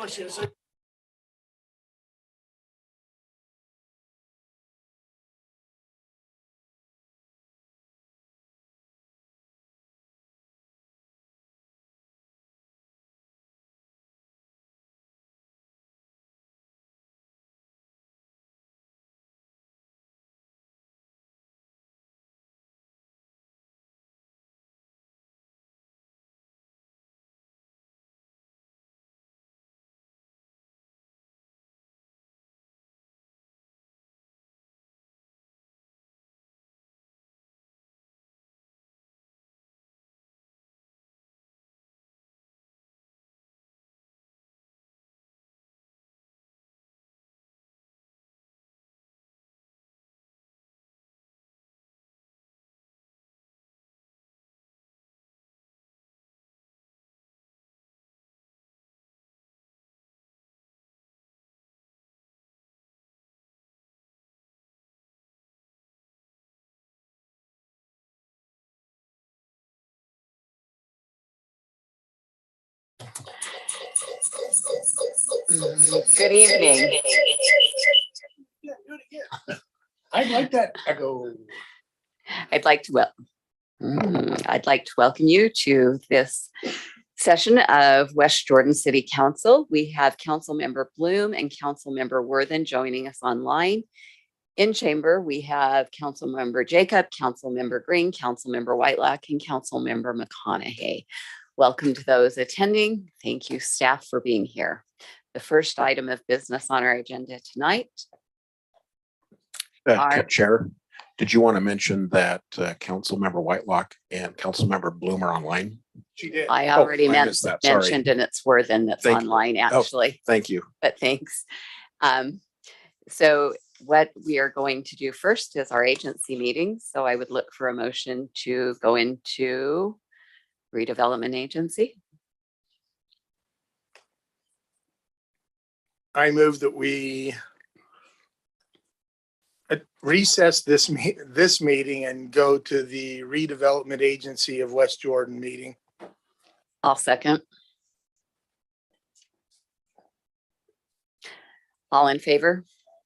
promise you. So Good evening. yeah, do it again. I'd like that echo. I'd like to welcome you to this session of West Jordan City Council. We have Councilmember Bloom and Councilmember Worthen joining us online. In chamber, we have Councilmember Jacob, Councilmember Green, Councilmember Whitelock, and Councilmember McConaughey. Welcome to those attending. Thank you, staff, for being here. The first item of business on our agenda tonight. Chair, did you want to mention that Councilmember Whitelock and Councilmember Bloom are online? She did. I already I missed that. Sorry. mentioned, and it's Worthen that's Thank you. online, actually. Thank you. But thanks. So what we are going to do first is our agency meeting. So I would look for a motion to go into Redevelopment Agency. I move that we recess this meeting and go to the Redevelopment Agency of West Jordan meeting. I'll second. All in favor?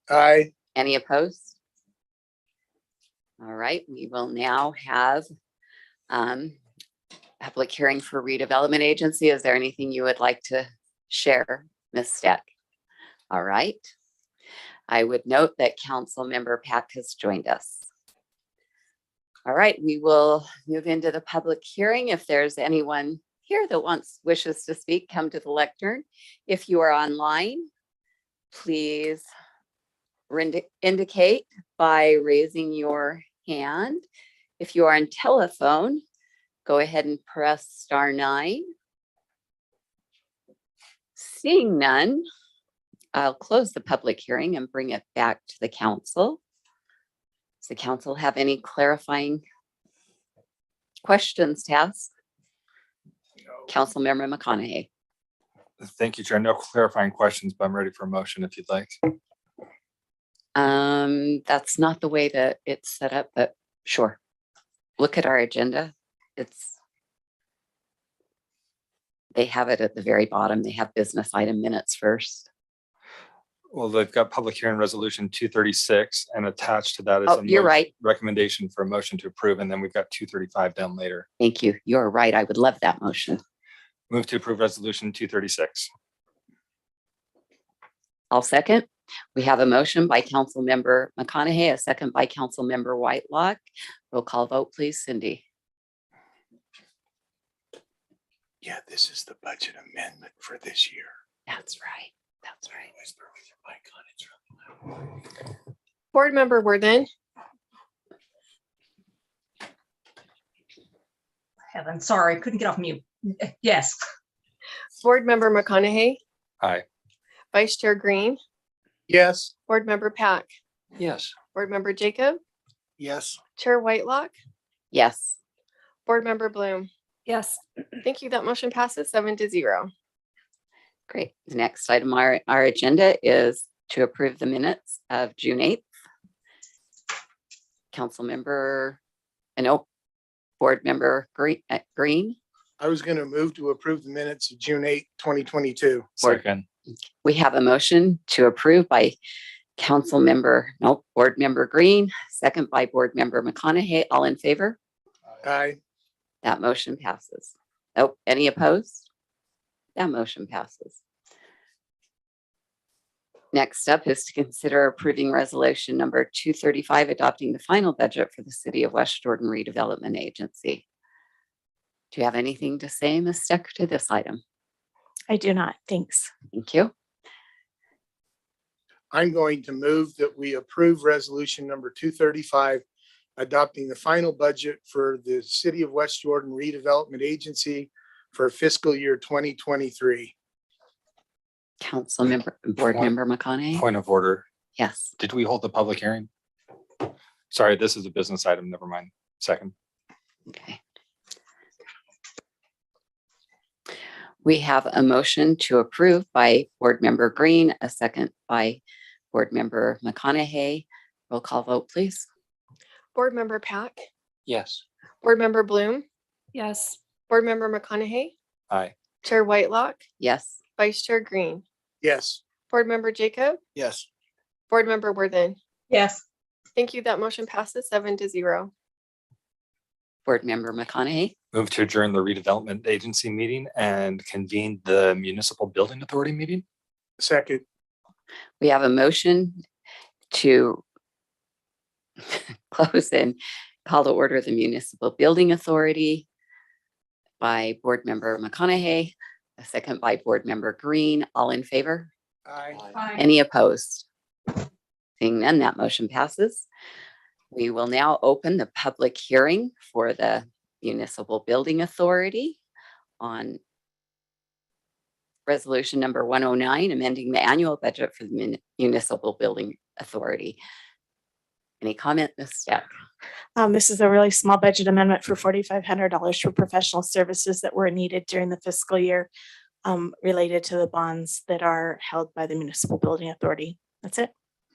Aye. Any opposed? All right, we will now have public hearing for Redevelopment Agency. Is there anything you would like to share, Ms. Steck? All right. I would note that Councilmember Pack has joined us. All right, we will move into the public hearing. If there's anyone here that wishes to speak, come to the lectern. If you are online, please indicate by raising your hand. If you are on telephone, go ahead and press *9. Seeing none, I'll close the public hearing and bring it back to the council. Does the council have any clarifying questions to ask? Councilmember McConaughey. Thank you, Chair. No clarifying questions, but I'm ready for a motion if you'd like. That's not the way that it's set up, but sure. Look at our agenda. They have it at the very bottom. They have business item minutes first. Well, they've got public hearing resolution 236, and attached to that is You're right. recommendation for a motion to approve, and then we've got 235 down later. Thank you. You're right. I would love that motion. Move to approve resolution 236. I'll second. We have a motion by Councilmember McConaughey, a second by Councilmember Whitelock. Roll call vote, please, Cindy. Yeah, this is the budget amendment for this year. That's right. That's right. Board Member Worthen. Heaven, sorry, couldn't get off mute. Yes. Board Member McConaughey. Aye. Vice Chair Green. Yes. Board Member Pack. Yes. Board Member Jacob. Yes. Chair Whitelock. Yes. Board Member Bloom. Yes. Thank you. That motion passes 7-0. Great. The next item on our agenda is to approve the minutes of June 8th. Board Member Green. I was going to move to approve the minutes of June 8, 2022. Second. We have a motion to approve by Board Member Green, second by Board Member McConaughey. All in favor? Aye. That motion passes. Oh, any opposed? That motion passes. Next up is to consider approving resolution number 235, adopting the final budget for the City of West Jordan Redevelopment Agency. Do you have anything to say, Ms. Stecker, to this item? I do not. Thanks. Thank you. I'm going to move that we approve resolution number 235, adopting the final budget for the City of West Jordan Redevelopment Agency for fiscal year 2023. Board Member McConaughey? Point of order. Yes. Did we hold the public hearing? Sorry, this is a business item. Never mind. Second. Okay. We have a motion to approve by Board Member Green, a second by Board Member McConaughey. Roll call vote, please. Board Member Pack, Yes. Board Member Bloom, Yes. Board Member McConaughey, Aye. Chair Whitelock, Yes. Vice Chair Green, Yes. Board Member Jacob, Yes. Board Member Worthen. Yes. Thank you. That motion passes 7-0. Board Member McConaughey. Move to adjourn the redevelopment agency meeting and convene the municipal building authority meeting. Second. We have a motion to close and call to order the Municipal Building Authority by Board Member McConaughey, a second by Board Member Green. All in favor? Aye. Any opposed? Seeing none, that motion passes. We will now open the public hearing for the Municipal Building Authority on resolution number 109, amending the annual budget for the Municipal Building Authority. Any comment, Ms. Steck? This is a really small budget amendment for $4,500 for professional services that were needed during the fiscal year related to the bonds that are held by the Municipal Building Authority. That's it.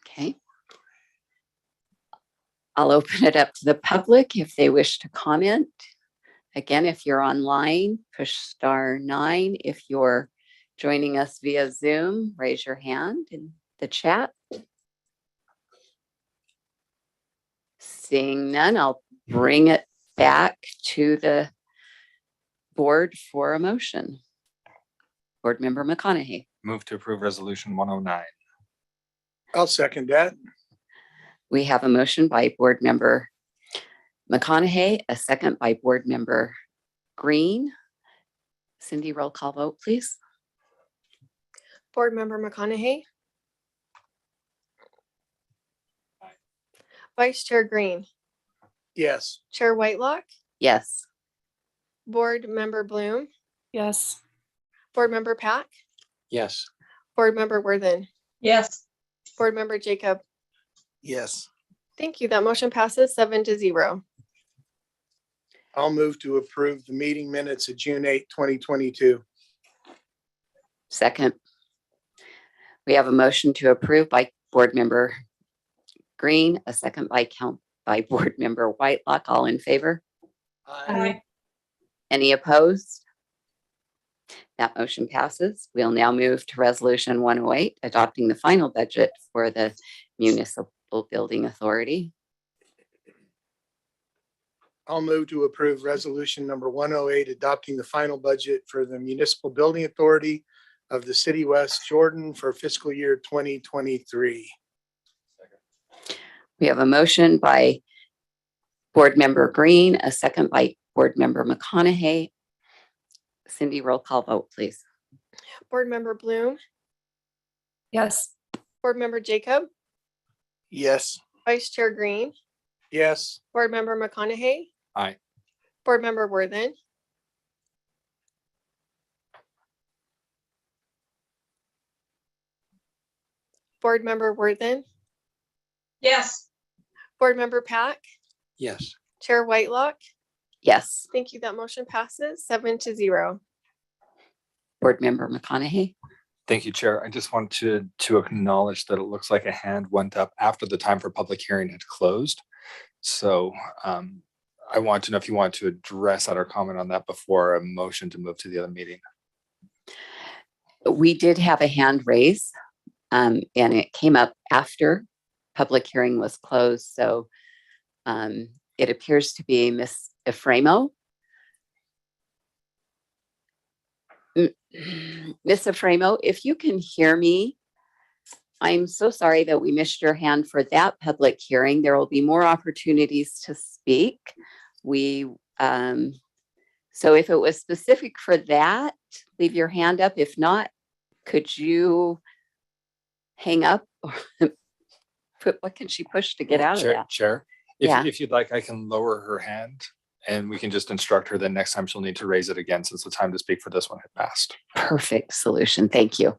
Okay. I'll open it up to the public if they wish to comment. Again, if you're online, push *9. If you're joining us via Zoom, raise your hand in the chat. Seeing none, I'll bring it back to the board for a motion. Board Member McConaughey. Move to approve resolution 109. I'll second that. We have a motion by Board Member McConaughey, a second by Board Member Green. Cindy, roll call vote, please. Board Member McConaughey, Vice Chair Green, Yes. Chair Whitelock, Yes. Board Member Bloom, Yes. Board Member Pack, Yes. Board Member Worthen, Yes. Board Member Jacob. Yes. Thank you. That motion passes 7-0. I'll move to approve the meeting minutes of June 8, 2022. Second. We have a motion to approve by Board Member Green, a second by Board Member Whitelock. All in favor? Aye. Any opposed? That motion passes. We'll now move to resolution 108, adopting the final budget for the Municipal Building Authority. I'll move to approve resolution number 108, adopting the final budget for the Municipal Building Authority of the City West Jordan for fiscal year 2023. We have a motion by Board Member Green, a second by Board Member McConaughey. Cindy, roll call vote, please. Board Member Bloom, Yes. Board Member Jacob, Yes. Vice Chair Green, Yes. Board Member McConaughey. Aye. Board Member Worthen. Board Member Worthen, Yes. Board Member Pack, Yes. Chair Whitelock. Yes. Thank you. That motion passes 7-0. Board Member McConaughey. Thank you, Chair. I just wanted to acknowledge that it looks like a hand went up after the time for public hearing had closed. So I want to know if you want to address that or comment on that before a motion to move to the other meeting. We did have a hand raise, and it came up after public hearing was closed. So it appears to be Miss Efremo. Miss Efremo, if you can hear me, I'm so sorry that we missed your hand for that public hearing. There will be more opportunities to speak. So if it was specific for that, leave your hand up. If not, could you hang up? What can she push to get out of Chair, that? Chair, Yeah. if you'd like, I can lower her hand and we can just instruct her that next time she'll need to raise it again since the time to speak for this one had passed. Perfect solution. Thank you.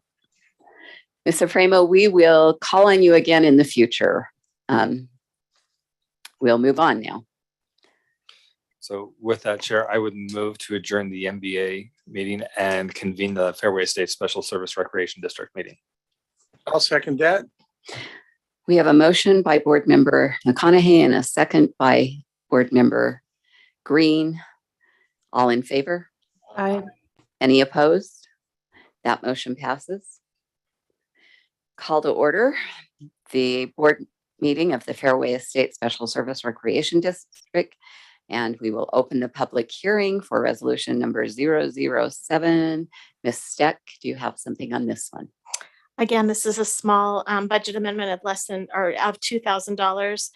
Ms. Efremo, we will call on you again in the future. We'll move on now. So with that, Chair, I would move to adjourn the MBA meeting and convene the Fairway Estates Special Service Recreation District meeting. I'll second that. We have a motion by Board Member McConaughey and a second by Board Member Green. All in favor? Aye. Any opposed? That motion passes. Call to order the board meeting of the Fairway Estates Special Service Recreation District. And we will open the public hearing for resolution number 007. Ms. Steck, do you have something on this one? Again, this is a small budget amendment of less than or of $2,000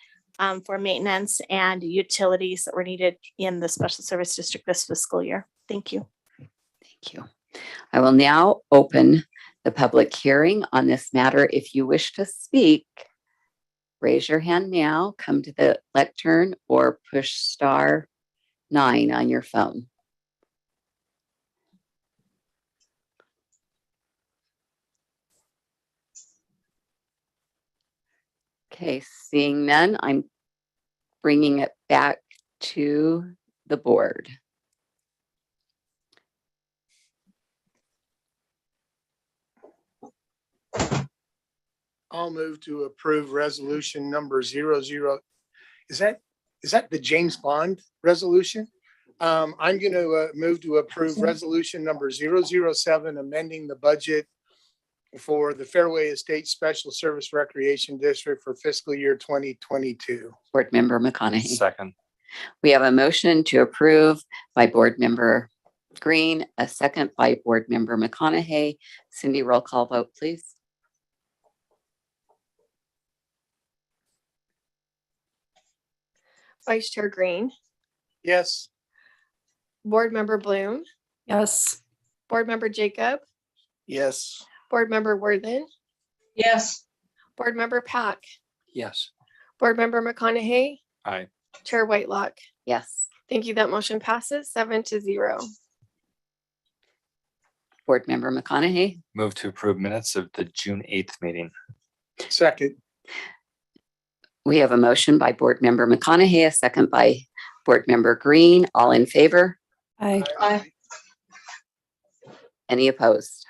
for maintenance and utilities that were needed in the special service district this fiscal year. Thank you. Thank you. I will now open the public hearing on this matter. If you wish to speak, raise your hand now, come to the lectern, or push *9 on your phone. Okay, seeing none, I'm bringing it back to the board. I'll move to approve resolution number 00. Is that the James Bond resolution? I'm going to move to approve resolution number 007, amending the budget for the Fairway Estates Special Service Recreation District for fiscal year 2022. Board Member McConaughey. Second. We have a motion to approve by Board Member Green, a second by Board Member McConaughey. Cindy, roll call vote, please. Vice Chair Green, Yes. Board Member Bloom, Yes. Board Member Jacob, Yes. Board Member Worthen, Yes. Board Member Pack, Yes. Board Member McConaughey, Aye. Chair Whitelock. Yes. Thank you. That motion passes 7-0. Board Member McConaughey. Move to approve minutes of the June 8th meeting. Second. We have a motion by Board Member McConaughey, a second by Board Member Green. All in favor? Aye. Any opposed?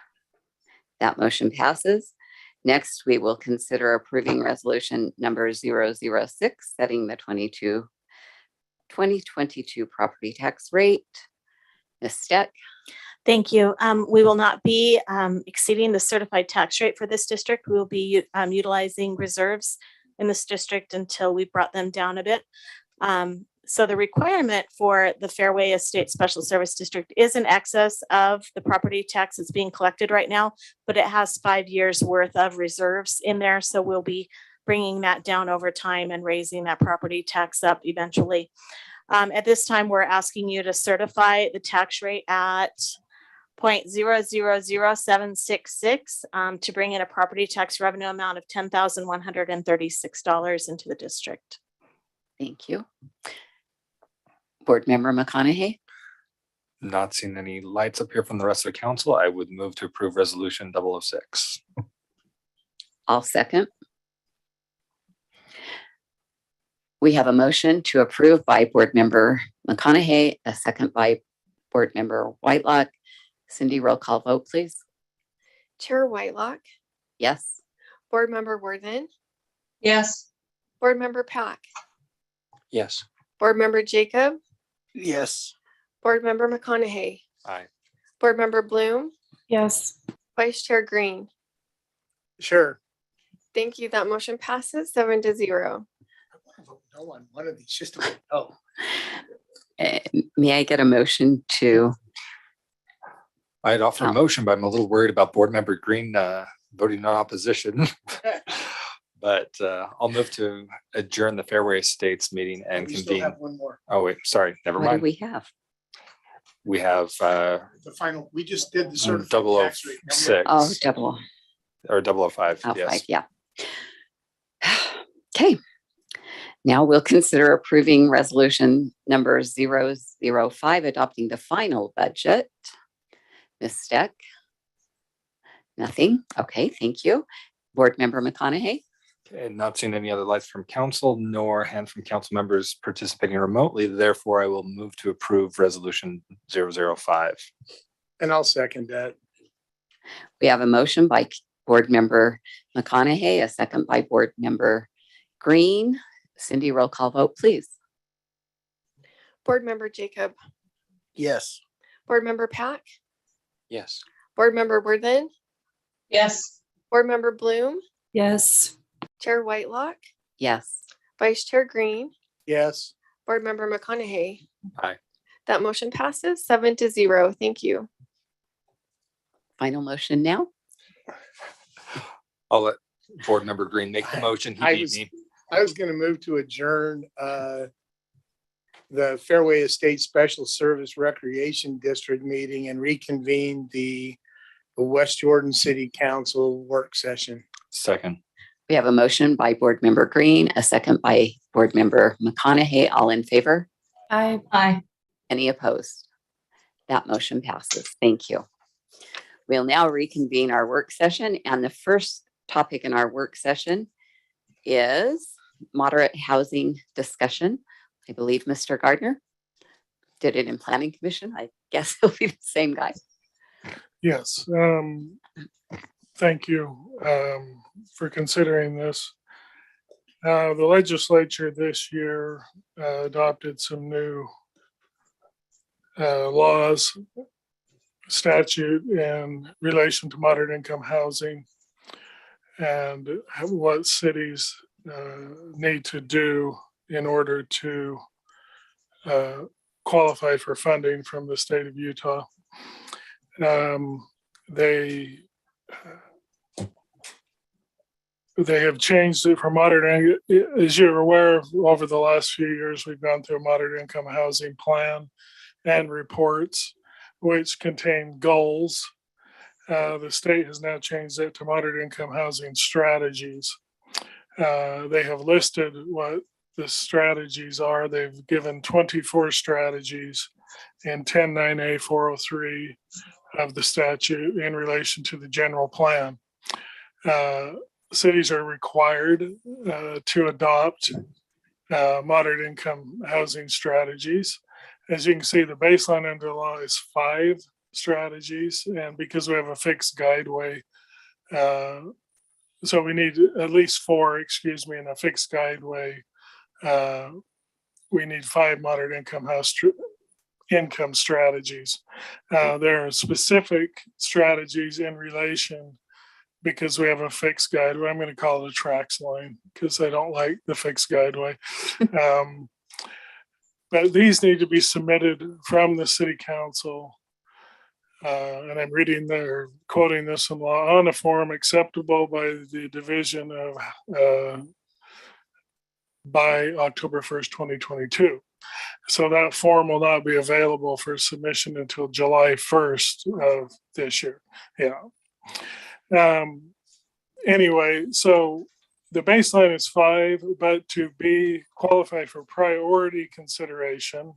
That motion passes. Next, we will consider approving resolution number 006, setting the 2022 property tax rate. Ms. Steck. Thank you. We will not be exceeding the certified tax rate for this district. We will be utilizing reserves in this district until we brought them down a bit. So the requirement for the Fairway Estate Special Service District is in excess of the property tax that's being collected right now, but it has 5 years worth of reserves in there. So we'll be bringing that down over time and raising that property tax up eventually. At this time, we're asking you to certify the tax rate at 0.000766 to bring in a property tax revenue amount of $10,136 into the district. Thank you. Board Member McConaughey. Not seeing any lights up here from the rest of the council, I would move to approve resolution 006. I'll second. We have a motion to approve by Board Member McConaughey, a second by Board Member Whitelock. Cindy, roll call vote, please. Chair Whitelock, Yes. Board Member Worthen, Yes. Board Member Pack, Yes. Board Member Jacob, Yes. Board Member McConaughey, Aye. Board Member Bloom, Yes. Vice Chair Green. Sure. Thank you. That motion passes 7-0. No on one of these, just a oh. May I get a motion to, I'd offer a Oh. motion, but I'm a little worried about Board Member Green voting in opposition. But I'll move to adjourn the Fairway Estates meeting and We still convene. have one more. Oh, wait, sorry, never what do mind. we have? We have The final, we just did the certified tax rate. 006 Oh, double, or 005, oh, yes. five, yeah. Okay. Now we'll consider approving resolution number 005, adopting the final budget. Ms. Steck? Nothing? Okay, thank you. Board Member McConaughey? And not seeing any other lights from council nor hand from council members participating remotely. Therefore, I will move to approve resolution 005. And I'll second that. We have a motion by Board Member McConaughey, a second by Board Member Green. Cindy, roll call vote, please. Board Member Jacob. Yes. Board Member Pack. Yes. Board Member Worthen. Yes. Board Member Bloom. Yes. Chair Whitelock. Yes. Vice Chair Green. Yes. Board Member McConaughey. Aye. That motion passes 7-0. Thank you. Final motion now? I'll let Board Member Green make the motion. He I beat was- me. I was gonna move to adjourn the Fairway Estate Special Service Recreation District meeting and reconvene the West Jordan City Council work session. Second. We have a motion by Board Member Green, a second by Board Member McConaughey. All in favor? Aye. Aye. Any opposed? That motion passes. Thank you. We'll now reconvene our work session, and the first topic in our work session is moderate housing discussion. I believe Mr. Gardner did it in Planning Commission. I guess he'll be the same guy. Yes, thank you for considering this. The legislature this year adopted some new laws, statute in relation to moderate income housing and what cities need to do in order to qualify for funding from the state of Utah. They have changed it for moderate, as you're aware, over the last few years, we've gone through a moderate income housing plan and reports which contain goals. The state has now changed it to moderate income housing strategies. They have listed what the strategies are. They've given 24 strategies in 10.9A 403 of the statute in relation to the general plan. Cities are required to adopt moderate income housing strategies. As you can see, the baseline under the law is 5 strategies, and because we have a fixed guideway, so we need at least 4, in a fixed guideway. We need 5 moderate income strategies. There are specific strategies in relation, because we have a fixed guideway. I'm going to call it a tracks line because I don't like the fixed guideway. But these need to be submitted from the city council. And I'm reading there, quoting this in law, on a form acceptable by the division of by October 1st, 2022. So that form will not be available for submission until July 1st of this year. Yeah. Anyway, so the baseline is 5, but to be qualified for priority consideration,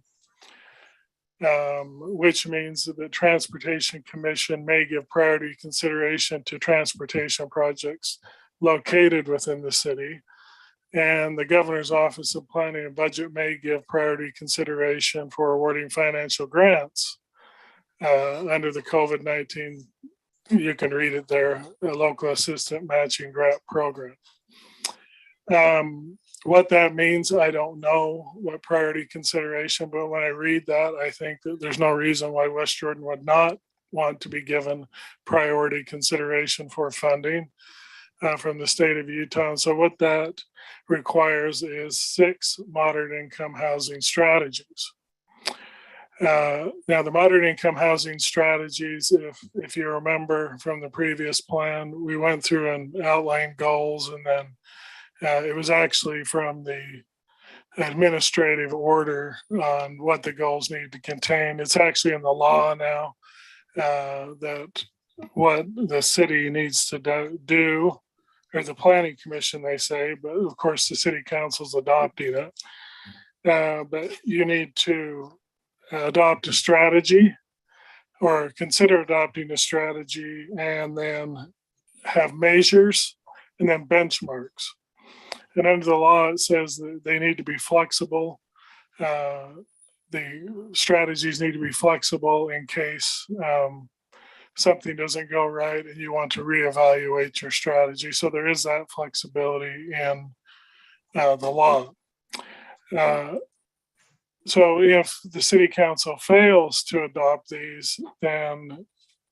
which means that the Transportation Commission may give priority consideration to transportation projects located within the city. And the Governor's Office of Planning and Budget may give priority consideration for awarding financial grants under the COVID-19, you can read it there, a local assistant matching grant program. What that means, I don't know what priority consideration, but when I read that, I think that there's no reason why West Jordan would not want to be given priority consideration for funding from the state of Utah. And so what that requires is 6 moderate income housing strategies. Now, the moderate income housing strategies, if you remember from the previous plan, we went through and outlined goals, and then it was actually from the administrative order on what the goals need to contain. It's actually in the law now that what the city needs to do, or the planning commission, they say, but of course the city council's adopting it. But you need to adopt a strategy or consider adopting a strategy, and then have measures and then benchmarks. And under the law, it says that they need to be flexible. The strategies need to be flexible in case something doesn't go right and you want to reevaluate your strategy. So there is that flexibility in the law. So if the city council fails to adopt these, then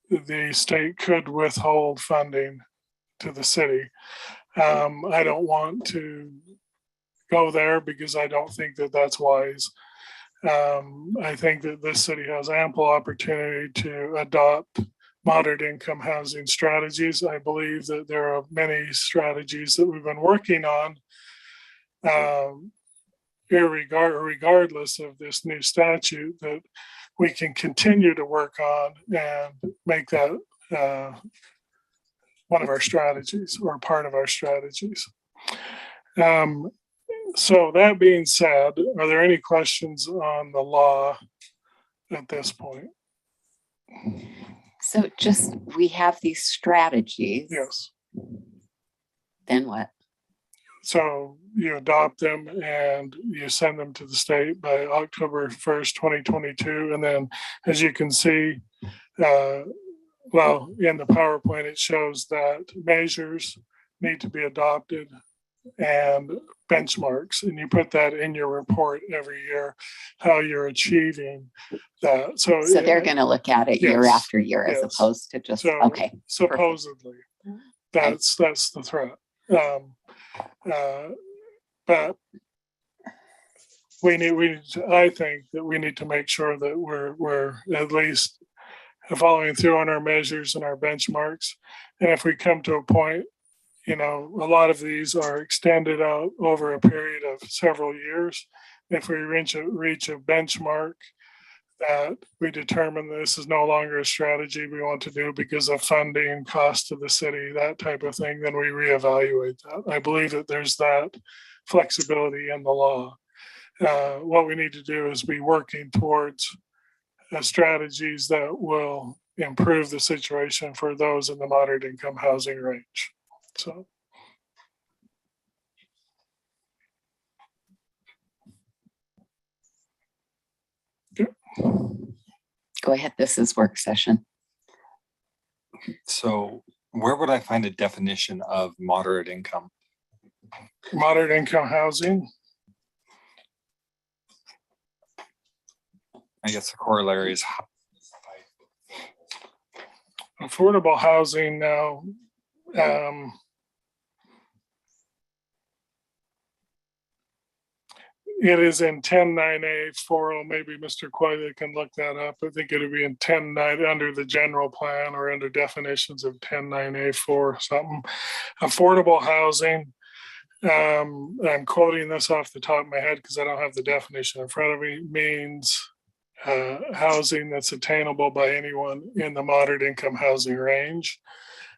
the state could withhold funding to the city. I don't want to go there because I don't think that that's wise. I think that this city has ample opportunity to adopt moderate income housing strategies. I believe that there are many strategies that we've been working on, regardless of this new statute, that we can continue to work on and make that one of our strategies or part of our strategies. So that being said, are there any questions on the law at this point? So just, we have these strategies. Yes. Then what? So you adopt them and you send them to the state by October 1st, 2022. And then, as you can see, well, in the PowerPoint, it shows that measures need to be adopted and benchmarks, and you put that in your report every year, how you're achieving that. So they're going to look at it year Yes, after year as yes. opposed to just, So okay. supposedly, that's the threat. But I think that we need to make sure that we're at least following through on our measures and our benchmarks. And if we come to a point, a lot of these are extended out over a period of several years. If we reach a benchmark that we determine this is no longer a strategy we want to do because of funding, cost to the city, that type of thing, then we reevaluate that. I believe that there's that flexibility in the law. What we need to do is be working towards strategies that will improve the situation for those in the moderate income housing range. So. Go ahead. This is work session. So where would I find a definition of moderate income? Moderate income housing. I guess the corollary is Affordable housing now. It is in 10.9A40. Maybe Mr. Quayle can look that up. I think it'll be in 10.9 under the general plan or under definitions of 10.9A4 something. Affordable housing. I'm quoting this off the top of my head because I don't have the definition in front of me. Means housing that's attainable by anyone in the moderate income housing range.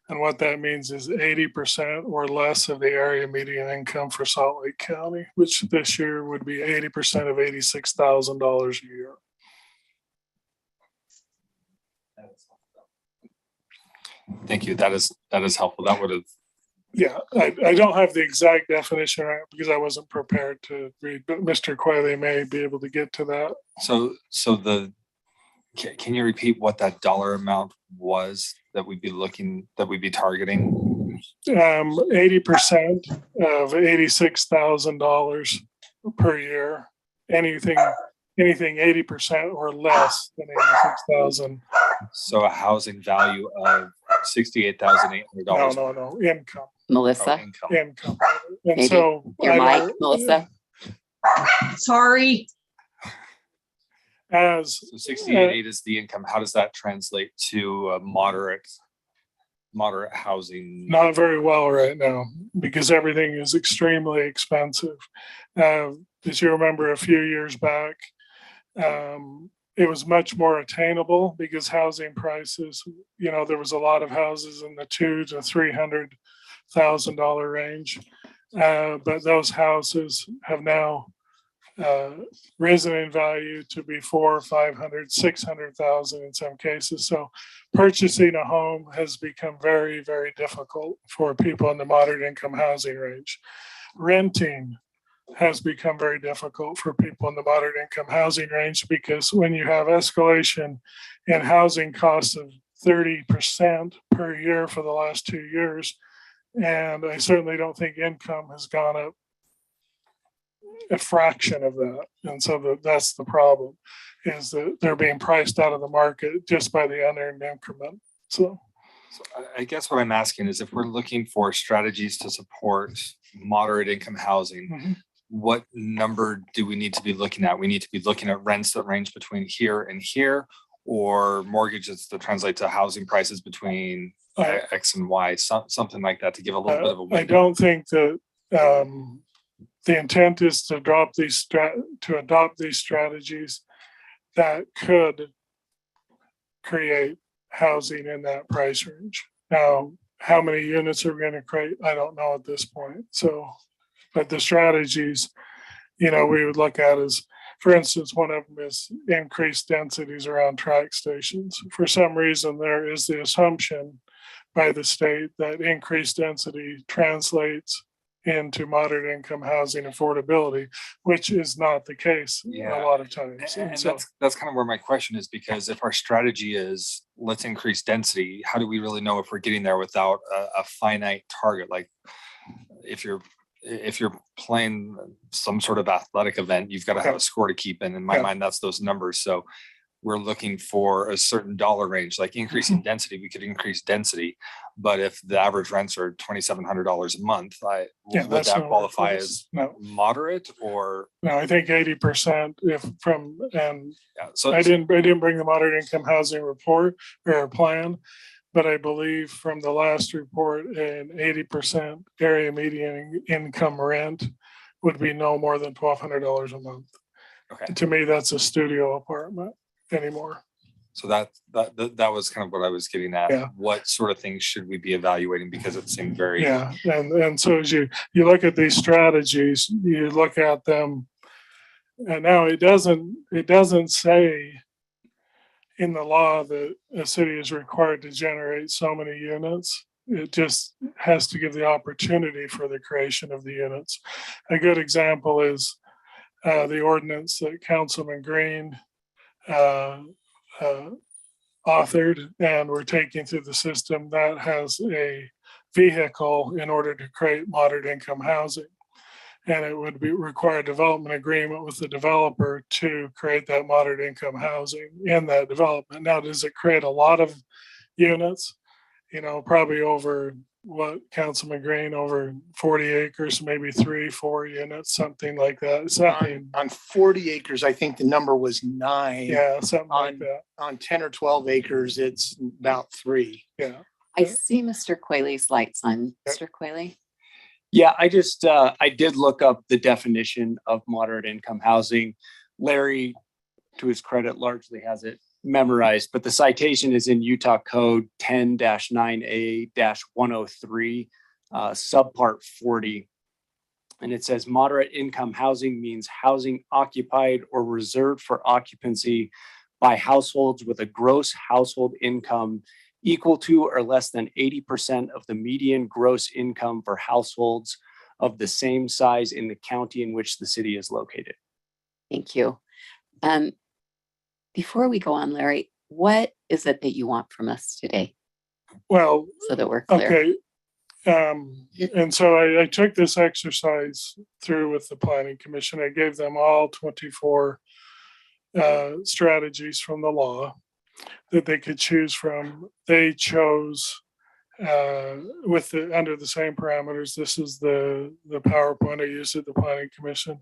And what that means is 80% or less of the area median income for Salt Lake County, which this year would be 80% of $86,000 a year. Thank you. That is helpful. That would have. Yeah, I don't have the exact definition right because I wasn't prepared to read, but Mr. Quayle may be able to get to that. So can you repeat what that dollar amount was that we'd be targeting? 80% of $86,000 per year. Anything 80% or less than $86,000 So a housing value of $68,800. No, income, Melissa. Income. income. And Maybe so. your I mic, don't- Melissa. Sorry. As, So 68.8 is the income. How does that translate to a moderate housing? not very well right now because everything is extremely expensive. As you remember, a few years back, it was much more attainable because housing prices, there was a lot of houses in the $200,000 to $300,000 range. But those houses have now risen in value to be 400, 500, 600,000 in some cases. So purchasing a home has become very, very difficult for people in the moderate income housing range. Renting has become very difficult for people in the moderate income housing range because when you have escalation in housing costs of 30% per year for the last 2 years, and I certainly don't think income has gone up a fraction of that. And so that's the problem, is that they're being priced out of the market just by the unearned increment. So I guess what I'm asking is if we're looking for strategies to support moderate income housing, what number do we need to be looking at? We need to be looking at rents that range between here and here, or mortgages that translate to housing prices between X and Y, something like that, to give a little bit of a window. I don't think that the intent is to adopt these strategies that could create housing in that price range. Now, how many units are we going to create? I don't know at this point. So, but the strategies, we would look at is, for instance, one of them is increased densities around track stations. For some reason, there is the assumption by the state that increased density translates into moderate income housing affordability, which is not the case a lot of times. And so that's kind of where my question is, because if our strategy is let's increase density, how do we really know if we're getting there without a finite target? Like if you're playing some sort of athletic event, you've got to have a score to keep in my mind, that's those numbers. So we're looking for a certain dollar range, like increasing density, we could increase density. But if the average rents are $2,700 a month, would that qualify as moderate or? No, I think 80% So I didn't bring the moderate income housing report or plan, but I believe from the last report, an 80% area median income rent would be no more than $1,200 a month. Okay. To me, that's a studio apartment anymore. So that was kind of what I was getting at. Yeah. What sort of things should we be evaluating? Because it seemed very. Yeah, and so as you look at these strategies, you look at them, and now it doesn't say in the law that a city is required to generate so many units. It just has to give the opportunity for the creation of the units. A good example is the ordinance that Councilman Green authored and we're taking through the system that has a vehicle in order to create moderate income housing. And it would require a development agreement with the developer to create that moderate income housing in that development. Now, does it create a lot of units? Probably over what Councilman Green, over 40 acres, maybe 3-4 units, something like that. It's nothing On 40 acres, I think the number was 9. Yeah, something like that. On 10 or 12 acres, it's about 3. Yeah. I see Mr. Quayle's lights on. Mr. Quayle? Yeah, I just, I did look up the definition of moderate income housing. Larry, to his credit, largely has it memorized, but the citation is in Utah Code 10-9A-103, subpart 40. And it says moderate income housing means housing occupied or reserved for occupancy by households with a gross household income equal to or less than 80% of the median gross income for households of the same size in the county in which the city is located. Thank you. Before we go on, Larry, what is it that you want from us today Well, so that we're clear? okay. And so I took this exercise through with the Planning Commission. I gave them all 24 strategies from the law. that they could choose from. They chose under the same parameters. This is the PowerPoint I used at the Planning Commission.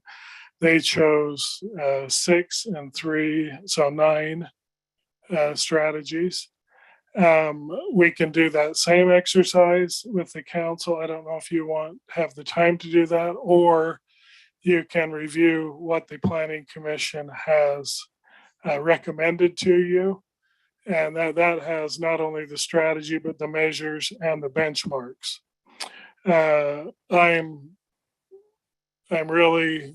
They chose 6 and 3, so 9 strategies. We can do that same exercise with the council. I don't know if you have the time to do that, or you can review what the Planning Commission has recommended to you. And that has not only the strategy, but the measures and the benchmarks. I'm really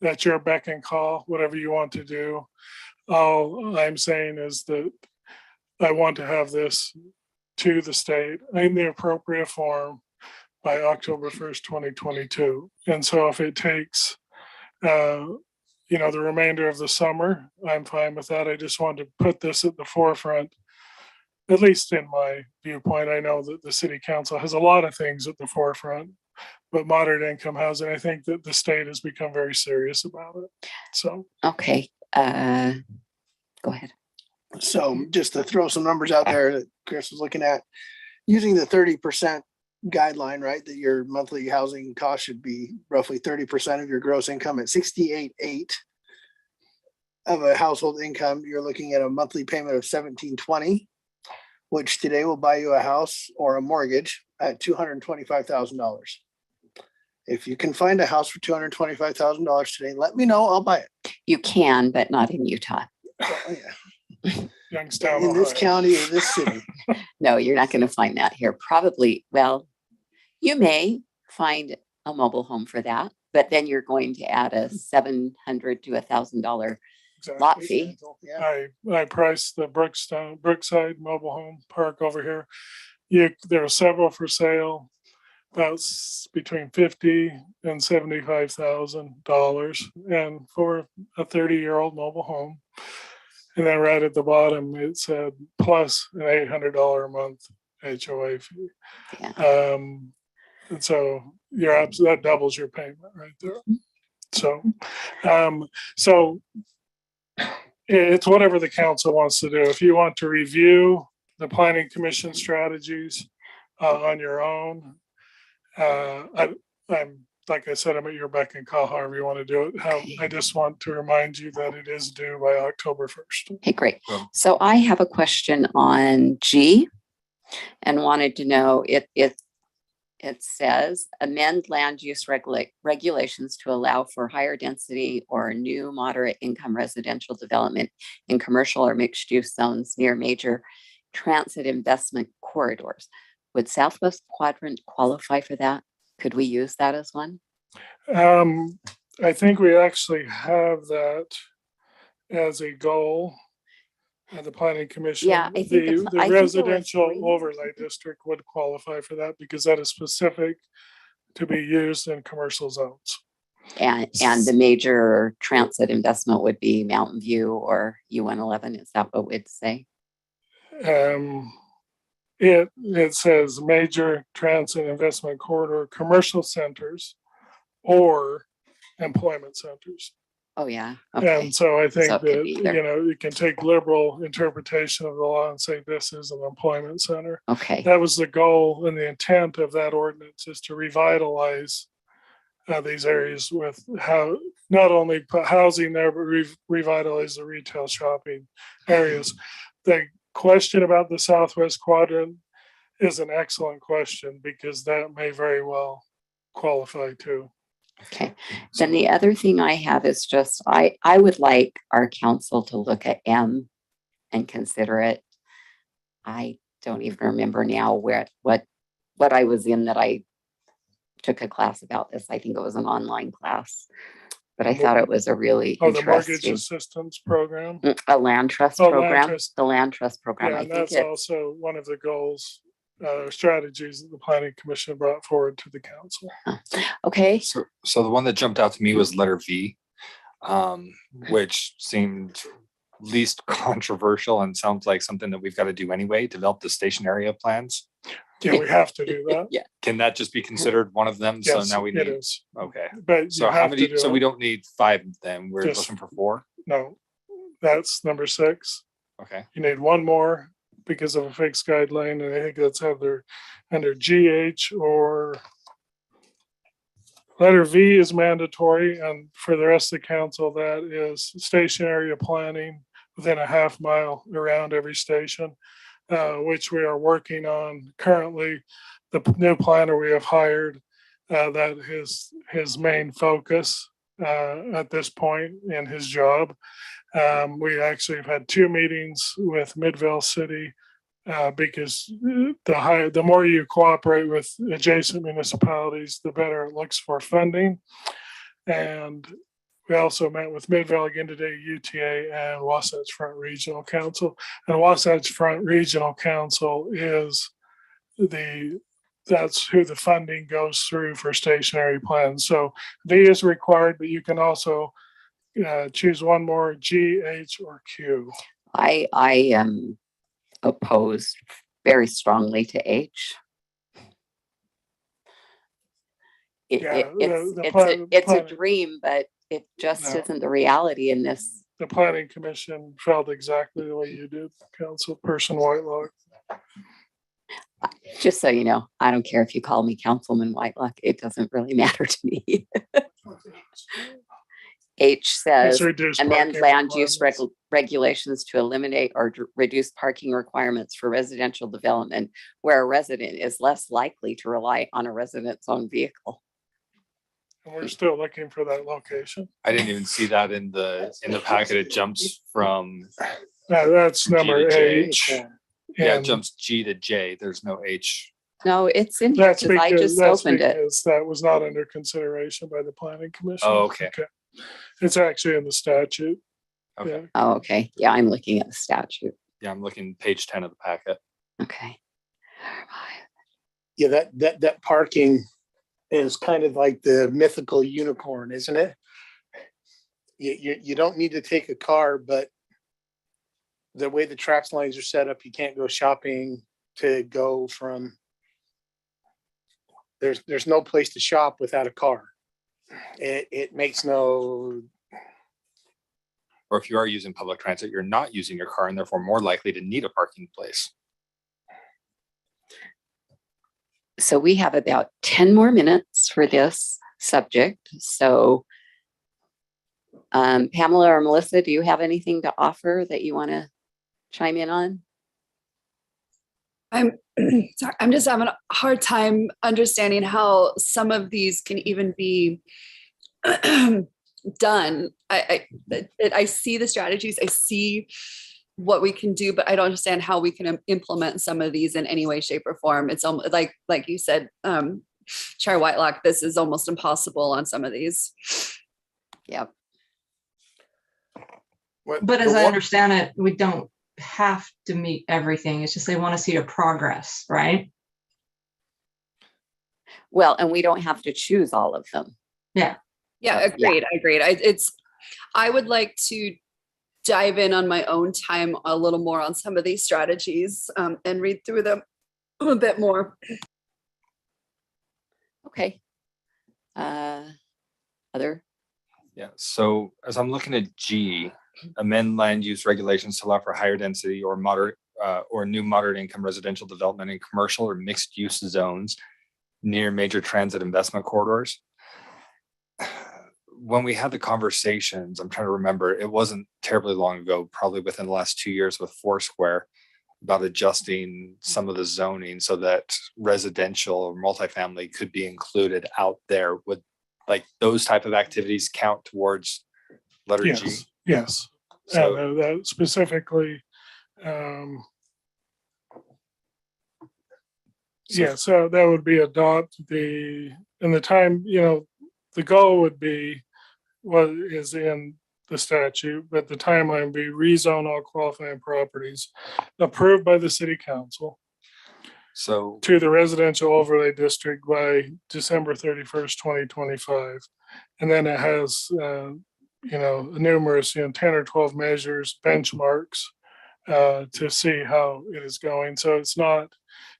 at your beck and call, whatever you want to do. All I'm saying is that I want to have this to the state in the appropriate form by October 1st, 2022. And so if it takes, the remainder of the summer, I'm fine with that. I just wanted to put this at the forefront, at least in my viewpoint. I know that the city council has a lot of things at the forefront, but moderate income housing, I think that the state has become very serious about it. So. Okay, go ahead. So just to throw some numbers out there that Chris was looking at, using the 30% guideline, right, that your monthly housing cost should be roughly 30% of your gross income at 68.8 of a household income, you're looking at a monthly payment of $1,720, which today will buy you a house or a mortgage at $225,000. If you can find a house for $225,000 today, let me know. I'll buy it. You can, but not in Utah. Oh, yeah. Youngstown, In this Ohio. county or this city. No, you're not going to find that here. Probably, well, you may find a mobile home for that, but then you're going to add a $700 to $1,000 lot fee. Yeah. I priced the Brookside mobile home park over here. There are several for sale, about between $50,000 and $75,000, and for a 30-year-old mobile home. And then right at the bottom, it said plus an $800 a month HOA fee. Yeah. And so that doubles your payment right there. So, it's whatever the council wants to do. If you want to review the Planning Commission strategies on your own, I'm like I said, I'm at your beck and call, however you want to do it. I just want to remind you that it is due by October 1st. Okay, great. So I have a question on G and wanted to know it says amend land use regulations to allow for higher density or new moderate income residential development in commercial or mixed use zones near major transit investment corridors. Would Southwest Quadrant qualify for that? Could we use that as one? I think we actually have that as a goal at the Planning Commission. Yeah, I think the residential overlay district would qualify for that because that is specific to be used in commercial zones. And the major transit investment would be Mountain View or U111. Is that what we'd say? It says major transit investment corridor, commercial centers, or employment centers. Oh, yeah. Okay. And so I think So it could that, be either. you can take liberal interpretation of the law and say this is an employment center. Okay. That was the goal and the intent of that ordinance, is to revitalize these areas with not only put housing there, but revitalize the retail shopping areas. The question about the Southwest Quadrant is an excellent question because that may very well qualify too. Okay. Then the other thing I have is just, I would like our council to look at M and consider it. I don't even remember now what I was in that I took a class about this. I think it was an online class, but I thought it was a really the mortgage interesting, assistance program. a land trust Oh, land program, trust. the land trust program. Yeah, I and think that's also one of the goals, strategies that the Planning Commission brought forward to the council. okay. So the one that jumped out to me was letter V, which seemed least controversial and sounds like something that we've got to do anyway, develop the station area plans. Yeah, we have to do that. Yeah. Can that just be considered one of them? So Yes, now we it need, is. okay. But So you how have to many, do so we it. don't need 5 then, we're Just- looking for 4? No, that's number 6. Okay. You need one more because of a fixed guideline, and I think that's either under GH or letter V is mandatory, and for the rest of the council, that is station area planning within a half mile around every station, which we are working on currently. The new planner we have hired, that is his main focus at this point in his job. We actually have had 2 meetings with Midvale City because the more you cooperate with adjacent municipalities, the better it looks for funding. And we also met with Midvale again today, UTA, and Wasatch Front Regional Council. And Wasatch Front Regional Council is that's who the funding goes through for stationary plans. So V is required, but you can also choose one more, G, H, or Q. I am opposed very strongly to H. Yeah, It's a dream, but it just No. isn't the reality in this. The planning commission felt exactly the way you did, Councilperson Whitelock. Just so you know, I don't care if you call me Councilman Whitelock. It doesn't really matter to me. H says Reduce amend parking land use requirements. regulations to eliminate or reduce parking requirements for residential development where a resident is less likely to rely on a resident's own vehicle. And we're still looking for that location. I didn't even see that in the packet. It jumps from, That's G to number J. H. yeah, it And jumps G to J. There's no H. No, it's in here That's because I because, just opened it. that was not under consideration by the planning commission. Oh, okay. It's actually in the statute. Okay. Yeah. Oh, okay. Yeah, I'm looking at the statute. Yeah, I'm looking page 10 of the packet. Okay. Yeah, that parking is kind of like the mythical unicorn, isn't it? You don't need to take a car, but the way the traps lines are set up, you can't go shopping to go from. There's no place to shop without a car. It makes no. Or if you are using public transit, you're not using your car and therefore more likely to need a parking place. So we have about 10 more minutes for this subject. So Pamela or Melissa, do you have anything to offer that you want to chime in on? I'm sorry, I'm just having a hard time understanding how some of these can even be done. I see the strategies, I see what we can do, but I don't understand how we can implement some of these in any way, shape, or form. It's almost like you said, Chair Whitelock, this is almost impossible on some of these. Yep. But as I understand it, we don't have to meet everything. It's just they want to see a progress, right? Well, and we don't have to choose all of them. Yeah. Yeah, agreed. I would like to dive in on my own time a little more on some of these strategies and read through them a bit more. Okay. Other? Yeah, so as I'm looking at G, amend land use regulations to allow for higher density or moderate or new moderate income residential development in commercial or mixed use zones near major transit investment corridors. When we had the conversations, I'm trying to remember, it wasn't terribly long ago, probably within the last 2 years with Foursquare, about adjusting some of the zoning so that residential or multifamily could be included out there. Would like those type of activities count towards letter G? Yes. So And that specifically, so that would be adopt in the time, the goal would be what is in the statute, but the timeline would be rezone all qualifying properties approved by the city council so to the residential overlay district by December 31st, 2025. And then it has, numerous, 10 or 12 measures, benchmarks to see how it is going. So it's not,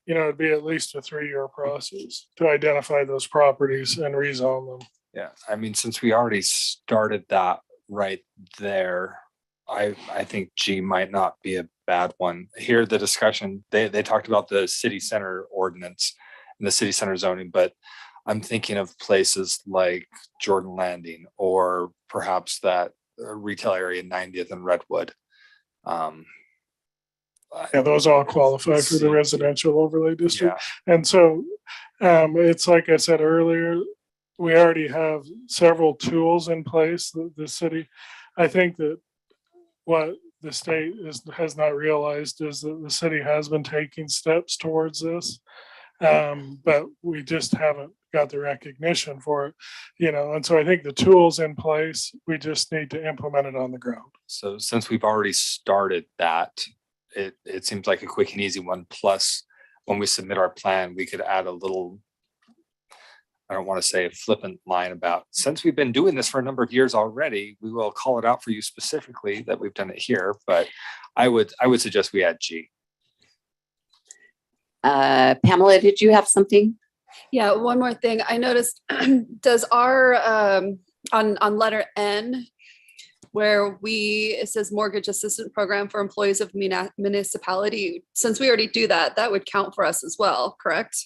it'd be at least a 3-year process to identify those properties and rezone them. yeah, I mean, since we already started that right there, I think G might not be a bad one. Here, the discussion, they talked about the city center ordinance and the city center zoning, but I'm thinking of places like Jordan Landing or perhaps that retail area 90th and Redwood. Yeah, those all qualify for the residential overlay district. And so it's like I said earlier, we already have several tools in place. The city, I think that what the state has not realized is that the city has been taking steps towards this. But we just haven't got the recognition for it, and so I think the tools in place, we just need to implement it on the ground. So since we've already started that, it seems like a quick and easy one. Plus, when we submit our plan, we could add a little, I don't want to say a flippant line about, since we've been doing this for a number of years already, we will call it out for you specifically that we've done it here. But I would suggest we add G. Pamela, did you have something? Yeah, one more thing. I noticed, does our, on letter N, where it says mortgage assistance program for employees of municipality, since we already do that, that would count for us as well, correct?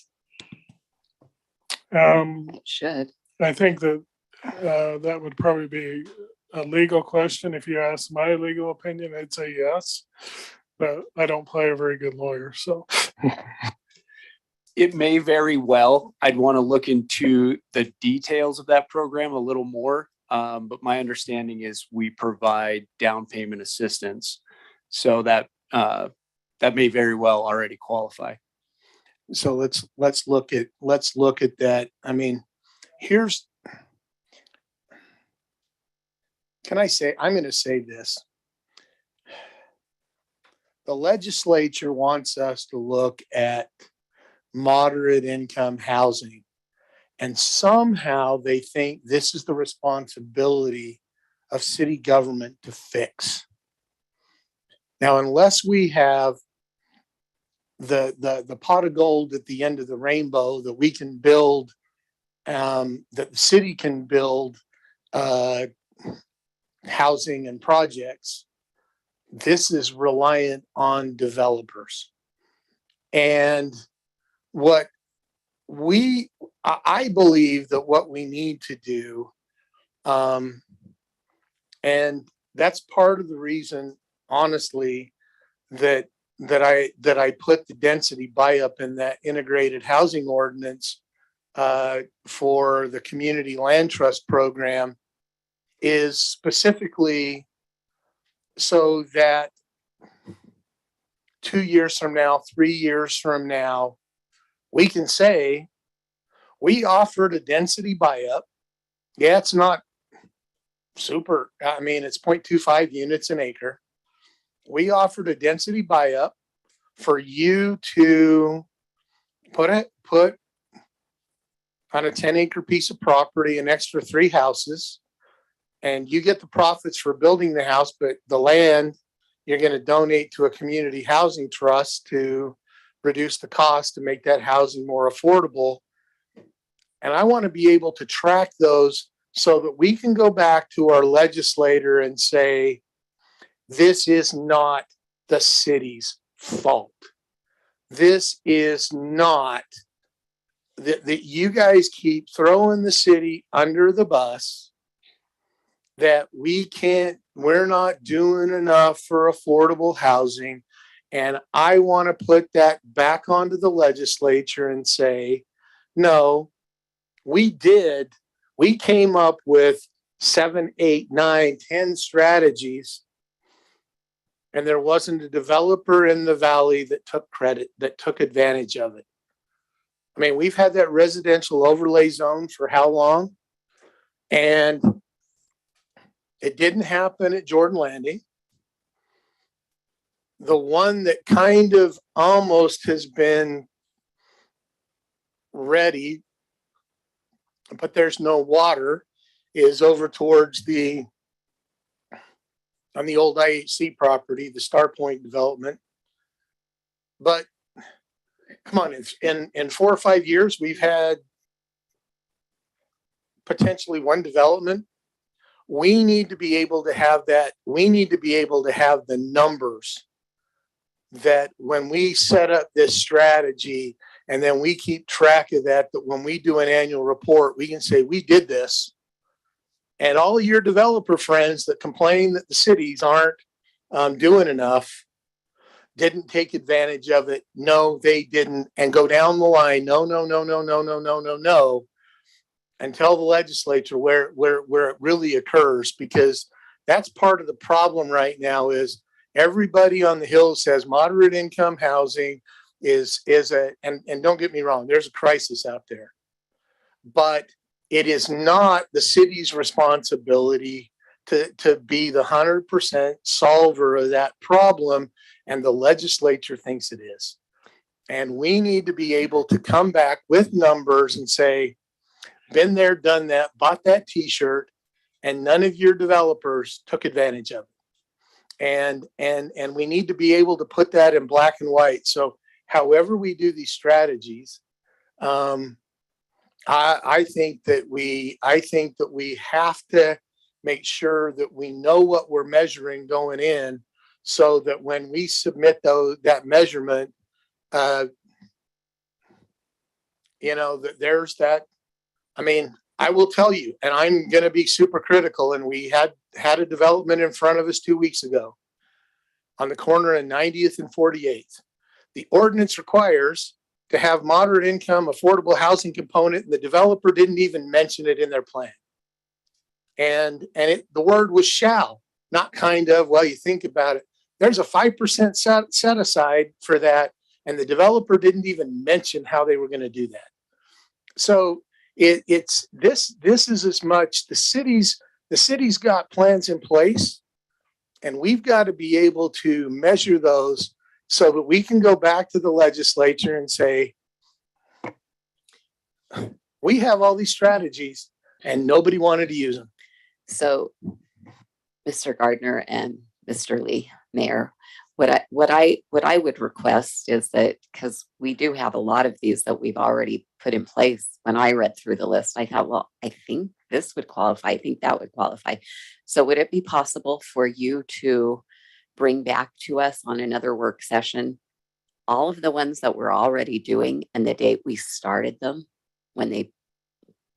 It should. I think that that would probably be a legal question. If you ask my legal opinion, I'd say yes, but I don't play a very good lawyer, so. It may very well. I'd want to look into the details of that program a little more. But my understanding is we provide down payment assistance, so that may very well already qualify. So let's look at that. I mean, I'm going to say this. The legislature wants us to look at moderate income housing. And somehow they think this is the responsibility of city government to fix. Now, unless we have the pot of gold at the end of the rainbow that we can build, that the city can build housing and projects, this is reliant on developers. And I believe that what we need to do, and that's part of the reason, honestly, that I put the density buy-up in that integrated housing ordinance for the community land trust program, is specifically so that 2 years from now, 3 years from now, we can say we offered a density buy-up. Yeah, it's not super. I mean, it's 0.25 units an acre. We offered a density buy-up for you to put on a 10-acre piece of property, an extra 3 houses, and you get the profits for building the house, but the land you're going to donate to a community housing trust to reduce the cost to make that housing more affordable. And I want to be able to track those so that we can go back to our legislator and say, this is not the city's fault. This is not that you guys keep throwing the city under the bus, that we're not doing enough for affordable housing. And I want to put that back onto the legislature and say, no, we came up with 7, 8, 9, 10 strategies. And there wasn't a developer in the valley that took advantage of it. I mean, we've had that residential overlay zone for how long? And it didn't happen at Jordan Landing. The one that kind of almost has been ready, but there's no water, is over towards on the old IHC property, the Star Point development. But come on, in 4 or 5 years, we've had potentially one development we need to be able to have that. We need to be able to have the numbers that when we set up this strategy and then we keep track of that, that when we do an annual report, we can say, we did this. And all of your developer friends that complain that the cities aren't doing enough didn't take advantage of it. No, they didn't. And go down the line. No, no, no, no, no, no, no, no, no. And tell the legislature where it really occurs, because that's part of the problem right now is everybody on the Hill says moderate income housing is and don't get me wrong, there's a crisis out there, but it is not the city's responsibility to be the 100% solver of that problem. And the legislature thinks it is. And we need to be able to come back with numbers and say, been there, done that, bought that t-shirt, and none of your developers took advantage of it. And we need to be able to put that in black and white. So however we do these strategies, I think that we have to make sure that we know what we're measuring going in, so that when we submit that measurement, that there's that. I mean, I will tell you, and I'm going to be super critical. And we had a development in front of us 2 weeks ago on the corner of 90th and 48th. The ordinance requires to have moderate income, affordable housing component, and the developer didn't even mention it in their plan. And the word was shall, not kind of. Well, you think about it. There's a 5% set aside for that, and the developer didn't even mention how they were going to do that. So it's this is as much the city's got plans in place, and we've got to be able to measure those so that we can go back to the legislature and say, we have all these strategies and nobody wanted to use them. So, Mr. Gardner and Mr. Lee, Mayor, what I would request is that, because we do have a lot of these that we've already put in place. When I read through the list, I thought, well, I think this would qualify. I think that would qualify. So would it be possible for you to bring back to us on another work session all of the ones that we're already doing and the date we started them, when they,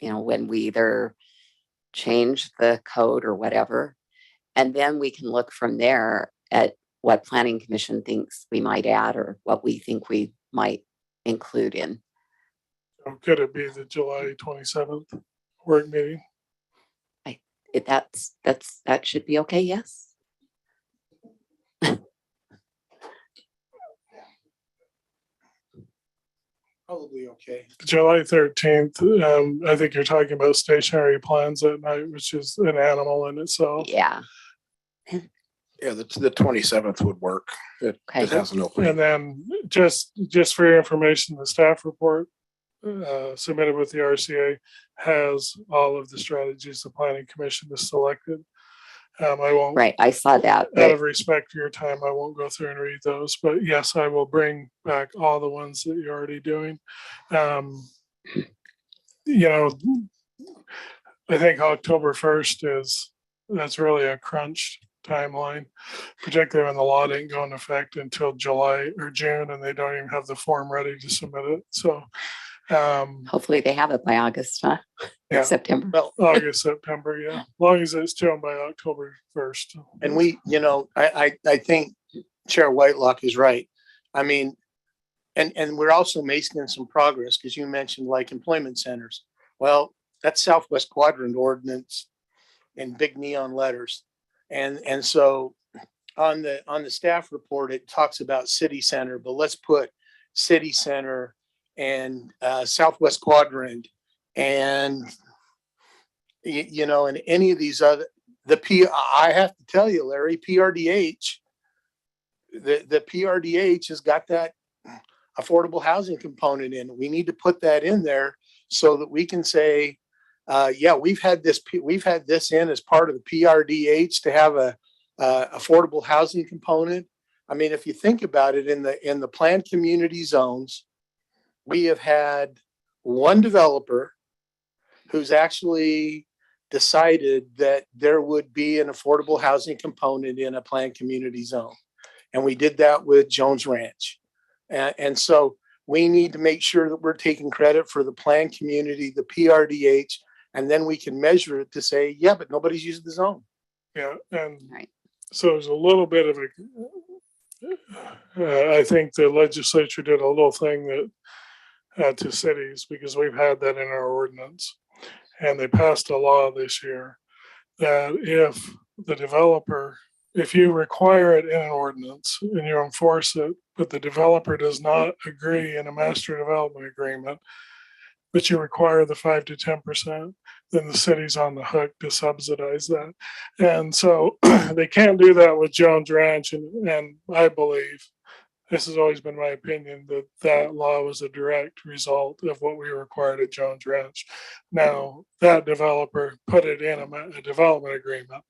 when we either changed the code or whatever, and then we can look from there at what Planning Commission thinks we might add or what we think we might include in. Could it be the July 27th work meeting? That should be okay. Yes. Probably okay. July 13th. I think you're talking about stationary plans at night, which is an animal in itself. Yeah. Yeah, the 27th would work. It has an opening. And then just for your information, the staff report submitted with the RCA has all of the strategies the Planning Commission has selected. I won't. Right, I saw that. Out of respect for your time, I won't go through and read those. But yes, I will bring back all the ones that you're already doing. I think October 1st that's really a crunch timeline, particularly when the law didn't go into effect until July or June, and they don't even have the form ready to submit it. So hopefully they have it by August, huh? Yeah. September. Well, August, September, yeah. As long as it's done by October 1st. And we, I think Chair Whitelock is right. I mean, and we're also making some progress, because you mentioned like employment centers. Well, that's Southwest Quadrant ordinance in big neon letters. And so on the staff report, it talks about city center, but let's put city center and Southwest Quadrant and, and any of these other, I have to tell you, Larry, PRDH, the PRDH has got that affordable housing component in. We need to put that in there so that we can say, yeah, we've had this in as part of the PRDH to have a affordable housing component. I mean, if you think about it, in the planned community zones, we have had one developer who's actually decided that there would be an affordable housing component in a planned community zone. And we did that with Jones Ranch. And so we need to make sure that we're taking credit for the planned community, the PRDH, and then we can measure it to say, yeah, but nobody's used the zone. Yeah, and Right. so there's a little bit of I think the legislature did a little thing that to cities, because we've had that in our ordinance. And they passed a law this year that if the developer, if you require it in an ordinance and you enforce it, but the developer does not agree in a master development agreement, but you require the 5 to 10%, then the city's on the hook to subsidize that. And so they can't do that with Jones Ranch. And I believe, this has always been my opinion, that that law was a direct result of what we required at Jones Ranch. Now, that developer put it in a development agreement.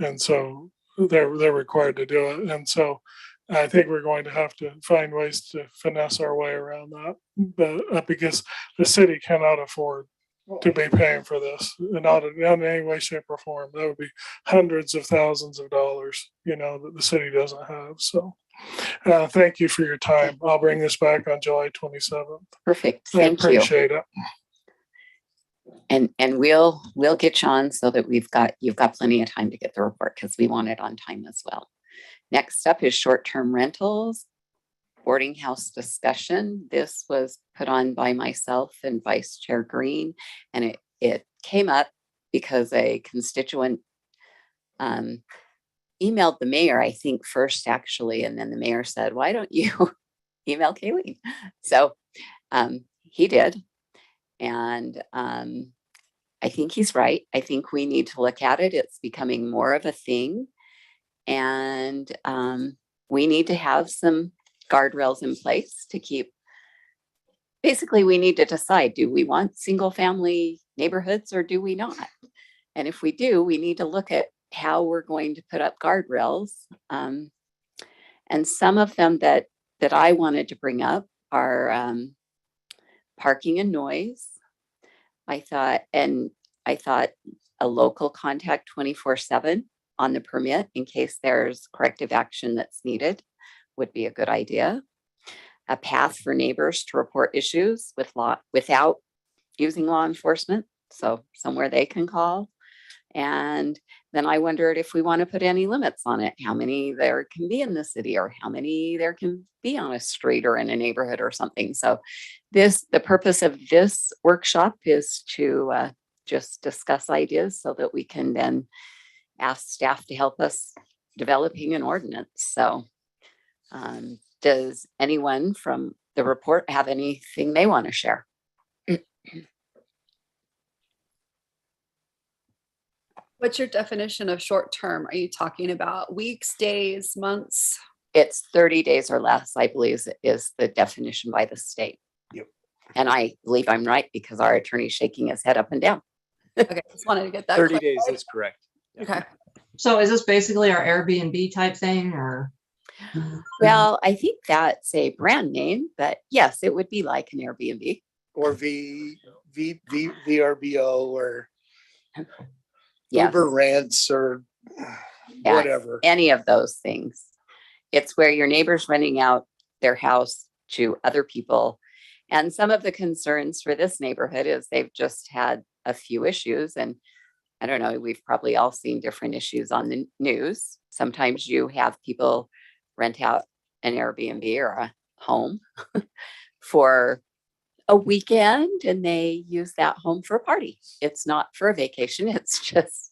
And so they're required to do it. And so I think we're going to have to find ways to finesse our way around that, but because the city cannot afford to be paying for this, not in any way, shape, or form. That would be hundreds of thousands of dollars, that the city doesn't have. So thank you for your time. I'll bring this back on July 27th. Perfect. I Thank you. appreciate it. And we'll get you on so that you've got plenty of time to get the report, because we want it on time as well. Next up is short-term rentals, boarding house discussion. This was put on by myself and Vice Chair Green, and it came up because a constituent emailed the mayor, I think first actually, and then the mayor said, why don't you email Kayleen? So he did. And I think he's right. I think we need to look at it. It's becoming more of a thing. And we need to have some guardrails in place to keep. Basically, we need to decide, do we want single family neighborhoods or do we not? And if we do, we need to look at how we're going to put up guardrails. And some of them that I wanted to bring up are parking and noise. I thought a local contact 24/7 on the permit in case there's corrective action that's needed would be a good idea. A path for neighbors to report issues without using law enforcement, so somewhere they can call. And then I wondered if we want to put any limits on it, how many there can be in the city or how many there can be on a street or in a neighborhood or something. So the purpose of this workshop is to just discuss ideas so that we can then ask staff to help us developing an ordinance. So does anyone from the report have anything they want to share? What's your definition of short term? Are you talking about weeks, days, months? It's 30 days or less, I believe, is the definition by the state. Yep. And I believe I'm right because our attorney's shaking his head up and down. Okay, just wanted to get that. 30 days, that's correct. Okay. So is this basically our Airbnb type thing, or? Well, I think that's a brand name, but yes, it would be like an Airbnb. Or VRBO or Yes. Uber Rents or Yeah, whatever. Any of those things. It's where your neighbor's renting out their house to other people. And some of the concerns for this neighborhood is they've just had a few issues. And I don't know, we've probably all seen different issues on the news. Sometimes you have people rent out an Airbnb or a home for a weekend and they use that home for a party. It's not for a vacation. It's just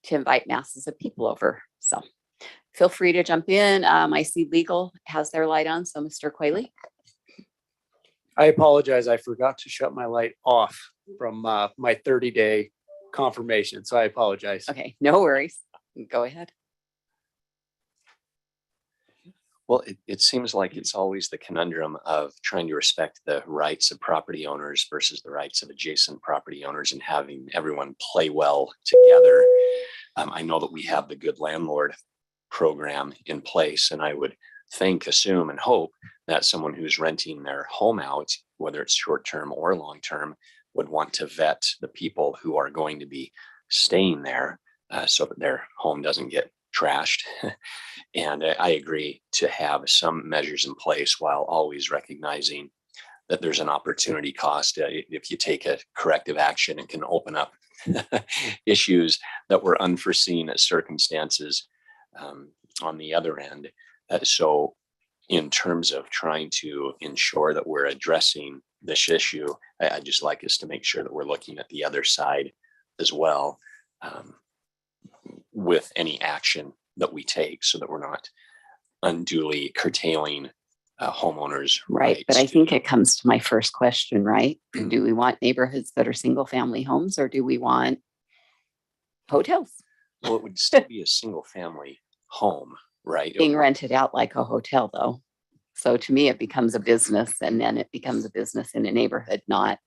to invite masses of people over. So feel free to jump in. I see legal has their light on. So Mr. Quayle. I apologize. I forgot to shut my light off from my 30-day confirmation. So I apologize. Okay, no worries. Go ahead. Well, it seems like it's always the conundrum of trying to respect the rights of property owners versus the rights of adjacent property owners and having everyone play well together. I know that we have the Good Landlord program in place, and I would think, assume, and hope that someone who's renting their home out, whether it's short-term or long-term, would want to vet the people who are going to be staying there so that their home doesn't get trashed. And I agree to have some measures in place while always recognizing that there's an opportunity cost. If you take a corrective action, it can open up issues that were unforeseen circumstances on the other end. So in terms of trying to ensure that we're addressing this issue, I'd just like us to make sure that we're looking at the other side as well with any action that we take, so that we're not unduly curtailing homeowners' Right, but rights I think it comes to my first question, right? Do we want neighborhoods that are single family homes, or do we want hotels Well, it would still be a single family home, right? being rented out like a hotel though? So to me, it becomes a business, and then it becomes a business in a neighborhood, not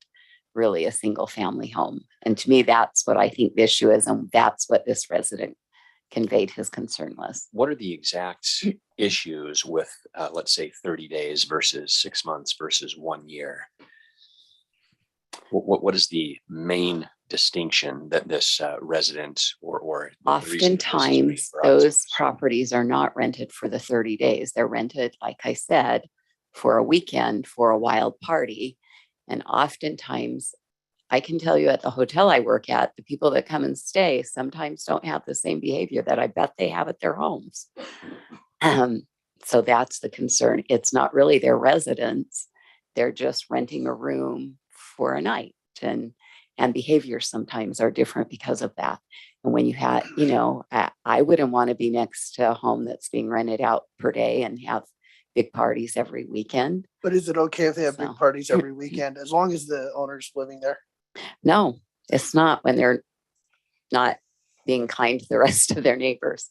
really a single family home. And to me, that's what I think the issue is. And that's what this resident conveyed his concern was. What are the exact issues with, let's say, 30 days versus 6 months versus 1 year? What is the main distinction that this resident or the reason this is being Oftentimes, brought to those us? properties are not rented for the 30 days. They're rented, like I said, for a weekend, for a wild party. And oftentimes, I can tell you at the hotel I work at, the people that come and stay sometimes don't have the same behavior that I bet they have at their homes. So that's the concern. It's not really their residence. They're just renting a room for a night, and behaviors sometimes are different because of that. And when you have, I wouldn't want to be next to a home that's being rented out per day and have big parties every weekend. But is it okay if they have So. big parties every weekend, as long as the owner's living there? No, it's not, when they're not being kind to the rest of their neighbors.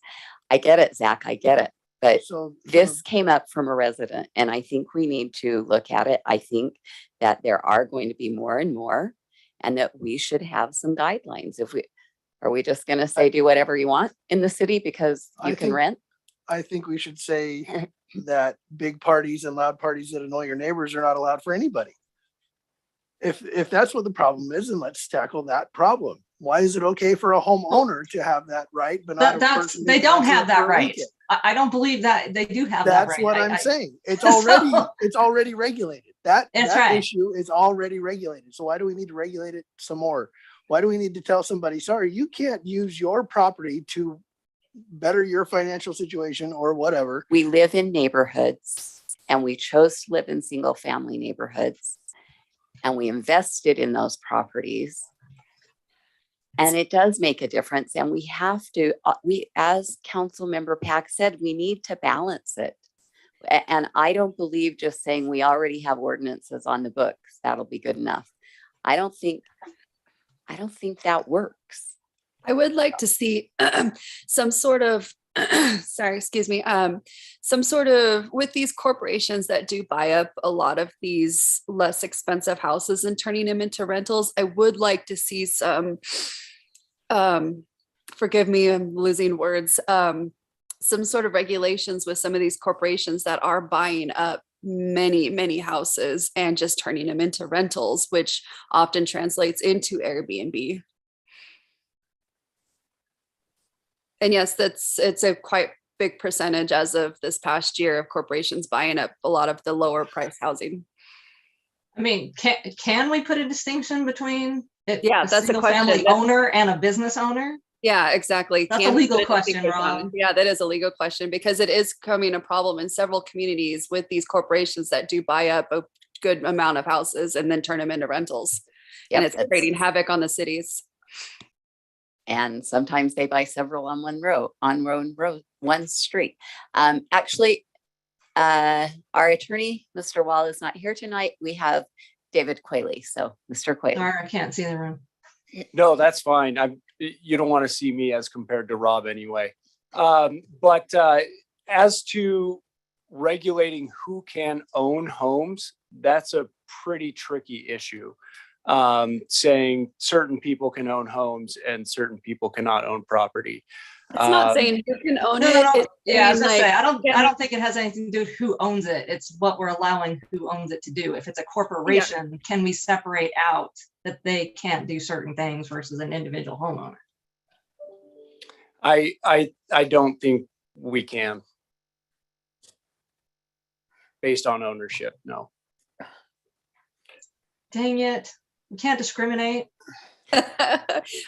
I get it, Zach, I get it. But So this came up from a resident, and I think we need to look at it. I think that there are going to be more and more, and that we should have some guidelines. Are we just going to say do whatever you want in the city because you can rent? I think we should say that big parties and loud parties that annoy your neighbors are not allowed for anybody. If that's what the problem is, then let's tackle that problem. Why is it okay for a homeowner to have that right, but not a person? They who don't rents it have that for a right. weekend? I don't believe that they do have that right. That's what I'm saying. It's So- already regulated. That That's right. issue is already regulated. So why do we need to regulate it some more? Why do we need to tell somebody, sorry, you can't use your property to better your financial situation or whatever? We live in neighborhoods, and we chose to live in single family neighborhoods, and we invested in those properties. And it does make a difference. And we have to, as Council Member Pack said, we need to balance it. And I don't believe just saying we already have ordinances on the books, that'll be good enough. I don't think that works. I would like to see some sort of, sorry, excuse me, some sort of, with these corporations that do buy up a lot of these less expensive houses and turning them into rentals, I would like to see some, forgive me, I'm losing words, some sort of regulations with some of these corporations that are buying up many houses and just turning them into rentals, which often translates into Airbnb. And yes, it's a quite big percentage as of this past year of corporations buying up a lot of the lower price housing. I mean, can we put a distinction between a that's a single question. family owner and a business owner? Yeah, exactly. That's Can a we legal put question, distinction Ron. on? Yeah, that is a legal question, because it is becoming a problem in several communities with these corporations that do buy up a good amount of houses and then turn them into rentals. And Yep, it's creating havoc on the cities. And sometimes they buy several on one street. Actually, our attorney, Mr. Wall, is not here tonight. We have David Quayle. So, Mr. Quayle. Sorry, I can't see the room. No, that's fine. You don't want to see me as compared to Rob anyway. But as to regulating who can own homes, that's a pretty tricky issue. Saying certain people can own homes and certain people cannot own property. It's not saying who can own it. No. It's Yeah, I was saying, gonna say, like, I don't think it has anything to do with who owns it. It's what we're allowing who owns it to do. If it's a corporation, can we separate out that they can't do certain things versus an individual homeowner. I don't think we can. Based on ownership, no. Dang it. We can't discriminate.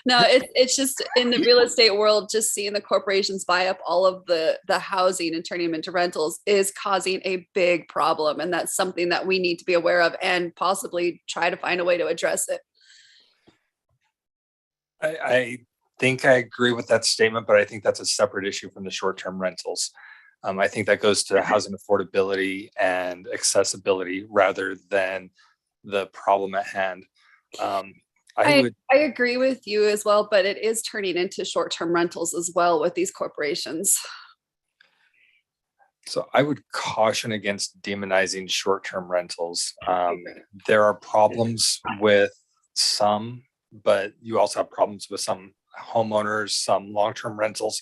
No, it's just in the real estate world, just seeing the corporations buy up all of the housing and turning them into rentals is causing a big problem. And that's something that we need to be aware of and possibly try to find a way to address it. I think I agree with that statement, but I think that's a separate issue from the short-term rentals. I think that goes to housing affordability and accessibility rather than the problem at hand. I agree with you as well, but it is turning into short-term rentals as well with these corporations. So I would caution against demonizing short-term rentals. There are problems with some, but you also have problems with some homeowners, some long-term rentals,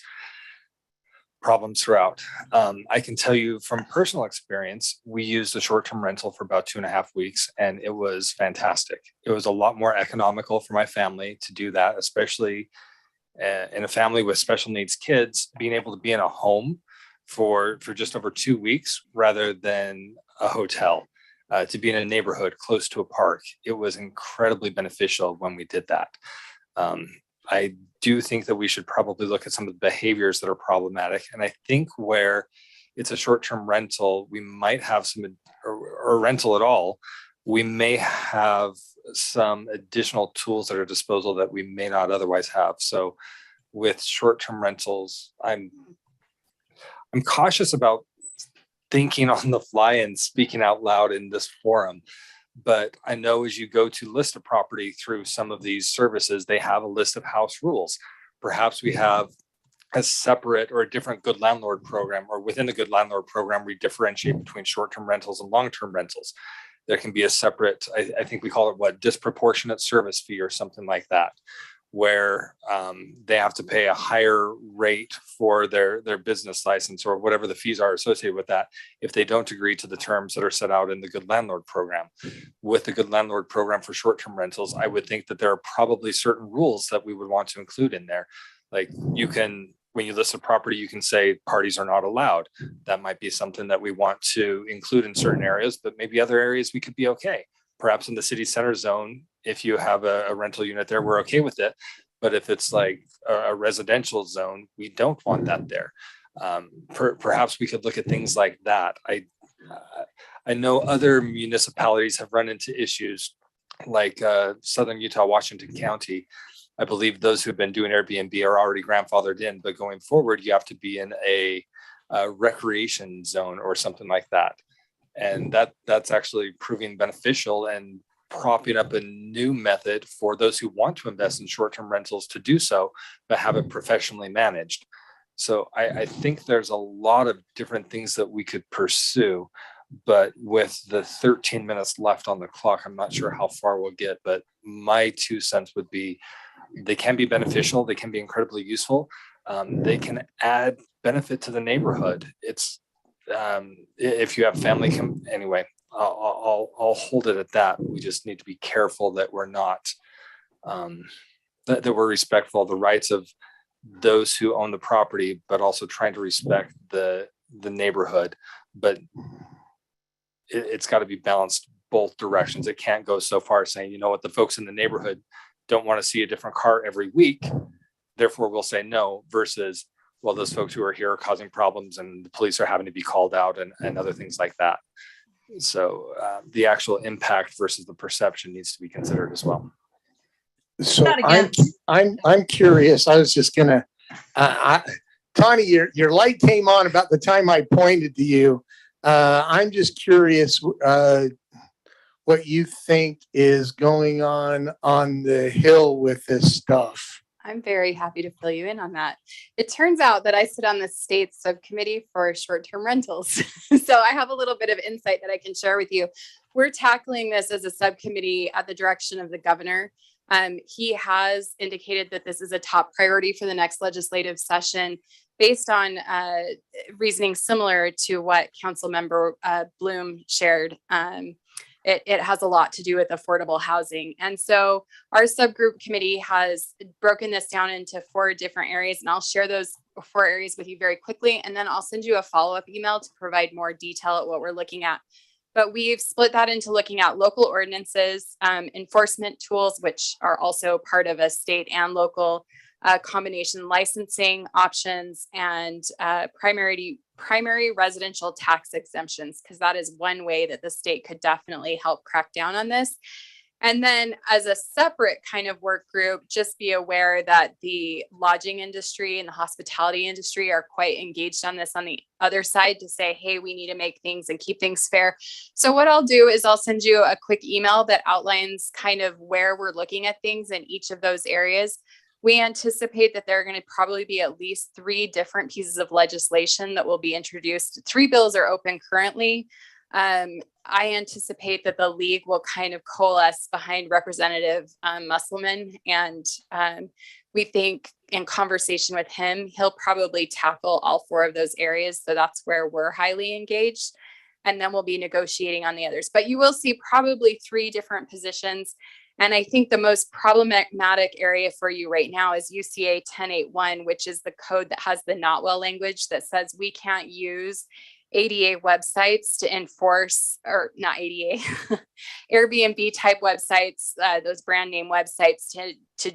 problems throughout. I can tell you from personal experience, we used a short-term rental for about 2.5 weeks and it was fantastic. It was a lot more economical for my family to do that, especially in a family with special needs kids, being able to be in a home for just over 2 weeks rather than a hotel, to be in a neighborhood close to a park. It was incredibly beneficial when we did that. I do think that we should probably look at some of the behaviors that are problematic. And I think where it's a short-term rental, we might have some, or rental at all, we may have some additional tools at our disposal that we may not otherwise have. So with short-term rentals, I'm cautious about thinking on the fly and speaking out loud in this forum. But I know as you go to list a property through some of these services, they have a list of house rules. Perhaps we have a separate or a different good landlord program, or within the good landlord program, we differentiate between short-term rentals and long-term rentals. There can be a separate, I think we call it disproportionate service fee or something like that, where they have to pay a higher rate for their business license or whatever the fees are associated with that if they don't agree to the terms that are set out in the good landlord program. With the good landlord program for short-term rentals, I would think that there are probably certain rules that we would want to include in there. Like you can, when you list a property, you can say parties are not allowed. That might be something that we want to include in certain areas, but maybe other areas we could be okay. Perhaps in the city center zone, if you have a rental unit there, we're okay with it. But if it's like a residential zone, we don't want that there. Perhaps we could look at things like that. I know other municipalities have run into issues like Southern Utah, Washington County. I believe those who've been doing Airbnb are already grandfathered in, but going forward, you have to be in a recreation zone or something like that. And that's actually proving beneficial and propping up a new method for those who want to invest in short-term rentals to do so, but have it professionally managed. So I think there's a lot of different things that we could pursue, but with the 13 minutes left on the clock, I'm not sure how far we'll get, but my 2 cents would be, they can be beneficial. They can be incredibly useful. They can add benefit to the neighborhood. It's, if you have family anyway, I'll hold it at that. We just need to be careful that we're not, that we're respectful of the rights of those who own the property, but also trying to respect the neighborhood. But it's got to be balanced both directions. It can't go so far saying, you know what, the folks in the neighborhood don't want to see a different car every week, therefore we'll say no, versus, well, those folks who are here are causing problems and the police are having to be called out and other things like that. So the actual impact versus the perception needs to be considered as well. So I'm curious. I was just gonna, Tawny, your light came on about the time I pointed to you. I'm just curious what you think is going on the Hill with this stuff. I'm very happy to fill you in on that. It turns out that I sit on the state subcommittee for short-term rentals. So I have a little bit of insight that I can share with you. We're tackling this as a subcommittee at the direction of the governor. He has indicated that this is a top priority for the next legislative session based on reasoning similar to what Council Member Bloom shared. it has a lot to do with affordable housing. And so our subgroup committee has broken this down into 4 different areas, and I'll share those 4 areas with you very quickly. And then I'll send you a follow-up email to provide more detail at what we're looking at. But we've split that into looking at local ordinances, enforcement tools, which are also part of a state and local combination, licensing options, and primary residential tax exemptions, because that is one way that the state could definitely help crack down on this. And then as a separate kind of work group, just be aware that the lodging industry and the hospitality industry are quite engaged on this on the other side to say, hey, we need to make things and keep things fair. So what I'll do is I'll send you a quick email that outlines kind of where we're looking at things in each of those areas. We anticipate that there are going to probably be at least 3 different pieces of legislation that will be introduced. 3 bills are open currently. I anticipate that the league will kind of coalesce behind Representative Musselman, and we think in conversation with him, he'll probably tackle all 4 of those areas. So that's where we're highly engaged. And then we'll be negotiating on the others. But you will see probably 3 different positions. And I think the most problematic area for you right now is UCA 1081, which is the code that has the not well language that says we can't use ADA websites to enforce, or not ADA, Airbnb type websites, those brand name websites to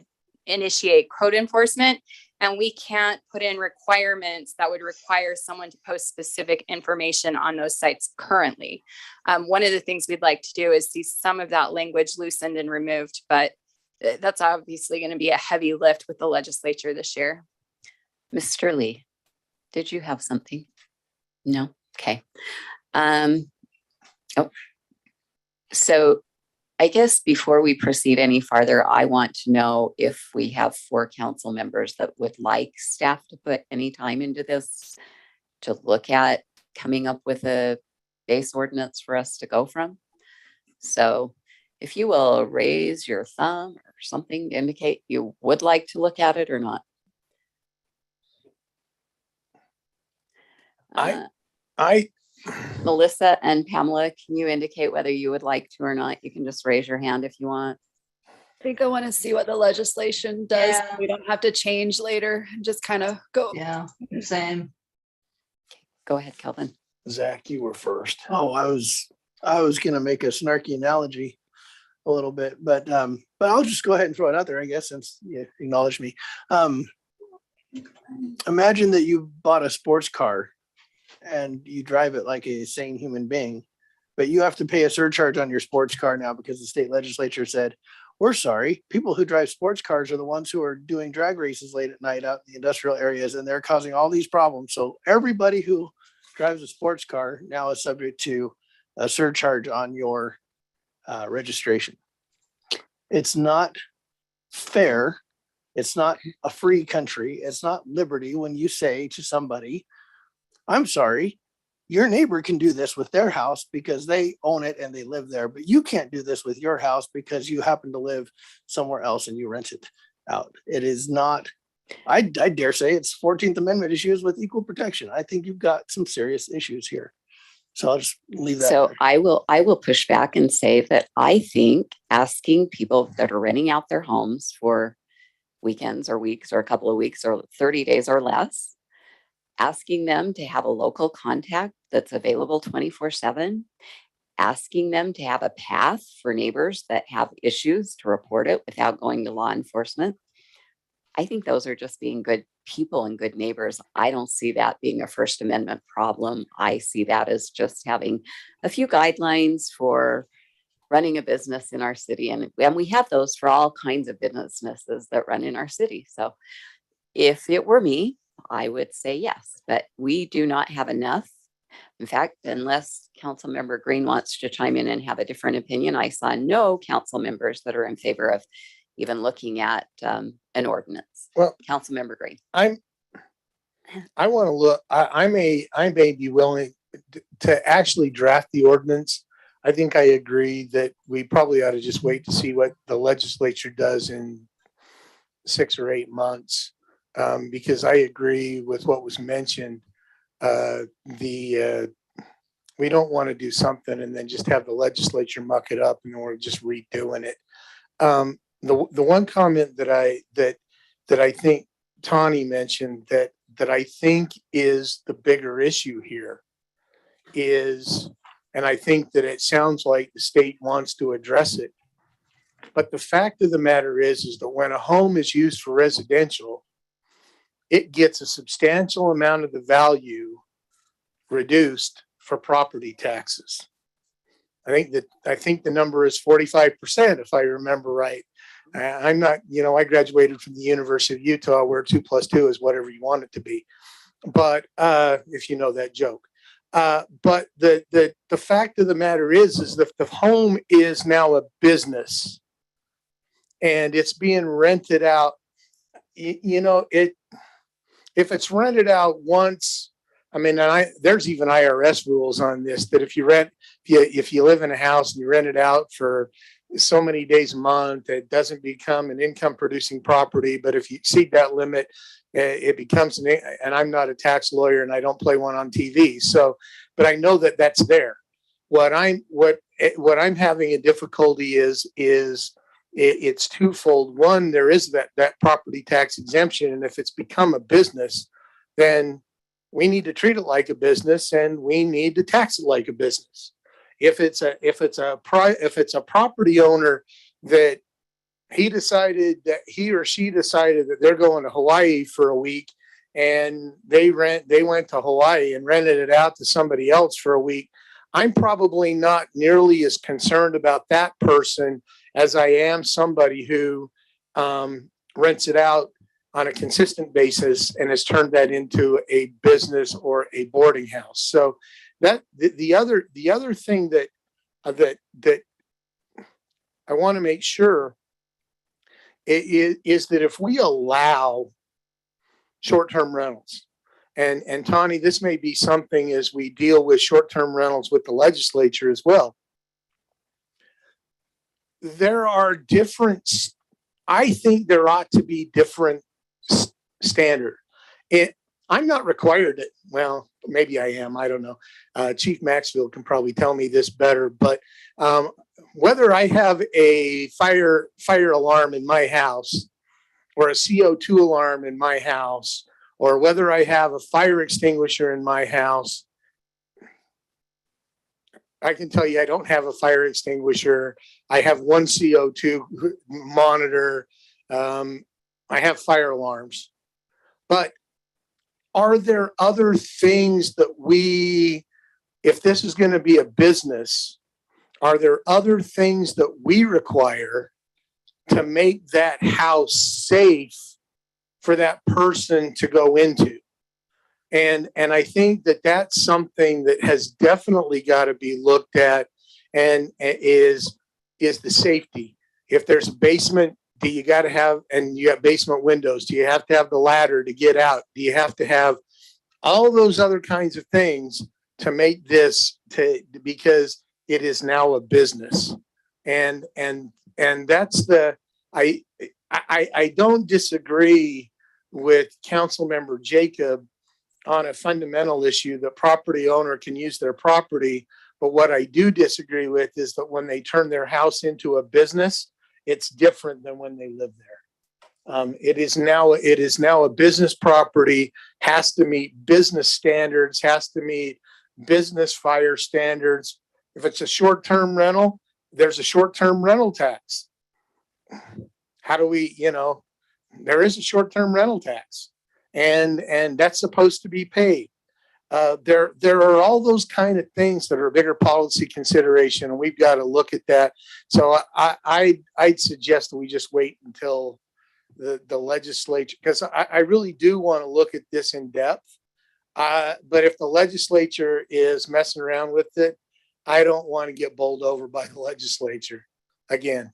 initiate code enforcement. And we can't put in requirements that would require someone to post specific information on those sites currently. One of the things we'd like to do is see some of that language loosened and removed, but that's obviously going to be a heavy lift with the legislature this year. Mr. Lee, did you have something? No? Okay. So I guess before we proceed any farther, I want to know if we have 4 council members that would like staff to put any time into this to look at coming up with a base ordinance for us to go from. So if you will raise your thumb or something to indicate you would like to look at it or not. Melissa and Pamela, can you indicate whether you would like to or not? You can just raise your hand if you want. I think I want to see what the legislation does. Yeah. We don't have to change later and just kind of go. Yeah, same. Go ahead, Kelvin. Zach, you were first. Oh, I was gonna make a snarky analogy a little bit, but I'll just go ahead and throw it out there, I guess, since you acknowledged me. Imagine that you bought a sports car and you drive it like a sane human being, but you have to pay a surcharge on your sports car now because the state legislature said, we're sorry, people who drive sports cars are the ones who are doing drag races late at night out in the industrial areas, and they're causing all these problems. So everybody who drives a sports car now is subject to a surcharge on your registration. It's not fair. It's not a free country. It's not liberty when you say to somebody, I'm sorry, your neighbor can do this with their house because they own it and they live there, but you can't do this with your house because you happen to live somewhere else and you rent it out. It is not, I dare say it's 14th Amendment issues with equal protection. I think you've got some serious issues here. So I'll just leave that. So there. I will push back and say that I think asking people that are renting out their homes for weekends or weeks or a couple of weeks or 30 days or less, asking them to have a local contact that's available 24/7, asking them to have a path for neighbors that have issues to report it without going to law enforcement. I think those are just being good people and good neighbors. I don't see that being a First Amendment problem. I see that as just having a few guidelines for running a business in our city. And we have those for all kinds of businesses that run in our city. So if it were me, I would say yes, but we do not have enough. In fact, unless Councilmember Green wants to chime in and have a different opinion, I saw no council members that are in favor of even looking at an ordinance. Well, Councilmember Green. I want to look, I may be willing to actually draft the ordinance. I think I agree that we probably ought to just wait to see what the legislature does in 6 or 8 months. Because I agree with what was mentioned. The we don't want to do something and then just have the legislature muck it up and then we're just redoing it. The one comment that I think Tawny mentioned that I think is the bigger issue here is, and I think that it sounds like the state wants to address it. But the fact of the matter is that when a home is used for residential, it gets a substantial amount of the value reduced for property taxes. I think the number is 45%, if I remember right. I'm not, I graduated from the University of Utah where 2 + 2 is whatever you want it to be. But if you know that joke. But the fact of the matter is that the home is now a business and it's being rented out. If it's rented out once, I mean, there's even IRS rules on this, that if you live in a house and you rent it out for so many days a month, it doesn't become an income producing property. But if you exceed that limit, it becomes and I'm not a tax lawyer and I don't play one on TV. So, but I know that that's there. What I'm having a difficulty is it's twofold. One, there is that property tax exemption. And if it's become a business, then we need to treat it like a business and we need to tax it like a business. If it's a property owner that he or she decided that they're going to Hawaii for a week and they went to Hawaii and rented it out to somebody else for a week, I'm probably not nearly as concerned about that person as I am somebody who rents it out on a consistent basis and has turned that into a business or a boarding house. So that the other thing that I want to make sure is that if we allow short-term rentals, and Tawny, this may be something as we deal with short-term rentals with the legislature as well. I think there ought to be different standard. I'm not required to, well, maybe I am, I don't know. Chief Maxfield can probably tell me this better, but whether I have a fire alarm in my house or a CO2 alarm in my house, or whether I have a fire extinguisher in my house, I can tell you I don't have a fire extinguisher. I have one CO2 monitor. I have fire alarms. But are there other things that if this is going to be a business, are there other things that we require to make that house safe for that person to go into? And I think that that's something that has definitely got to be looked at, and is the safety. If there's a basement, do you got to have, and you have basement windows, do you have to have the ladder to get out? Do you have to have all those other kinds of things to make this because it is now a business? And that's I don't disagree with Councilmember Jacob on a fundamental issue that property owner can use their property. But what I do disagree with is that when they turn their house into a business, it's different than when they live there. It is now a business property, has to meet business standards, has to meet business fire standards. If it's a short-term rental, there's a short-term rental tax. How do we, there is a short-term rental tax, and that's supposed to be paid. There are all those kind of things that are a bigger policy consideration, and we've got to look at that. So I'd suggest that we just wait until the legislature, because I really do want to look at this in depth. But if the legislature is messing around with it, I don't want to get bowled over by the legislature again.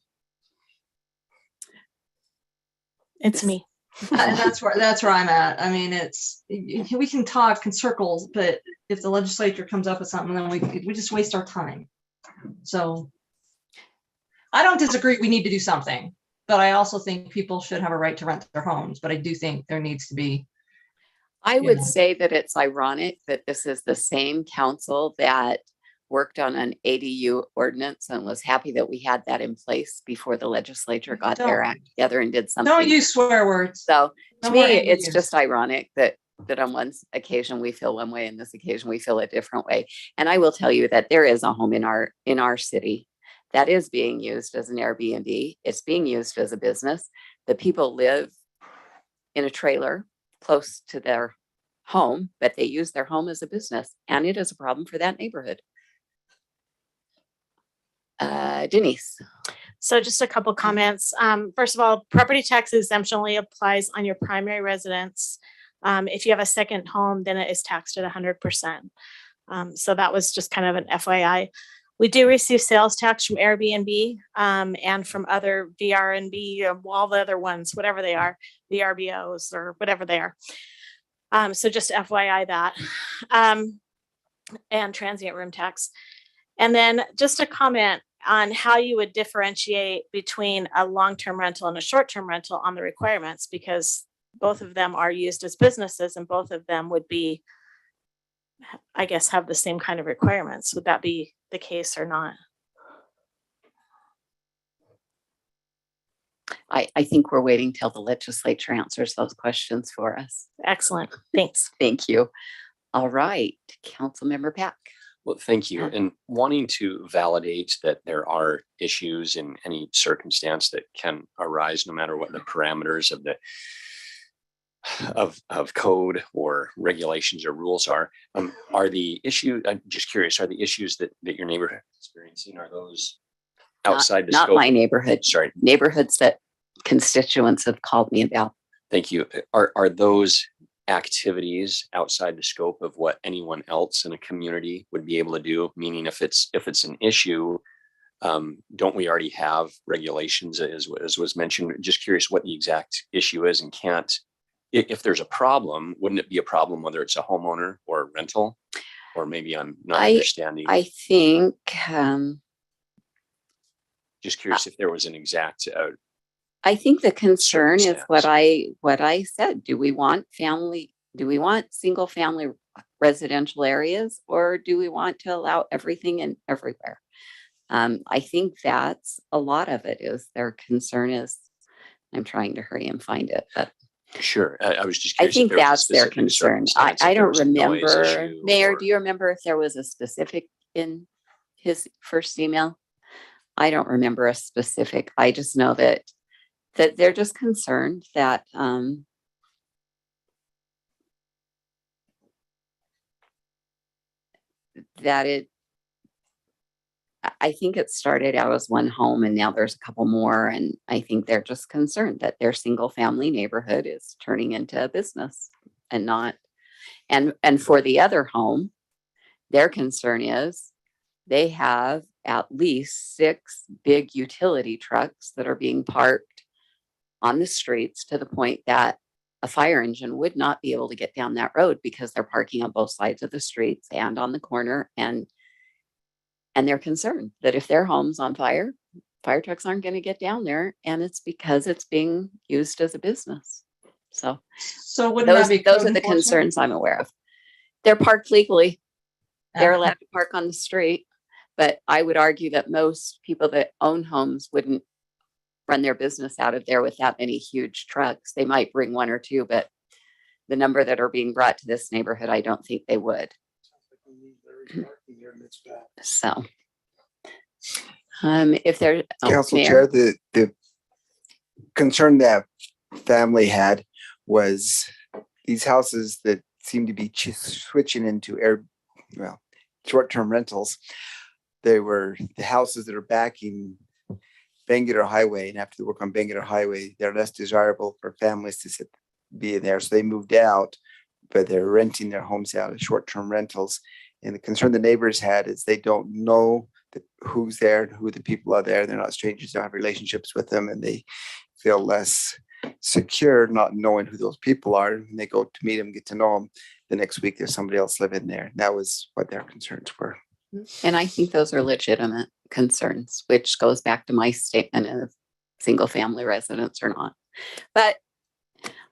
It's me. That's where I'm at. I mean, we can talk in circles, but if the legislature comes up with something, then we just waste our time. So I don't disagree. We need to do something, but I also think people should have a right to rent their homes. But I do think there needs to be. I would say that it's ironic that this is the same council that worked on an ADU ordinance and was happy that we had that in place before the legislature got their Don't- act together and did something. Don't use swear words. So to No me, more it's ADUs. just ironic that on one occasion we feel one way and this occasion we feel a different way. And I will tell you that there is a home in our city that is being used as an Airbnb. It's being used as a business. The people live in a trailer close to their home, but they use their home as a business, and it is a problem for that neighborhood. Denise. So just a couple comments. First of all, property tax exemption only applies on your primary residence. If you have a second home, then it is taxed at 100%. So that was just kind of an FYI. We do receive sales tax from Airbnb and from other VRNB, all the other ones, whatever they are, VRBOs or whatever they are. So just FYI that. And transient room tax. And then just a comment on how you would differentiate between a long-term rental and a short-term rental on the requirements, because both of them are used as businesses and both of them would be, I guess, have the same kind of requirements. Would that be the case or not? I think we're waiting till the legislature answers those questions for us. Excellent. Thanks. Thank you. All right, Councilmember Pack. Well, thank you. And wanting to validate that there are issues in any circumstance that can arise, no matter what the parameters of the of code or regulations or rules are the issue, I'm just curious, are the issues that your neighborhood is experiencing, are those outside the not scope? my neighborhood. Sorry. Neighborhoods that constituents have called me about. Thank you. Are those activities outside the scope of what anyone else in a community would be able to do? Meaning if it's an issue, don't we already have regulations as was mentioned? Just curious what the exact issue is, and if there's a problem, wouldn't it be a problem whether it's a homeowner or a rental? Or maybe I'm not understanding. I think just curious if there was an exact I think the concern is circumstance. what I said. Do we want single family residential areas, or do we want to allow everything and everywhere? I think that's a lot of it. Is their concern is, I'm trying to hurry and find it, but Sure. I was just I curious. think if there was a that's their specific concern. circumstance, if I there don't was a noise remember. issue Mayor, or- do you remember if there was a specific in his first email? I don't remember a specific. I just know that they're just concerned that I think it started out as one home and now there's a couple more. And I think they're just concerned that their single family neighborhood is turning into a business and not. And for the other home, their concern is they have at least 6 big utility trucks that are being parked on the streets to the point that a fire engine would not be able to get down that road because they're parking on both sides of the streets and on the corner. And they're concerned that if their home's on fire trucks aren't going to get down there. And it's because it's being used as a business. So wouldn't that be those code are the enforcement? concerns I'm aware of. They're parked legally. They're allowed to park on the street. But I would argue that most people that own homes wouldn't run their business out of there with that many huge trucks. They might bring 1 or 2, but the number that are being brought to this neighborhood, I don't think they would. So, if there, Council Mayor. Chair, the concern that family had was these houses that seem to be switching into short-term rentals. They were the houses that are backing Bangor Highway, and after they work on Bangor Highway, they're less desirable for families to be in there. So they moved out, but they're renting their homes out as short-term rentals. And the concern the neighbors had is they don't know who's there and who the people are there. They're not strangers, they don't have relationships with them, and they feel less secure not knowing who those people are. And they go to meet them, get to know them. The next week, there's somebody else living there. That was what their concerns were. And I think those are legitimate concerns, which goes back to my statement of single family residents or not. But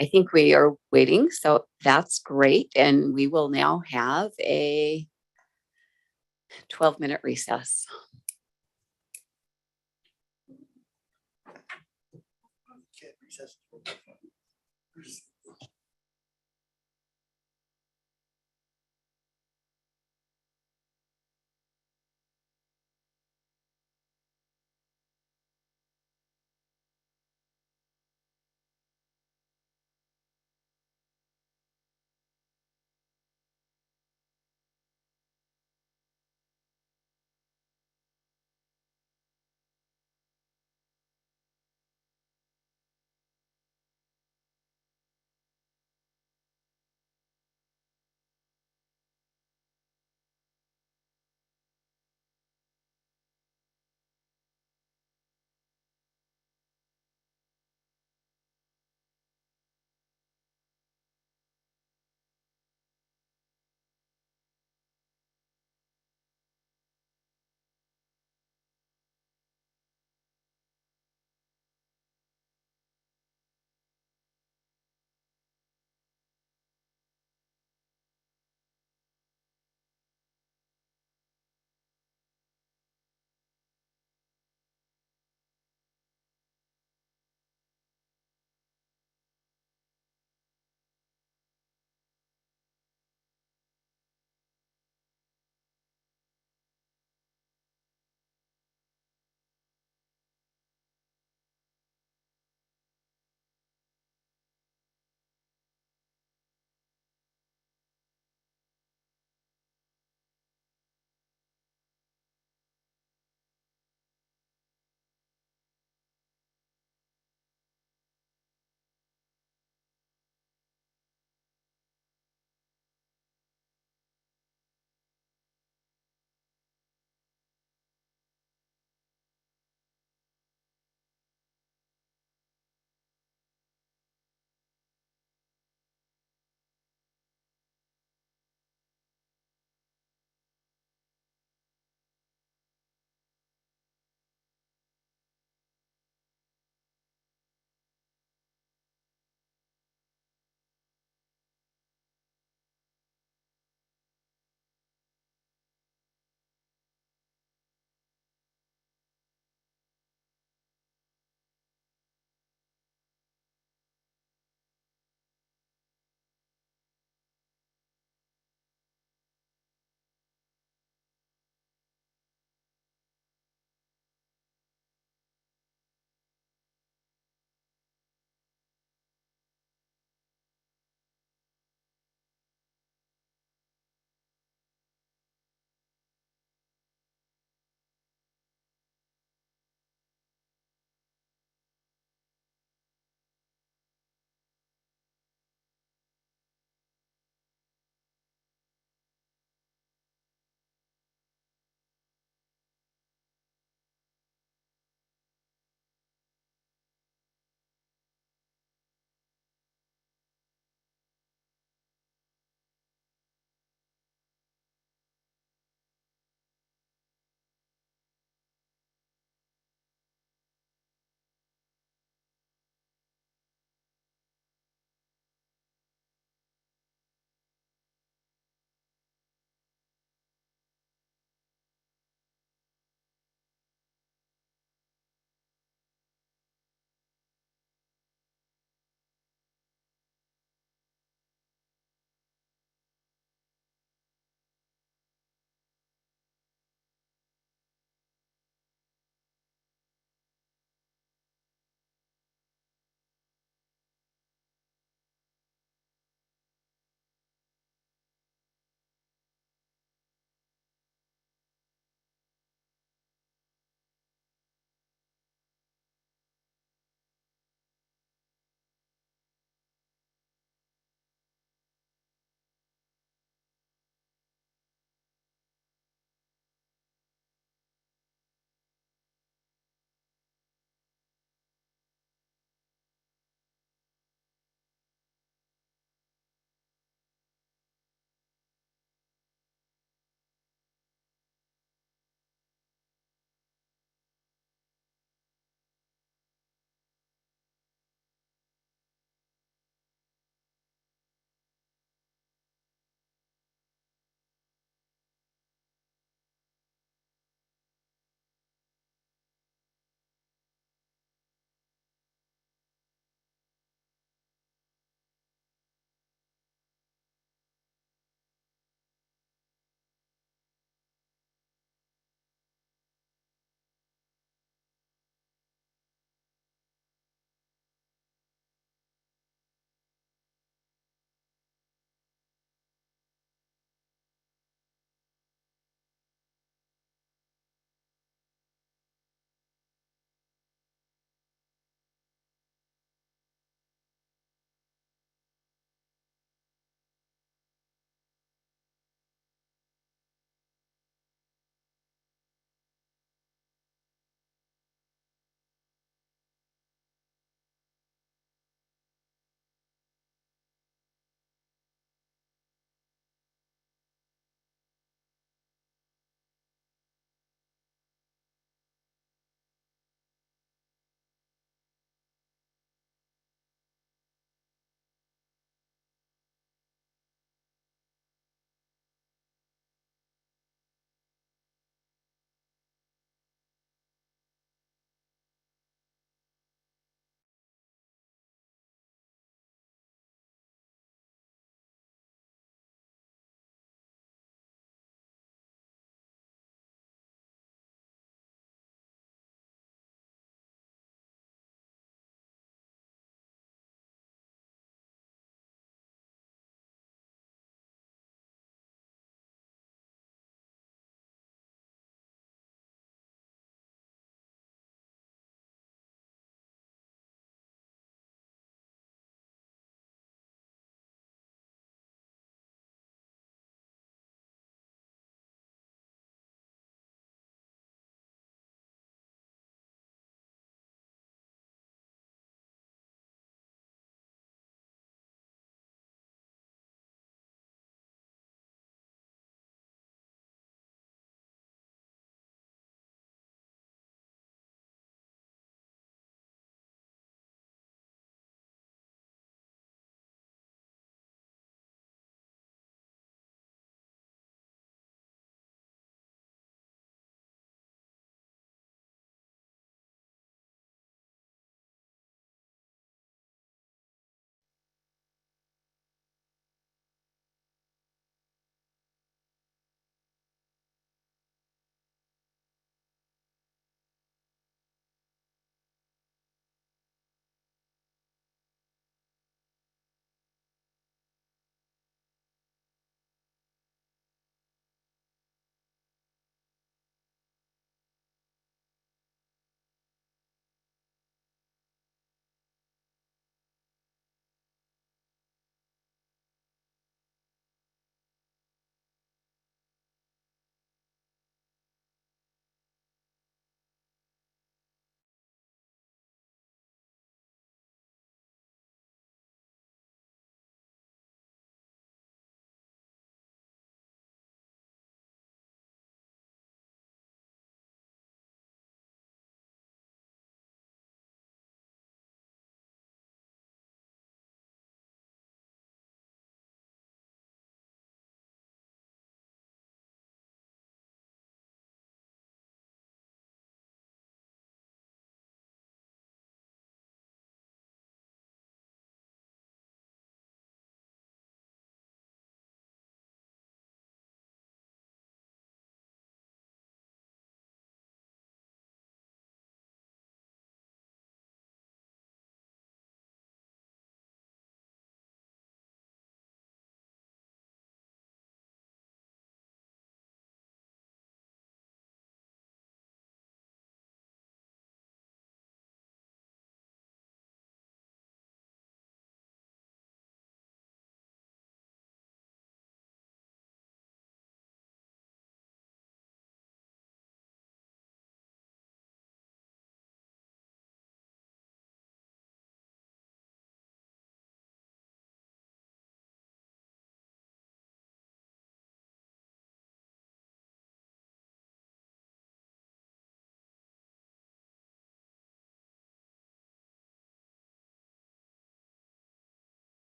I think we are waiting. So that's great. And we will now have a 12-minute recess.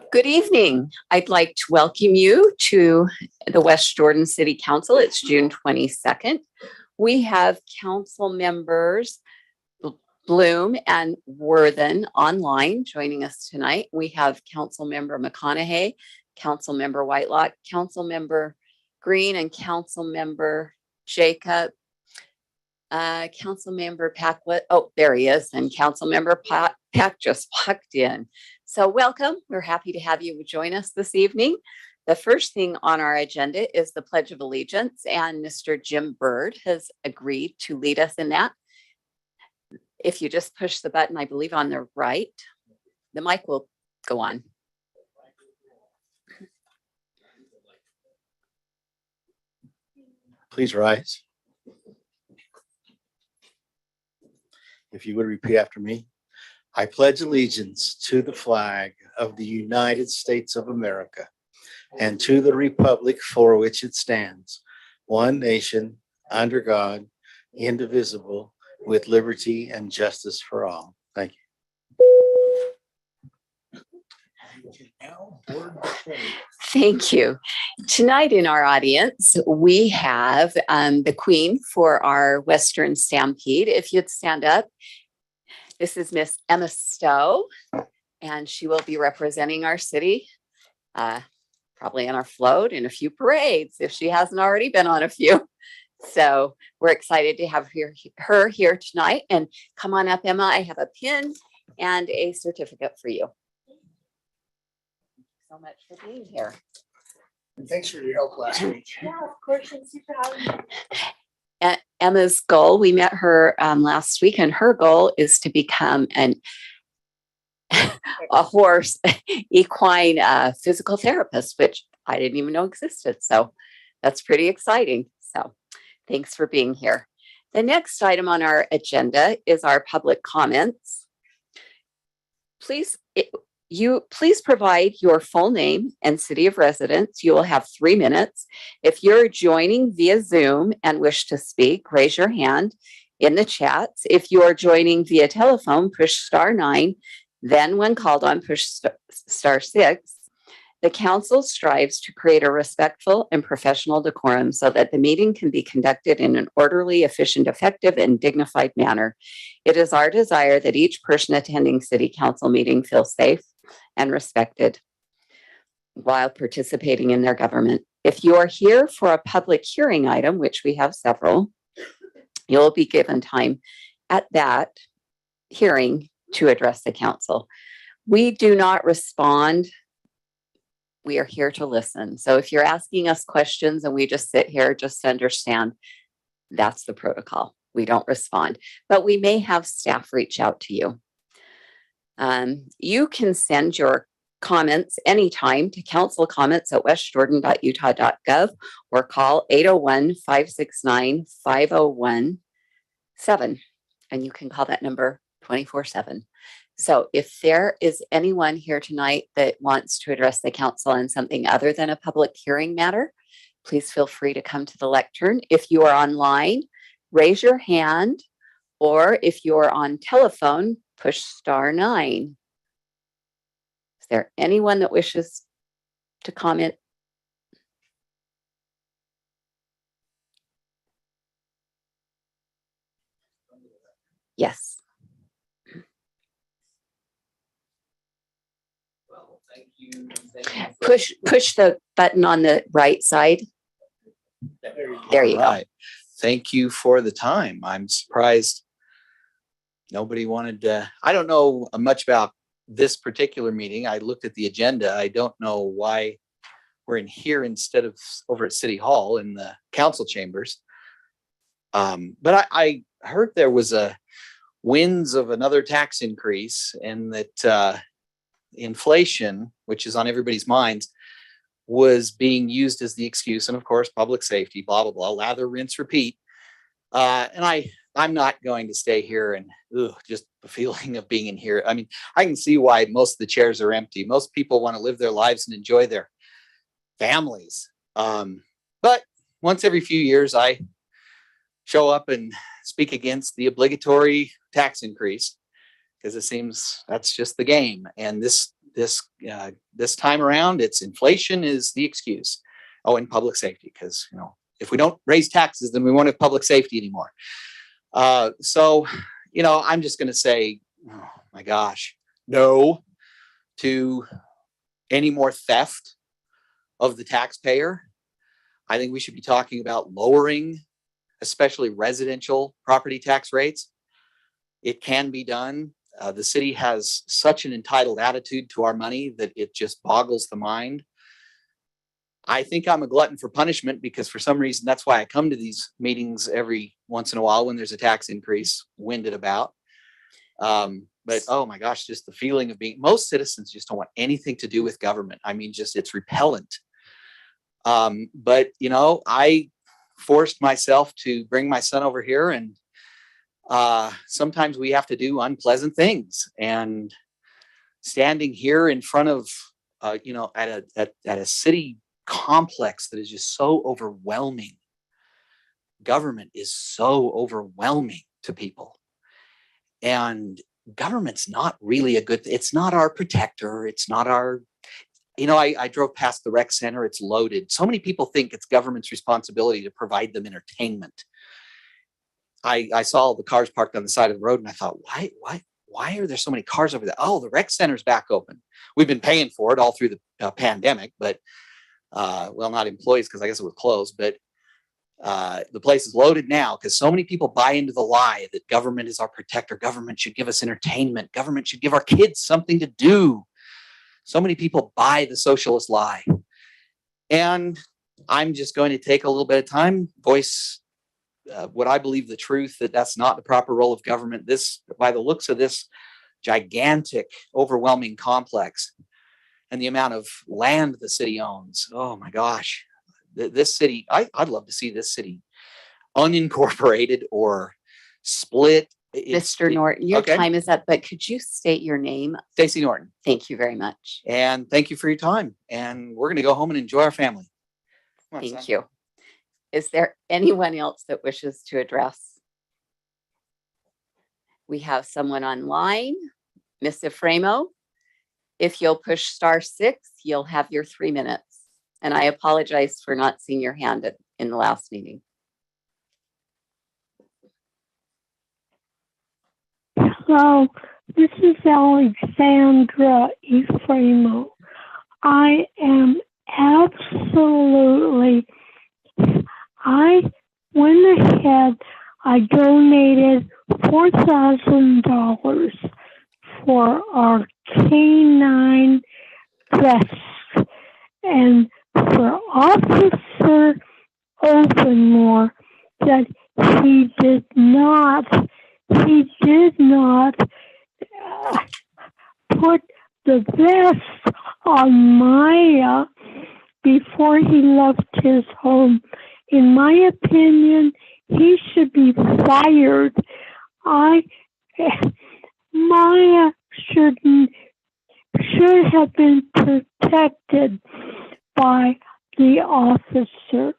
Good evening. I'd like to welcome you to the West Jordan City Council. It's June 22nd. We have council members Bloom and Worthen online joining us tonight. We have Council Member McConaughey, Council Member Whitelock, Council Member Green, and Council Member Jacob. Council Member Packwood, oh, there he is, and Council Member Pack just walked in. So welcome. We're happy to have you join us this evening. The first thing on our agenda is the Pledge of Allegiance, and Mr. Jim Bird has agreed to lead us in that. If you just push the button, I believe on the right, the mic will go on. Please rise. If you would repeat after me. I pledge allegiance to the flag of the United States of America and to the republic for which it stands, one nation, under God, indivisible, with liberty and justice for all. Thank you. Thank you. Tonight in our audience, we have the Queen for our Western Stampede. If you'd stand up, this is Miss Emma Stowe, and she will be representing our city, probably on our float in a few parades, if she hasn't already been on a few. So we're excited to have her here tonight. And come on up, Emma. I have a pin and a certificate for you. Thanks so much for being here. And thanks for your help last week. Yeah, of course. Thanks for having me. Emma's goal, we met her last week, and her goal is to become a horse equine physical therapist, which I didn't even know existed. So that's pretty exciting. So thanks for being here. The next item on our agenda is our public comments. Please provide your full name and city of residence. You will have 3 minutes. If you're joining via Zoom and wish to speak, raise your hand in the chats. If you're joining via telephone, push *9. Then when called on, push *6. The council strives to create a respectful and professional decorum so that the meeting can be conducted in an orderly, efficient, effective, and dignified manner. It is our desire that each person attending city council meeting feel safe and respected while participating in their government. If you are here for a public hearing item, which we have several, you'll be given time at that hearing to address the council. We do not respond. We are here to listen. So if you're asking us questions and we just sit here, just understand that's the protocol. We don't respond, but we may have staff reach out to you. You can send your comments anytime to councilcomments@westjordan.utah.gov or call 801-569-5017. And you can call that number 24/7. So if there is anyone here tonight that wants to address the council on something other than a public hearing matter, please feel free to come to the lectern. If you are online, raise your hand, or if you're on telephone, push *9. Is there anyone that wishes to comment? Yes. Push the button on the right side. There you go. Thank you for the time. I'm surprised nobody wanted to. I don't know much about this particular meeting. I looked at the agenda. I don't know why we're in here instead of over at City Hall in the council chambers. But I heard there was a winds of another tax increase, and that inflation, which is on everybody's minds, was being used as the excuse. And of course, public safety, blah, blah, blah, lather, rinse, repeat. And I'm not going to stay here and just the feeling of being in here. I mean, I can see why most of the chairs are empty. Most people want to live their lives and enjoy their families. But once every few years, I show up and speak against the obligatory tax increase, because it seems that's just the game. And this this time around, it's inflation is the excuse. Oh, and public safety, because if we don't raise taxes, then we won't have public safety anymore. So I'm just going to say, oh my gosh, no to any more theft of the taxpayer. I think we should be talking about lowering, especially residential property tax rates. It can be done. The city has such an entitled attitude to our money that it just boggles the mind. I think I'm a glutton for punishment because for some reason, that's why I come to these meetings every once in a while when there's a tax increase winded about. But oh my gosh, just the feeling of most citizens just don't want anything to do with government. I mean, just it's repellent. But I forced myself to bring my son over here, and sometimes we have to do unpleasant things. And standing here in front of, at a city complex that is just so overwhelming. Government is so overwhelming to people. And government's not really it's not our protector. It's not our, I drove past the rec center. It's loaded. So many people think it's government's responsibility to provide them entertainment. I saw the cars parked on the side of the road and I thought, why are there so many cars over there? Oh, the rec center's back open. We've been paying for it all through the pandemic, but well, not employees because I guess it was closed, but the place is loaded now because so many people buy into the lie that government is our protector. Government should give us entertainment. Government should give our kids something to do. So many people buy the socialist lie. And I'm just going to take a little bit of time, voice what I believe the truth, that's not the proper role of government. This, by the looks of this gigantic, overwhelming complex and the amount of land the city owns. Oh my gosh, this city, I'd love to see this city unincorporated or split. Mr. Norton, your time is up, but could you state your name? Stacy Norton. Thank you very much. And thank you for your time. And we're going to go home and enjoy our family. Thank you. Is there anyone else that wishes to address? We have someone online, Ms. Efremo. If you'll push *6, you'll have your 3 minutes. And I apologize for not seeing your hand in the last meeting. Hello, this is Alexandra Efremo. I am I went ahead, I donated $4,000 for our canine vest and for Officer Openmore that he did not put the vest on Maya before he left his home. In my opinion, he should be fired. Maya should have been protected by the officer.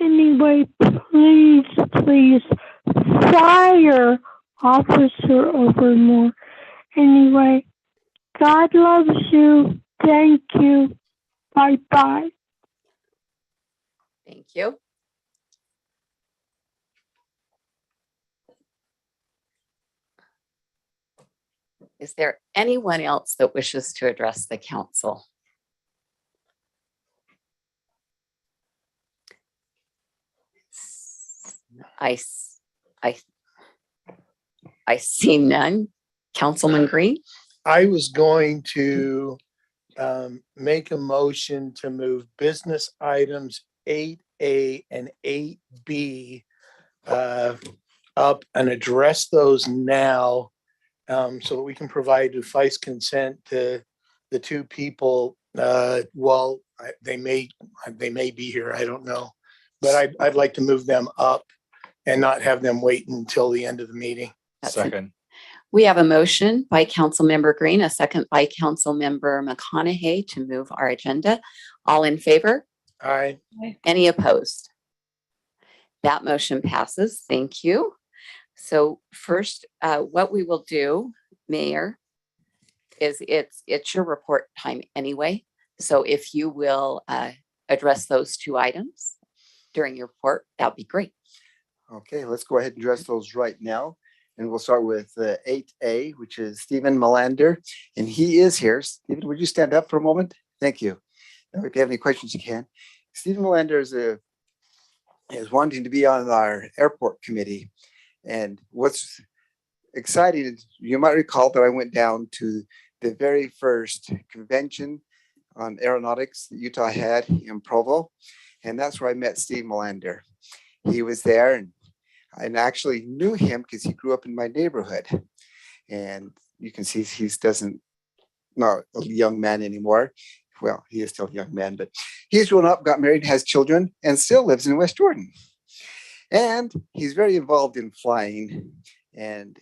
Anyway, please fire Officer Overmore. Anyway, God loves you. Thank you. Bye-bye. Thank you. Is there anyone else that wishes to address the council? I see none. Councilman Green? I was going to make a motion to move business items 8A and 8B up and address those now so that we can provide advice consent to the two people. Well, they may be here. I don't know, but I'd like to move them up and not have them wait until the end of the meeting. Second. We have a motion by Councilmember Green, a second by Councilmember McConaughey to move our agenda. All in favor? Aye. Any opposed? That motion passes. Thank you. So first, what we will do, Mayor, is it's your report time anyway. So if you will address those two items during your report, that'd be great. Okay, let's go ahead and address those right now. And we'll start with 8A, which is Stephen Melander, and he is here. Stephen, would you stand up for a moment? Thank you. Now, if you have any questions, you can. Stephen Melander is wanting to be on our airport committee. And what's exciting is you might recall that I went down to the very first convention on aeronautics that Utah had in Provo. And that's where I met Steve Melander. He was there, and I actually knew him because he grew up in my neighborhood. And you can see he's not a young man anymore. Well, he is still a young man, but he's grown up, got married, has children, and still lives in West Jordan. And he's very involved in flying. And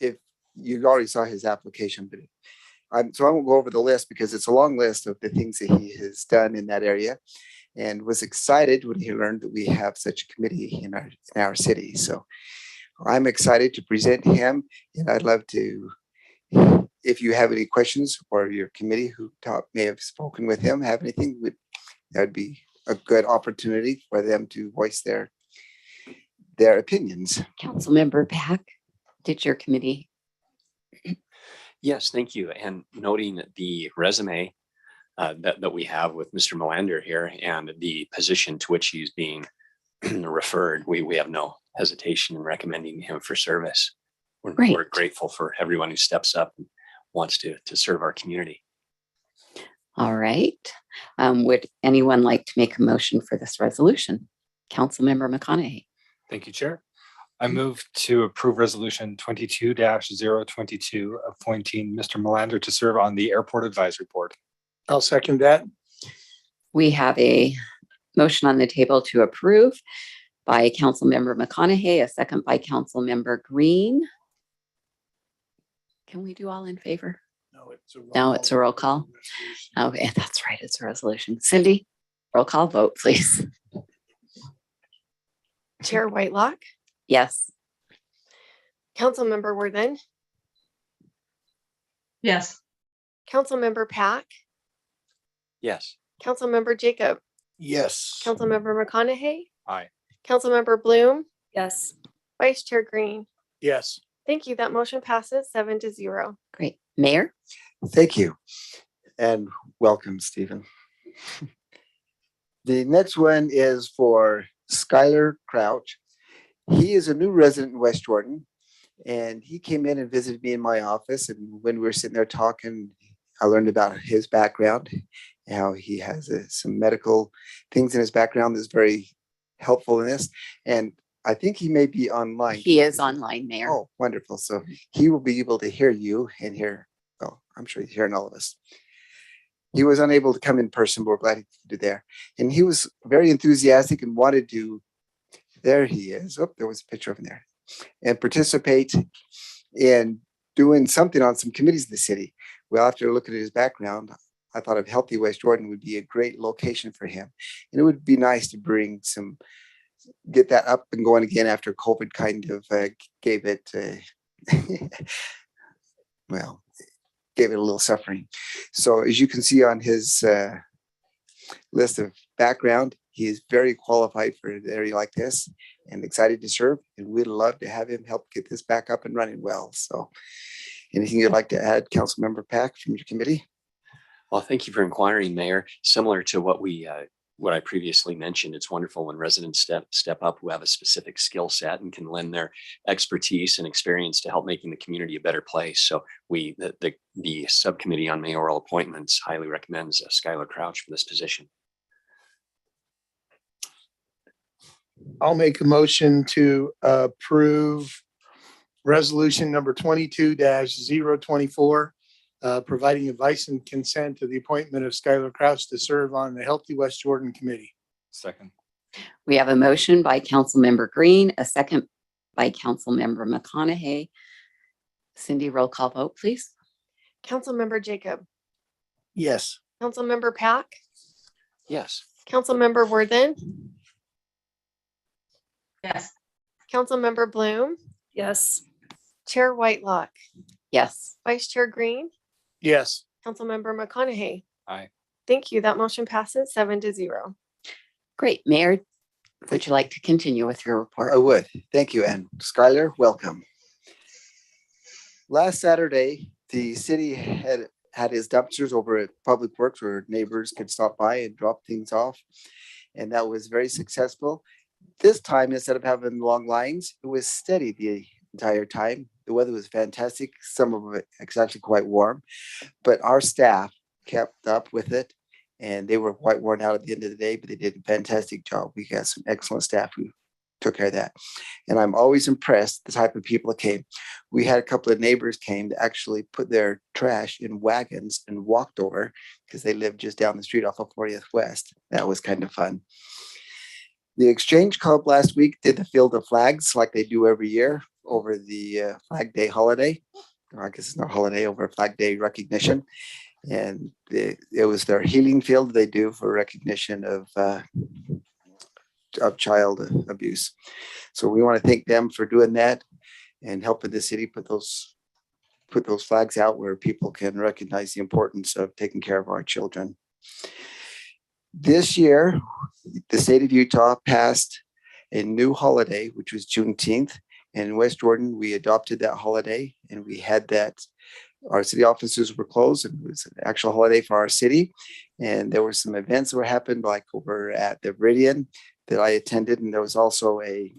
if you already saw his application, but so I won't go over the list because it's a long list of the things that he has done in that area, and was excited when he learned that we have such a committee in our city. So I'm excited to present him, and I'd love to, if you have any questions, or your committee who may have spoken with him, have anything, that would be a good opportunity for them to voice their opinions. Councilmember Pack, did your committee? Yes, thank you. And noting the resume that we have with Mr. Melander here and the position to which he's being referred, we have no hesitation in recommending him for service. We're grateful for everyone who steps up and wants to serve our community. All right. Would anyone like to make a motion for this resolution? Councilmember McConaughey. Thank you, Chair. I move to approve resolution 22-022, appointing Mr. Melander to serve on the Airport Advisory Board. I'll second that. We have a motion on the table to approve by Councilmember McConaughey, a second by Councilmember Green. Can we do all in favor? No, it's a roll call. Okay, that's right. It's a resolution. Cindy, roll call vote, please. Chair Whitelock, Yes. Councilmember Worthen, Yes. Councilmember Pack, Yes. Councilmember Jacob, Yes. Councilmember McConaughey, Aye. Councilmember Bloom, Yes. Vice Chair Green. Yes. Thank you. That motion passes 7-0. Great. Mayor? Thank you. And welcome, Stephen. The next one is for Skyler Crouch. He is a new resident in West Jordan, and he came in and visited me in my office. And when we were sitting there talking, I learned about his background, how he has some medical things in his background that's very helpful in this. And I think he may be online. He is online, Mayor. Oh, wonderful. So he will be able to hear you and hear, well, I'm sure he's hearing all of us. He was unable to come in person, but we're glad he could do there. And he was very enthusiastic and wanted to, there he is. Oh, there was a picture of him there. And participate in doing something on some committees in the city. Well, after looking at his background, I thought of Healthy West Jordan would be a great location for him. And it would be nice to bring get that up and going again after COVID kind of gave it, well, gave it a little suffering. So as you can see on his list of background, he is very qualified for an area like this and excited to serve. And we'd love to have him help get this back up and running well. So anything you'd like to add, Councilmember Pack, from your committee? Well, thank you for inquiring, Mayor. Similar to what I previously mentioned, it's wonderful when residents step up who have a specific skill set and can lend their expertise and experience to help making the community a better place. So the subcommittee on mayoral appointments highly recommends Skyler Crouch for this position. I'll make a motion to approve resolution number 22-024, providing advice and consent to the appointment of Skyler Crouch to serve on the Healthy West Jordan Committee. Second. We have a motion by Councilmember Green, a second by Councilmember McConaughey. Cindy, roll call vote, please. Councilmember Jacob, Yes. Councilmember Pack, Yes. Councilmember Worthen, Yes. Councilmember Bloom, Yes. Chair Whitelock, Yes. Vice Chair Green. Yes. Councilmember McConaughey. Aye. Thank you. That motion passes 7-0. Great. Mayor, would you like to continue with your report? I would. Thank you. And Skyler, welcome. Last Saturday, the city had his dumpsters over at Public Works where neighbors could stop by and drop things off. And that was very successful. This time, instead of having long lines, it was steady the entire time. The weather was fantastic. Some of it was actually quite warm, but our staff kept up with it and they were quite worn out at the end of the day, but they did a fantastic job. We got some excellent staff who took care of that. And I'm always impressed the type of people that came. We had a couple of neighbors came to actually put their trash in wagons and walked over because they lived just down the street off of 40th West. That was kind of fun. The Exchange Club last week did the Field of Flags like they do every year over the Flag Day holiday. Or I guess it's not a holiday, over Flag Day recognition. And it was their healing field they do for recognition of child abuse. So we want to thank them for doing that and helping the city put those flags out where people can recognize the importance of taking care of our children. This year, the state of Utah passed a new holiday, which was Juneteenth. And in West Jordan, we adopted that holiday and we had that. Our city offices were closed and it was an actual holiday for our city. And there were some events that were happened like over at the Meridian that I attended. And there was also a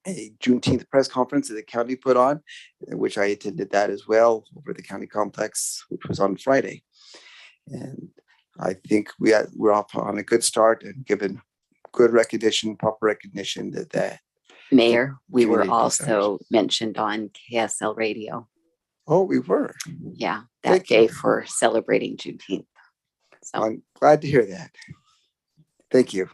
Juneteenth press conference that the county put on, which I attended that as well over the county complex, which was on Friday. And I think we're off on a good start and given good recognition, proper recognition that Mayor, we were community also mentioned on KSL radio. Oh, we were. Yeah, that Thank day you. for celebrating Juneteenth. So I'm glad to hear that. Thank you.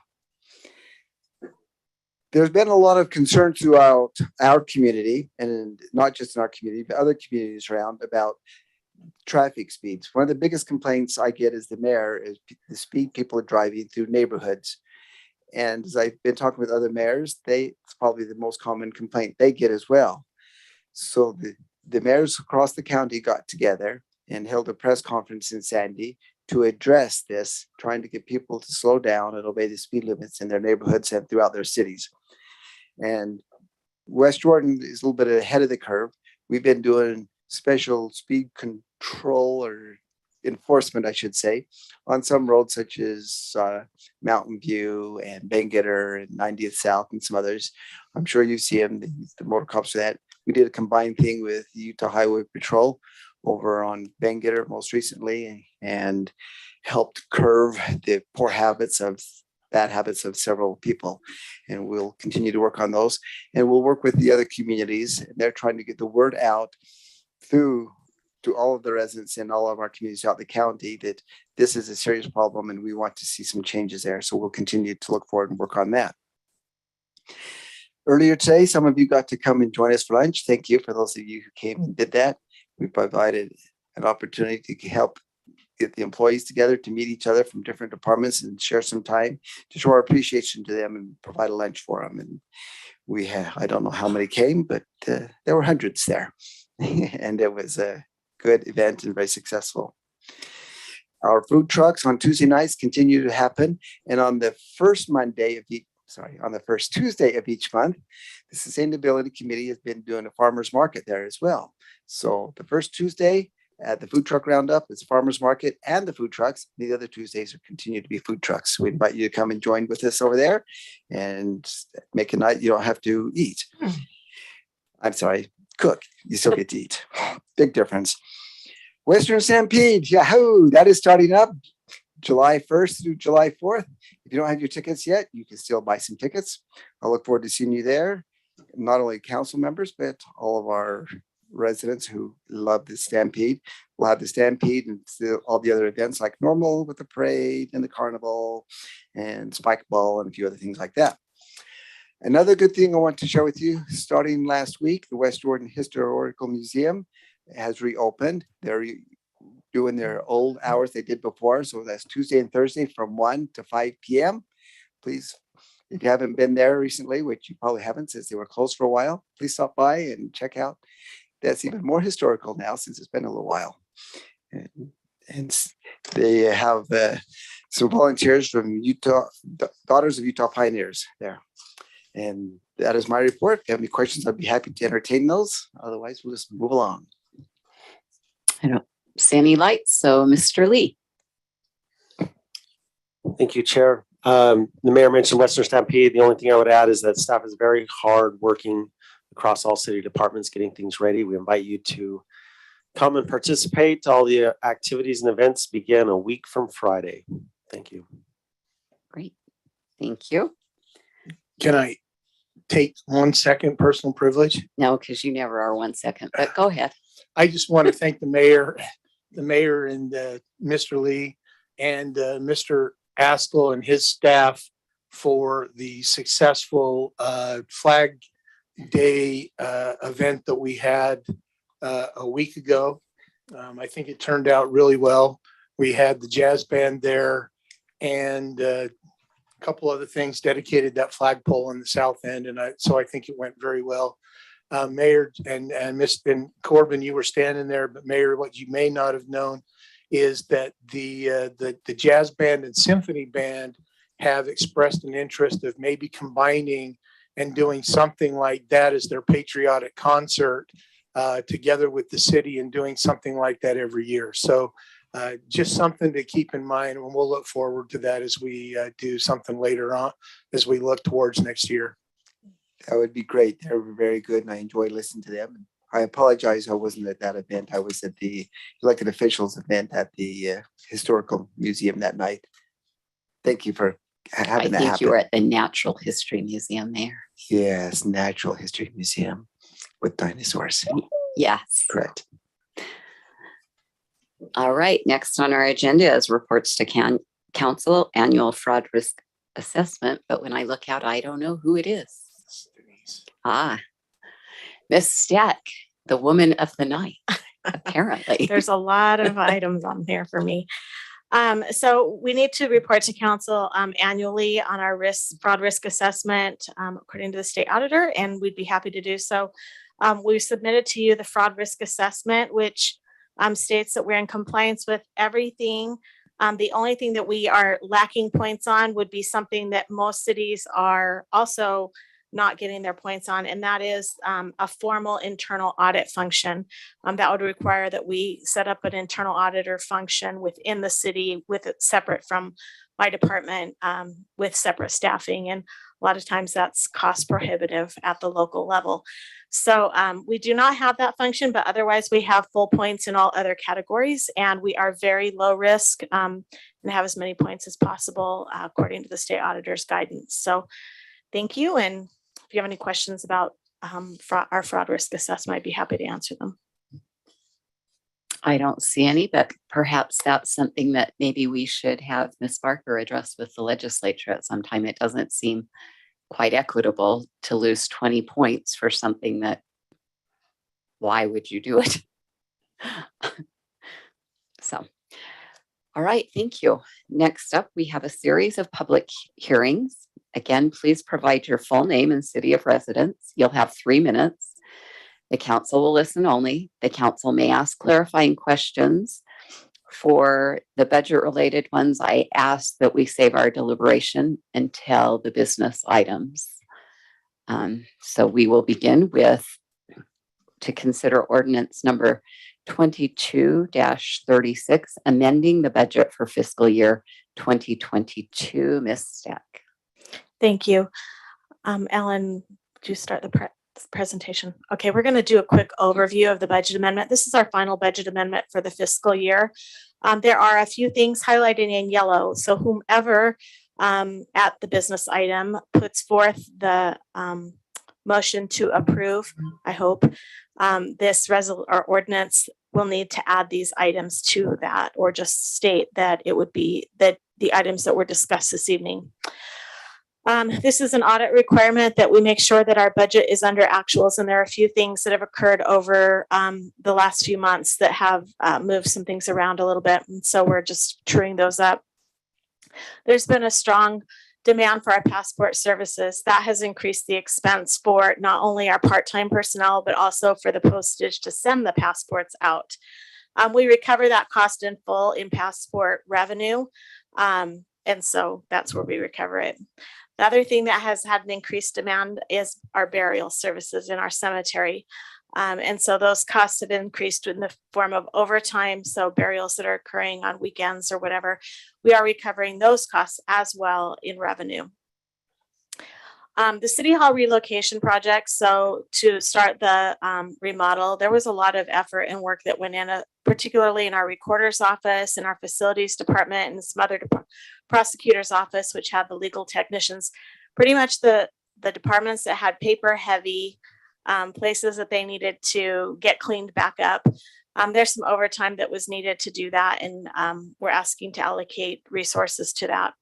There's been a lot of concern throughout our community, and not just in our community, but other communities around about traffic speeds. One of the biggest complaints I get as the mayor is the speed people are driving through neighborhoods. And as I've been talking with other mayors, it's probably the most common complaint they get as well. So the mayors across the county got together and held a press conference in Sandy to address this, trying to get people to slow down and obey the speed limits in their neighborhoods and throughout their cities. And West Jordan is a little bit ahead of the curve. We've been doing special speed control or enforcement, I should say, on some roads such as Mountain View and Bangetter and 90th South and some others. I'm sure you see them, the motor cops for that. We did a combined thing with the Utah Highway Patrol over on Bangetter most recently and helped curb the bad habits of several people. And we'll continue to work on those. And we'll work with the other communities. And they're trying to get the word out to all of the residents in all of our communities throughout the county that this is a serious problem and we want to see some changes there. So we'll continue to look forward and work on that. Earlier today, some of you got to come and join us for lunch. Thank you for those of you who came and did that. We provided an opportunity to help get the employees together to meet each other from different departments and share some time to show our appreciation to them and provide a lunch for them. And we had, I don't know how many came, but there were hundreds there. And it was a good event and very successful. Our food trucks on Tuesday nights continue to happen. And on the first Tuesday of each month, the Sustainability Committee has been doing a farmer's market there as well. So the first Tuesday at the food truck roundup is farmer's market and the food trucks. The other Tuesdays will continue to be food trucks. We invite you to come and join with us over there and make a night you don't have to eat. I'm sorry, cook. You still get to eat. Big difference. Western Stampede, yahoo! That is starting up July 1st through July 4th. If you don't have your tickets yet, you can still buy some tickets. I look forward to seeing you there. Not only council members, but all of our residents who love the Stampede. We'll have the Stampede and all the other events like normal with the parade and the carnival and spike ball and a few other things like that. Another good thing I want to share with you, starting last week, the West Jordan Historical Museum has reopened. They're doing their old hours they did before. So that's Tuesday and Thursday from 1 to 5 p.m. Please, if you haven't been there recently, which you probably haven't since they were closed for a while, please stop by and check out. That's even more historical now since it's been a little while. And they have some volunteers from Daughters of Utah Pioneers there. And that is my report. If you have any questions, I'd be happy to entertain those. Otherwise, we'll just move along. I don't see any lights. So Mr. Lee. Thank you, Chair. The mayor mentioned Western Stampede. The only thing I would add is that staff is very hard working across all city departments, getting things ready. We invite you to come and participate. All the activities and events begin a week from Friday. Thank you. Great. Thank you. Can I take 1 second personal privilege? No, because you never are 1 second, but go ahead. I just want to thank the mayor and Mr. Lee and Mr. Askell and his staff for the successful Flag Day event that we had a week ago. I think it turned out really well. We had the jazz band there and a couple other things, dedicated that flagpole in the south end. And so I think it went very well. Mayor and Mr. Corbin, you were standing there, but Mayor, what you may not have known is that the jazz band and symphony band have expressed an interest of maybe combining and doing something like that as their patriotic concert together with the city, and doing something like that every year. So just something to keep in mind, and we'll look forward to that as we do something later on as we look towards next year. That would be great. They were very good, and I enjoyed listening to them. I apologize, I wasn't at that event. I was at the elected officials event at the Historical Museum that night. Thank you for having that happen. I think you were at the Natural History Museum there. Yes, Natural History Museum with dinosaurs. Yes. Correct. All right. Next on our agenda is reports to council, annual fraud risk assessment. But when I look out, I don't know who it is. Miss Stack, the woman of the night, apparently. There's a lot of items on here for me. So we need to report to council annually on our fraud risk assessment according to the state auditor, and we'd be happy to do so. We submitted to you the fraud risk assessment, which states that we're in compliance with everything. The only thing that we are lacking points on would be something that most cities are also not getting their points on, and that is a formal internal audit function. That would require that we set up an internal auditor function within the city, with it separate from my department, with separate staffing. And a lot of times that's cost prohibitive at the local level. So we do not have that function, but otherwise we have full points in all other categories, and we are very low risk and have as many points as possible according to the state auditor's guidance. So thank you. And if you have any questions about our fraud risk assessment, I'd be happy to answer them. I don't see any, but perhaps that's something that maybe we should have Ms. Barker address with the legislature at some time. It doesn't seem quite equitable to lose 20 points for something that, why would you do it? So, all right, thank you. Next up, we have a series of public hearings. Again, please provide your full name and city of residence. You'll have 3 minutes. The council will listen only. The council may ask clarifying questions. For the budget-related ones, I ask that we save our deliberation until the business items. So we will begin with to consider ordinance number 22-36, amending the budget for fiscal year 2022. Ms. Stack. Thank you. Ellen, could you start the presentation? Okay, we're going to do a quick overview of the budget amendment. This is our final budget amendment for the fiscal year. There are a few things highlighted in yellow. So whomever at the business item puts forth the motion to approve, I hope, this ordinance will need to add these items to that, or just state that it would be that the items that were discussed this evening. This is an audit requirement that we make sure that our budget is under actuals, and there are a few things that have occurred over the last few months that have moved some things around a little bit, and so we're just truing those up. There's been a strong demand for our passport services. That has increased the expense for not only our part-time personnel, but also for the postage to send the passports out. We recover that cost in full in passport revenue. And so that's where we recover it. The other thing that has had an increased demand is our burial services in our cemetery. And so those costs have increased in the form of overtime. So burials that are occurring on weekends or whatever, we are recovering those costs as well in revenue. The City Hall relocation project. So to start the remodel, there was a lot of effort and work that went in, particularly in our recorder's office and our facilities department and some other prosecutor's office, which had the legal technicians, pretty much the departments that had paper heavy places that they needed to get cleaned back up. There's some overtime that was needed to do that, and we're asking to allocate resources to that.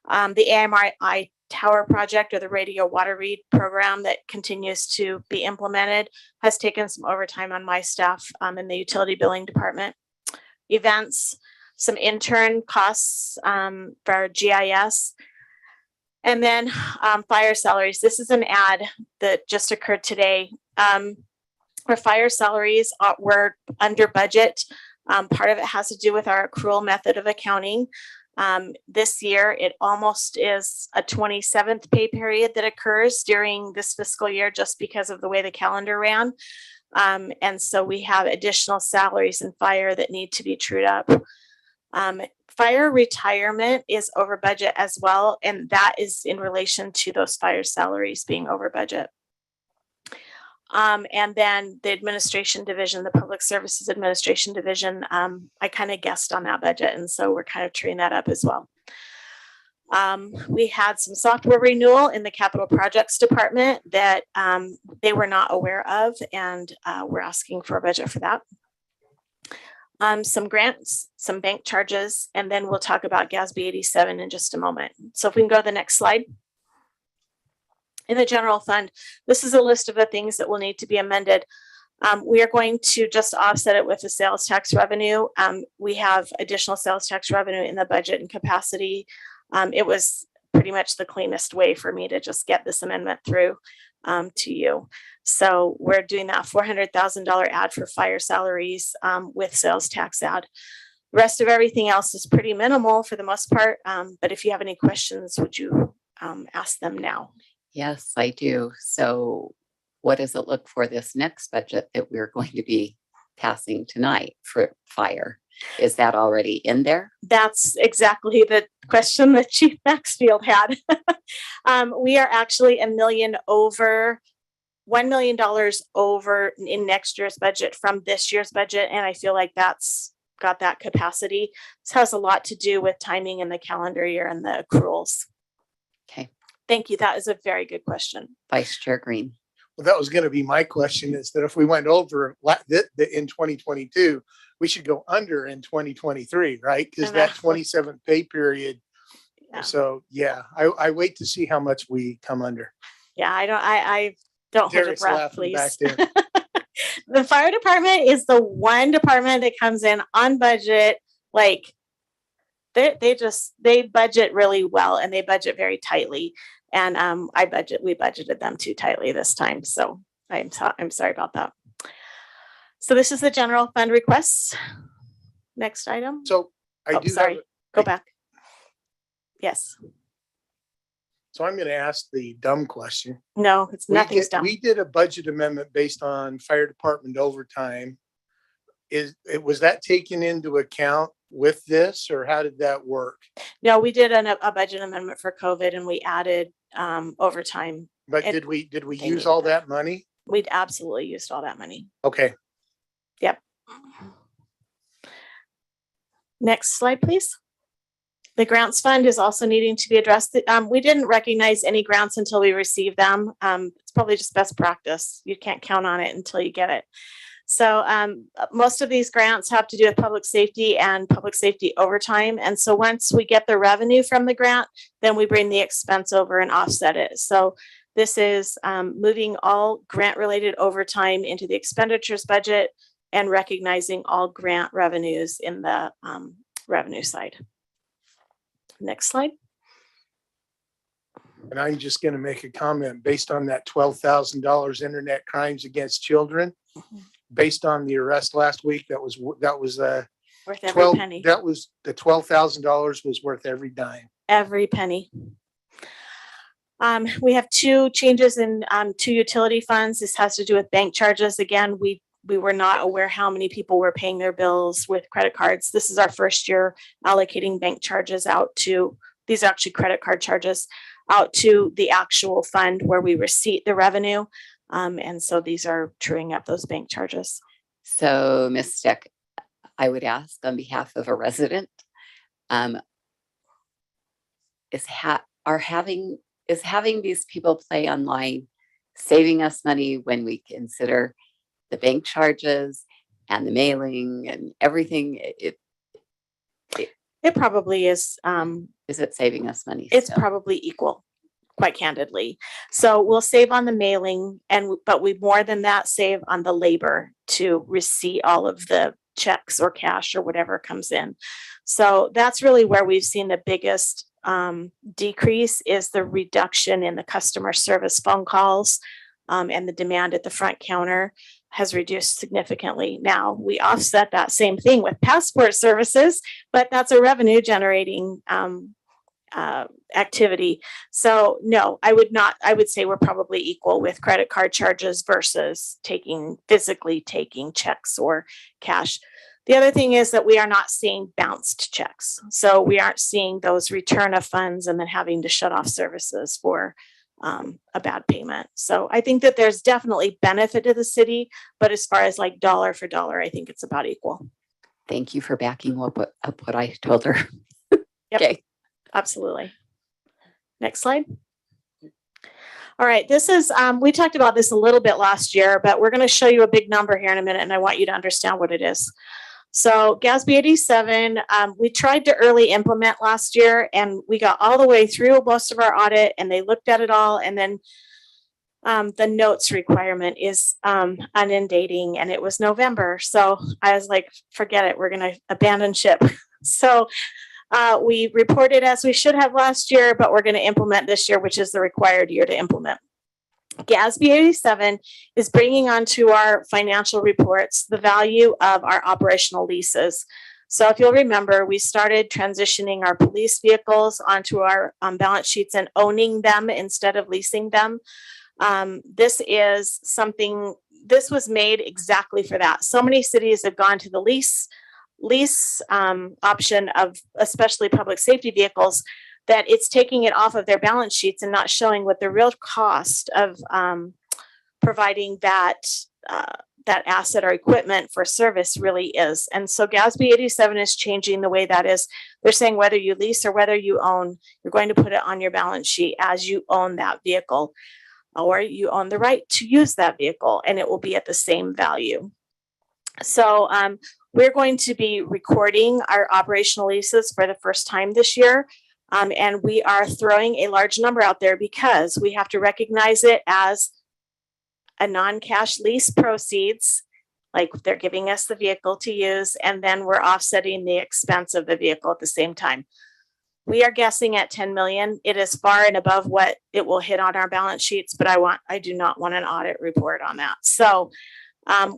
The AMI Tower project, or the radio water read program that continues to be implemented, has taken some overtime on my staff in the utility billing department. Events, some intern costs for our GIS. And then fire salaries. This is an ad that just occurred today. Our fire salaries were under budget. Part of it has to do with our accrual method of accounting. This year, it almost is a 27th pay period that occurs during this fiscal year just because of the way the calendar ran. And so we have additional salaries in fire that need to be trued up. Fire retirement is over budget as well, and that is in relation to those fire salaries being over budget. And then the administration division, the Public Services Administration Division, I kind of guessed on that budget, and so we're kind of treating that up as well. We had some software renewal in the Capital Projects Department that they were not aware of, and we're asking for a budget for that. Some grants, some bank charges, and then we'll talk about GASB 87 in just a moment. So if we can go to the next slide. In the general fund, this is a list of the things that will need to be amended. We are going to just offset it with the sales tax revenue. We have additional sales tax revenue in the budget and capacity. It was pretty much the cleanest way for me to just get this amendment through to you. So we're doing that $400,000 ad for fire salaries with sales tax ad. The rest of everything else is pretty minimal for the most part. But if you have any questions, would you ask them now? Yes, I do. So what does it look for this next budget that we're going to be passing tonight for fire? Is that already in there? That's exactly the question that Chief Maxfield had. We are actually $1 million over, $1 million over in next year's budget from this year's budget. And I feel like that's got that capacity. This has a lot to do with timing in the calendar year and the accruals. Okay. Thank you. That is a very good question. Vice Chair Green. Well, that was going to be my question, is that if we went over in 2022, we should go under in 2023, right? Because that 27th pay period. Yeah. So yeah, I wait to see how much we come under. Yeah, I don't hold your breath, please. Back there. The fire department is the one department that comes in on budget. Like they budget really well, and they budget very tightly. And we budgeted them too tightly this time. So I'm sorry about that. So this is the general fund requests. Next item. So go back. Yes. So I'm going to ask the dumb question. No, nothing's dumb. We did a budget amendment based on fire department overtime. Was that taken into account with this, or how did that work? No, we did a budget amendment for COVID, and we added overtime. But did we use all that money? We absolutely used all that money. Okay. Yep. Next slide, please. The grants fund is also needing to be addressed. We didn't recognize any grants until we received them. It's probably just best practice. You can't count on it until you get it. So most of these grants have to do with public safety and public safety overtime. And so once we get the revenue from the grant, then we bring the expense over and offset it. So this is moving all grant related overtime into the expenditures budget and recognizing all grant revenues in the revenue side. Next slide. And I'm just going to make a comment based on that $12,000 internet crimes against children. based on the arrest last week, that was Worth every 12, penny. that was the $12,000 was worth every dime. Every penny. We have two changes in two utility funds. This has to do with bank charges. Again, we were not aware how many people were paying their bills with credit cards. This is our first year allocating bank charges out to, these are actually credit card charges, out to the actual fund where we receipt the revenue. And so these are truing up those bank charges. So, Ms. Steck, I would ask on behalf of a resident, is having these people play online saving us money when we consider the bank charges and the mailing and everything? It probably is. Is it saving us money? It's still? probably equal, quite candidly. So we'll save on the mailing, but we more than that save on the labor to receipt all of the checks or cash or whatever comes in. So that's really where we've seen the biggest decrease, is the reduction in the customer service phone calls, and the demand at the front counter has reduced significantly. Now, we offset that same thing with passport services, but that's a revenue generating activity. So no, I would say we're probably equal with credit card charges versus physically taking checks or cash. The other thing is that we are not seeing bounced checks. So we aren't seeing those return of funds and then having to shut off services for a bad payment. So I think that there's definitely benefit to the city, but as far as like dollar for dollar, I think it's about equal. Thank you for backing up what I told her. Yep, Okay. absolutely. Next slide. All right, this is, we talked about this a little bit last year, but we're going to show you a big number here in a minute, and I want you to understand what it is. So GASB 87, we tried to early implement last year, and we got all the way through most of our audit, and they looked at it all, and then the notes requirement is inundating, and it was November. So I was like, forget it, we're going to abandon ship. So we reported as we should have last year, but we're going to implement this year, which is the required year to implement. GASB 87 is bringing onto our financial reports the value of our operational leases. So if you'll remember, we started transitioning our police vehicles onto our balance sheets and owning them instead of leasing them. This was made exactly for that. So many cities have gone to the lease option of especially public safety vehicles, that it's taking it off of their balance sheets and not showing what the real cost of providing that asset or equipment for service really is. And so GASB 87 is changing the way that is. They're saying whether you lease or whether you own, you're going to put it on your balance sheet as you own that vehicle, or you own the right to use that vehicle, and it will be at the same value. So we're going to be recording our operational leases for the first time this year. And we are throwing a large number out there because we have to recognize it as a non-cash lease proceeds, like they're giving us the vehicle to use, and then we're offsetting the expense of the vehicle at the same time. We are guessing at 10 million. It is far and above what it will hit on our balance sheets, but I do not want an audit report on that. So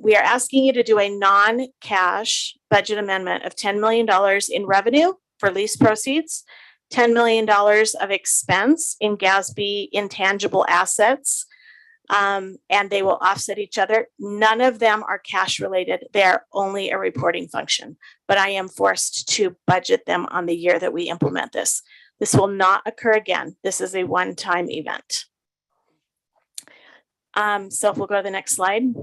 we are asking you to do a non-cash budget amendment of $10 million in revenue for lease proceeds, $10 million of expense in GASB intangible assets, and they will offset each other. None of them are cash related. They are only a reporting function, but I am forced to budget them on the year that we implement this. This will not occur again. This is a one-time event. So if we'll go to the next slide.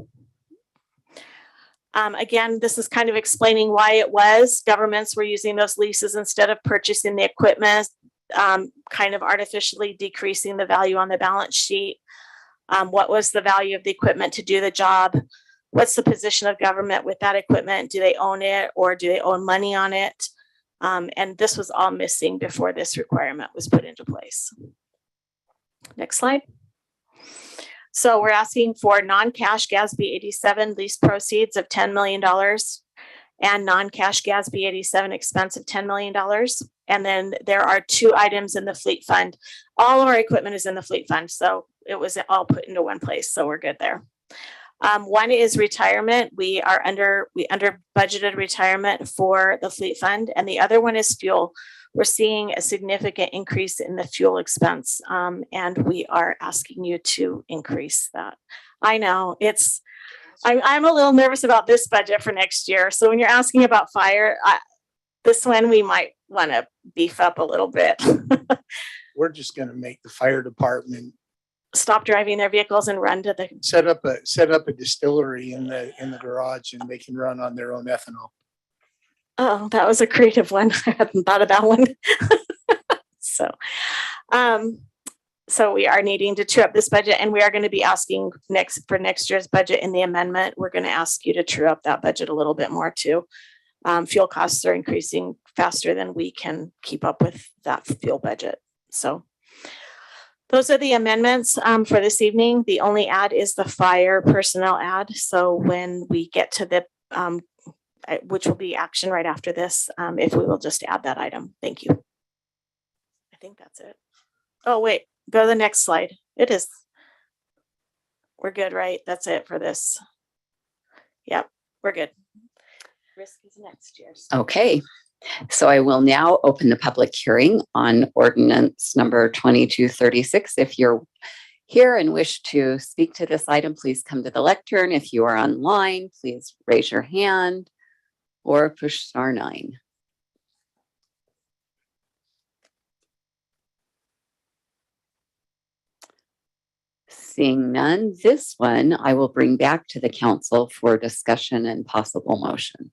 Again, this is kind of explaining why it was governments were using those leases instead of purchasing the equipment, kind of artificially decreasing the value on the balance sheet. What was the value of the equipment to do the job? What's the position of government with that equipment? Do they own it, or do they own money on it? And this was all missing before this requirement was put into place. Next slide. So we're asking for non-cash GASB 87 lease proceeds of $10 million and non-cash GASB 87 expense of $10 million. And then there are two items in the fleet fund. All of our equipment is in the fleet fund, so it was all put into one place, so we're good there. One is retirement. We under budgeted retirement for the fleet fund, and the other one is fuel. We're seeing a significant increase in the fuel expense, and we are asking you to increase that. I know I'm a little nervous about this budget for next year. So when you're asking about fire, this one we might want to beef up a little bit. We're just gonna make the fire department Stop driving their vehicles and run to the. set up a distillery in the garage, and they can run on their own ethanol. Oh, that was a creative one. I hadn't thought of that one. So we are needing to true up this budget, and we are going to be asking for next year's budget in the amendment. We're going to ask you to true up that budget a little bit more too. Fuel costs are increasing faster than we can keep up with that fuel budget. So those are the amendments for this evening. The only add is the fire personnel add. So when we get to the which will be action right after this, if we will just add that item. Thank you. I think that's it. Oh, wait, go to the next slide. It is. We're good, right? That's it for this. Yep, we're good. Risk is next year. Okay, so I will now open the public hearing on ordinance number 2236. If you're here and wish to speak to this item, please come to the lectern. If you are online, please raise your hand or push star 9. Seeing none, this one I will bring back to the council for discussion and possible motion.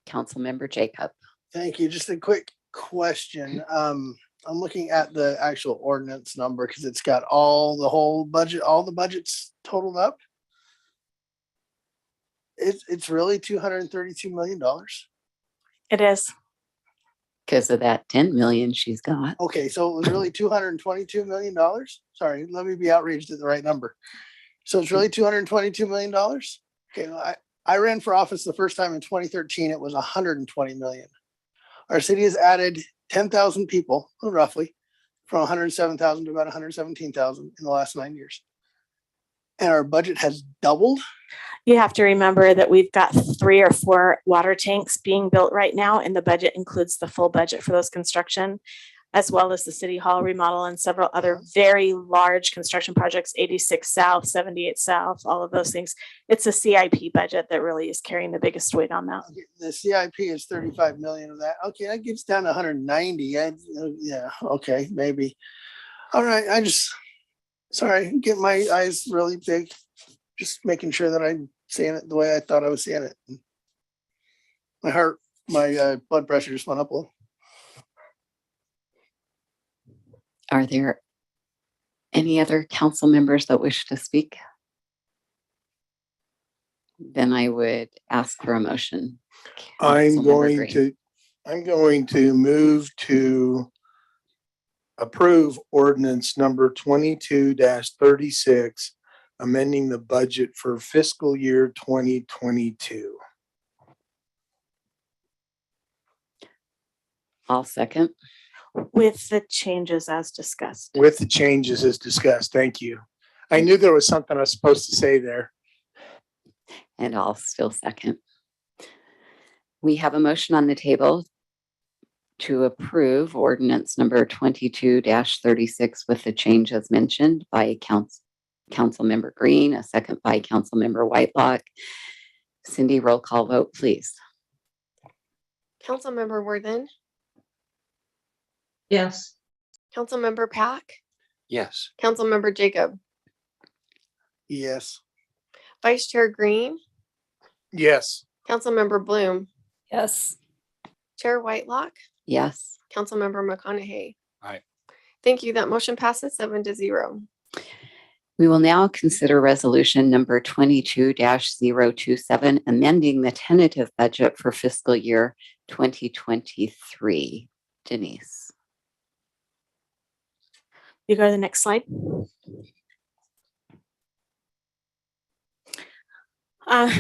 Councilmember Jacob. Thank you. Just a quick question. I'm looking at the actual ordinance number because it's got all the budgets totaled up. It's really $232 million. It is. Because of that 10 million she's got. Okay, so it was really $222 million. Sorry, let me be outraged at the right number. So it's really $222 million. Okay, well, I ran for office the first time in 2013. It was 120 million. Our city has added 10,000 people, roughly, from 107,000 to about 117,000 in the last 9 years. And our budget has doubled. You have to remember that we've got 3 or 4 water tanks being built right now, and the budget includes the full budget for those construction, as well as the city hall remodel and several other very large construction projects, 86 South, 78 South, all of those things. It's a CIP budget that really is carrying the biggest weight on that. The CIP is 35 million of that. Okay, that gets down to 190. Yeah, okay, maybe. All right, sorry, get my eyes really big. Just making sure that I'm seeing it the way I thought I was seeing it. My blood pressure just went up a little. Are there any other council members that wish to speak? Then I would ask for a motion. I'm Councilmember going to move to approve ordinance number 22-36, amending the budget for fiscal year 2022. I'll second. With the changes as discussed. With the changes as discussed. Thank you. I knew there was something I was supposed to say there. And I'll still second. We have a motion on the table to approve ordinance number 22-36 with the changes mentioned by Councilmember Green, a second by Councilmember Whitelock. Cindy, roll call vote, please. Councilmember Worthen, Yes. Councilmember Pack, Yes. Councilmember Jacob, Yes. Vice Chair Green, Yes. Councilmember Bloom, Yes. Chair Whitelock, Yes. Councilmember McConaughey. Aye. Thank you. That motion passes 7-0. We will now consider resolution number 22-027, amending the tentative budget for fiscal year 2023. Denise. You go to the next slide.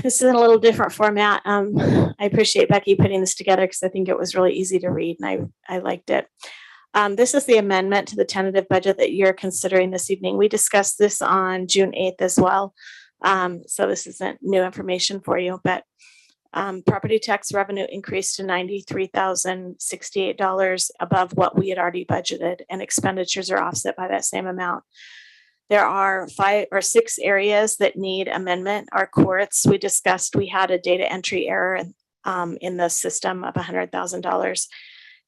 This is in a little different format. I appreciate Becky putting this together because I think it was really easy to read and I liked it. This is the amendment to the tentative budget that you're considering this evening. We discussed this on June 8th as well. So this isn't new information for you, but property tax revenue increased to $93,068 above what we had already budgeted, and expenditures are offset by that same amount. There are 5 or 6 areas that need amendment. Our courts, we discussed, we had a data entry error in the system of $100,000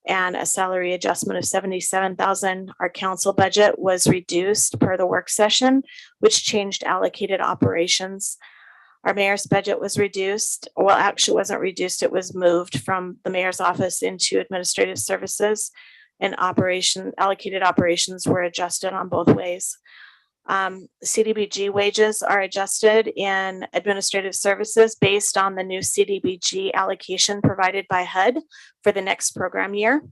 and a salary adjustment of $77,000. Our council budget was reduced per the work session, which changed allocated operations. Our mayor's budget was reduced. Well, actually it wasn't reduced. It was moved from the mayor's office into administrative services, and allocated operations were adjusted on both ways. CDBG wages are adjusted in administrative services based on the new CDBG allocation provided by HUD for the next program year.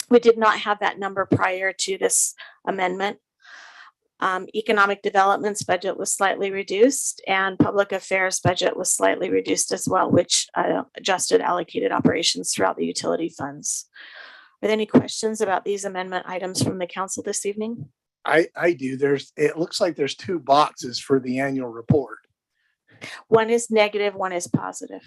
We did not have that number prior to this amendment. Economic development's budget was slightly reduced, and public affairs budget was slightly reduced as well, which adjusted allocated operations throughout the utility funds. Are there any questions about these amendment items from the council this evening? I do. It looks like there's 2 boxes for the annual report. One is negative, one is positive.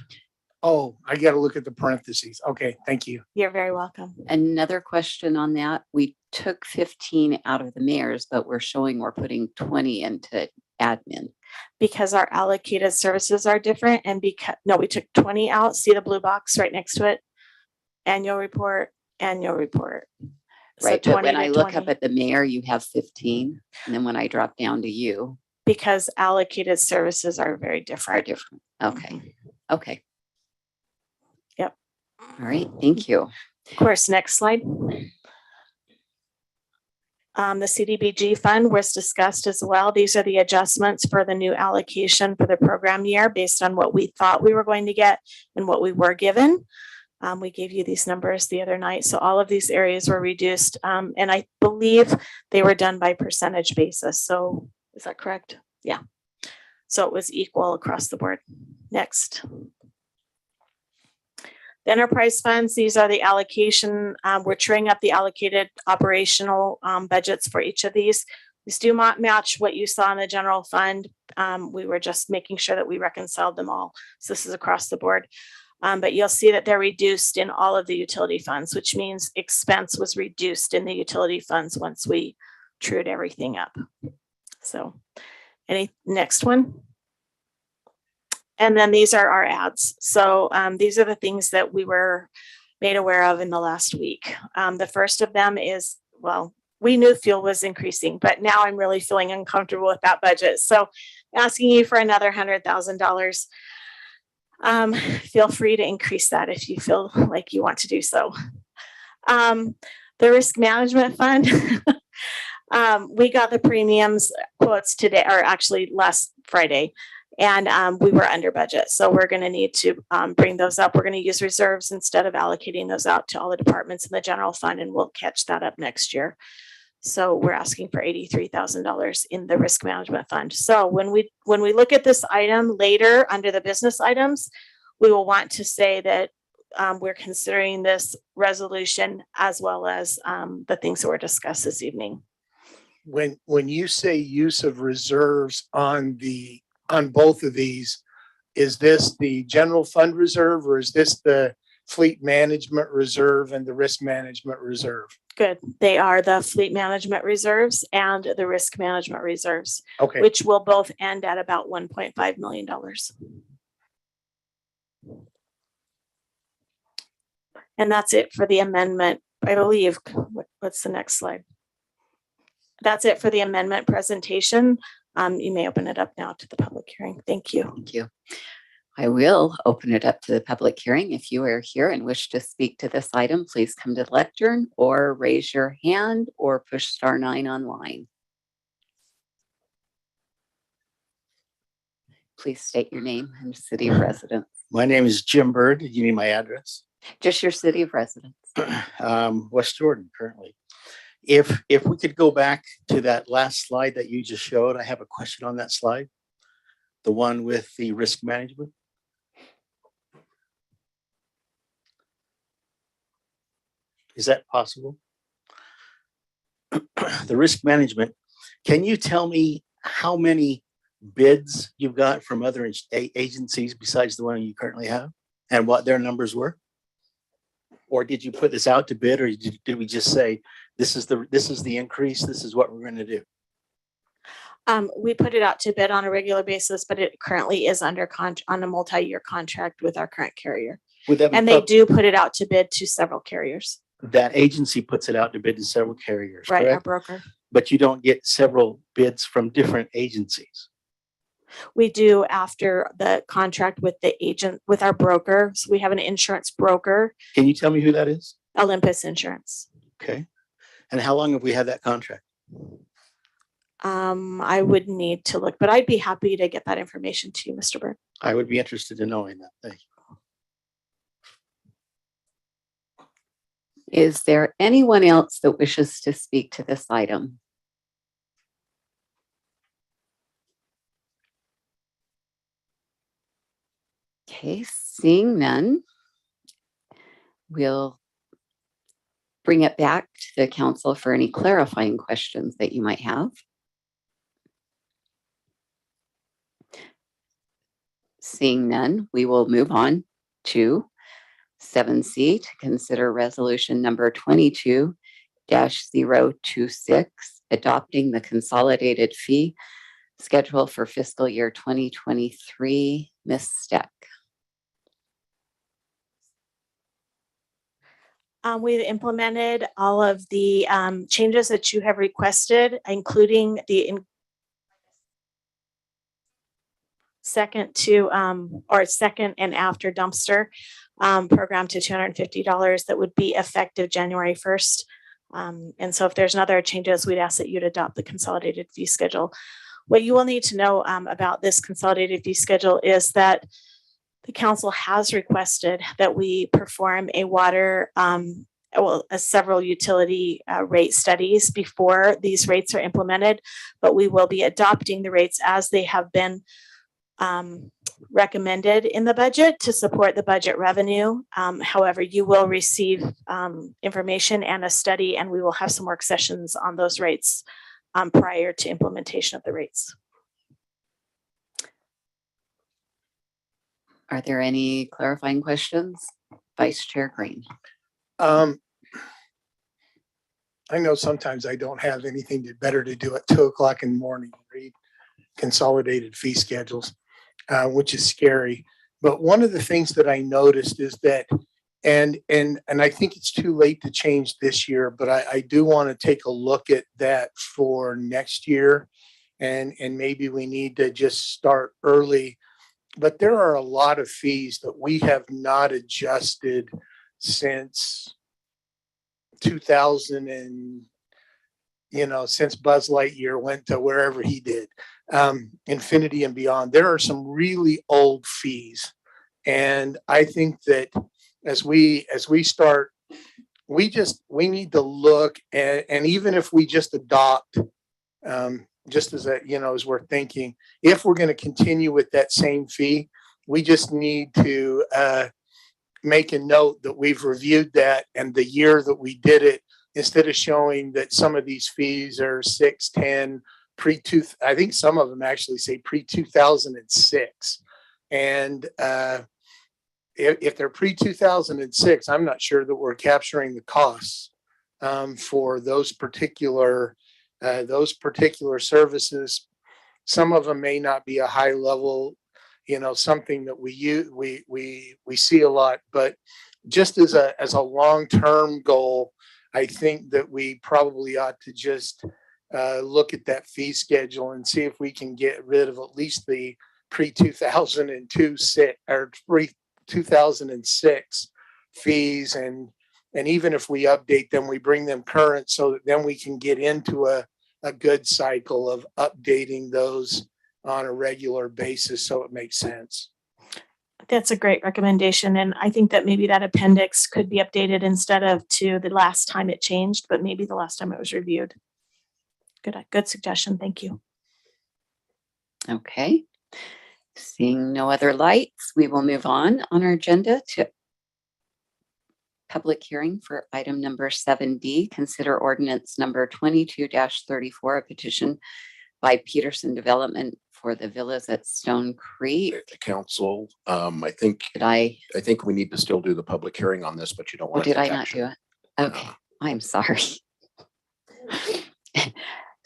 Oh, I got to look at the parentheses. Okay, thank you. You're very welcome. Another question on that. We took 15 out of the mayor's, but we're putting 20 into admin. Because our allocated services are different, and we took 20 out. See the blue box right next to it? Annual report, annual report. Right, So but when 20 I to look 20. up at the mayor, you have 15. And then when I drop down to you, Because allocated services are very are different. different. Okay, okay. Yep. All right, thank you. Of course, next slide. The CDBG fund was discussed as well. These are the adjustments for the new allocation for the program year based on what we thought we were going to get and what we were given. We gave you these numbers the other night. So all of these areas were reduced. And I believe they were done by percentage basis. So is that correct? Yeah. So it was equal across the board. Next. The enterprise funds, these are the allocation. We're truing up the allocated operational budgets for each of these. These do not match what you saw in the general fund. We were just making sure that we reconciled them all. So this is across the board. But you'll see that they're reduced in all of the utility funds, which means expense was reduced in the utility funds once we trued everything up. So next one. And then these are our ads. So these are the things that we were made aware of in the last week. The first of them is, well, we knew fuel was increasing, but now I'm really feeling uncomfortable with that budget. So asking you for another $100,000. Feel free to increase that if you feel like you want to do so. The risk management fund, we got the premiums quotes today, or actually last Friday, and we were under budget. So we're going to need to bring those up. We're going to use reserves instead of allocating those out to all the departments in the general fund, and we'll catch that up next year. So we're asking for $83,000 in the risk management fund. So when we look at this item later under the business items, we will want to say that we're considering this resolution as well as the things that were discussed this evening. When you say use of reserves on both of these, is this the general fund reserve, or is this the fleet management reserve and the risk management reserve? Good. They are the fleet management reserves and the risk management reserves, Okay. which will both end at about $1.5 million. And that's it for the amendment, I believe. What's the next slide? That's it for the amendment presentation. You may open it up now to the public hearing. Thank you. Thank you. I will open it up to the public hearing. If you are here and wish to speak to this item, please come to the lectern or raise your hand or push *9 online. Please state your name and city of residence. My name is Jim Bird. You need my address? Just your city of residence. West Jordan currently. If we could go back to that last slide that you just showed, I have a question on that slide. The one with the risk management. Is that possible? the risk management, can you tell me how many bids you've got from other agencies besides the one you currently have and what their numbers were? Or did you put this out to bid, or did we just say, this is the increase, this is what we're going to do? We put it out to bid on a regular basis, but it currently is under on a multi-year contract with our current carrier. Would that be And they do put it out to bid to several carriers. that agency puts it out to bid to several carriers, Right, our correct? broker. But you don't get several bids from different agencies. We do after the contract with the agent, with our broker. So we have an insurance broker, Can you tell me who that is? Olympus Insurance. Okay. And how long have we had that contract? I would need to look, but I'd be happy to get that information to you, Mr. Burke. I would be interested in knowing that. Thank you. Is there anyone else that wishes to speak to this item? Okay, seeing none, we'll bring it back to the council for any clarifying questions that you might have. Seeing none, we will move on to 7C to consider resolution number 22-026, adopting the consolidated fee schedule for fiscal year 2023. Ms. Steck. We've implemented all of the changes that you have requested, including the second and after dumpster program to $250 that would be effective January 1st. And so if there's another changes, we'd ask that you'd adopt the consolidated fee schedule. What you will need to know about this consolidated fee schedule is that the council has requested that we perform a water, several utility rate studies before these rates are implemented, but we will be adopting the rates as they have been recommended in the budget to support the budget revenue. However, you will receive information and a study, and we will have some work sessions on those rates prior to implementation of the rates. Are there any clarifying questions? Vice Chair Green. I know sometimes I don't have anything better to do at 2:00 in the morning, read consolidated fee schedules, which is scary. But one of the things that I noticed is that, and I think it's too late to change this year, but I do want to take a look at that for next year. And maybe we need to just start early. But there are a lot of fees that we have not adjusted since 2000 and, since Buzz Lightyear went to wherever he did, infinity and beyond. There are some really old fees. And I think that as we start, we need to look at, and even if we just adopt, just as as we're thinking, if we're going to continue with that same fee, we just need to make a note that we've reviewed that, and the year that we did it, instead of showing that some of these fees are 6, 10, I think some of them actually say pre-2006. And if they're pre-2006, I'm not sure that we're capturing the costs for those particular services. Some of them may not be a high level, something that we see a lot, but just as a long-term goal, I think that we probably ought to just look at that fee schedule and see if we can get rid of at least the pre-2002 or pre-2006 fees, and even if we update them, we bring them current so that then we can get into a good cycle of updating those on a regular basis so it makes sense. That's a great recommendation. And I think that maybe that appendix could be updated instead of to the last time it changed, but maybe the last time it was reviewed. Good suggestion. Thank you. Okay. Seeing no other lights, we will move on our agenda to public hearing for item number 7D. Consider ordinance number 22-34, a petition by Peterson Development for the villas at Stone Creek. Council, I think, Did I, I think we need to still do the public hearing on this, but you don't or want to did I take not action. do it? Okay, I'm sorry.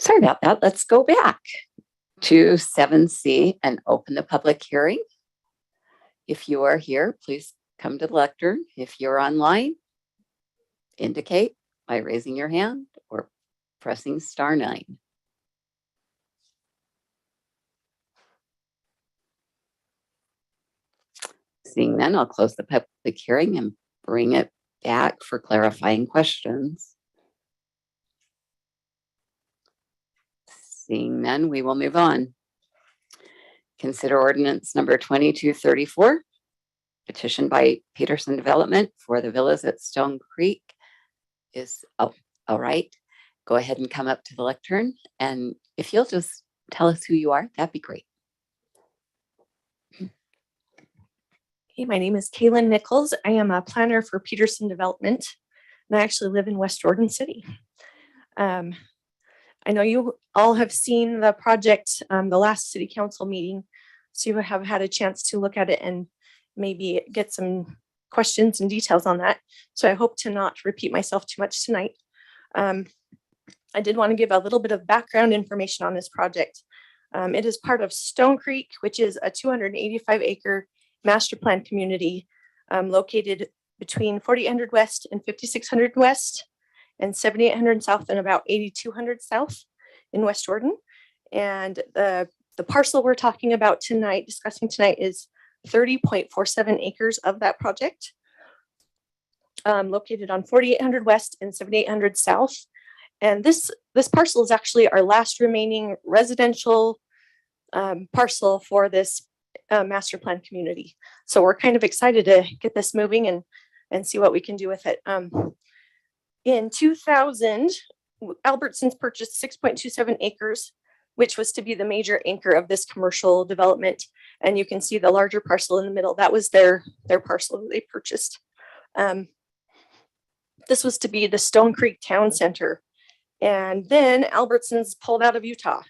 Sorry about that. Let's go back to 7C and open the public hearing. If you are here, please come to the lectern. If you're online, indicate by raising your hand or pressing *9. Seeing none, I'll close the public hearing and bring it back for clarifying questions. Seeing none, we will move on. Consider ordinance number 2234, petition by Peterson Development for the villas at Stone Creek is, oh, all right. Go ahead and come up to the lectern. And if you'll just tell us who you are, that'd be great. Hey, my name is Kaylin Nichols. I am a planner for Peterson Development, and I actually live in West Jordan City. I know you all have seen the project, the last city council meeting, so you have had a chance to look at it and maybe get some questions and details on that. So I hope to not repeat myself too much tonight. I did want to give a little bit of background information on this project. It is part of Stone Creek, which is a 285-acre master plan community located between 4800 West and 5600 West and 7800 South and about 8200 South in West Jordan. And the parcel we're talking about tonight, discussing tonight, is 30.47 acres of that project, located on 4800 West and 7800 South. And this parcel is actually our last remaining residential parcel for this master plan community. So we're kind of excited to get this moving and see what we can do with it. In 2000, Albertsons purchased 6.27 acres, which was to be the major anchor of this commercial development. And you can see the larger parcel in the middle. That was their parcel that they purchased. This was to be the Stone Creek Town Center. And then Albertsons pulled out of Utah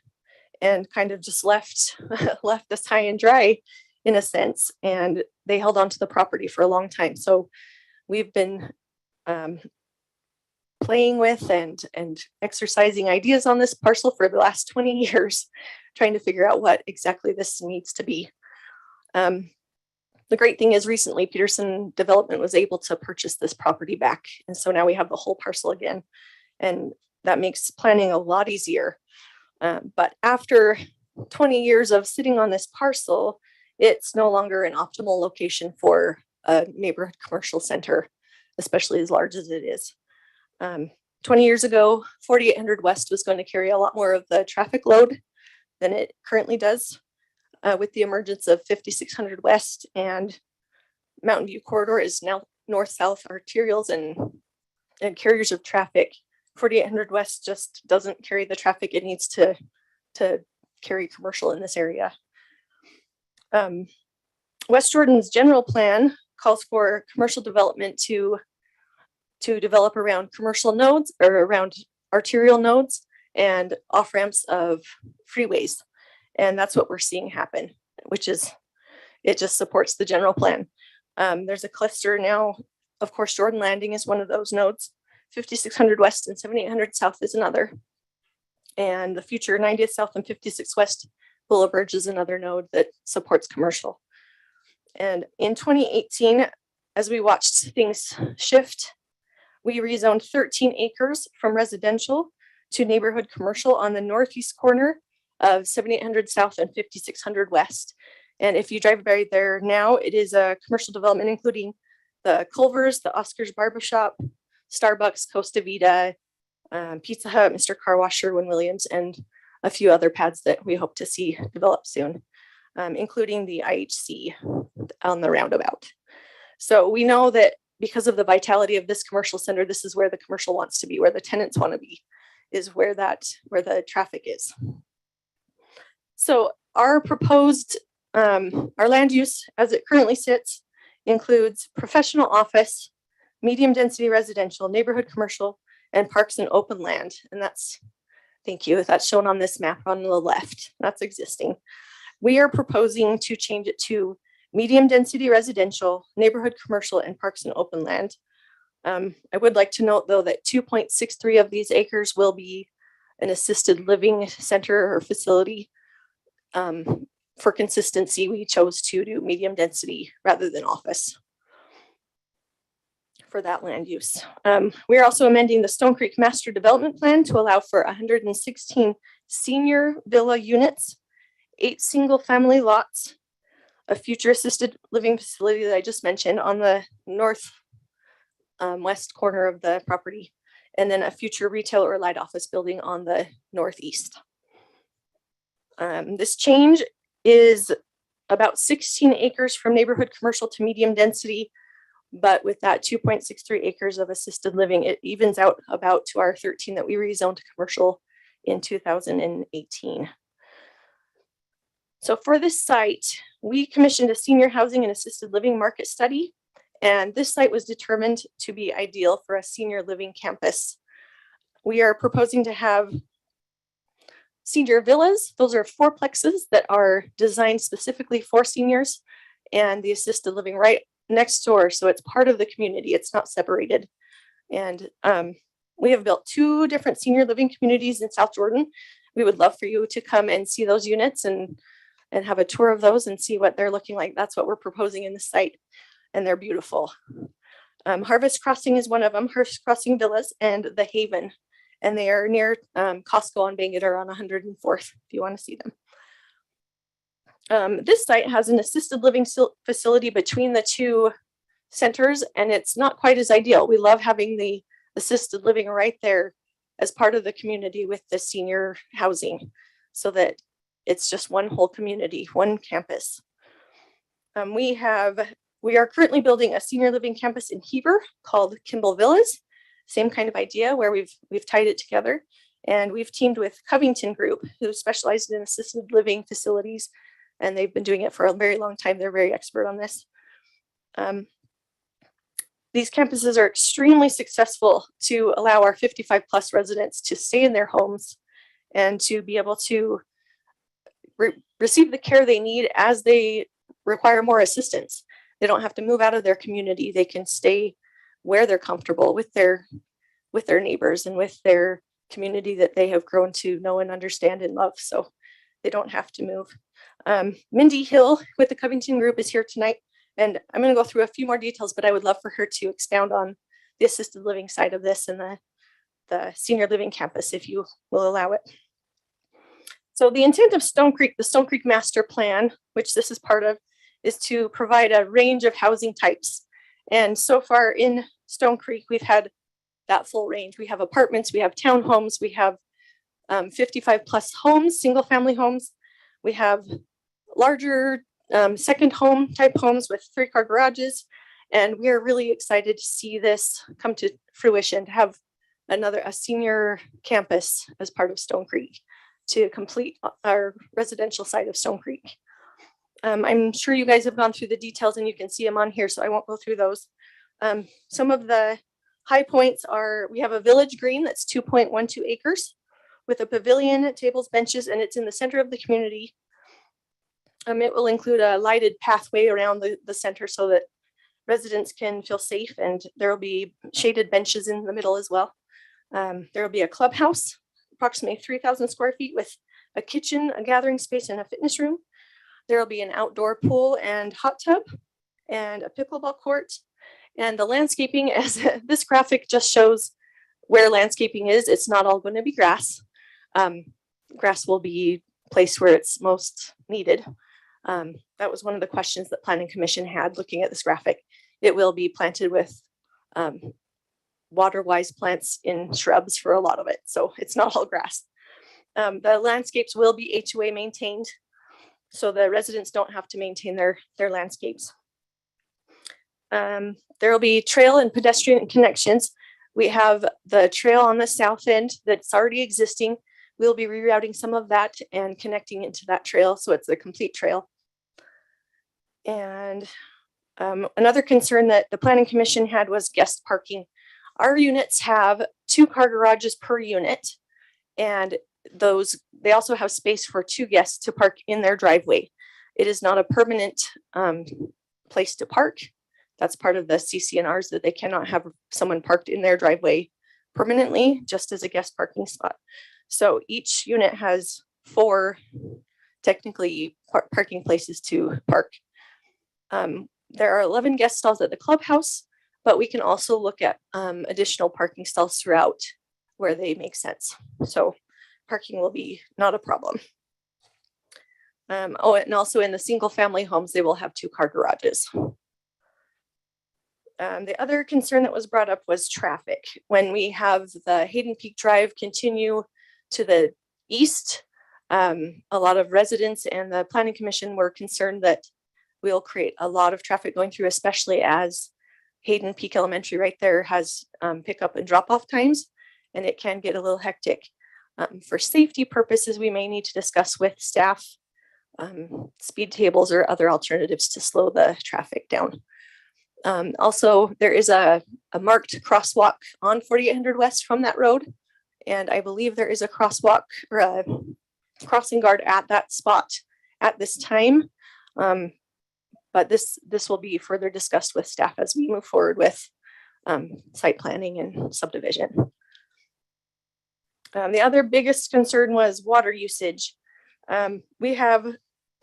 and kind of just left us high and dry in a sense. And they held on to the property for a long time. So we've been playing with and exercising ideas on this parcel for the last 20 years, trying to figure out what exactly this needs to be. The great thing is recently Peterson Development was able to purchase this property back. And so now we have the whole parcel again, and that makes planning a lot easier. But after 20 years of sitting on this parcel, it's no longer an optimal location for a neighborhood commercial center, especially as large as it is. 20 years ago, 4800 West was going to carry a lot more of the traffic load than it currently does. With the emergence of 5600 West and Mountain View Corridor is now north-south arterials and carriers of traffic. 4800 West just doesn't carry the traffic it needs to carry commercial in this area. West Jordan's general plan calls for commercial development to develop around commercial nodes or around arterial nodes and off-ramps of freeways. And that's what we're seeing happen, which is, it just supports the general plan. There's a cluster now, of course, Jordan Landing is one of those nodes. 5600 West and 7800 South is another. And the future 90th South and 56 West Boulevard is another node that supports commercial. And in 2018, as we watched things shift, we rezoned 13 acres from residential to neighborhood commercial on the northeast corner of 7800 South and 5600 West. And if you drive by there now, it is a commercial development, including the Culver's, the Oscar's Barbershop, Starbucks, Costa Vida, Pizza Hut, Mr. Car Wash, Sherwin-Williams, and a few other pads that we hope to see develop soon, including the IHC on the roundabout. So we know that because of the vitality of this commercial center, this is where the commercial wants to be, where the tenants want to be, is where the traffic is. So our proposed, our land use as it currently sits includes professional office, medium density residential, neighborhood commercial, and parks and open land. And that's, thank you, that's shown on this map on the left. That's existing. We are proposing to change it to medium density residential, neighborhood commercial, and parks and open land. I would like to note though that 2.63 of these acres will be an assisted living center or facility. For consistency, we chose to do medium density rather than office for that land use. We are also amending the Stone Creek Master Development Plan to allow for 116 senior villa units, 8 single family lots, a future assisted living facility that I just mentioned on the north west corner of the property, and then a future retail or light office building on the northeast. This change is about 16 acres from neighborhood commercial to medium density, but with that 2.63 acres of assisted living, it evens out about to our 13 that we rezoned to commercial in 2018. So for this site, we commissioned a senior housing and assisted living market study, and this site was determined to be ideal for a senior living campus. We are proposing to have senior villas. Those are fourplexes that are designed specifically for seniors, and the assisted living right next door. So it's part of the community. It's not separated. And we have built 2 different senior living communities in South Jordan. We would love for you to come and see those units and have a tour of those and see what they're looking like. That's what we're proposing in the site, and they're beautiful. Harvest Crossing is one of them, Harvest Crossing Villas, and The Haven. And they are near Costco on Bangerter on 104th, if you want to see them. This site has an assisted living facility between the 2 centers, and it's not quite as ideal. We love having the assisted living right there as part of the community with the senior housing, so that it's just one whole community, one campus. We are currently building a senior living campus in Heber called Kimball Villas. Same kind of idea where we've tied it together, and we've teamed with Covington Group, who specializes in assisted living facilities, and they've been doing it for a very long time. They're very expert on this. These campuses are extremely successful to allow our 55 plus residents to stay in their homes and to be able to receive the care they need as they require more assistance. They don't have to move out of their community. They can stay where they're comfortable with their neighbors and with their community that they have grown to know and understand and love. So they don't have to move. Mindy Hill with the Covington Group is here tonight, and I'm going to go through a few more details, but I would love for her to expound on the assisted living side of this and the senior living campus, if you will allow it. So the intent of Stone Creek, the Stone Creek Master Plan, which this is part of, is to provide a range of housing types. And so far in Stone Creek, we've had that full range. We have apartments, we have townhomes, we have 55 plus homes, single family homes. We have larger second home type homes with 3-car garages. And we are really excited to see this come to fruition, to have a senior campus as part of Stone Creek to complete our residential side of Stone Creek. I'm sure you guys have gone through the details and you can see them on here, so I won't go through those. Some of the high points are, we have a village green that's 2.12 acres with a pavilion, tables, benches, and it's in the center of the community. It will include a lighted pathway around the center so that residents can feel safe, and there will be shaded benches in the middle as well. There will be a clubhouse, approximately 3,000 square feet with a kitchen, a gathering space, and a fitness room. There will be an outdoor pool and hot tub and a pickleball court. And the landscaping, as this graphic just shows where landscaping is, it's not all going to be grass. Grass will be placed where it's most needed. That was one of the questions that Planning Commission had looking at this graphic. It will be planted with water-wise plants in shrubs for a lot of it, so it's not all grass. The landscapes will be HOA maintained, so the residents don't have to maintain their landscapes. There will be trail and pedestrian connections. We have the trail on the south end that's already existing. We'll be rerouting some of that and connecting into that trail, so it's a complete trail. And Another concern that the planning commission had was guest parking. Our units have 2 car garages per unit, and they also have space for 2 guests to park in their driveway. It is not a permanent place to park. That's part of the CCNRs, that they cannot have someone parked in their driveway permanently, just as a guest parking spot. So each unit has 4 technically parking places to park. There are 11 guest stalls at the clubhouse, but we can also look at additional parking stalls throughout where they make sense. So parking will be not a problem. And also in the single family homes, they will have 2 car garages. The other concern that was brought up was traffic. When we have the Hayden Peak Drive continue to the east, a lot of residents and the planning commission were concerned that we'll create a lot of traffic going through, especially as Hayden Peak Elementary right there has pickup and drop off times, and it can get a little hectic. For safety purposes, we may need to discuss with staff speed tables or other alternatives to slow the traffic down. Also, there is a marked crosswalk on 4800 West from that road. And I believe there is a crosswalk or a crossing guard at that spot at this time. But this will be further discussed with staff as we move forward with site planning and subdivision. The other biggest concern was water usage. We have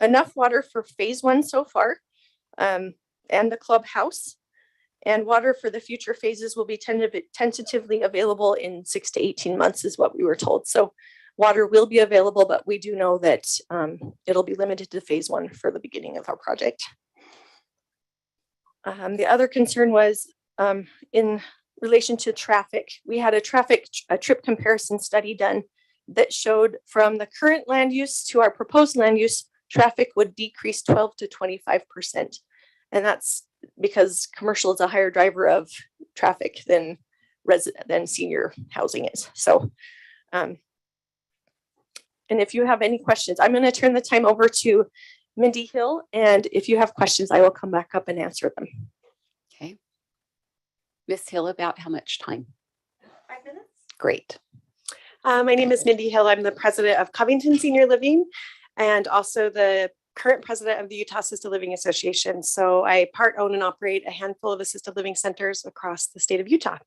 enough water for phase 1 so far, and the clubhouse, and water for the future phases will be tentatively available in 6 to 18 months is what we were told. So water will be available, but we do know that it'll be limited to phase 1 for the beginning of our project. The other concern was in relation to traffic. We had a trip comparison study done that showed from the current land use to our proposed land use, traffic would decrease 12 to 25%. And that's because commercial is a higher driver of traffic than senior housing is. So, and if you have any questions, I'm going to turn the time over to Mindy Hill. And if you have questions, I will come back up and answer them. Okay. Ms. Hill, about how much time? 5 minutes. Great. My name is Mindy Hill. I'm the president of Covington Senior Living and also the current president of the Utah Assisted Living Association. So I part own and operate a handful of assisted living centers across the state of Utah.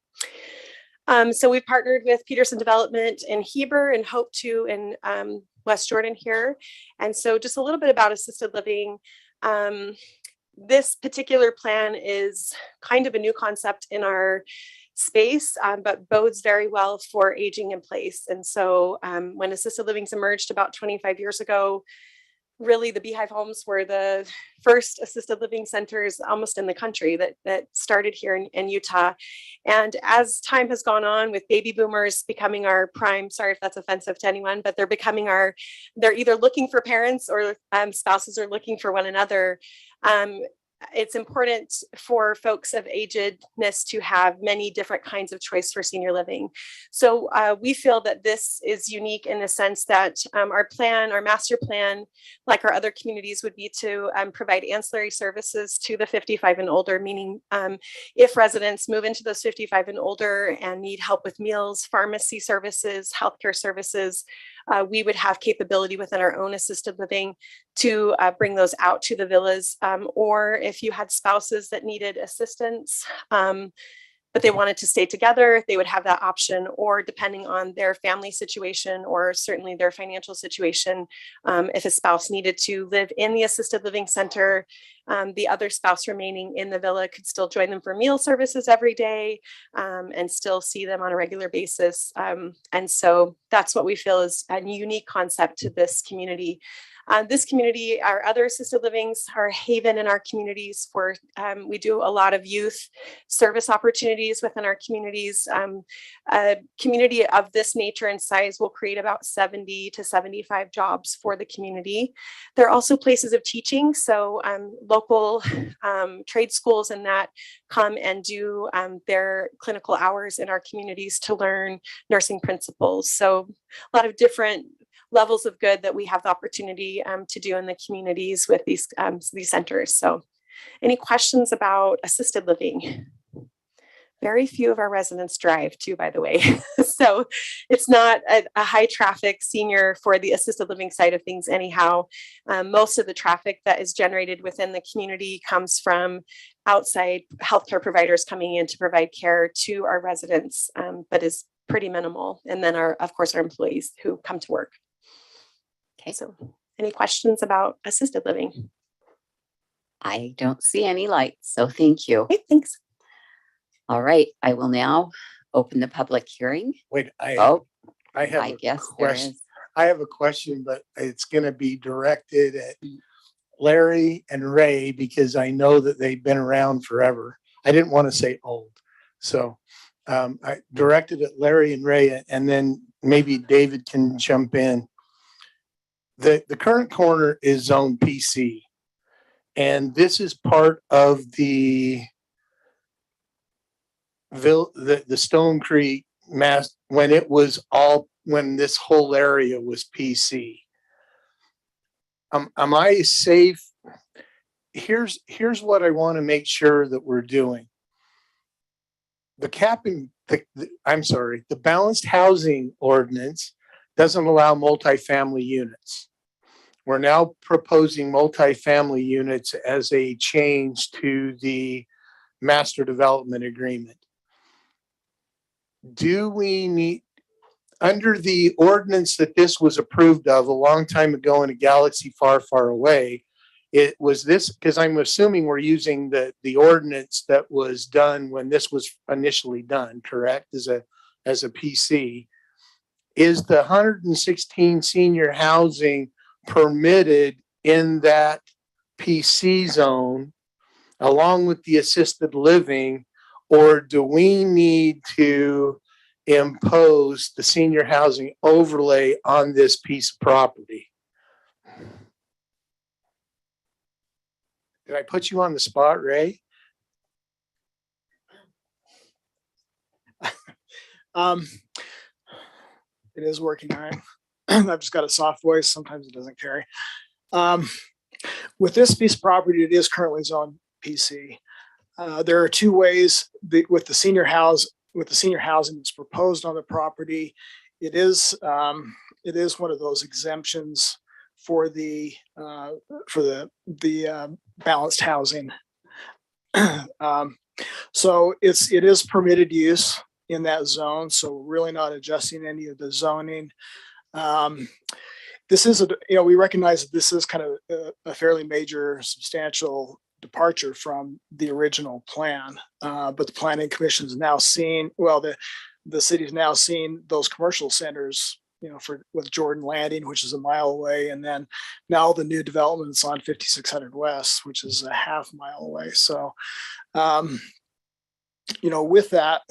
So we've partnered with Peterson Development in Heber and Hope 2 in West Jordan here. And so just a little bit about assisted living. This particular plan is kind of a new concept in our space, but bodes very well for aging in place. And so when assisted livings emerged about 25 years ago, really the Beehive Homes were the first assisted living centers almost in the country that started here in Utah. And as time has gone on with baby boomers becoming our prime, sorry if that's offensive to anyone, but they're becoming they're either looking for parents or spouses are looking for one another. It's important for folks of agedness to have many different kinds of choice for senior living. So we feel that this is unique in the sense that our master plan, like our other communities, would be to provide ancillary services to the 55 and older, meaning if residents move into those 55 and older and need help with meals, pharmacy services, healthcare services, we would have capability within our own assisted living to bring those out to the villas, or if you had spouses that needed assistance, but they wanted to stay together, they would have that option, or depending on their family situation or certainly their financial situation, if a spouse needed to live in the assisted living center, the other spouse remaining in the villa could still join them for meal services every day and still see them on a regular basis. And so that's what we feel is a unique concept to this community. This community, our other assisted livings are a haven in our communities for, we do a lot of youth service opportunities within our communities. A community of this nature and size will create about 70 to 75 jobs for the community. They're also places of teaching. So local trade schools and that come and do their clinical hours in our communities to learn nursing principles. So a lot of different levels of good that we have the opportunity to do in the communities with these centers. So Any questions about assisted living? Very few of our residents drive too, by the way. So it's not a high traffic senior for the assisted living side of things anyhow. Most of the traffic that is generated within the community comes from outside healthcare providers coming in to provide care to our residents, but is pretty minimal. And then of course, our employees who come to work. Okay, so any questions about assisted living? I don't see any lights, so thank you. Okay, thanks. All right, I will now open the public hearing. Wait, I have I a guess there question. is. I have a question, but it's going to be directed at Larry and Ray because I know that they've been around forever. I didn't want to say old. So I directed at Larry and Ray, and then maybe David can jump in. The current corner is zone PC. And this is part of the Stone Creek mass when this whole area was PC. Am I safe? Here's what I want to make sure that we're doing. The balanced housing ordinance doesn't allow multifamily units. We're now proposing multifamily units as a change to the master development agreement. Do we need, under the ordinance that this was approved of a long time ago in a galaxy far, far away, it was this, because I'm assuming we're using the ordinance that was done when this was initially done, correct, as a PC. Is the 116 senior housing permitted in that PC zone along with the assisted living, or do we need to impose the senior housing overlay on this piece of property? Did I put you on the spot, Ray? It is working all right. I've just got a soft voice. Sometimes it doesn't carry. With this piece of property, it is currently zoned PC. There are two ways with the senior housing that's proposed on the property. It is one of those exemptions for the balanced housing. So it is permitted use in that zone. So we're really not adjusting any of the zoning. This is we recognize that this is kind of a fairly major, substantial departure from the original plan. But the Planning Commission is now seeing, well, the city's now seeing those commercial centers, with Jordan Landing, which is a mile away, and then now the new developments on 5600 West, which is a half mile away. So, with that,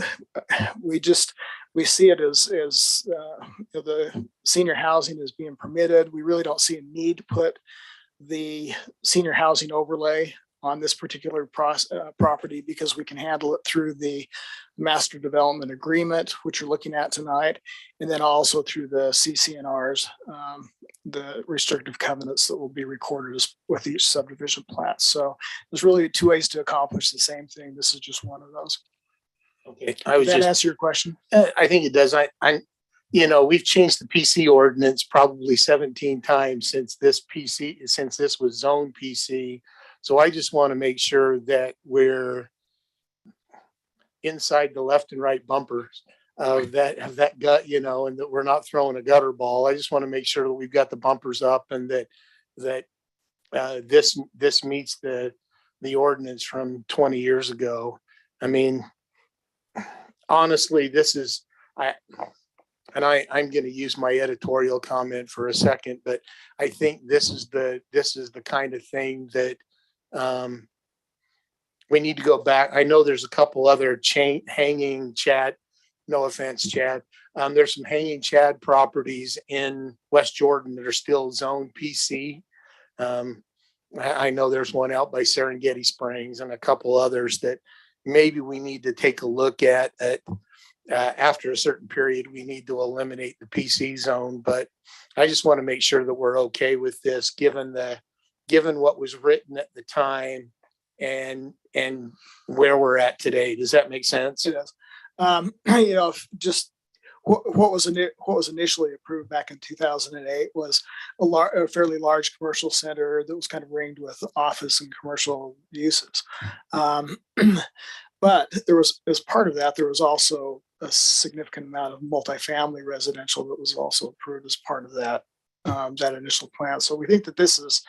we see it as the senior housing is being permitted. We really don't see a need to put the senior housing overlay on this particular property because we can handle it through the master development agreement, which you're looking at tonight, and then also through the CCNRs, the restrictive covenants that will be recorded with each subdivision plat. So there's really two ways to accomplish the same thing. This is just one of those. Okay, Does that answer your question? I think it does. We've changed the PC ordinance probably 17 times since this was zone PC. So I just want to make sure that we're inside the left and right bumpers of that gut, and that we're not throwing a gutter ball. I just want to make sure that we've got the bumpers up and that this meets the ordinance from 20 years ago. I mean, honestly, I'm going to use my editorial comment for a second, but I think this is the kind of thing that we need to go back. I know there's a couple other hanging Chad, no offense, Chad. There's some hanging Chad properties in West Jordan that are still zone PC. I know there's one out by Serengeti Springs and a couple others that maybe we need to take a look at after a certain period. We need to eliminate the PC zone, but I just want to make sure that we're okay with this given what was written at the time and where we're at today. Does that make sense? It does. You know, just what was initially approved back in 2008 was a fairly large commercial center that was kind of ringed with office and commercial uses. But there was, as part of that, there was also a significant amount of multifamily residential that was also approved as part of that that initial plan. So we think that this is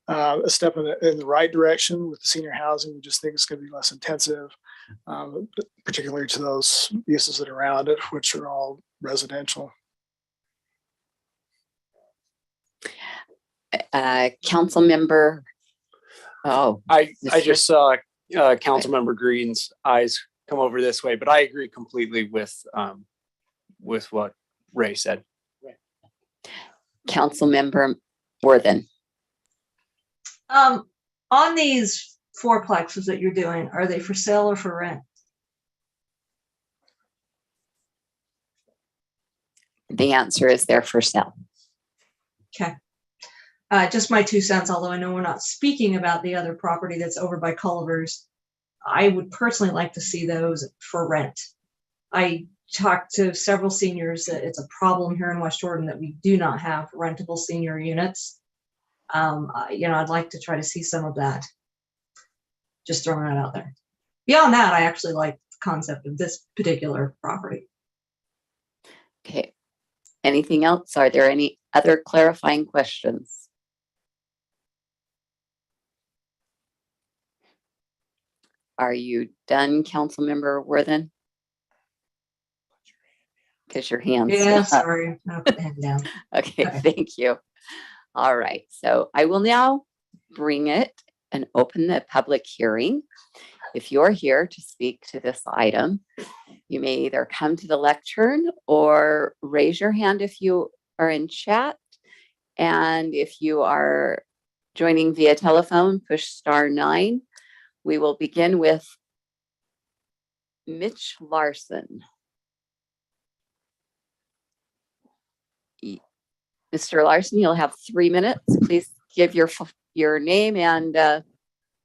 a step in the right direction with the senior housing. We just think it's going to be less intensive, particularly to those uses that are around it, which are all residential. Council member. Oh, I Mr. just saw Council Member Green's eyes come over this way, but I agree completely with what Ray said. Council member Worthen. On these fourplexes that you're doing, are they for sale or for rent? The answer is they're for sale. Okay. Just my 2 cents, although I know we're not speaking about the other property that's over by Culver's. I would personally like to see those for rent. I talked to several seniors that it's a problem here in West Jordan that we do not have rentable senior units. You know, I'd like to try to see some of that. Just throwing that out there. Beyond that, I actually like the concept of this particular property. Okay. Anything else? Are there any other clarifying questions? Are you done, Councilmember Worthen? Because your hand's Yeah, up. sorry. I'll put the hand down. Okay, thank you. All right, so I will now bring it and open the public hearing. If you're here to speak to this item, you may either come to the lectern or raise your hand if you are in chat. And if you are joining via telephone, push *9. We will begin with Mitch Larson. Mr. Larson, you'll have 3 minutes. Please give your name and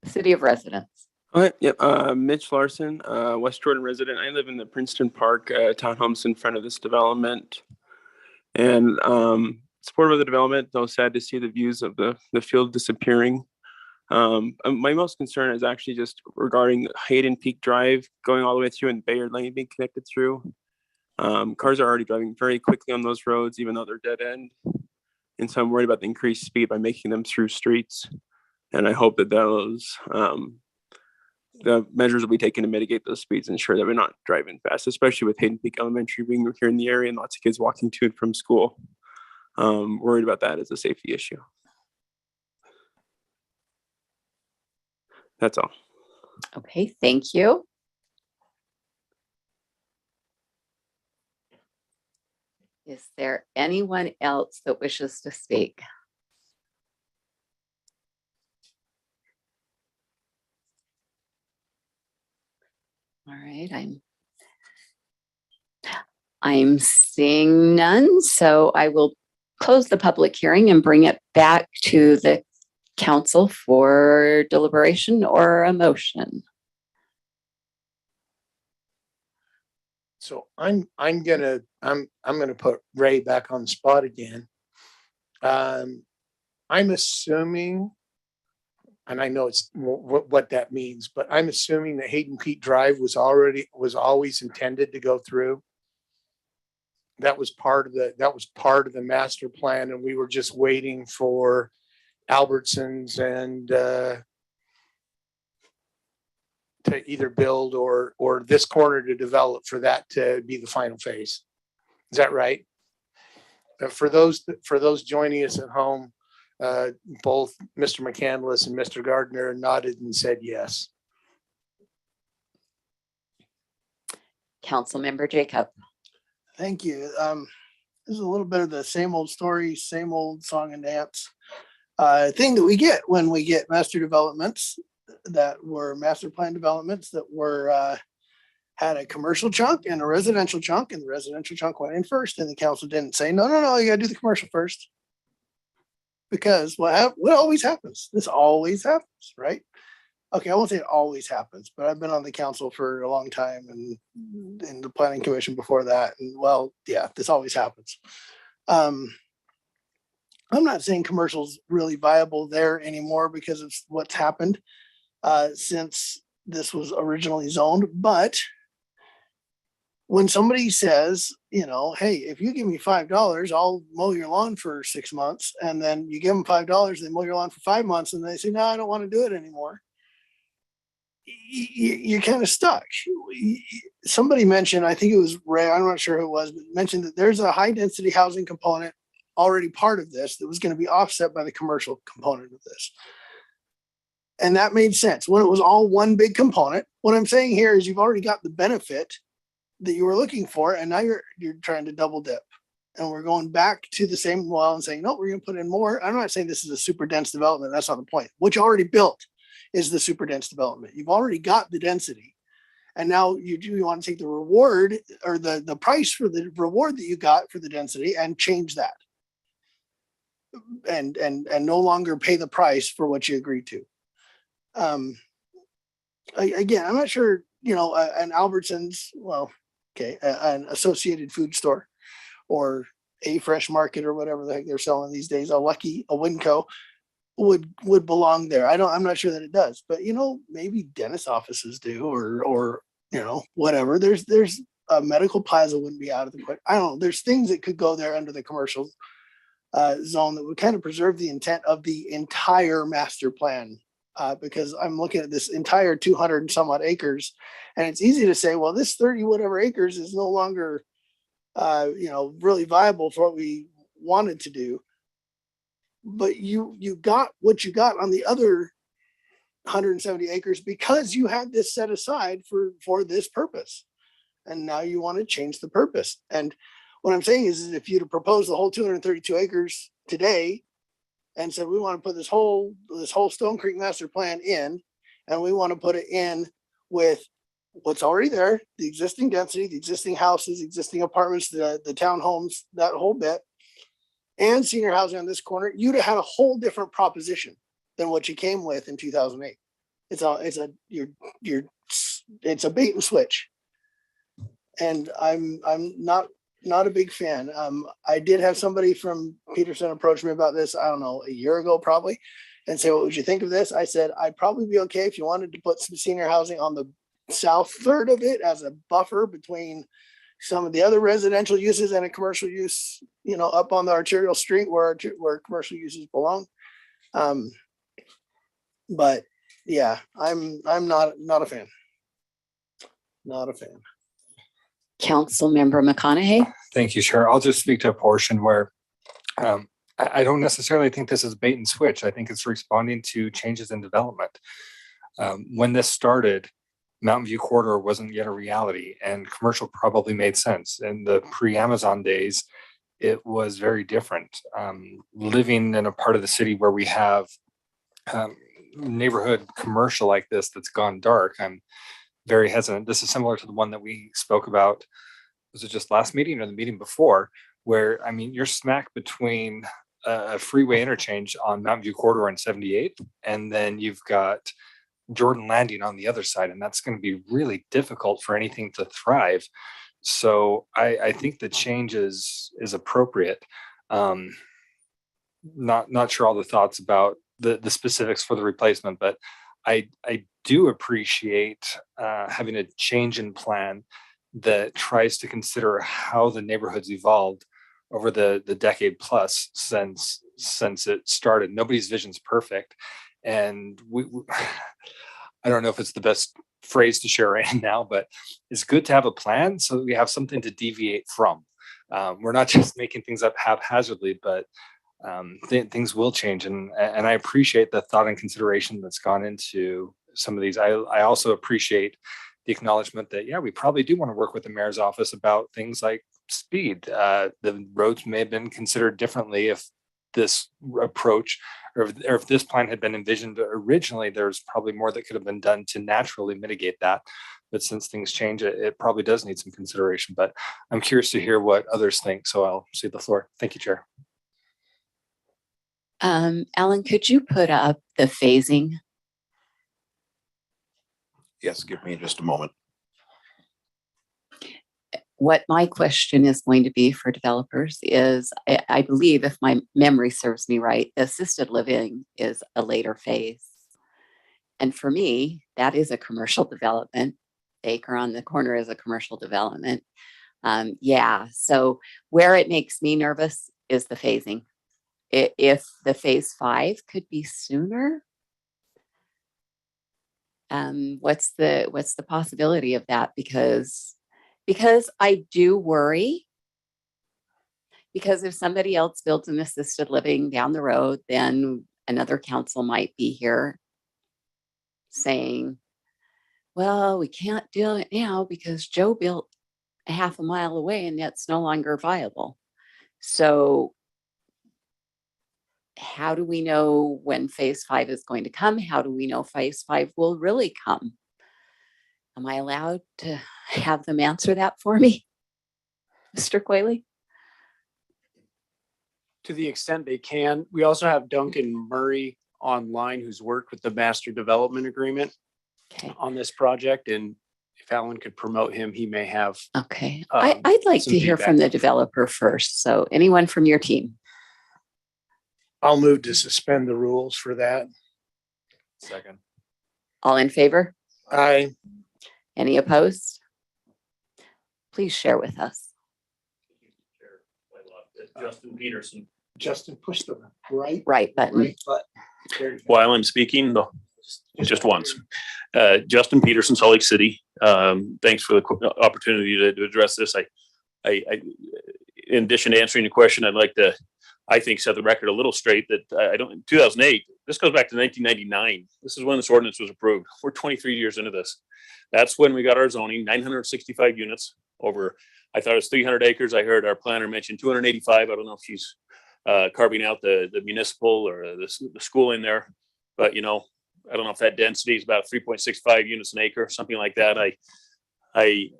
city of residence. Okay, yep. Mitch Larson, West Jordan resident. I live in the Princeton Park townhomes in front of this development, and supportive of the development. Though sad to see the views of the field disappearing. My most concern is actually just regarding Hayden Peak Drive going all the way through and Bayard Lane being connected through. Cars are already driving very quickly on those roads, even though they're dead end. And so I'm worried about the increased speed by making them through streets. And I hope that those the measures will be taken to mitigate those speeds, ensure that we're not driving fast, especially with Hayden Peak Elementary being here in the area and lots of kids walking to and from school. Worried about that as a safety issue. That's all. Okay, thank you. Is there anyone else that wishes to speak? All right, I'm seeing none, so I will close the public hearing and bring it back to the council for deliberation or a motion. So I'm gonna put Ray back on the spot again. I'm assuming, and I know it's what that means, but I'm assuming that Hayden Peak Drive was always intended to go through. That was part of the master plan, and we were just waiting for Albertsons and to either build or this corner to develop for that to be the final phase. Is that right? For those joining us at home, both Mr. McCandless and Mr. Gardner nodded and said yes. Councilmember Jacob. Thank you. This is a little bit of the same old story, same old song and dance thing that we get when we get master developments that were master plan developments that were had a commercial chunk and a residential chunk, and the residential chunk went in first, and the council didn't say, no, you gotta do the commercial first. Because what always happens, this always happens, right? okay, I won't say it always happens, but I've been on the council for a long time and in the planning commission before that. And well, yeah, this always happens. I'm not saying commercial's really viable there anymore because of what's happened since this was originally zoned. But when somebody says, you know, hey, if you give me $5, I'll mow your lawn for 6 months, and then you give them $5, they mow your lawn for 5 months, and they say, no, I don't want to do it anymore. You're kind of stuck. Somebody mentioned, I think it was Ray, I'm not sure who it was, but mentioned that there's a high density housing component already part of this that was going to be offset by the commercial component of this. And that made sense when it was all one big component. What I'm saying here is you've already got the benefit that you were looking for, and now you're trying to double dip. And we're going back to the same well and saying, no, we're going to put in more. I'm not saying this is a super dense development. That's not the point. What you already built is the super dense development. You've already got the density. And now you want to take the reward or the price for the reward that you got for the density and change that. And no longer pay the price for what you agreed to. Again, I'm not sure, you know, an Albertsons, well, okay, an associated food store or a fresh market or whatever the heck they're selling these days, a Winco would belong there. I'm not sure that it does, but you know, maybe dentist offices do, or you know, whatever. There's a medical plaza wouldn't be out of the question. I don't know. There's things that could go there under the commercial zone that would kind of preserve the intent of the entire master plan. Because I'm looking at this entire 200 and some odd acres, and it's easy to say, well, this 30 whatever acres is no longer, you know, really viable for what we wanted to do. But you got what you got on the other 170 acres because you had this set aside for this purpose, and now you want to change the purpose. And what I'm saying is if you'd have proposed the whole 232 acres today and said, we want to put this whole Stone Creek master plan in, and we want to put it in with what's already there, the existing density, the existing houses, existing apartments, the townhomes, that whole bit, and senior housing on this corner, you'd have had a whole different proposition than what you came with in 2008. It's a bait and switch. And I'm not a big fan. I did have somebody from Peterson approach me about this, I don't know, a year ago probably, and say, what would you think of this? I said, I'd probably be okay if you wanted to put some senior housing on the south third of it as a buffer between some of the other residential uses and a commercial use, you know, up on the arterial street where commercial uses belong. But yeah, I'm not a fan. Not a fan. Councilmember McConaughey. Thank you, Chair. I'll just speak to a portion where I don't necessarily think this is bait and switch. I think it's responding to changes in development. When this started, Mountain View Corridor wasn't yet a reality, and commercial probably made sense. In the pre-Amazon days, it was very different. Living in a part of the city where we have neighborhood commercial like this that's gone dark, I'm very hesitant. This is similar to the one that we spoke about. Was it just last meeting or the meeting before? Where, I mean, you're smack between a freeway interchange on Mountain View Corridor and 78th, and then you've got Jordan Landing on the other side, and that's going to be really difficult for anything to thrive. So I think the change is appropriate. Not sure all the thoughts about the specifics for the replacement, but I do appreciate having a change in plan that tries to consider how the neighborhood's evolved over the decade plus since it started. Nobody's vision's perfect, and we I don't know if it's the best phrase to share right now, but it's good to have a plan so that we have something to deviate from. We're not just making things up haphazardly, but things will change, and I appreciate the thought and consideration that's gone into some of these. I also appreciate the acknowledgement that, yeah, we probably do want to work with the mayor's office about things like speed. The roads may have been considered differently if this approach or if this plan had been envisioned originally. There's probably more that could have been done to naturally mitigate that. But since things change, it probably does need some consideration. But I'm curious to hear what others think. So I'll cede the floor. Thank you, Chair. Alan, could you put up the phasing? Yes, give me just a moment. What my question is going to be for developers is, I believe if my memory serves me right, assisted living is a later phase. And for me, that is a commercial development. Acre on the corner is a commercial development. Yeah, so where it makes me nervous is the phasing. If the phase 5 could be sooner, what's the possibility of that? Because I do worry, because if somebody else builds an assisted living down the road, then another council might be here saying, well, we can't do it now because Joe built a half a mile away and that's no longer viable. So how do we know when phase 5 is going to come? How do we know phase 5 will really come? Am I allowed to have them answer that for me, Mr. Quayle? To the extent they can. We also have Duncan Murray online who's worked with the master development agreement on this project. And if Alan could promote him, he may have. Okay, I'd like some to hear from the feedback. developer first. So anyone from your team? I'll move to suspend the rules for that. Second. All in favor? Aye. Any opposed? Please share with us. Justin Peterson. Justin, push the right button. Right button. There you go. While I'm speaking, no, just once. Justin Peterson, Salt Lake City. Thanks for the opportunity to address this. I, in addition to answering the question, I'd like to, I think, set the record a little straight that in 2008, this goes back to 1999. This is when this ordinance was approved. We're 23 years into this. That's when we got our zoning, 965 units over, I thought it was 300 acres. I heard our planner mention 285. I don't know if she's carving out the municipal or the school in there, but I don't know if that density is about 3.65 units an acre, something like that. I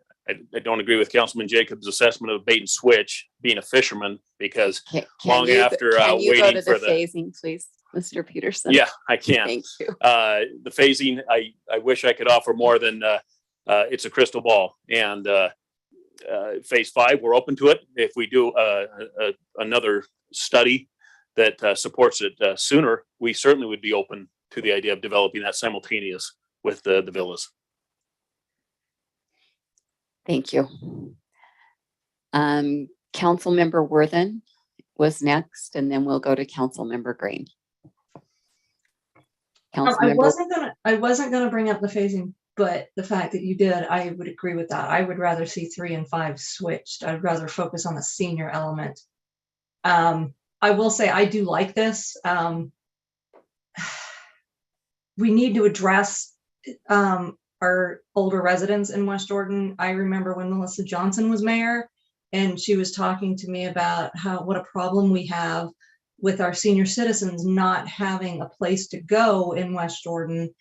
don't agree with Councilman Jacobs' assessment of bait and switch being a fisherman, because long after can you go waiting to for the phasing, please, Mr. Peterson? Yeah, I can. Thank you. The phasing, I wish I could offer more than it's a crystal ball. And phase 5, we're open to it. If we do another study that supports it sooner, we certainly would be open to the idea of developing that simultaneous with the villas. Thank you. Councilmember Worthen was next, and then we'll go to Councilmember Green. I wasn't gonna bring up the phasing, but the fact that you did, I would agree with that. I would rather see 3 and 5 switched. I'd rather focus on the senior element. I will say I do like this. We need to address our older residents in West Jordan. I remember when Melissa Johnson was mayor, and she was talking to me about what a problem we have with our senior citizens not having a place to go in West Jordan.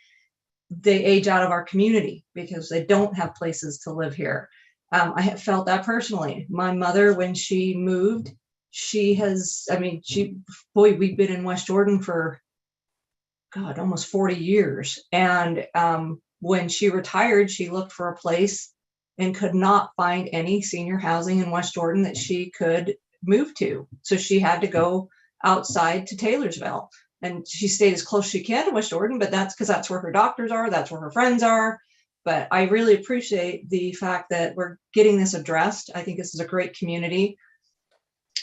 They age out of our community because they don't have places to live here. I have felt that personally. My mother, when she moved, we've been in West Jordan for almost 40 years. And when she retired, she looked for a place and could not find any senior housing in West Jordan that she could move to. So she had to go outside to Taylorsville, and she stayed as close as she can to West Jordan, but that's because that's where her doctors are, that's where her friends are. But I really appreciate the fact that we're getting this addressed. I think this is a great community.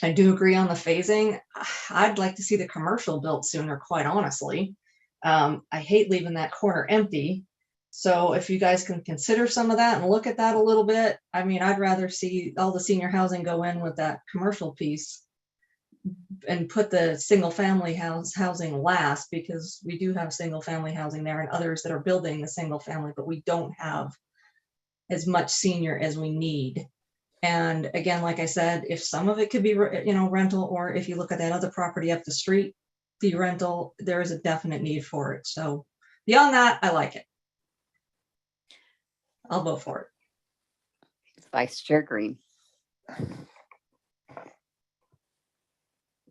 I do agree on the phasing. I'd like to see the commercial built sooner, quite honestly. I hate leaving that corner empty. So if you guys can consider some of that and look at that a little bit, I mean, I'd rather see all the senior housing go in with that commercial piece and put the single family housing last, because we do have single family housing there and others that are building the single family, but we don't have as much senior as we need. And again, like I said, if some of it could be, rental, or if you look at that other property up the street, the rental, there is a definite need for it. So beyond that, I like it. I'll vote for it. Vice Chair Green.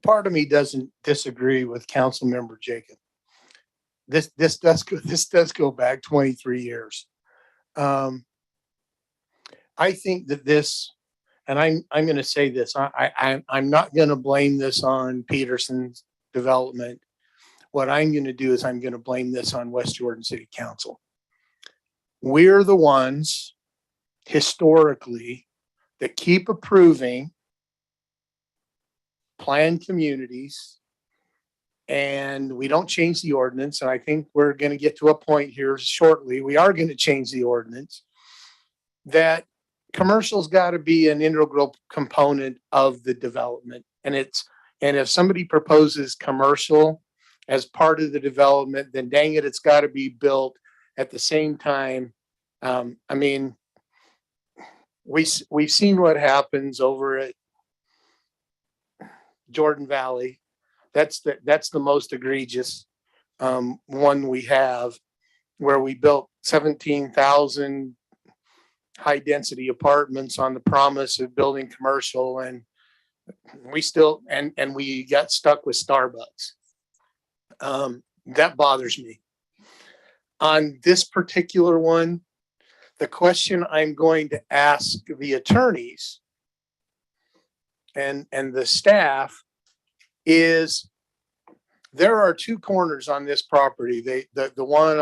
Part of me doesn't disagree with Councilmember Jacob. This does go back 23 years. I think that this, and I'm going to say this, I'm not going to blame this on Peterson's development. What I'm going to do is I'm going to blame this on West Jordan City Council. We're the ones historically that keep approving planned communities, and we don't change the ordinance. And I think we're going to get to a point here shortly. We are going to change the ordinance that commercial's got to be an integral component of the development. And if somebody proposes commercial as part of the development, then dang it, it's got to be built at the same time. I mean, we've seen what happens over at Jordan Valley. That's the most egregious one we have, where we built 17,000 high density apartments on the promise of building commercial, and we still and we got stuck with Starbucks. That bothers me. On this particular one, the question I'm going to ask the attorneys and the staff is, there are two corners on this property. The one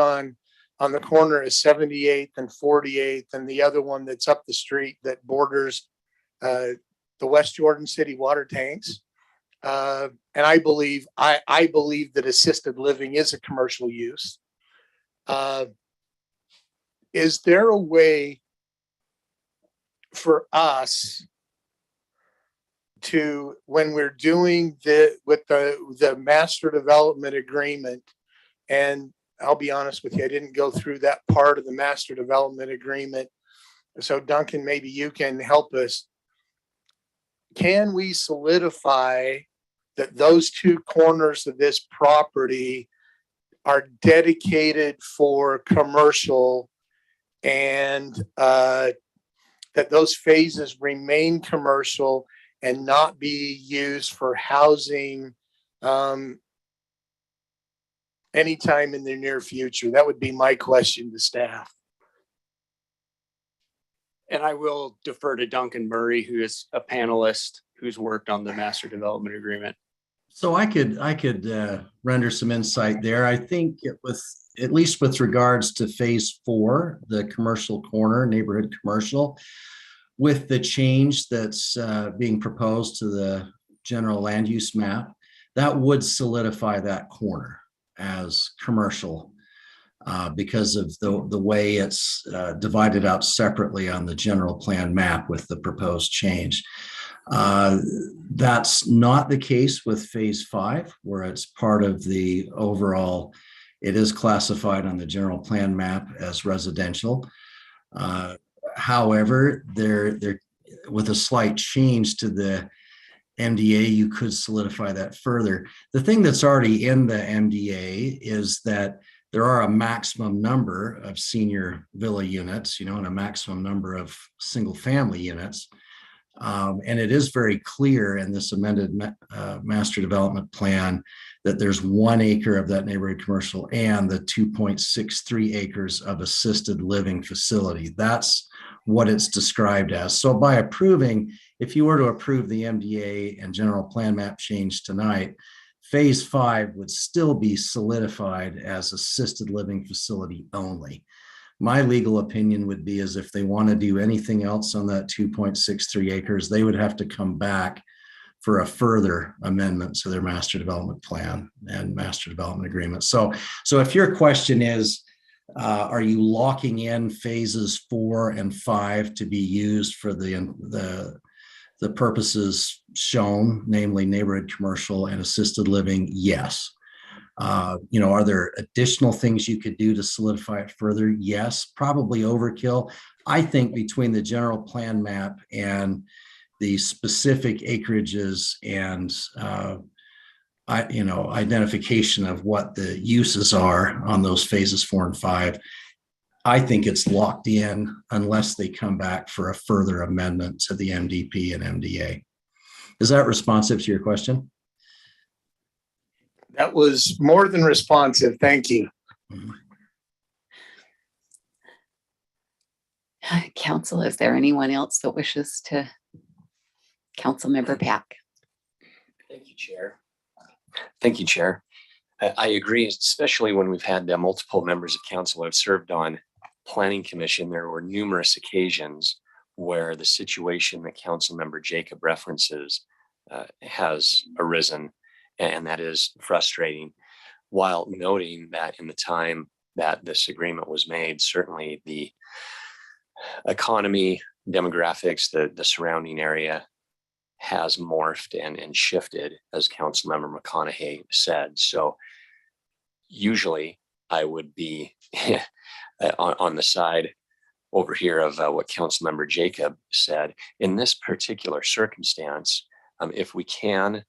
on the corner is 78th and 48th, and the other one that's up the street that borders the West Jordan City water tanks. And I believe that assisted living is a commercial use. Is there a way for us to, when we're doing the master development agreement, and I'll be honest with you, I didn't go through that part of the master development agreement. So Duncan, maybe you can help us. Can we solidify that those two corners of this property are dedicated for commercial, and that those phases remain commercial and not be used for housing anytime in the near future? That would be my question to staff. And I will defer to Duncan Murray, who is a panelist who's worked on the master development agreement. So I could render some insight there. I think it was, at least with regards to phase 4, the commercial corner, neighborhood commercial, with the change that's being proposed to the general land use map, that would solidify that corner as commercial because of the way it's divided out separately on the general plan map with the proposed change. That's not the case with phase 5, where it's part of the overall, it is classified on the general plan map as residential. However, there with a slight change to the MDA, you could solidify that further. The thing that's already in the MDA is that there are a maximum number of senior villa units, and a maximum number of single family units. And it is very clear in this amended master development plan that there's 1 acre of that neighborhood commercial and the 2.63 acres of assisted living facility. That's what it's described as. So by approving, if you were to approve the MDA and general plan map change tonight, phase 5 would still be solidified as assisted living facility only. My legal opinion would be is if they want to do anything else on that 2.63 acres, they would have to come back for a further amendment to their master development plan and master development agreement. So if your question is, are you locking in phases 4 and 5 to be used for the purposes shown, namely neighborhood commercial and assisted living? Yes. Are there additional things you could do to solidify it further? Yes, probably overkill. I think between the general plan map and the specific acreages and identification of what the uses are on those phases 4 and 5, I think it's locked in unless they come back for a further amendment to the MDP and MDA. Is that responsive to your question? That was more than responsive. Thank you. Council, is there anyone else that wishes to? Councilmember Pack. Thank you, Chair. Thank you, Chair. I agree, especially when we've had multiple members of council who have served on Planning Commission. There were numerous occasions where the situation that Councilmember Jacob references has arisen, and that is frustrating. While noting that in the time that this agreement was made, certainly the economy, demographics, the surrounding area has morphed and shifted, as Councilmember McConaughey said. So usually I would be on the side over here of what Councilmember Jacob said. In this particular circumstance, if we can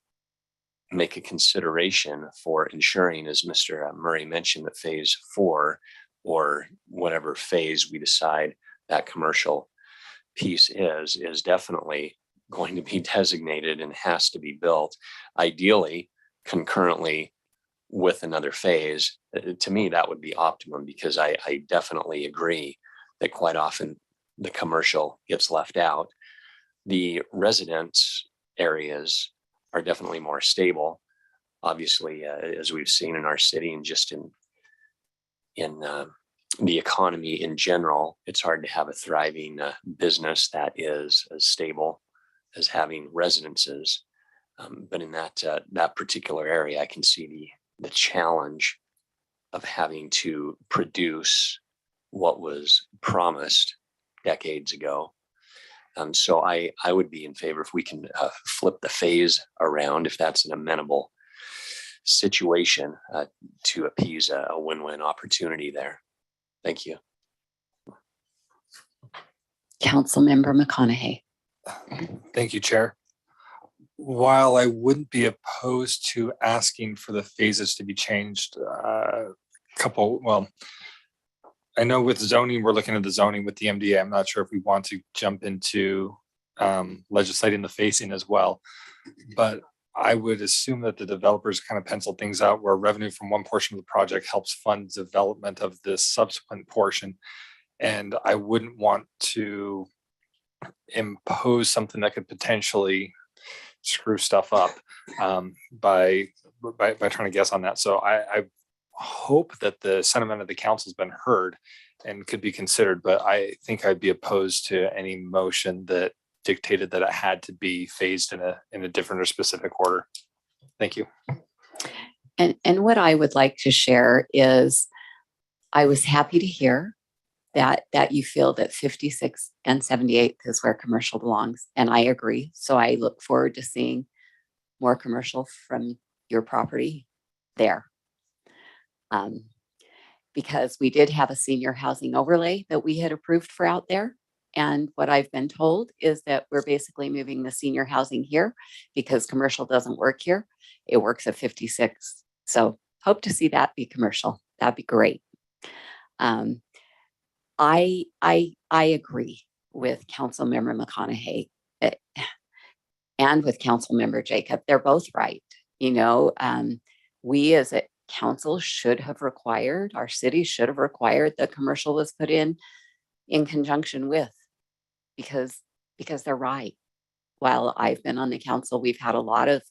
make a consideration for ensuring, as Mr. Murray mentioned, that phase 4 or whatever phase we decide that commercial piece is definitely going to be designated and has to be built, ideally concurrently with another phase. To me, that would be optimum, because I definitely agree that quite often the commercial gets left out. The residence areas are definitely more stable. Obviously, as we've seen in our city and just in the economy in general, it's hard to have a thriving business that is as stable as having residences. But in that particular area, I can see the challenge of having to produce what was promised decades ago. So I would be in favor if we can flip the phase around, if that's an amenable situation, to appease a win-win opportunity there. Thank you. Councilmember McConaughey. Thank you, Chair. While I wouldn't be opposed to asking for the phases to be changed, I know with zoning, we're looking at the zoning with the MDA. I'm not sure if we want to jump into legislating the phasing as well, but I would assume that the developers kind of pencil things out where revenue from one portion of the project helps fund development of this subsequent portion. And I wouldn't want to impose something that could potentially screw stuff up by trying to guess on that. So I hope that the sentiment of the council has been heard and could be considered, but I think I'd be opposed to any motion that dictated that it had to be phased in a different or specific order. Thank you. And what I would like to share is I was happy to hear that you feel that 56 and 78th is where commercial belongs. And I agree. So I look forward to seeing more commercial from your property there. Because we did have a senior housing overlay that we had approved for out there. And what I've been told is that we're basically moving the senior housing here because commercial doesn't work here. It works at 56. So hope to see that be commercial. That'd be great. I agree with Councilmember McConaughey and with Councilmember Jacob. They're both right. You know, we as a council should have required, our city should have required that commercial was put in conjunction with, because they're right. While I've been on the council, we've had a lot of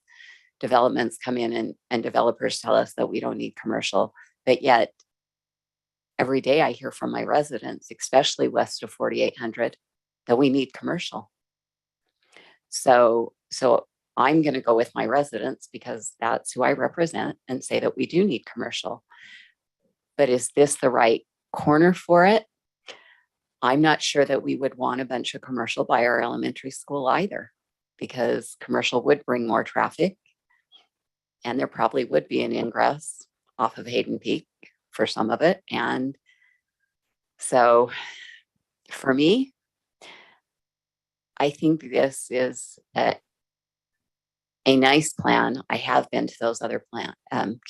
developments come in and developers tell us that we don't need commercial, but yet every day I hear from my residents, especially west of 4800, that we need commercial. So I'm going to go with my residents because that's who I represent and say that we do need commercial. But is this the right corner for it? I'm not sure that we would want a bunch of commercial by our elementary school either, because commercial would bring more traffic and there probably would be an ingress off of Hayden Peak for some of it. And so for me, I think this is a nice plan. I have been to those other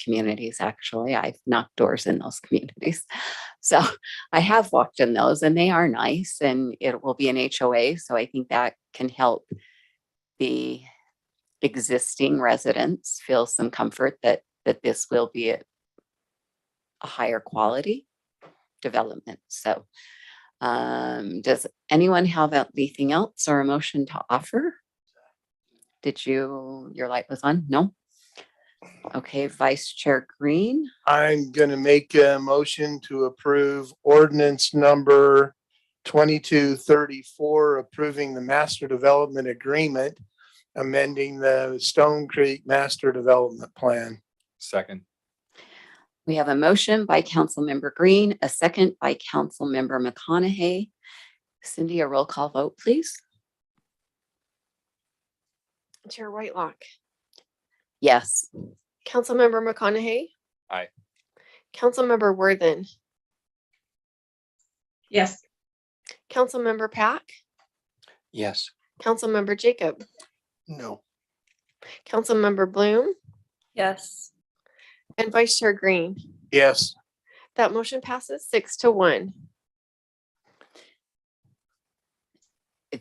communities, actually. I've knocked doors in those communities. So I have walked in those and they are nice, and it will be an HOA. So I think that can help the existing residents feel some comfort that this will be a higher quality development. So Does anyone have anything else or a motion to offer? Your light was on? No? Okay, Vice Chair Green. I'm gonna make a motion to approve ordinance number 2234, approving the master development agreement, amending the Stone Creek Master Development Plan. Second. We have a motion by Councilmember Green, a second by Councilmember McConaughey. Cindy, a roll call vote, please. Chair Whitelock, Yes. Councilmember McConaughey. Aye. Councilmember Worthen, Yes. Councilmember Pack, Yes. Councilmember Jacob, No. Councilmember Bloom, Yes. and Vice Chair Green. Yes. That motion passes 6-1.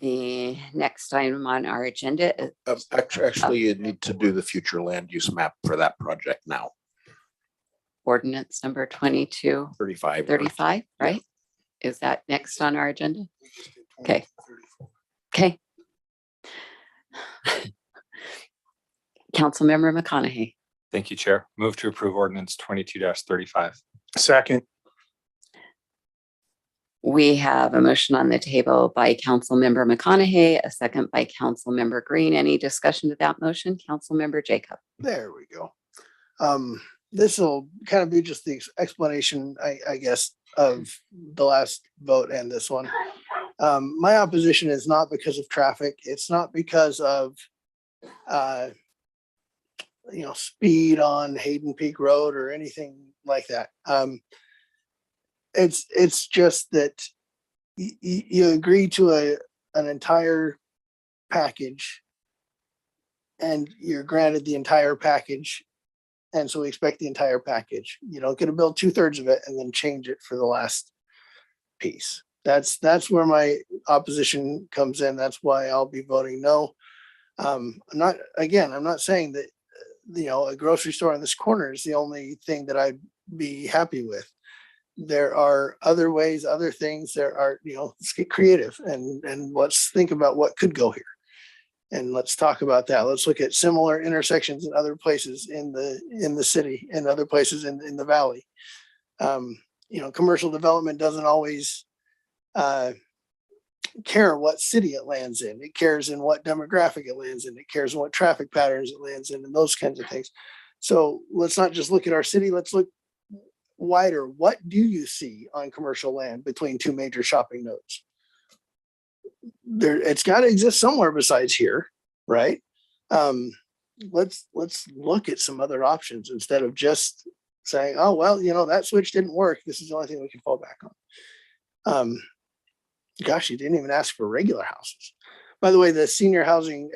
The next item on our agenda is Actually, you need to do the future land use map for that project now. ordinance number 2235, 35. right? Is that next on our agenda? Okay. Okay. Councilmember McConaughey. Thank you, Chair. Move to approve ordinance 22-35. Second. We have a motion on the table by Councilmember McConaughey, a second by Councilmember Green. Any discussion to that motion? Councilmember Jacob. There we go. This will kind of be just the explanation, I guess, of the last vote and this one. My opposition is not because of traffic. It's not because of, speed on Hayden Peak Road or anything like that. It's just that you agree to an entire package and you're granted the entire package. And so we expect the entire package. You don't get to build 2/3 of it and then change it for the last piece. That's where my opposition comes in. That's why I'll be voting no. I'm not saying that, a grocery store on this corner is the only thing that I'd be happy with. There are other ways, other things. There are, let's get creative and let's think about what could go here. And let's talk about that. Let's look at similar intersections in other places in the city and other places in the valley. Commercial development doesn't always care what city it lands in. It cares in what demographic it lands in. It cares in what traffic patterns it lands in and those kinds of things. So let's not just look at our city. Let's look wider. What do you see on commercial land between two major shopping nodes? It's got to exist somewhere besides here, right? Let's look at some other options instead of just saying, oh, well, that switch didn't work. This is the only thing we can fall back on. Gosh, you didn't even ask for regular houses. By the way, the senior housing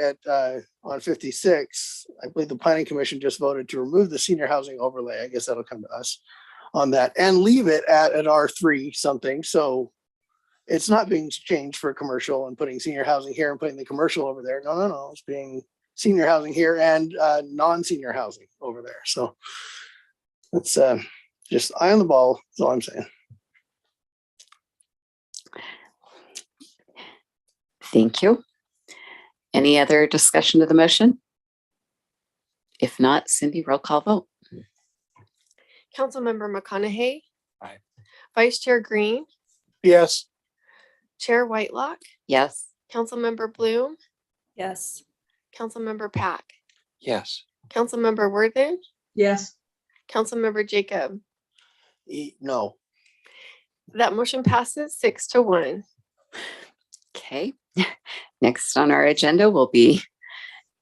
on 56, I believe the planning commission just voted to remove the senior housing overlay. I guess that'll come to us on that and leave it at an R3 something. So it's not being changed for commercial and putting senior housing here and putting the commercial over there. No. It's being senior housing here and non-senior housing over there. So it's just eye on the ball. That's all I'm saying. Thank you. Any other discussion of the motion? If not, Cindy, roll call vote. Councilmember McConaughey. Aye. Vice Chair Green, Yes. Chair Whitelock, Yes. Councilmember Bloom, Yes. Councilmember Pack, Yes. Councilmember Worthen, Yes. Councilmember Jacob. No. That motion passes 6-1. Okay. Next on our agenda will be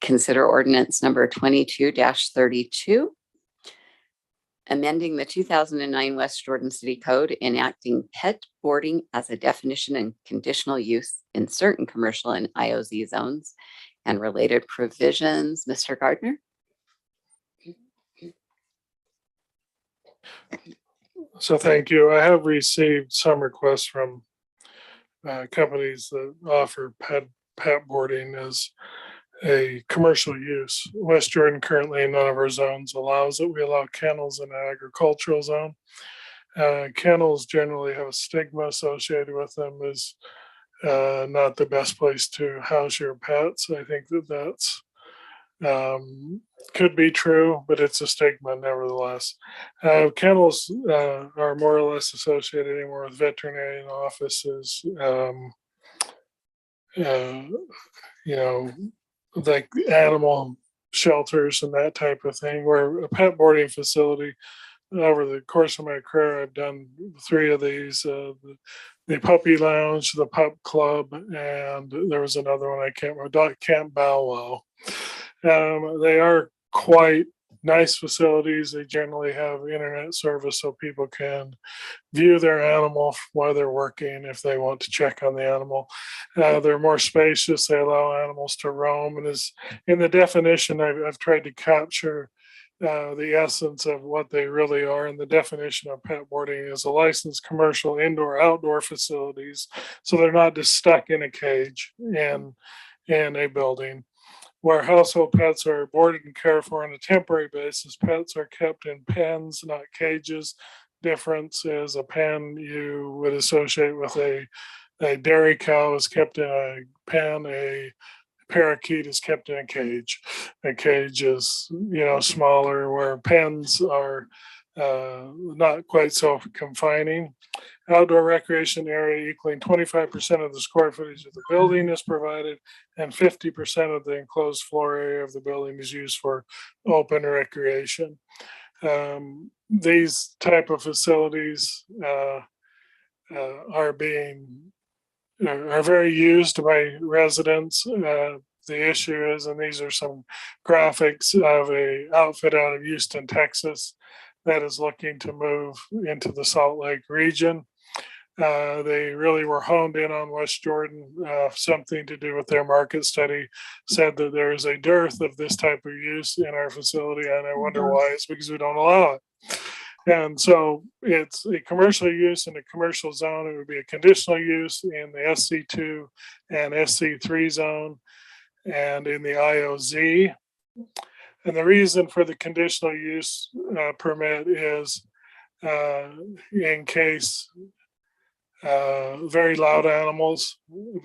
consider ordinance number 22-32. Amending the 2009 West Jordan City Code, enacting pet boarding as a definition and conditional use in certain commercial and IOZ zones and related provisions. Mr. Gardner? So thank you. I have received some requests from companies that offer pet boarding as a commercial use. West Jordan currently, none of our zones allows it. We allow kennels in an agricultural zone. Kennels generally have a stigma associated with them as not the best place to house your pets. I think that that's could be true, but it's a stigma nevertheless. Kennels are more or less associated anymore with veterinarian offices. You know, like animal shelters and that type of thing, where a pet boarding facility, over the course of my career, I've done 3 of these, the puppy lounge, the pup club, and there was another one I can't remember, Dog Camp Bow Wow. They are quite nice facilities. They generally have internet service so people can view their animal while they're working if they want to check on the animal. They're more spacious. They allow animals to roam. And as in the definition, I've tried to capture the essence of what they really are. And the definition of pet boarding is a licensed commercial indoor outdoor facilities. So they're not just stuck in a cage in a building. Where household pets are boarded and cared for on a temporary basis, pets are kept in pens, not cages. Difference is a pen you would associate with a dairy cow is kept in a pen, a parakeet is kept in a cage. A cage is, smaller, where pens are not quite so confining. Outdoor recreation area equaling 25% of the square footage of the building is provided, and 50% of the enclosed floor area of the building is used for open recreation. These type of facilities are very used by residents. The issue is, and these are some graphics of a outfit out of Houston, Texas, that is looking to move into the Salt Lake region. They really were honed in on West Jordan. Something to do with their market study said that there is a dearth of this type of use in our facility, and I wonder why. It's because we don't allow it. And so it's a commercial use in a commercial zone. It would be a conditional use in the SC2 and SC3 zone and in the IOZ. And the reason for the conditional use permit is in case very loud animals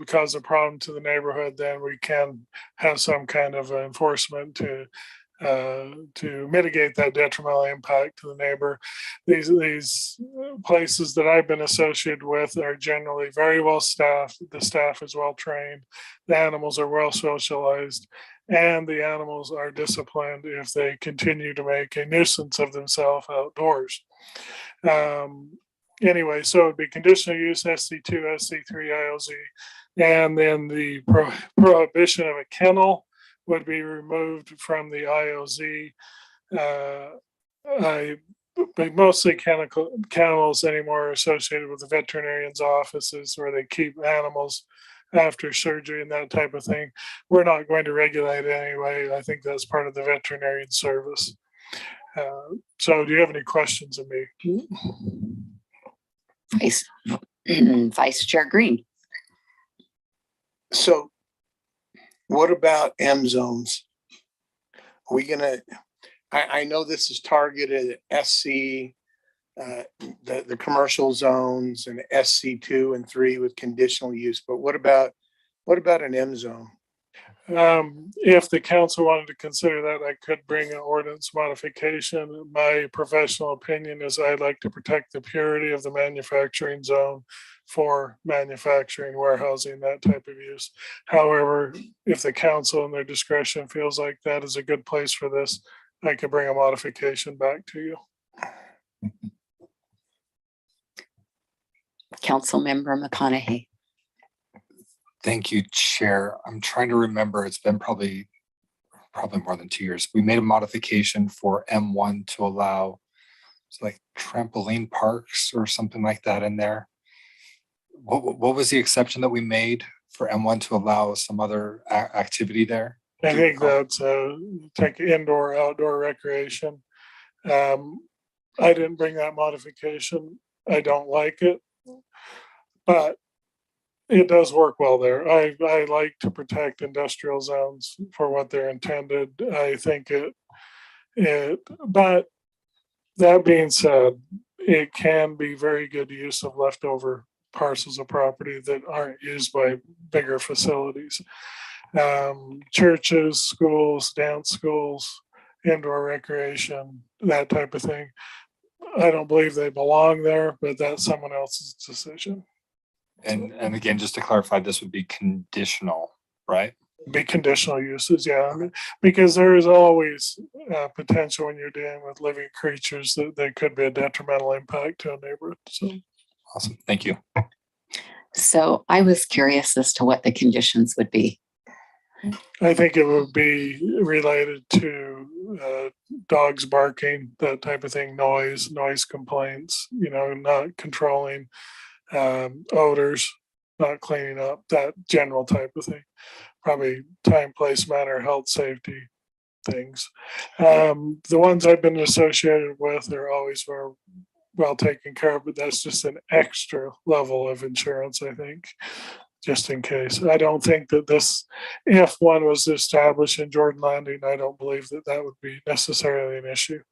cause a problem to the neighborhood, then we can have some kind of enforcement to mitigate that detrimental impact to the neighbor. These places that I've been associated with are generally very well staffed. The staff is well trained. The animals are well socialized, and the animals are disciplined if they continue to make a nuisance of themselves outdoors. Anyway, so it'd be conditional use SC2, SC3, ILZ, and then the prohibition of a kennel would be removed from the IOZ. Mostly kennels anymore are associated with the veterinarian's offices where they keep animals after surgery and that type of thing. We're not going to regulate it anyway. I think that's part of the veterinarian service. So do you have any questions of me? Vice Chair Green. So what about M zones? Are we gonna, I know this is targeted at SC, the commercial zones, and SC2 and 3 with conditional use, but what about an M zone? If the council wanted to consider that, I could bring an ordinance modification. My professional opinion is I'd like to protect the purity of the manufacturing zone for manufacturing, warehousing, that type of use. However, if the council in their discretion feels like that is a good place for this, I could bring a modification back to you. Councilmember McConaughey. Thank you, Chair. I'm trying to remember, it's been probably more than 2 years. We made a modification for M1 to allow like trampoline parks or something like that in there. What was the exception that we made for M1 to allow some other activity there? I think that's take indoor, outdoor recreation. I didn't bring that modification. I don't like it, but it does work well there. I like to protect industrial zones for what they're intended. I think but that being said, it can be very good use of leftover parcels of property that aren't used by bigger facilities. Churches, schools, dance schools, indoor recreation, that type of thing. I don't believe they belong there, but that's someone else's decision. And again, just to clarify, this would be conditional, right? Be conditional uses, yeah, because there is always potential when you're dealing with living creatures that there could be a detrimental impact to a neighborhood. So awesome, thank you. So I was curious as to what the conditions would be. I think it would be related to dogs barking, that type of thing, noise complaints, not controlling odors, not cleaning up, that general type of thing. Probably time, place, manner, health, safety things. The ones I've been associated with are always well taken care of, but that's just an extra level of insurance, I think, just in case. I don't think that if one was established in Jordan Landing, I don't believe that would be necessarily an issue.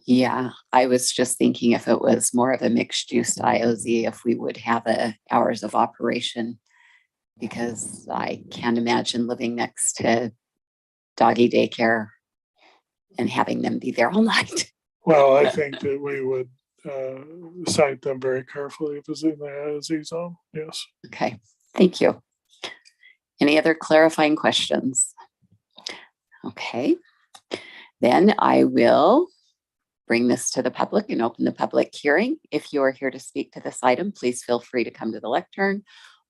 Yeah, I was just thinking if it was more of a mixed use IOZ, if we would have hours of operation, because I can't imagine living next to doggy daycare and having them be there all night. Well, I think that we would cite them very carefully if it's in the IOZ zone. Yes. Okay, thank you. Any other clarifying questions? Okay, then I will bring this to the public and open the public hearing. If you are here to speak to this item, please feel free to come to the lectern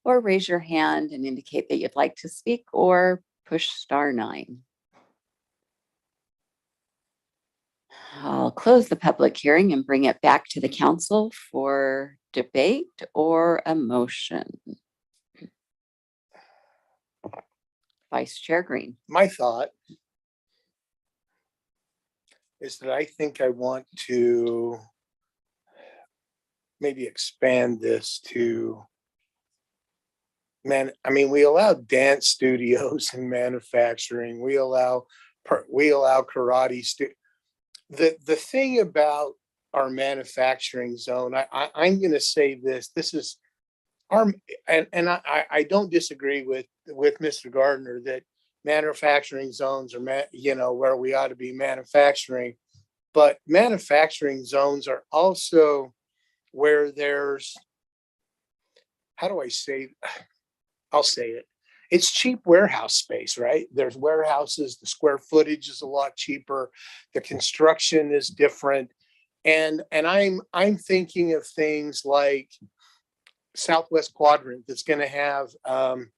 or raise your hand and indicate that you'd like to speak, or push *9. I'll close the public hearing and bring it back to the council for debate or a motion. Vice Chair Green. My thought is that I think I want to maybe expand this to we allow dance studios and manufacturing. We allow karate. The thing about our manufacturing zone, I'm going to say this is our, and I don't disagree with Mr. Gardner that manufacturing zones are, where we ought to be manufacturing, but manufacturing zones are also where there's, how do I say, I'll say it. It's cheap warehouse space, right? There's warehouses, the square footage is a lot cheaper. The construction is different. And I'm thinking of things like Southwest Quadrant that's going to have, I'm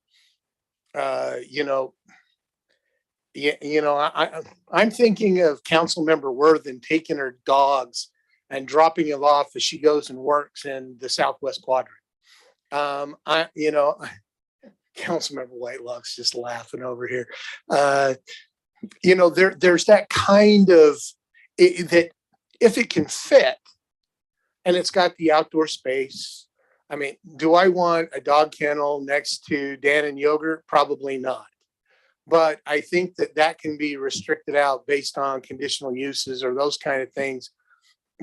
thinking of Councilmember Worthen taking her dogs and dropping them off as she goes and works in the Southwest Quadrant. Councilmember Whitelock's just laughing over here. There's that kind of that if it can fit and it's got the outdoor space. Do I want a dog kennel next to Dan and Yogurt? Probably not. But I think that can be restricted out based on conditional uses or those kind of things.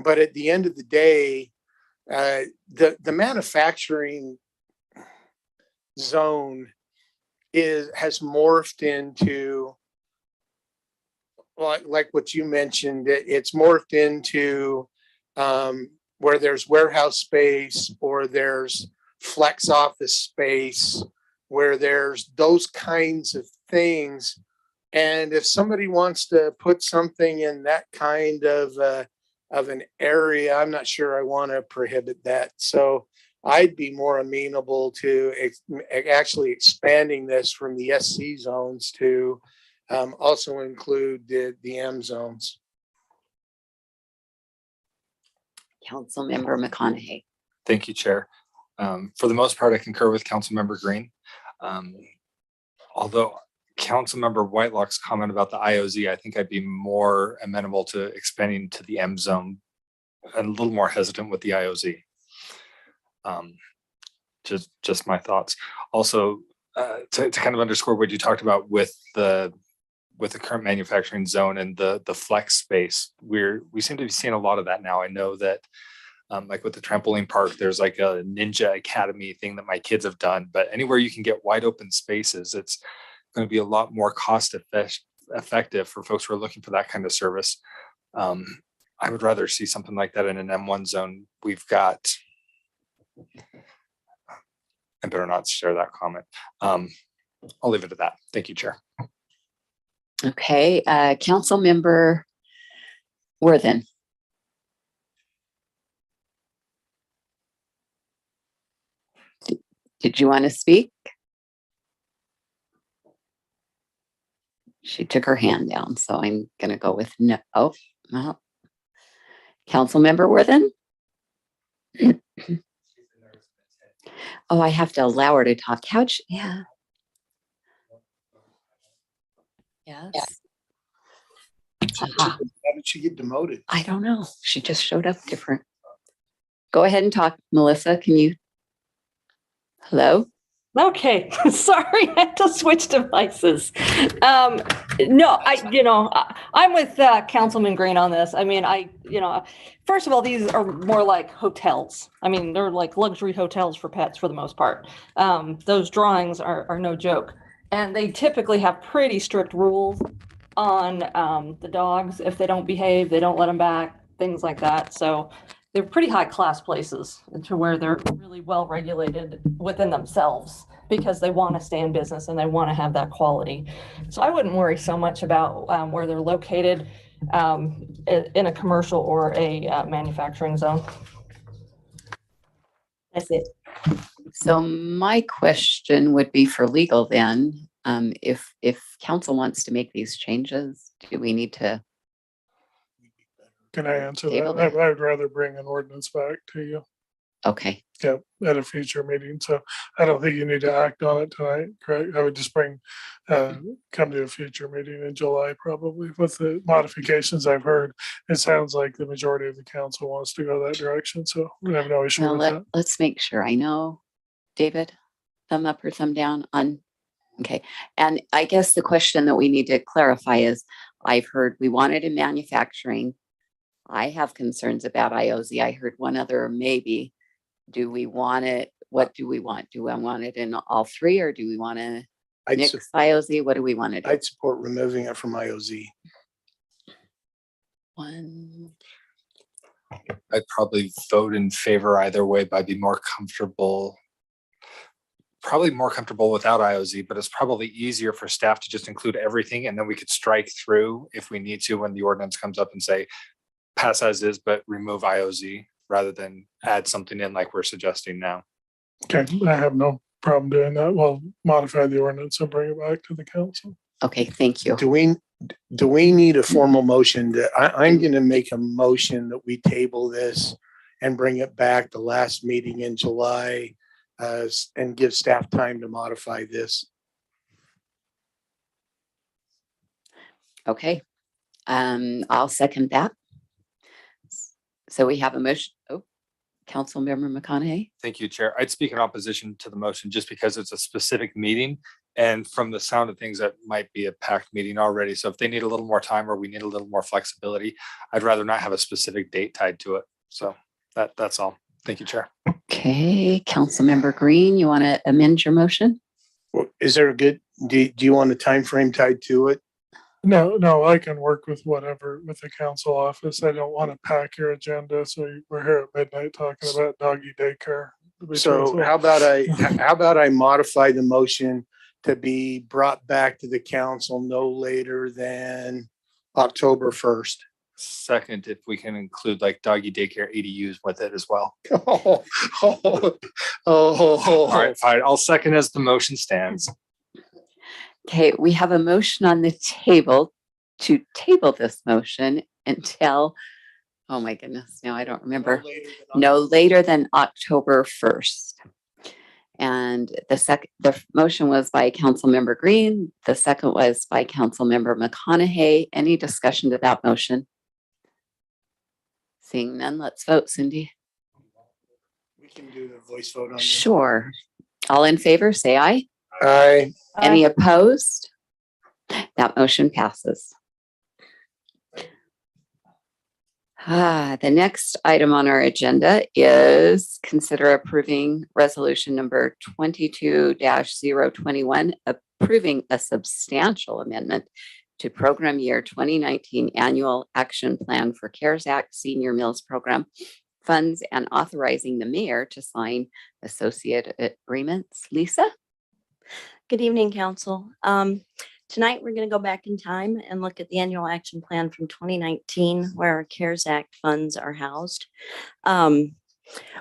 But at the end of the day, the manufacturing zone has morphed into, like what you mentioned, it's morphed into where there's warehouse space or there's flex office space, where there's those kinds of things. And if somebody wants to put something in that kind of an area, I'm not sure I want to prohibit that. So I'd be more amenable to actually expanding this from the SC zones to also include the M zones. Councilmember McConaughey. Thank you, Chair. For the most part, I concur with Councilmember Green. Although Councilmember Whitelock's comment about the IOZ, I think I'd be more amenable to expanding to the M zone and a little more hesitant with the IOZ. Just my thoughts. Also, to kind of underscore what you talked about with the with the current manufacturing zone and the flex space, we seem to be seeing a lot of that now. I know that like with the trampoline park, there's like a ninja academy thing that my kids have done, but anywhere you can get wide open spaces, it's going to be a lot more cost effective for folks who are looking for that kind of service. I would rather see something like that in an M1 zone. We've got, I better not share that comment. I'll leave it at that. Thank you, Chair. Okay, Council Member Worthen. Did you want to speak? She took her hand down, so I'm going to go with no. Oh, no. Councilmember Worthen? Oh, I have to allow her to talk. Couch, yeah. Yes. How did she get demoted? I don't know. She just showed up different. Go ahead and talk, Melissa. Can you? Hello? Okay, sorry, I had to switch devices. No, I'm with Councilman Green on this. I mean, first of all, these are more like hotels. I mean, they're like luxury hotels for pets for the most part. Those drawings are no joke. And they typically have pretty strict rules on the dogs. If they don't behave, they don't let them back, things like that. So they're pretty high class places to where they're really well regulated within themselves because they want to stay in business and they want to have that quality. So I wouldn't worry so much about where they're located in a commercial or a manufacturing zone. That's it. So my question would be for legal then, if council wants to make these changes, do we need to? Can I answer Table that? I would rather bring an ordinance back to you. Okay. Yeah, at a future meeting. So I don't think you need to act on it tonight, correct? I would just come to a future meeting in July, probably with the modifications I've heard. It sounds like the majority of the council wants to go that direction. So we have no issue Well, with that. let's make sure. I know, David, thumb up or thumb down on, okay. And I guess the question that we need to clarify is, I've heard we want it in manufacturing. I have concerns about IOZ. I heard one other maybe. Do we want it? What do we want? Do we want it in all three or do we want to mix IOZ? What do we want to do? I'd support removing it from IOZ. One. I'd probably vote in favor either way, but I'd be probably more comfortable without IOZ, but it's probably easier for staff to just include everything and then we could strike through if we need to when the ordinance comes up and say pass as is, but remove IOZ rather than add something in like we're suggesting now. Okay, I have no problem doing that. We'll modify the ordinance and bring it back to the council. Okay, thank you. Do we need a formal motion? I'm going to make a motion that we table this and bring it back the last meeting in July and give staff time to modify this. Okay, I'll second that. So we have a motion. Oh, Councilmember McConaughey. Thank you, Chair. I'd speak in opposition to the motion just because it's a specific meeting. And from the sound of things, that might be a packed meeting already. So if they need a little more time or we need a little more flexibility, I'd rather not have a specific date tied to it. So that's all. Thank you, Chair. Okay, Councilmember Green, you want to amend your motion? Well, is there a good, do you want a time frame tied to it? No, I can work with whatever with the council office. I don't want to pack your agenda. So we're here at midnight talking about doggy daycare. So how about I modify the motion to be brought back to the council no later than October 1st. Second, if we can include like doggy daycare ADUs with it as well. All right, fine. I'll second as the motion stands. Okay, we have a motion on the table to table this motion until, oh my goodness, now I don't remember, no later than October 1st. And the motion was by Councilmember Green. The second was by Councilmember McConaughey. Any discussion to that motion? Seeing none, let's vote, Cindy. We can do the voice vote on this. Sure. All in favor, say aye. Aye. Any opposed? That motion passes. The next item on our agenda is consider approving resolution number 22-021, approving a substantial amendment to program year 2019 annual action plan for CARES Act Senior Meals Program funds and authorizing the mayor to sign associated agreements. Lisa? Good evening, council. Tonight, we're going to go back in time and look at the annual action plan from 2019, where our CARES Act funds are housed.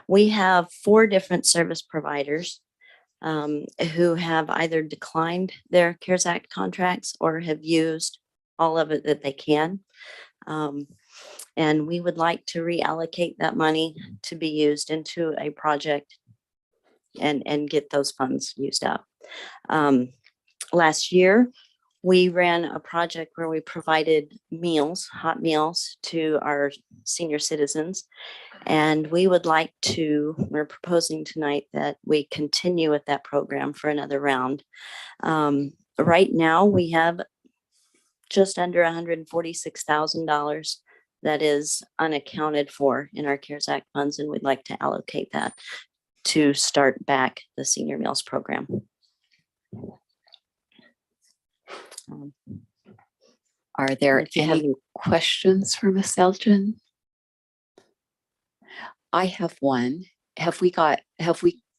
We have 4 different service providers who have either declined their CARES Act contracts or have used all of it that they can. And we would like to reallocate that money to be used into a project and get those funds used up. Last year, we ran a project where we provided meals, hot meals, to our senior citizens. And we would like to, we're proposing tonight that we continue with that program for another round. Right now, we have just under $146,000 that is unaccounted for in our CARES Act funds, and we'd like to allocate that to start back the senior meals program. Are there any questions for Ms. Elgin? I have one. Have we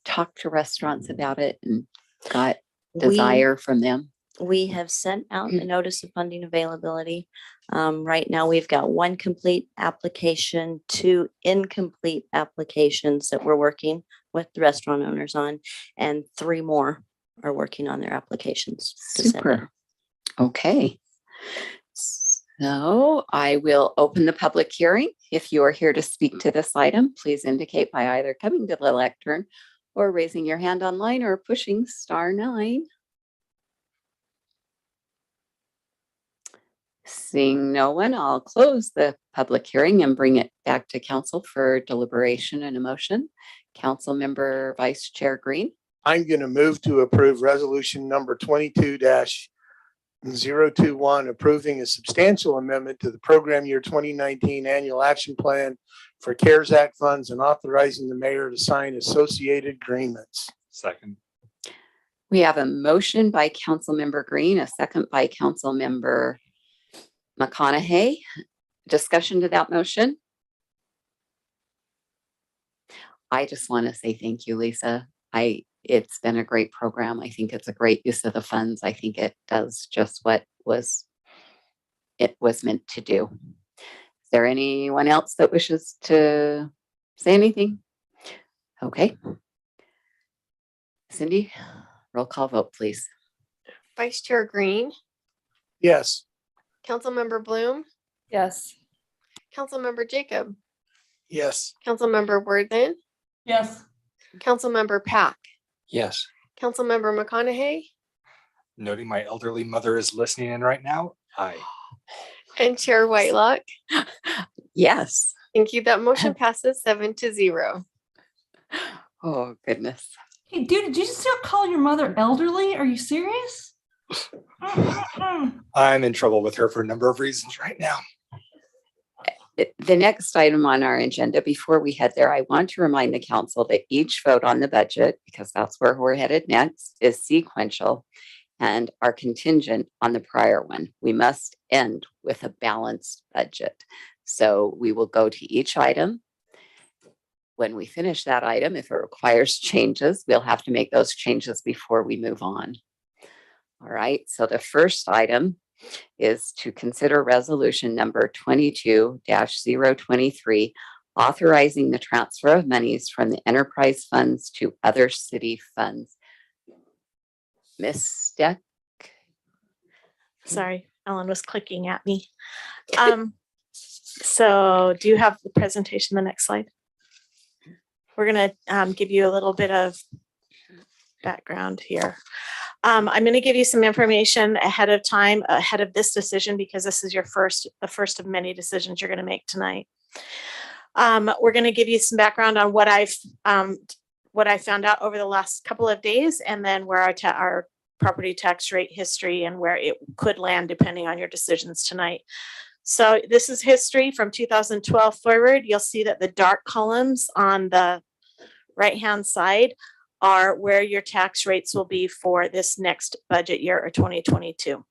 talked to restaurants about it and got desire from them? We have sent out a notice of funding availability. Right now, we've got 1 complete application, 2 incomplete applications that we're working with the restaurant owners on, and 3 more are working on their applications. Super. Okay. So I will open the public hearing. If you are here to speak to this item, please indicate by either coming to the lectern or raising your hand online or pushing *9. Seeing no one, I'll close the public hearing and bring it back to council for deliberation and a motion. Council Member Vice Chair Green. I'm going to move to approve resolution number 22-021, approving a substantial amendment to the program year 2019 annual action plan for CARES Act funds and authorizing the mayor to sign associated agreements. Second. We have a motion by Council Member Green, a second by Council Member McConaughey. Discussion to that motion? I just want to say thank you, Lisa. It's been a great program. I think it's a great use of the funds. I think it does just what it was meant to do. Is there anyone else that wishes to say anything? Okay. Cindy, roll call vote, please. Vice Chair Green, Yes. Councilmember Bloom, Yes. Councilmember Jacob, Yes. Councilmember Worthen, Yes. Councilmember Pack, Yes. Councilmember McConaughey, Noting my elderly mother is listening in right now. Aye. and Chair Whitelock. Yes. Thank you. That motion passes 7-0. Oh, goodness. Hey, dude, did you just call your mother elderly? Are you serious? I'm in trouble with her for a number of reasons right now. The next item on our agenda, before we head there, I want to remind the council that each vote on the budget, because that's where we're headed next, is sequential and are contingent on the prior one. We must end with a balanced budget. So we will go to each item. When we finish that item, if it requires changes, we'll have to make those changes before we move on. All right, so the first item is to consider resolution number 22-023, authorizing the transfer of monies from the enterprise funds to other city funds. Ms. Steck? Sorry, Ellen was clicking at me. So do you have the presentation, the next slide? We're going to give you a little bit of background here. I'm going to give you some information ahead of time, ahead of this decision, because this is the first of many decisions you're going to make tonight. We're going to give you some background on what I found out over the last couple of days, and then where our property tax rate history and where it could land depending on your decisions tonight. So this is history from 2012 forward. You'll see that the dark columns on the right-hand side are where your tax rates will be for this next budget year or 2022.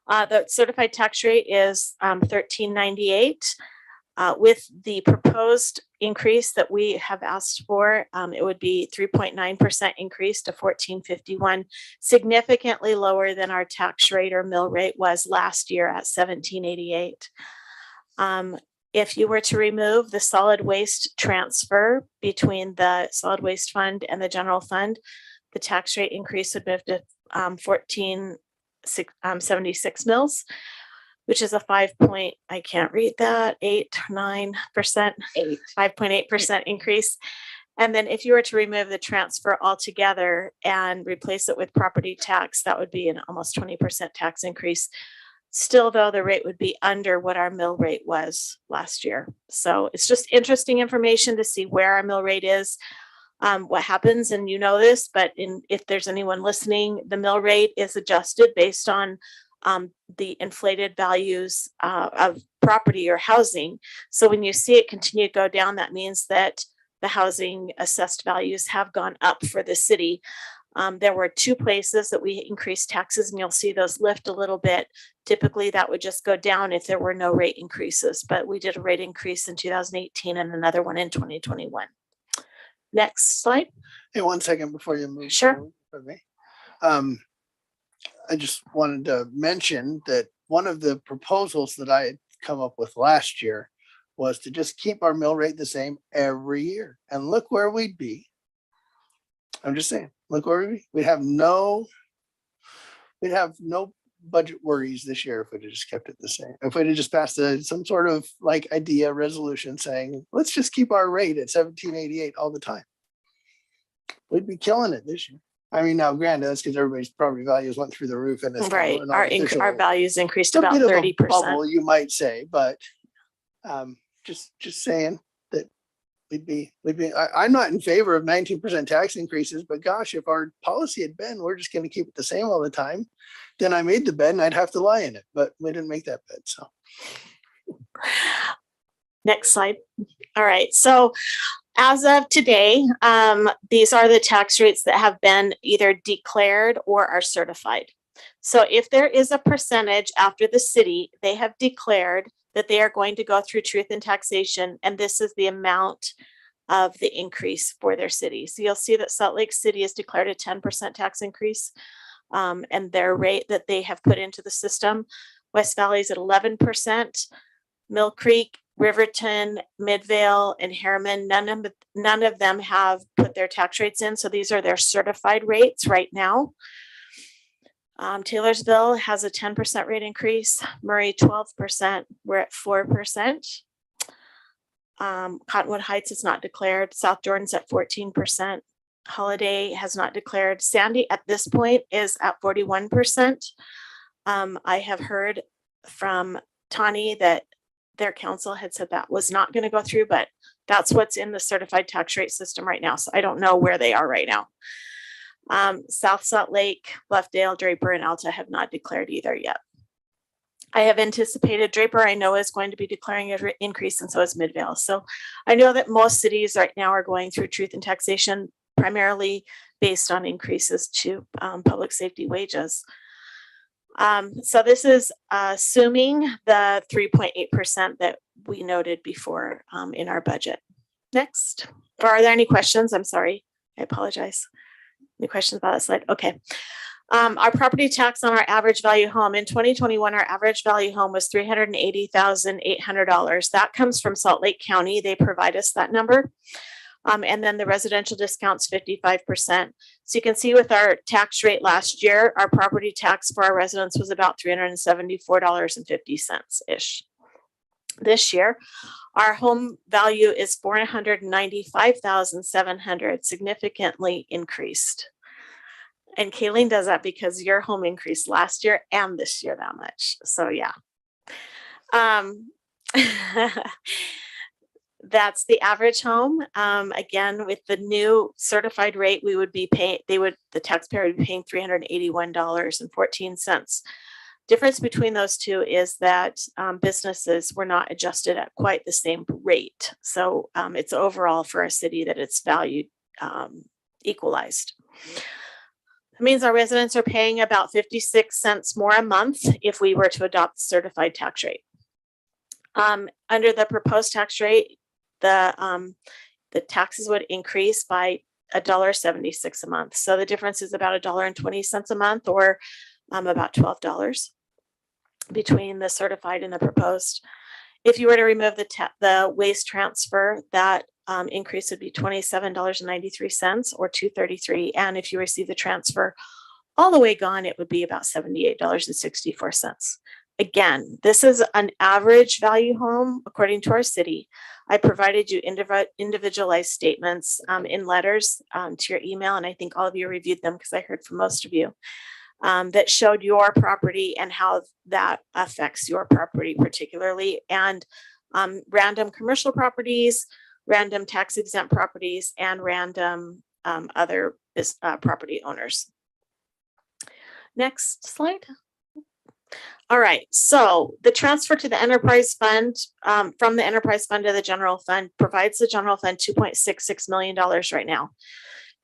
The certified tax rate is $13.98. With the proposed increase that we have asked for, it would be 3.9% increase to $14.51, significantly lower than our tax rate or mill rate was last year at $17.88. If you were to remove the solid waste transfer between the solid waste fund and the general fund, the tax rate increase would move to 14.76 mils, which is a 5.8% increase. And then if you were to remove the transfer altogether and replace it with property tax, that would be an almost 20% tax increase. Still, though, the rate would be under what our mill rate was last year. So it's just interesting information to see where our mill rate is. What happens, and you know this, but if there's anyone listening, the mill rate is adjusted based on the inflated values of property or housing. So when you see it continue to go down, that means that the housing assessed values have gone up for the city. There were 2 places that we increased taxes, and you'll see those lift a little bit. Typically, that would just go down if there were no rate increases, but we did a rate increase in 2018 and another one in 2021. Next slide. Hey, 1 second before you move. Sure. Forward, I just wanted to mention that one of the proposals that I had come up with last year was to just keep our mill rate the same every year. And look where we'd be. I'm just saying, look where we'd be. We'd have no budget worries this year if we'd have just kept it the same. If we'd have just passed some sort of like idea resolution saying, let's just keep our rate at 1788 all the time. We'd be killing it this year. I mean, now granted, that's because everybody's property values went through the roof and it's Right. Our values increased about bit of a 30%. bubble, you might say, but just saying that I'm not in favor of 19% tax increases, but gosh, if our policy had been, we're just going to keep it the same all the time, then I made the bed and I'd have to lie in it, but we didn't make that bed. So next slide. All right. So as of today, these are the tax rates that have been either declared or are certified. So if there is a percentage after the city, they have declared that they are going to go through truth and taxation, and this is the amount of the increase for their city. So you'll see that Salt Lake City has declared a 10% tax increase, and their rate that they have put into the system. West Valley's at 11%, Mill Creek, Riverton, Midvale, and Harriman, none of them have put their tax rates in. So these are their certified rates right now. Taylorsville has a 10% rate increase. Murray, 12%. We're at 4%. Cottonwood Heights is not declared. South Jordan's at 14%. Holiday has not declared. Sandy at this point is at 41%. I have heard from Tani that their council had said that was not going to go through, but that's what's in the certified tax rate system right now. So I don't know where they are right now. South Salt Lake, Bluffdale, Draper, and Alta have not declared either yet. I have anticipated Draper, I know, is going to be declaring an increase, and so is Midvale. So I know that most cities right now are going through truth and taxation, primarily based on increases to public safety wages. So this is assuming the 3.8% that we noted before in our budget. Next, or are there any questions? I'm sorry, I apologize. Any questions about that slide? Okay. Our property tax on our average value home in 2021, our average value home was $380,800. That comes from Salt Lake County. They provide us that number. And then the residential discount's 55%. So you can see with our tax rate last year, our property tax for our residents was about $374.50-ish. This year, our home value is $495,700, significantly increased. And Kayleen does that because your home increased last year and this year that much. So yeah. That's the average home. Again, with the new certified rate, we would be paying, the taxpayer would be paying $381.14. Difference between those two is that businesses were not adjusted at quite the same rate. So it's overall for a city that it's valued equalized. That means our residents are paying about 56 cents more a month if we were to adopt the certified tax rate. Under the proposed tax rate, the taxes would increase by $1.76 a month. So the difference is about $1.20 a month, or about $12 between the certified and the proposed. If you were to remove the waste transfer, that increase would be $27.93 or $2.33. And if you receive the transfer all the way gone, it would be about $78.64. Again, this is an average value home according to our city. I provided you individualized statements in letters to your email, and I think all of you reviewed them because I heard from most of you, that showed your property and how that affects your property particularly, and random commercial properties, random tax exempt properties, and random other property owners. Next slide. All right, so the transfer to the enterprise fund from the enterprise fund to the general fund provides the general fund $2.66 million right now.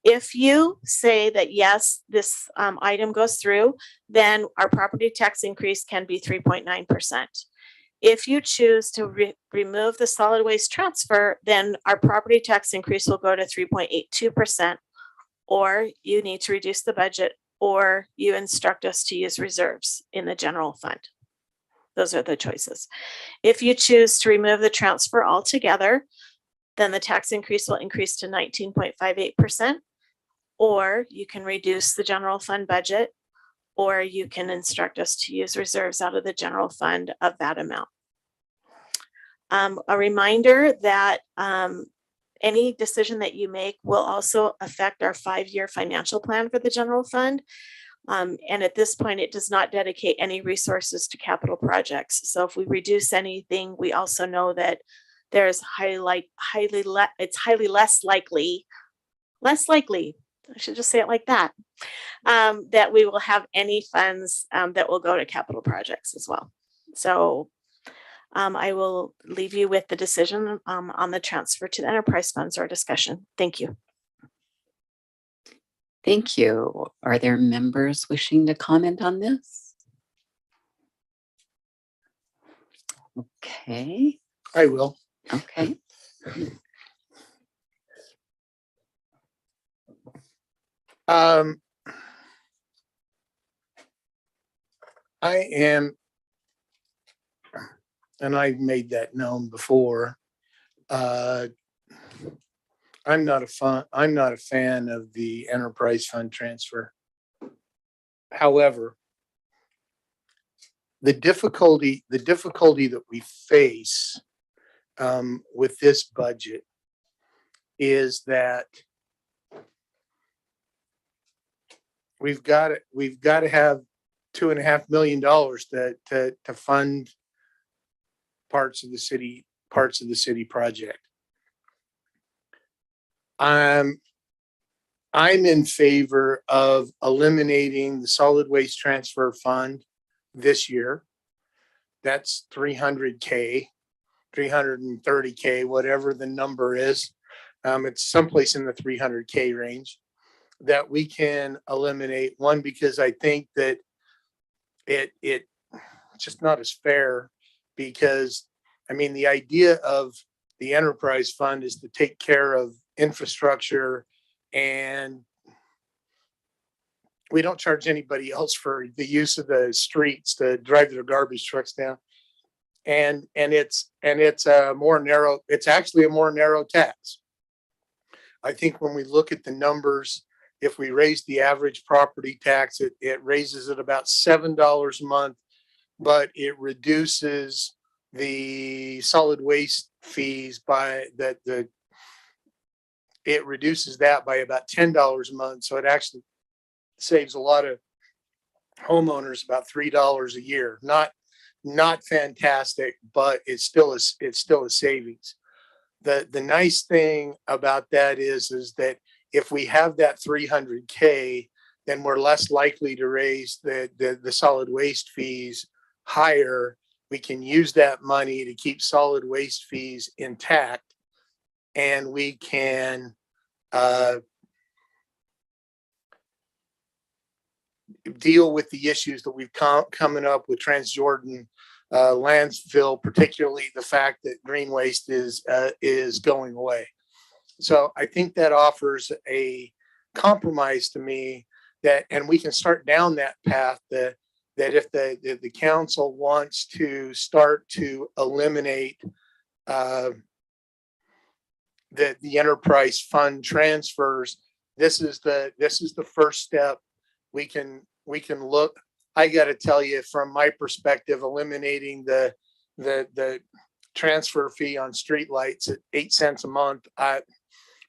If you say that, yes, this item goes through, then our property tax increase can be 3.9%. If you choose to remove the solid waste transfer, then our property tax increase will go to 3.82%, or you need to reduce the budget, or you instruct us to use reserves in the general fund. Those are the choices. If you choose to remove the transfer altogether, then the tax increase will increase to 19.58%, or you can reduce the general fund budget, or you can instruct us to use reserves out of the general fund of that amount. A reminder that any decision that you make will also affect our 5-year financial plan for the general fund. And at this point, it does not dedicate any resources to capital projects. So if we reduce anything, we also know that there's it's highly less likely, I should just say it like that, that we will have any funds that will go to capital projects as well. So I will leave you with the decision on the transfer to the enterprise funds or discussion. Thank you. Thank you. Are there members wishing to comment on this? Okay. I will. Okay. I am, and I've made that known before. I'm not a fan of the enterprise fund transfer. However, the difficulty that we face with this budget is that we've got to have $2.5 million to fund parts of the city project. I'm in favor of eliminating the solid waste transfer fund this year. That's $300K, $330K, whatever the number is. It's someplace in the $300K range that we can eliminate. One, because I think that it's just not as fair, because I mean, the idea of the enterprise fund is to take care of infrastructure, and we don't charge anybody else for the use of the streets to drive their garbage trucks down. And it's a more narrow, it's actually a more narrow tax. I think when we look at the numbers, if we raise the average property tax, it raises it about $7 a month, but it reduces the solid waste fees it reduces that by about $10 a month. So it actually saves a lot of homeowners about $3 a year. Not fantastic, but it's still a savings. The nice thing about that is that if we have that 300K, then we're less likely to raise the solid waste fees higher. We can use that money to keep solid waste fees intact, and we can deal with the issues that we've coming up with Transjordan landfill, particularly the fact that green waste is going away. So I think that offers a compromise to me that, and we can start down that path that if the council wants to start to eliminate the enterprise fund transfers, this is the first step. We can look. I got to tell you, from my perspective, eliminating the transfer fee on streetlights at 8 cents a month,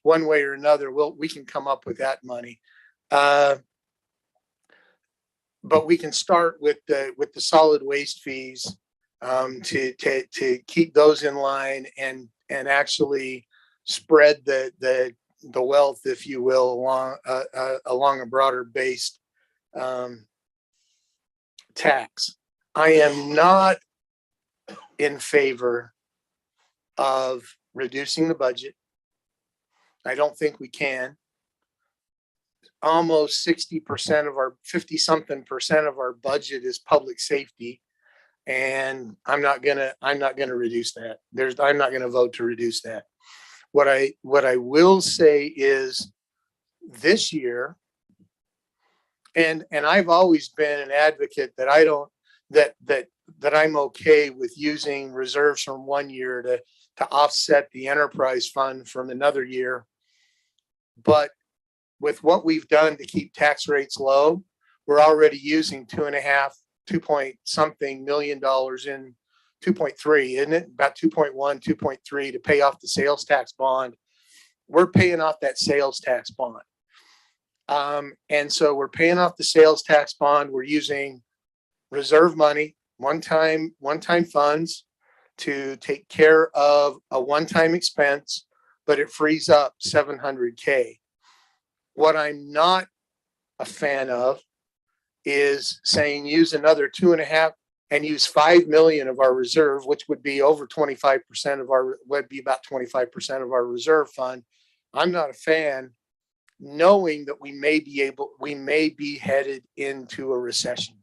one way or another, we can come up with that money. But we can start with the solid waste fees to keep those in line and actually spread the wealth, if you will, along a broader based tax. I am not in favor of reducing the budget. I don't think we can. Almost 60% of our 50-something% of our budget is public safety, and I'm not gonna reduce that. I'm not gonna vote to reduce that. What I will say is this year, and I've always been an advocate that I don't that I'm okay with using reserves from one year to offset the enterprise fund from another year. But with what we've done to keep tax rates low, we're already using 2.something million dollars in 2.3, isn't it? About 2.1, 2.3 to pay off the sales tax bond. We're paying off that sales tax bond. And so we're paying off the sales tax bond. We're using reserve money, one-time funds to take care of a one-time expense, but it frees up $700K. What I'm not a fan of is saying use another 2.5 and use 5 million of our reserve, which would be over 25% of would be about 25% of our reserve fund. I'm not a fan, knowing that we may be headed into a recession.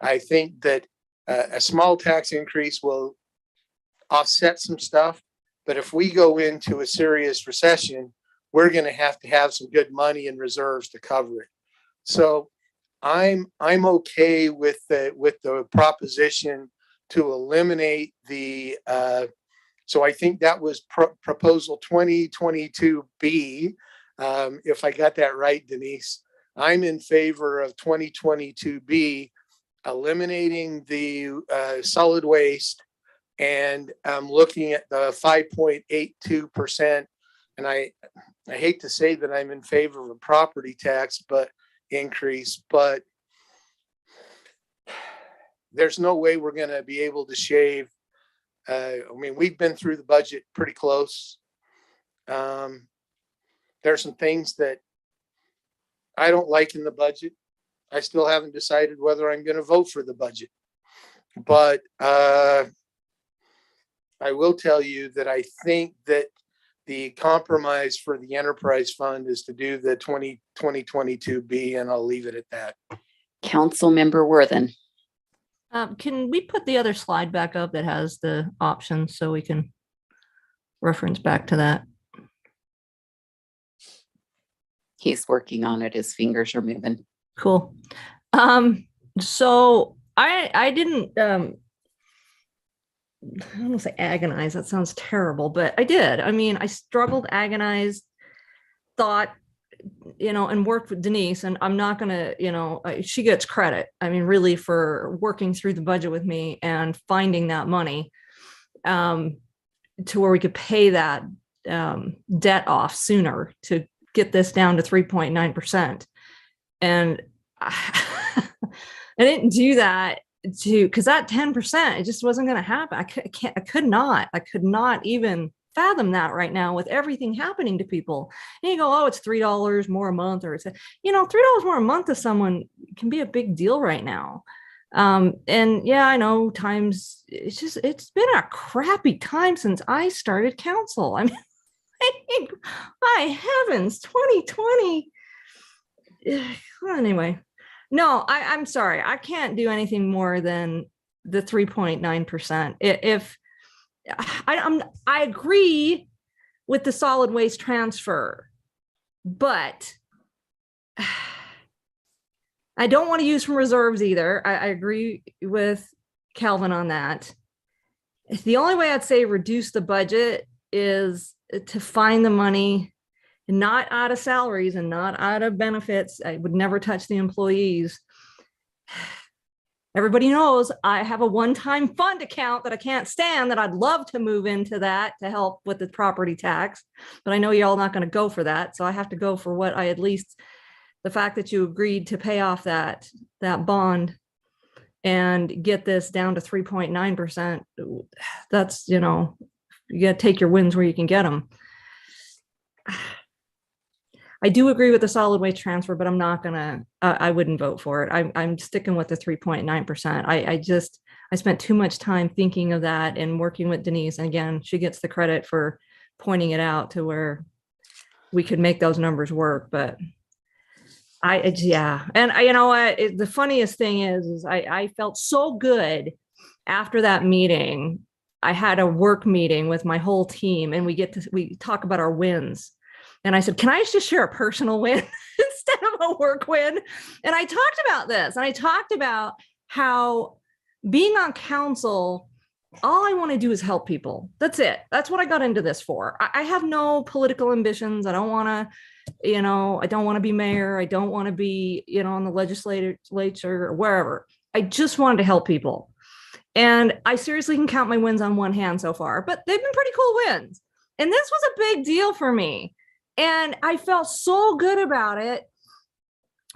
I think that a small tax increase will offset some stuff, but if we go into a serious recession, we're going to have some good money in reserves to cover it. So I'm okay with the proposition to eliminate the. So I think that was proposal 2022B. If I got that right, Denise, I'm in favor of 2022B, eliminating the solid waste, and looking at the 5.82%. And I hate to say that I'm in favor of a property tax increase, but there's no way we're going to be able to shave. I mean, we've been through the budget pretty close. There's some things that I don't like in the budget. I still haven't decided whether I'm going to vote for the budget, but I will tell you that I think that the compromise for the enterprise fund is to do the 2022B, and I'll leave it at that. Councilmember Worthen. Can we put the other slide back up that has the options so we can reference back to that? He's working on it. His fingers are moving. Cool. So I didn't, I don't want to say agonize, that sounds terrible, but I did. I mean, I struggled, agonized, thought, and worked with Denise, and I'm not going to, she gets credit. I mean, really, for working through the budget with me and finding that money to where we could pay that debt off sooner to get this down to 3.9%. And I didn't do that because that 10%, it just wasn't going to happen. I could not even fathom that right now with everything happening to people. And you go, oh, it's $3 more a month, or it's, $3 more a month to someone can be a big deal right now. And yeah, I know it's been a crappy time since I started council. I mean, my heavens, 2020. Well, anyway, no, I'm sorry. I can't do anything more than the 3.9%. If I agree with the solid waste transfer, but I don't want to use from reserves either. I agree with Calvin on that. The only way I'd say reduce the budget is to find the money, not out of salaries and not out of benefits. I would never touch the employees. Everybody knows I have a one-time fund account that I can't stand, that I'd love to move into that to help with the property tax, but I know y'all not going to go for that. So I have to go for what I, at least the fact that you agreed to pay off that bond and get this down to 3.9%. That's, you got to take your wins where you can get them. I do agree with the solid waste transfer, but I'm not gonna, I wouldn't vote for it. I'm sticking with the 3.9%. I spent too much time thinking of that and working with Denise. And again, she gets the credit for pointing it out to where we could make those numbers work, but yeah. And the funniest thing is I felt so good after that meeting. I had a work meeting with my whole team and we talk about our wins. And I said, can I just share a personal win instead of a work win? And I talked about this, and I talked about how being on council, all I want to do is help people. That's it. That's what I got into this for. I have no political ambitions. I don't want to, I don't want to be mayor. I don't want to be, on the legislature or wherever. I just wanted to help people. And I seriously can count my wins on one hand so far, but they've been pretty cool wins. And this was a big deal for me. And I felt so good about it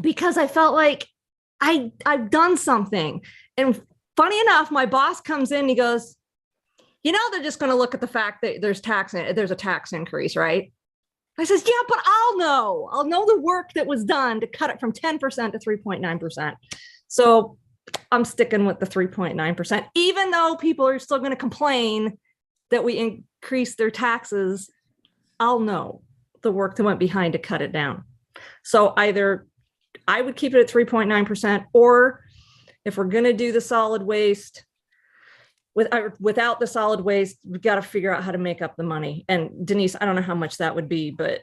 because I felt like I've done something. And funny enough, my boss comes in, he goes, they're just going to look at the fact that there's a tax increase, right? I says, yeah, but I'll know the work that was done to cut it from 10% to 3.9%. So I'm sticking with the 3.9%, even though people are still going to complain that we increase their taxes. I'll know the work that went behind to cut it down. So either I would keep it at 3.9%, or if we're going to do the solid waste without the solid waste, we've got to figure out how to make up the money. And Denise, I don't know how much that would be, but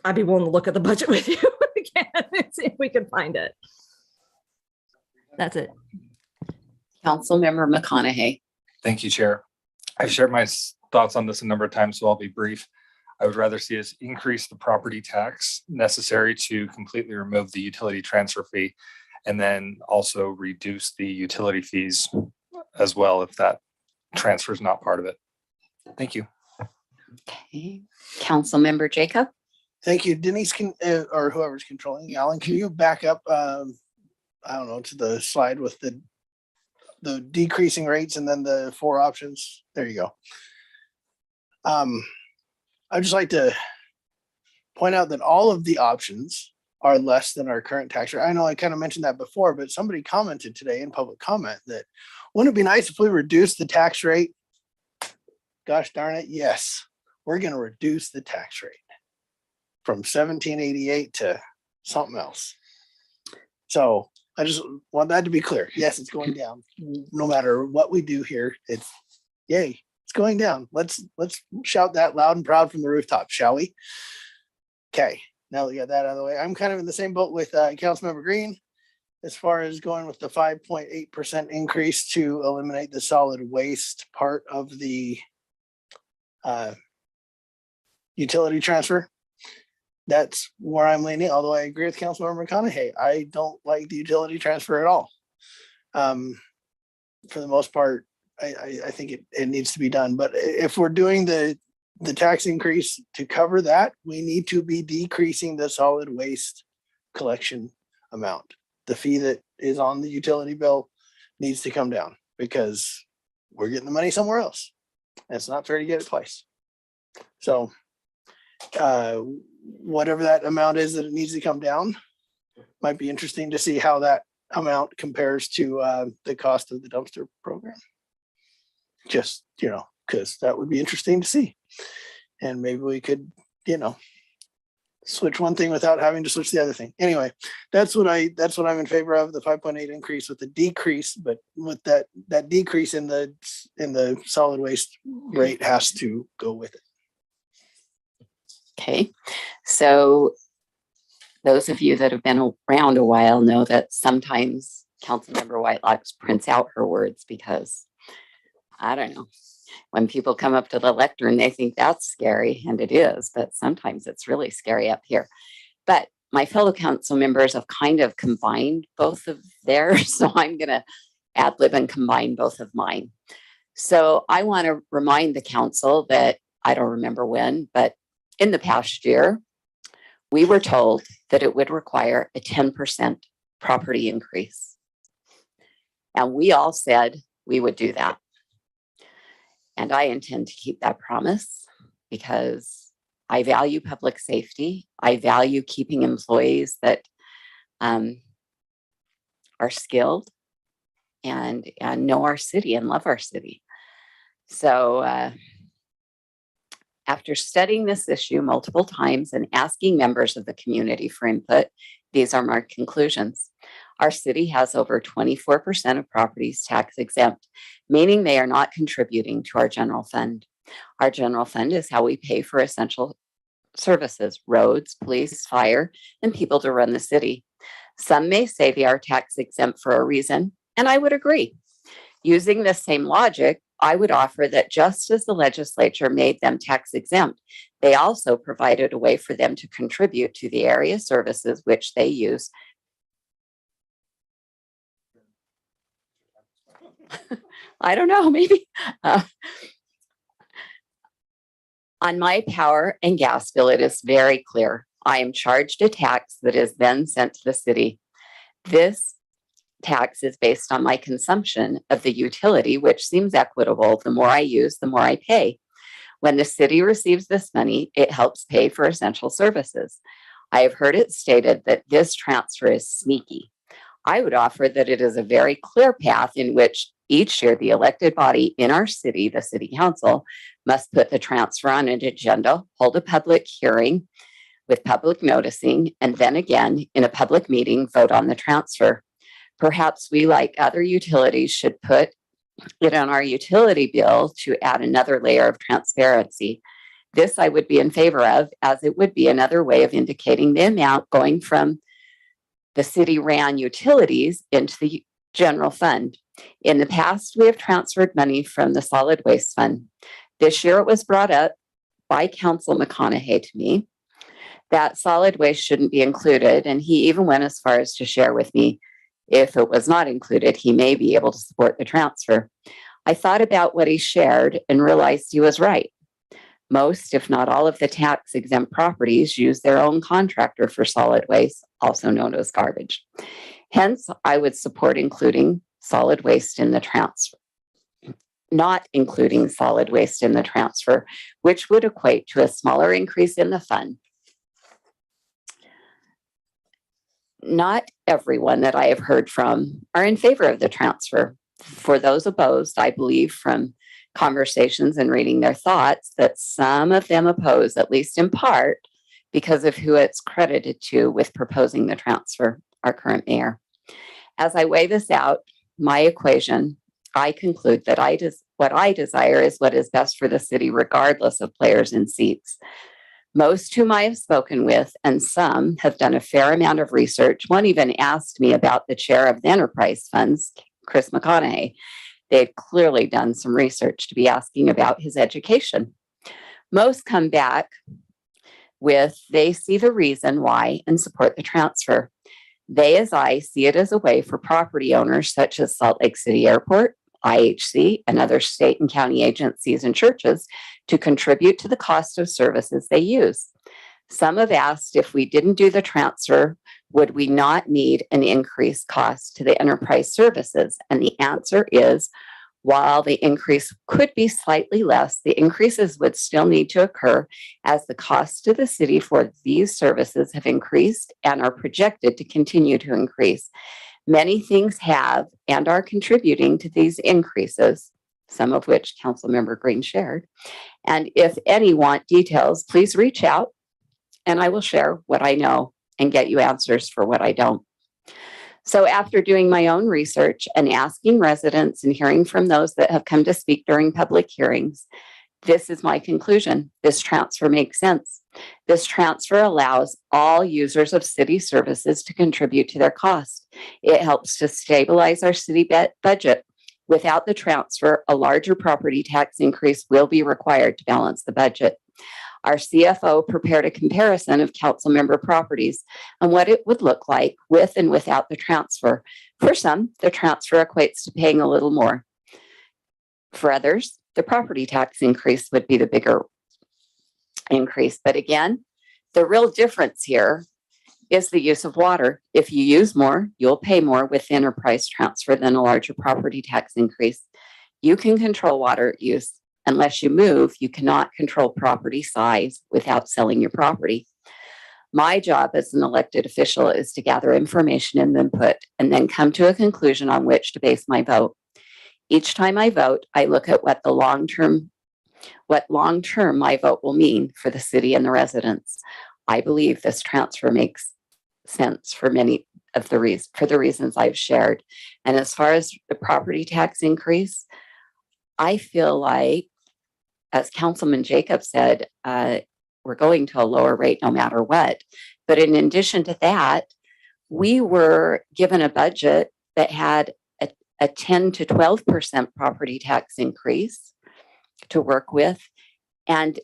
I'd be willing to look at the budget with you again and see if we can find it. That's it. Councilmember McConaughey. Thank you, Chair. I've shared my thoughts on this a number of times, so I'll be brief. I would rather see us increase the property tax necessary to completely remove the utility transfer fee, and then also reduce the utility fees as well if that transfer is not part of it. Thank you. Okay. Councilmember Jacob. Thank you. Denise, or whoever's controlling, Alan, can you back up, I don't know, to the slide with the decreasing rates and then the 4 options? There you go. I'd just like to point out that all of the options are less than our current tax rate. I know I kind of mentioned that before, but somebody commented today in public comment that wouldn't it be nice if we reduce the tax rate? Gosh darn it, yes. We're going to reduce the tax rate from 1788 to something else. So I just want that to be clear. Yes, it's going down. No matter what we do here, it's yay. Going down. Let's shout that loud and proud from the rooftop, shall we? Okay, now we got that out of the way. I'm kind of in the same boat with Councilmember Green as far as going with the 5.8% increase to eliminate the solid waste part of the utility transfer. That's where I'm leaning, although I agree with Councilmember McConaughey. I don't like the utility transfer at all. For the most part, I think it needs to be done. But if we're doing the tax increase to cover that, we need to be decreasing the solid waste collection amount. The fee that is on the utility bill needs to come down because we're getting the money somewhere else. And it's not fair to get it twice. So whatever that amount is that it needs to come down, might be interesting to see how that amount compares to the cost of the dumpster program. Just, because that would be interesting to see. And maybe we could, switch one thing without having to switch the other thing. Anyway, that's what I'm in favor of, the 5.8 increase with the decrease, but with that decrease in the solid waste rate has to go with it. Okay, so those of you that have been around a while know that sometimes Councilmember Whitelock prints out her words because, I don't know, when people come up to the lectern, they think that's scary, and it is, but sometimes it's really scary up here. But my fellow council members have kind of combined both of theirs, so I'm going to ad lib and combine both of mine. So I want to remind the council that I don't remember when, but in the past year, we were told that it would require a 10% property increase. And we all said we would do that. And I intend to keep that promise because I value public safety. I value keeping employees that are skilled and know our city and love our city. So after studying this issue multiple times and asking members of the community for input, these are my conclusions. Our city has over 24% of properties tax exempt, meaning they are not contributing to our general fund. Our general fund is how we pay for essential services, roads, police, fire, and people to run the city. Some may say they are tax exempt for a reason, and I would agree. Using the same logic, I would offer that just as the legislature made them tax exempt, they also provided a way for them to contribute to the area services which they use. I don't know, maybe. On my power and gas bill, it is very clear. I am charged a tax that is then sent to the city. This tax is based on my consumption of the utility, which seems equitable. The more I use, the more I pay. When the city receives this money, it helps pay for essential services. I have heard it stated that this transfer is sneaky. I would offer that it is a very clear path in which each year the elected body in our city, the city council, must put the transfer on an agenda, hold a public hearing with public noticing, and then again in a public meeting, vote on the transfer. Perhaps we, like other utilities, should put it on our utility bill to add another layer of transparency. This I would be in favor of, as it would be another way of indicating the amount going from the city ran utilities into the general fund. In the past, we have transferred money from the solid waste fund. This year it was brought up by Council McConaughey to me that solid waste shouldn't be included. And he even went as far as to share with me if it was not included, he may be able to support the transfer. I thought about what he shared and realized he was right. Most, if not all, of the tax exempt properties use their own contractor for solid waste, also known as garbage. Hence, I would support including solid waste in the transfer, not including solid waste in the transfer, which would equate to a smaller increase in the fund. Not everyone that I have heard from are in favor of the transfer. For those opposed, I believe from conversations and reading their thoughts that some of them oppose, at least in part, because of who it's credited to with proposing the transfer, our current mayor. As I weigh this out, my equation, I conclude that what I desire is what is best for the city, regardless of players and seats. Most whom I have spoken with, and some have done a fair amount of research. One even asked me about the chair of the enterprise funds, Chris McConaughey. They've clearly done some research to be asking about his education. Most come back with they see the reason why and support the transfer. They, as I, see it as a way for property owners such as Salt Lake City Airport, IHC, and other state and county agencies and churches to contribute to the cost of services they use. Some have asked if we didn't do the transfer, would we not need an increased cost to the enterprise services? And the answer is While the increase could be slightly less, the increases would still need to occur as the costs to the city for these services have increased and are projected to continue to increase. Many things have and are contributing to these increases, some of which Councilmember Green shared. And if any want details, please reach out and I will share what I know and get you answers for what I don't. So after doing my own research and asking residents and hearing from those that have come to speak during public hearings, this is my conclusion. This transfer makes sense. This transfer allows all users of city services to contribute to their cost. It helps to stabilize our city budget. Without the transfer, a larger property tax increase will be required to balance the budget. Our CFO prepared a comparison of council member properties and what it would look like with and without the transfer. For some, the transfer equates to paying a little more. For others, the property tax increase would be the bigger increase. But again, the real difference here is the use of water. If you use more, you'll pay more with the enterprise transfer than a larger property tax increase. You can control water use. Unless you move, you cannot control property size without selling your property. My job as an elected official is to gather information and input and then come to a conclusion on which to base my vote. Each time I vote, I look at what long-term my vote will mean for the city and the residents. I believe this transfer makes sense for many of the reasons I've shared. And as far as the property tax increase, I feel like, as Councilman Jacob said, we're going to a lower rate no matter what. But in addition to that, we were given a budget that had a 10 to 12% property tax increase to work with. And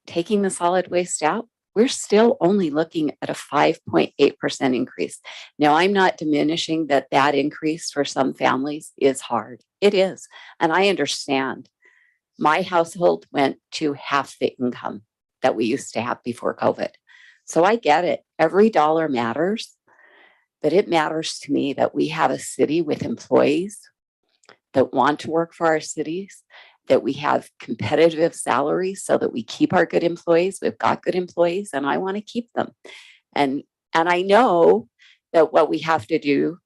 taking the solid waste out, we're still only looking at a 5.8% increase. Now, I'm not diminishing that increase for some families is hard. It is. And I understand. My household went to half the income that we used to have before COVID. So I get it. Every dollar matters. But it matters to me that we have a city with employees that want to work for our cities, that we have competitive salaries so that we keep our good employees. We've got good employees and I want to keep them. And I know that what we have to do,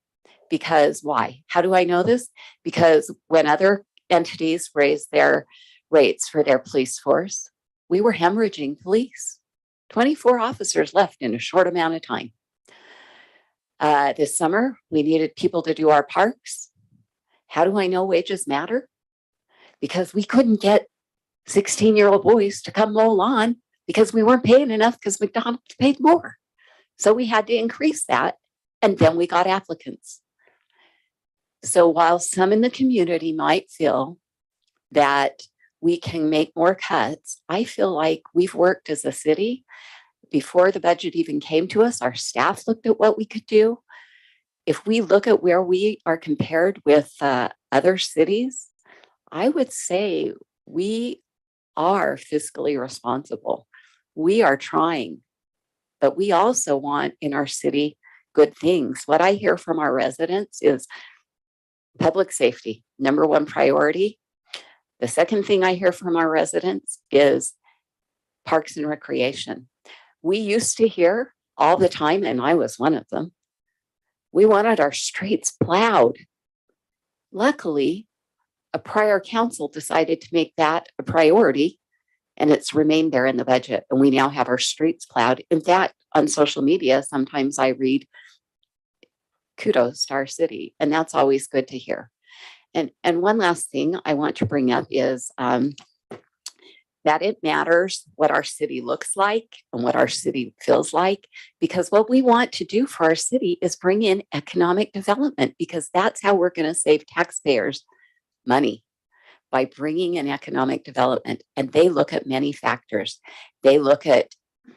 because why? How do I know this? Because when other entities raise their rates for their police force, we were hemorrhaging police. 24 officers left in a short amount of time. This summer, we needed people to do our parks. How do I know wages matter? Because we couldn't get 16-year-old boys to come mow lawn because we weren't paying enough because McDonald's paid more. So we had to increase that. And then we got applicants. So while some in the community might feel that we can make more cuts, I feel like we've worked as a city. Before the budget even came to us, our staff looked at what we could do. If we look at where we are compared with other cities, I would say we are fiscally responsible. We are trying, but we also want in our city good things. What I hear from our residents is public safety, number one priority. The second thing I hear from our residents is parks and recreation. We used to hear all the time, and I was one of them, we wanted our streets plowed. Luckily, a prior council decided to make that a priority, and it's remained there in the budget. And we now have our streets plowed. In fact, on social media, sometimes I read kudos to our city, and that's always good to hear. And one last thing I want to bring up is that it matters what our city looks like and what our city feels like, because what we want to do for our city is bring in economic development, because that's how we're going to save taxpayers money, by bringing in economic development. And they look at many factors. They look at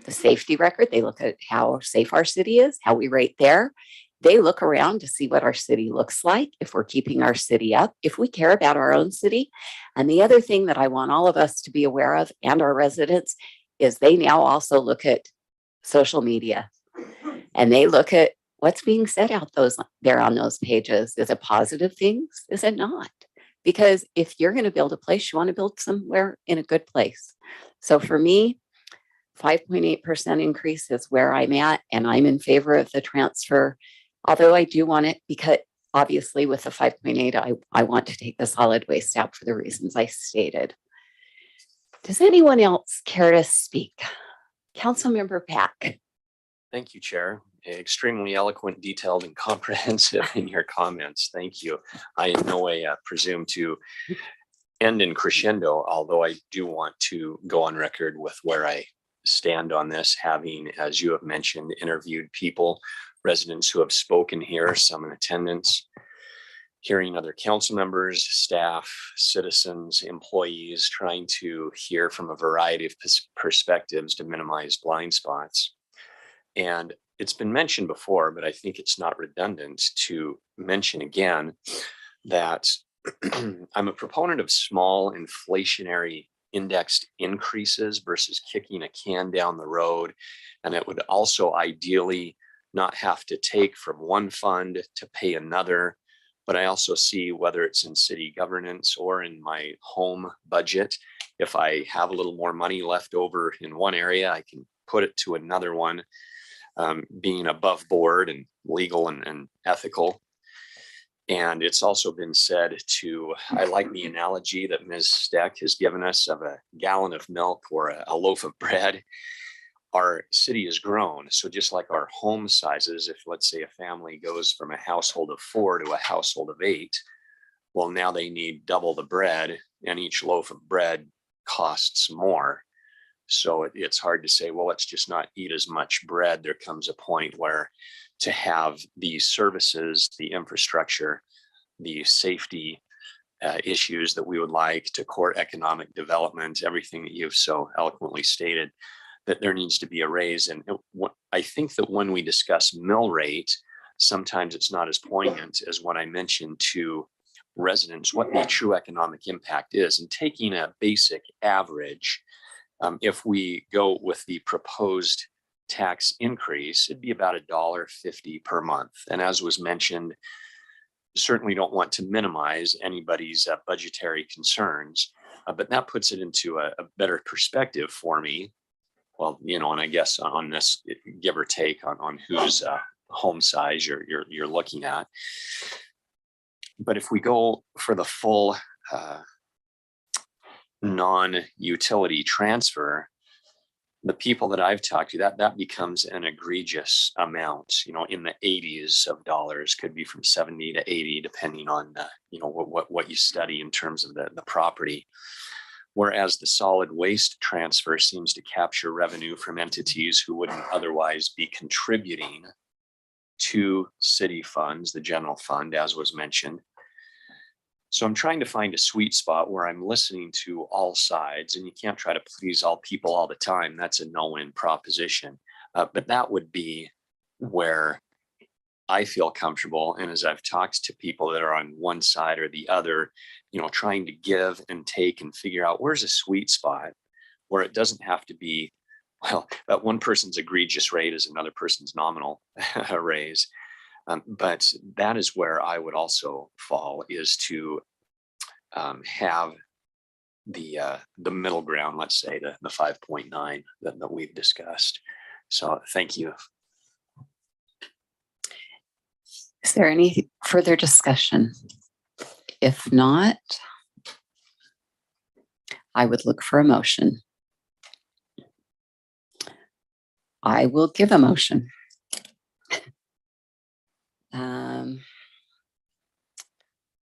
the safety record. They look at how safe our city is, how we rate there. They look around to see what our city looks like, if we're keeping our city up, if we care about our own city. And the other thing that I want all of us to be aware of, and our residents, is they now also look at social media. And they look at what's being said out there on those pages. Is it positive things? Is it not? Because if you're going to build a place, you want to build somewhere in a good place. So for me, 5.8% increase is where I'm at, and I'm in favor of the transfer. Although I do want it, because obviously with the 5.8, I want to take the solid waste out for the reasons I stated. Does anyone else care to speak? Councilmember Pack. Thank you, Chair. Extremely eloquent, detailed, and comprehensive in your comments. Thank you. I in no way presume to end in crescendo, although I do want to go on record with where I stand on this, having, as you have mentioned, interviewed people, residents who have spoken here, some in attendance, hearing other council members, staff, citizens, employees, trying to hear from a variety of perspectives to minimize blind spots. And it's been mentioned before, but I think it's not redundant to mention again that I'm a proponent of small inflationary indexed increases versus kicking a can down the road. And it would also ideally not have to take from one fund to pay another. But I also see, whether it's in city governance or in my home budget, if I have a little more money left over in one area, I can put it to another one, being above board and legal and ethical. And it's also been said to, I like the analogy that Ms. Steck has given us of a gallon of milk or a loaf of bread. Our city has grown. So just like our home sizes, if let's say a family goes from a household of 4 to a household of 8, well, now they need double the bread, and each loaf of bread costs more. So it's hard to say, well, let's just not eat as much bread. There comes a point where to have these services, the infrastructure, the safety issues that we would like to court economic development, everything that you've so eloquently stated, that there needs to be a raise. And I think that when we discuss mill rate, sometimes it's not as poignant as when I mentioned to residents what the true economic impact is. And taking a basic average, if we go with the proposed tax increase, it'd be about $1.50 per month. And as was mentioned, certainly don't want to minimize anybody's budgetary concerns, but that puts it into a better perspective for me. Well, you know, and I guess on this, give or take on whose home size you're looking at. But if we go for the full non-utility transfer, the people that I've talked to, that becomes an egregious amount, you know, in the 80s of dollars, could be from 70 to 80, depending on, you know, what you study in terms of the property. Whereas the solid waste transfer seems to capture revenue from entities who wouldn't otherwise be contributing to city funds, the general fund, as was mentioned. So I'm trying to find a sweet spot where I'm listening to all sides, and you can't try to please all people all the time. That's a no-win proposition. But that would be where I feel comfortable. And as I've talked to people that are on one side or the other, you know, trying to give and take and figure out where's a sweet spot where it doesn't have to be, well, that one person's egregious rate is another person's nominal raise. But that is where I would also fall, is to have the middle ground, let's say the 5.9 that we've discussed. So thank you. Is there any further discussion? If not, I would look for a motion. I will give a motion.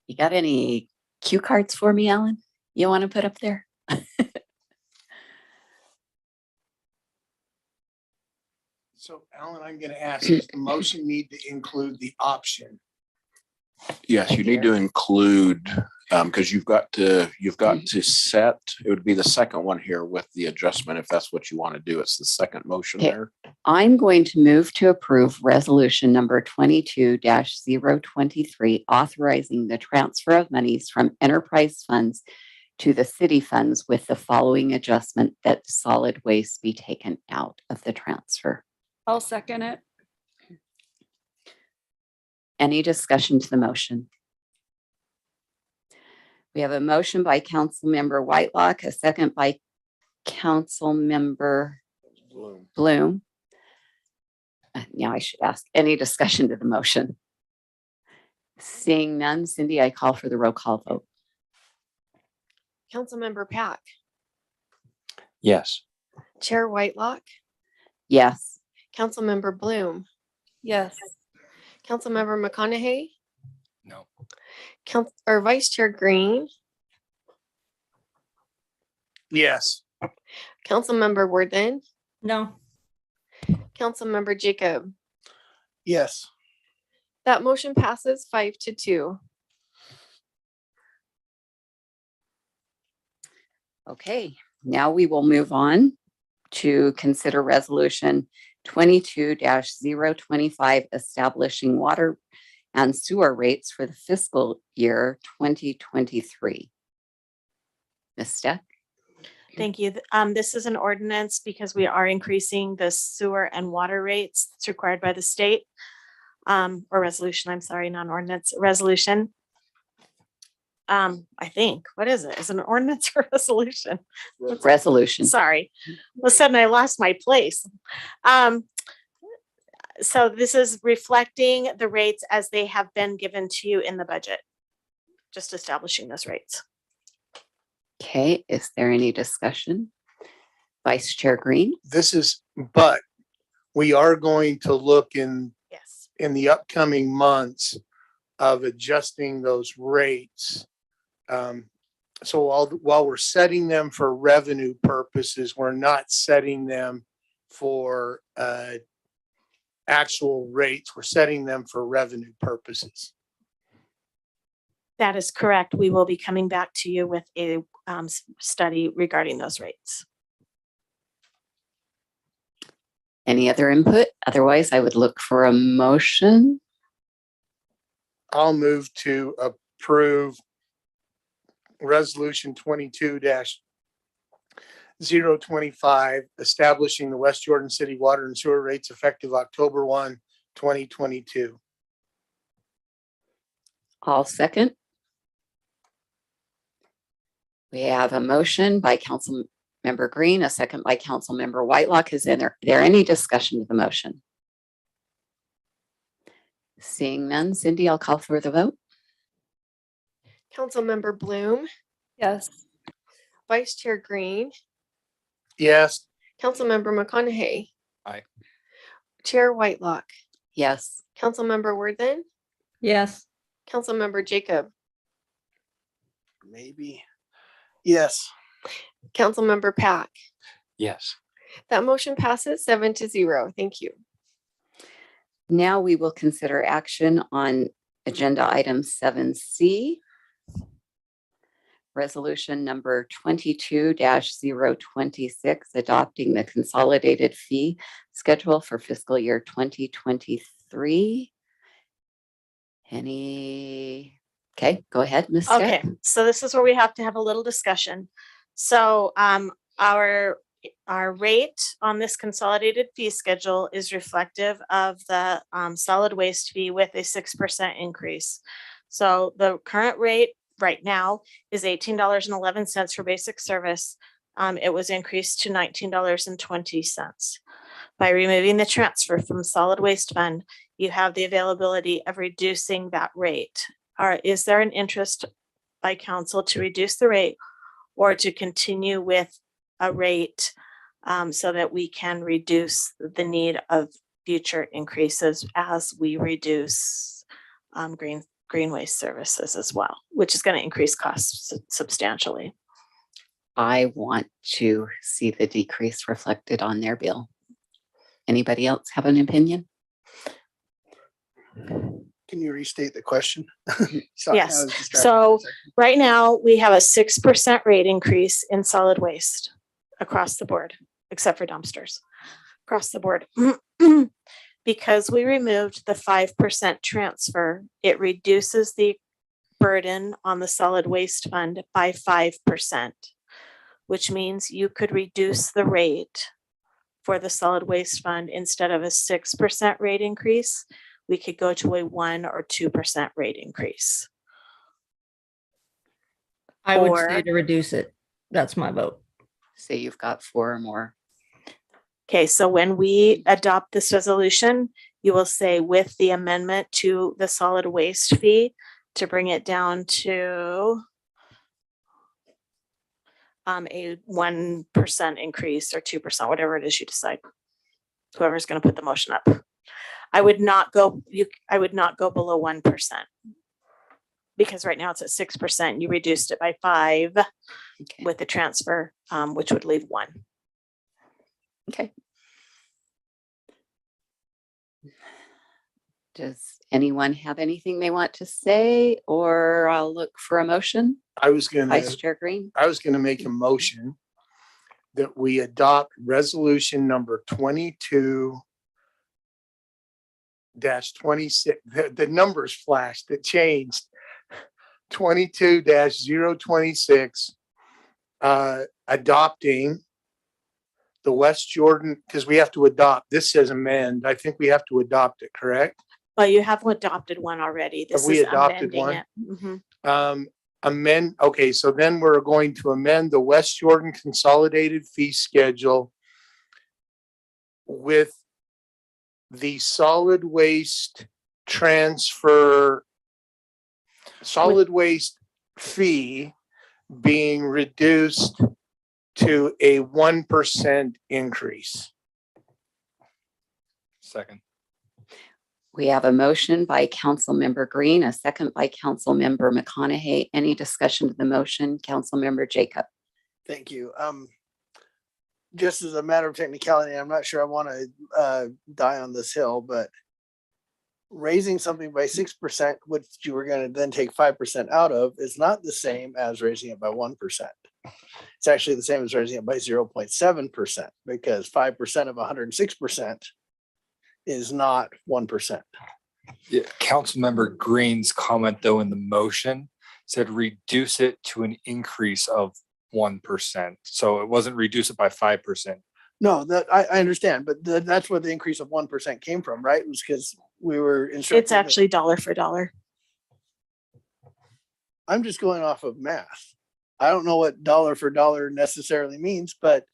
You got any cue cards for me, Alan? You want to put up there? So Alan, I'm going to ask, does the motion need to include the option? Yes, you need to include, because you've got to set, it would be the second one here with the adjustment, if that's what you want to do. It's the second motion Okay. there. I'm going to move to approve resolution number 22-023, authorizing the transfer of monies from enterprise funds to the city funds with the following adjustment: that solid waste be taken out of the transfer. I'll second it. Any discussion to the motion? We have a motion by Councilmember Whitelock, a second by Councilmember Bloom. Now I should ask, any discussion to the motion? Seeing none, Cindy, I call for the roll call vote. Councilmember Pack, Yes. Chair Whitelock, Yes. Councilmember Bloom, Yes. Councilmember McConaughey, No. Vice Chair Green, Yes. Councilmember Worthen, No. Councilmember Jacob. Yes. That motion passes 5-2. Okay, now we will move on to consider resolution 22-025, establishing water and sewer rates for the fiscal year 2023. Ms. Steck? Thank you. This is an ordinance because we are increasing the sewer and water rates that's required by the state. Or resolution, I'm sorry, non-ordinance, resolution. I think, what is it? Is it an ordinance or resolution? Resolution. Sorry. All of a sudden I lost my place. So this is reflecting the rates as they have been given to you in the budget. Just establishing those rates. Okay, is there any discussion? Vice Chair Green? But we are going to look in Yes. the upcoming months of adjusting those rates. So while we're setting them for revenue purposes, we're not setting them for actual rates. We're setting them for revenue purposes. That is correct. We will be coming back to you with a study regarding those rates. Any other input? Otherwise, I would look for a motion. I'll move to approve resolution 22-025, establishing the West Jordan City water and sewer rates effective October 1, 2022. All second. We have a motion by Councilmember Green, a second by Councilmember Whitelock. Is there any discussion to the motion? Seeing none, Cindy, I'll call for the vote. Councilmember Bloom, Yes. Vice Chair Green, Yes. Councilmember McConaughey. Aye. Chair Whitelock, Yes. Councilmember Worthen, Yes. Councilmember Jacob, Maybe. Yes. Councilmember Pack. Yes. That motion passes 7-0. Thank you. Now we will consider action on agenda item 7C. Resolution number 22-026, adopting the Consolidated Fee Schedule for fiscal year 2023. Okay, go ahead, Ms. Steck. Okay, so this is where we have to have a little discussion. So our rate on this consolidated fee schedule is reflective of the solid waste fee with a 6% increase. So the current rate right now is $18.11 for basic service. It was increased to $19.20. By removing the transfer from solid waste fund, you have the availability of reducing that rate. Is there an interest by council to reduce the rate or to continue with a rate so that we can reduce the need of future increases as we reduce green waste services as well, which is going to increase costs substantially? I want to see the decrease reflected on their bill. Anybody else have an opinion? Can you restate the question? Sorry, I Yes. was distracted So for a second. right now we have a 6% rate increase in solid waste across the board, except for dumpsters across the board. Because we removed the 5% transfer, it reduces the burden on the solid waste fund by 5%, which means you could reduce the rate for the solid waste fund. Instead of a 6% rate increase, we could go to a 1 or 2% rate increase. I would Or- say to reduce it. That's my vote. Say you've got 4 or more. Okay, so when we adopt this resolution, you will say with the amendment to the solid waste fee to bring it down to a 1% increase or 2%, whatever it is you decide. Whoever's going to put the motion up. I would not go below 1%. Because right now it's at 6%. You reduced it by 5 with the transfer, which would leave 1. Okay. Does anyone have anything they want to say, or I'll look for a motion? Vice Chair Green. I was gonna make a motion that we adopt resolution number 22-26. The numbers flashed, it changed. 22-026, adopting the West Jordan, because we have to adopt, this says amend. I think we have to adopt it, correct? Well, you have adopted one already. This Have we is adopted amending one? it. Mhm. Okay, so then we're going to amend the West Jordan Consolidated Fee Schedule with the solid waste fee being reduced to a 1% increase. Second. We have a motion by Councilmember Green, a second by Councilmember McConaughey. Any discussion to the motion? Councilmember Jacob. Thank you. Just as a matter of technicality, I'm not sure I want to die on this hill, but raising something by 6%, which you were going to then take 5% out of, is not the same as raising it by 1%. It's actually the same as raising it by 0.7%, because 5% of 106% is not 1%. Yeah, Councilmember Green's comment though in the motion said reduce it to an increase of 1%. So it wasn't reduce it by 5%. No, that I understand, but that's where the increase of 1% came from, right? It was because we were instructed. It's actually dollar for dollar. I'm just going off of math. I don't know what dollar for dollar necessarily means, but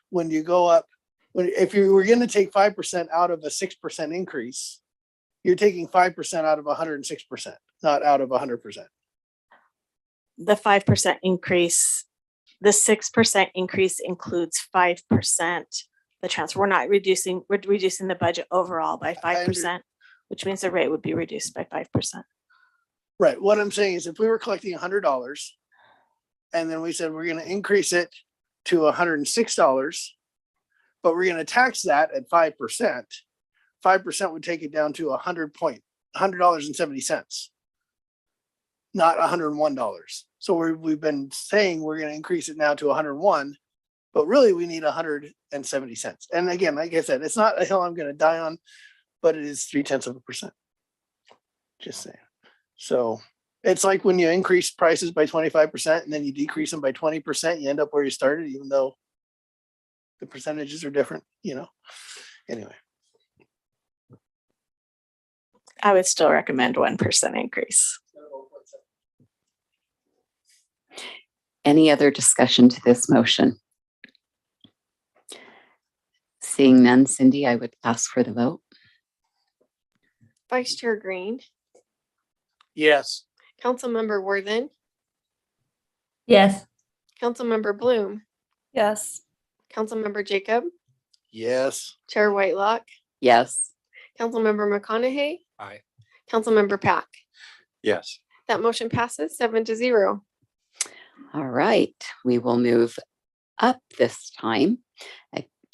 when you go up, if you were going to take 5% out of a 6% increase, you're taking 5% out of 106%, not out of 100%. The 5% increase, the 6% increase includes 5%. The transfer, we're reducing the budget overall by 5%, which means the rate would be reduced by 5%. Right. What I'm saying is if we were collecting $100 and then we said we're going to increase it to $106, but we're going to tax that at 5%, 5% would take it down to $100.70, not $101. So we've been saying we're going to increase it now to 101, but really we need 170 cents. And again, like I said, it's not a hill I'm going to die on, but it is 0.3%. Just saying. So it's like when you increase prices by 25% and then you decrease them by 20%, you end up where you started, even though the percentages are different, anyway. I would still recommend 1% increase. Any other discussion to this motion? Seeing none, Cindy, I would ask for the vote. Vice Chair Green, Yes. Councilmember Worthen, Yes. Councilmember Bloom, Yes. Councilmember Jacob, Yes. Chair Whitelock, Yes. Councilmember McConaughey, Aye. Councilmember Pack. Yes. That motion passes 7-0. All right, we will move up this time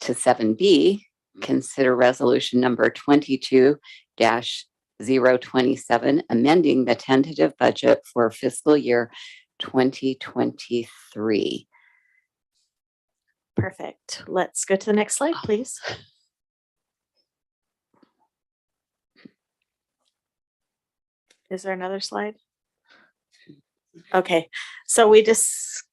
to 7B. Consider resolution number 22-027, amending the tentative budget for fiscal year 2023. Perfect. Let's go to the next slide, please. Is there another slide? Okay, so we've discussed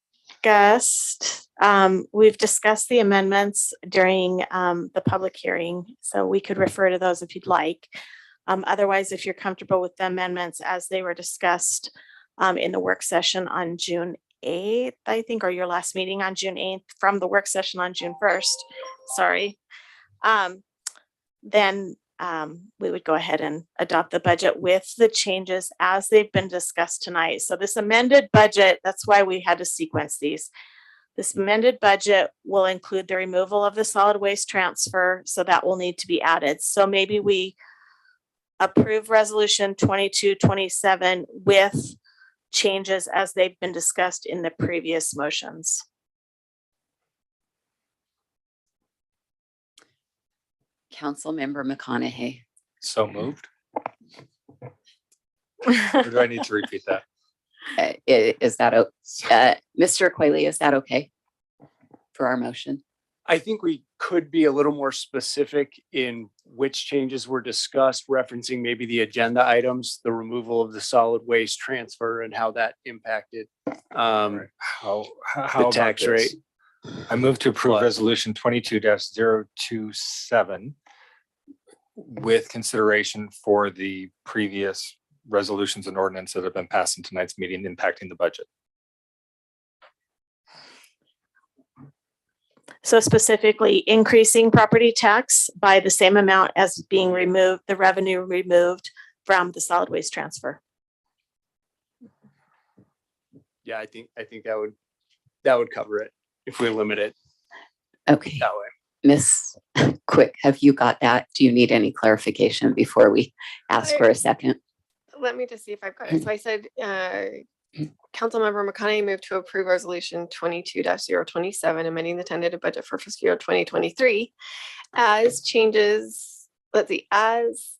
the amendments during the public hearing, so we could refer to those if you'd like. Otherwise, if you're comfortable with the amendments as they were discussed in the work session on June 8th, I think, or your last meeting on June 8th from the work session on June 1st. Sorry. Then we would go ahead and adopt the budget with the changes as they've been discussed tonight. So this amended budget, that's why we had to sequence these. This amended budget will include the removal of the solid waste transfer, so that will need to be added. So maybe we approve resolution 2227 with changes as they've been discussed in the previous motions. Councilmember McConaughey. So moved. Or do I need to repeat that? Is that, Mr. Quayle, is that okay for our motion? I think we could be a little more specific in which changes were discussed, referencing maybe the agenda items, the removal of the solid waste transfer and how that impacted How the about tax this? rate. I move to approve What? resolution 22-027 with consideration for the previous resolutions and ordinance that have been passed in tonight's meeting impacting the budget. So specifically increasing property tax by the same amount as being removed, the revenue removed from the solid waste transfer. Yeah, I think that would cover it if we limit it Okay, that way. Miss Quick, have you got that? Do you need any clarification before we ask for a second? Let me just see if I've got it. So I said, Councilmember McConaughey moved to approve resolution 22-027, amending the tentative budget for fiscal year 2023 as changes, as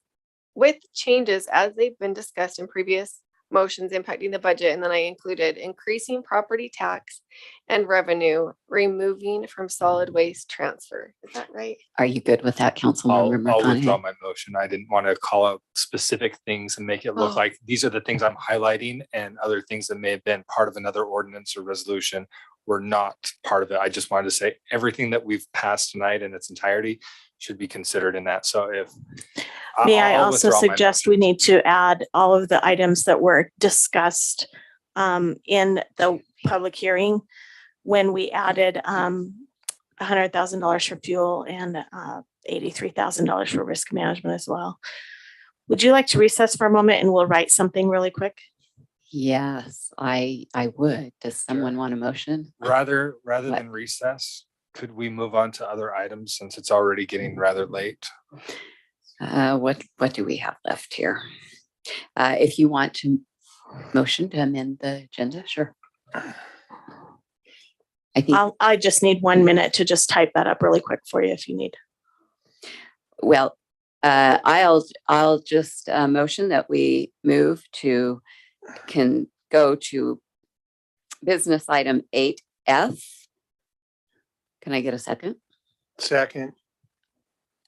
with changes as they've been discussed in previous motions impacting the budget. And then I included increasing property tax and revenue, removing from solid waste transfer. Is that right? Are you good with that, Councilmember I'll withdraw McConaughey? my motion. I didn't want to call out specific things and make it look Oh. like these are the things I'm highlighting and other things that may have been part of another ordinance or resolution were not part of it. I just wanted to say everything that we've passed tonight in its entirety should be considered in that. So if May I I'll also withdraw my suggest we need to add all of the items that were discussed in the public hearing when we added $100,000 for fuel and $83,000 for risk management as well. Would you like to recess for a moment and we'll write something really quick? Yes, I would. Does someone want a motion? rather What? than recess, could we move on to other items since it's already getting rather late? What do we have left here? If you want to motion to amend the agenda, sure. I think, I just need 1 minute to just type that up really quick for you if you need. well, I'll just motion that we move to, can go to business item 8F. Can I get a second? Second.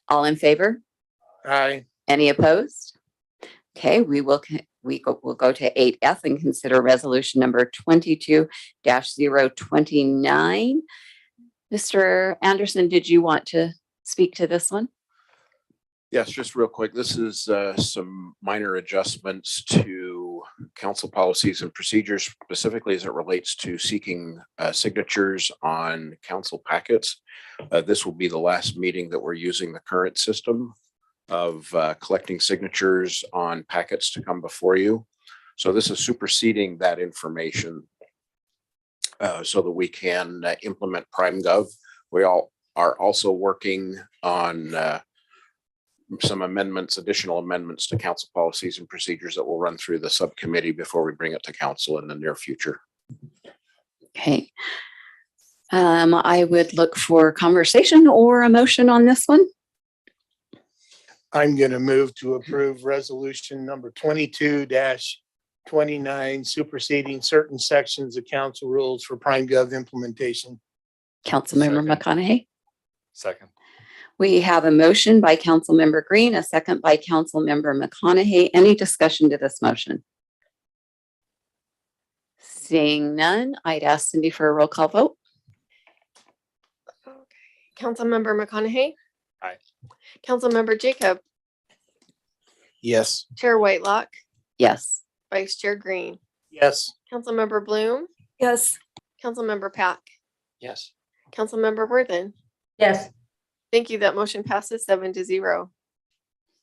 All in favor? Aye. Any opposed? Okay, we'll go to 8F and consider resolution number 22-029. Mr. Anderson, did you want to speak to this one? Yes, just real quick. This is some minor adjustments to council policies and procedures, specifically as it relates to seeking signatures on council packets. This will be the last meeting that we're using the current system of collecting signatures on packets to come before you. So this is superseding that information so that we can implement PrimeGov. We all are also working on some amendments, additional amendments to council policies and procedures that will run through the subcommittee before we bring it to council in the near future. Okay. I would look for conversation or a motion on this one. I'm going to move to approve resolution number 22-29, superseding certain sections of council rules for PrimeGov implementation. Councilmember McConaughey. Second. We have a motion by Councilmember Green, a second by Councilmember McConaughey. Any discussion to this motion? Seeing none, I'd ask Cindy for a roll call vote. Okay. Councilmember McConaughey. Aye. Councilmember Jacob, Yes. Chair Whitelock, Yes. Vice Chair Green, Yes. Councilmember Bloom, Yes. Councilmember Pack, Yes. Councilmember Worthen. Yes. Thank you. That motion passes 7-0.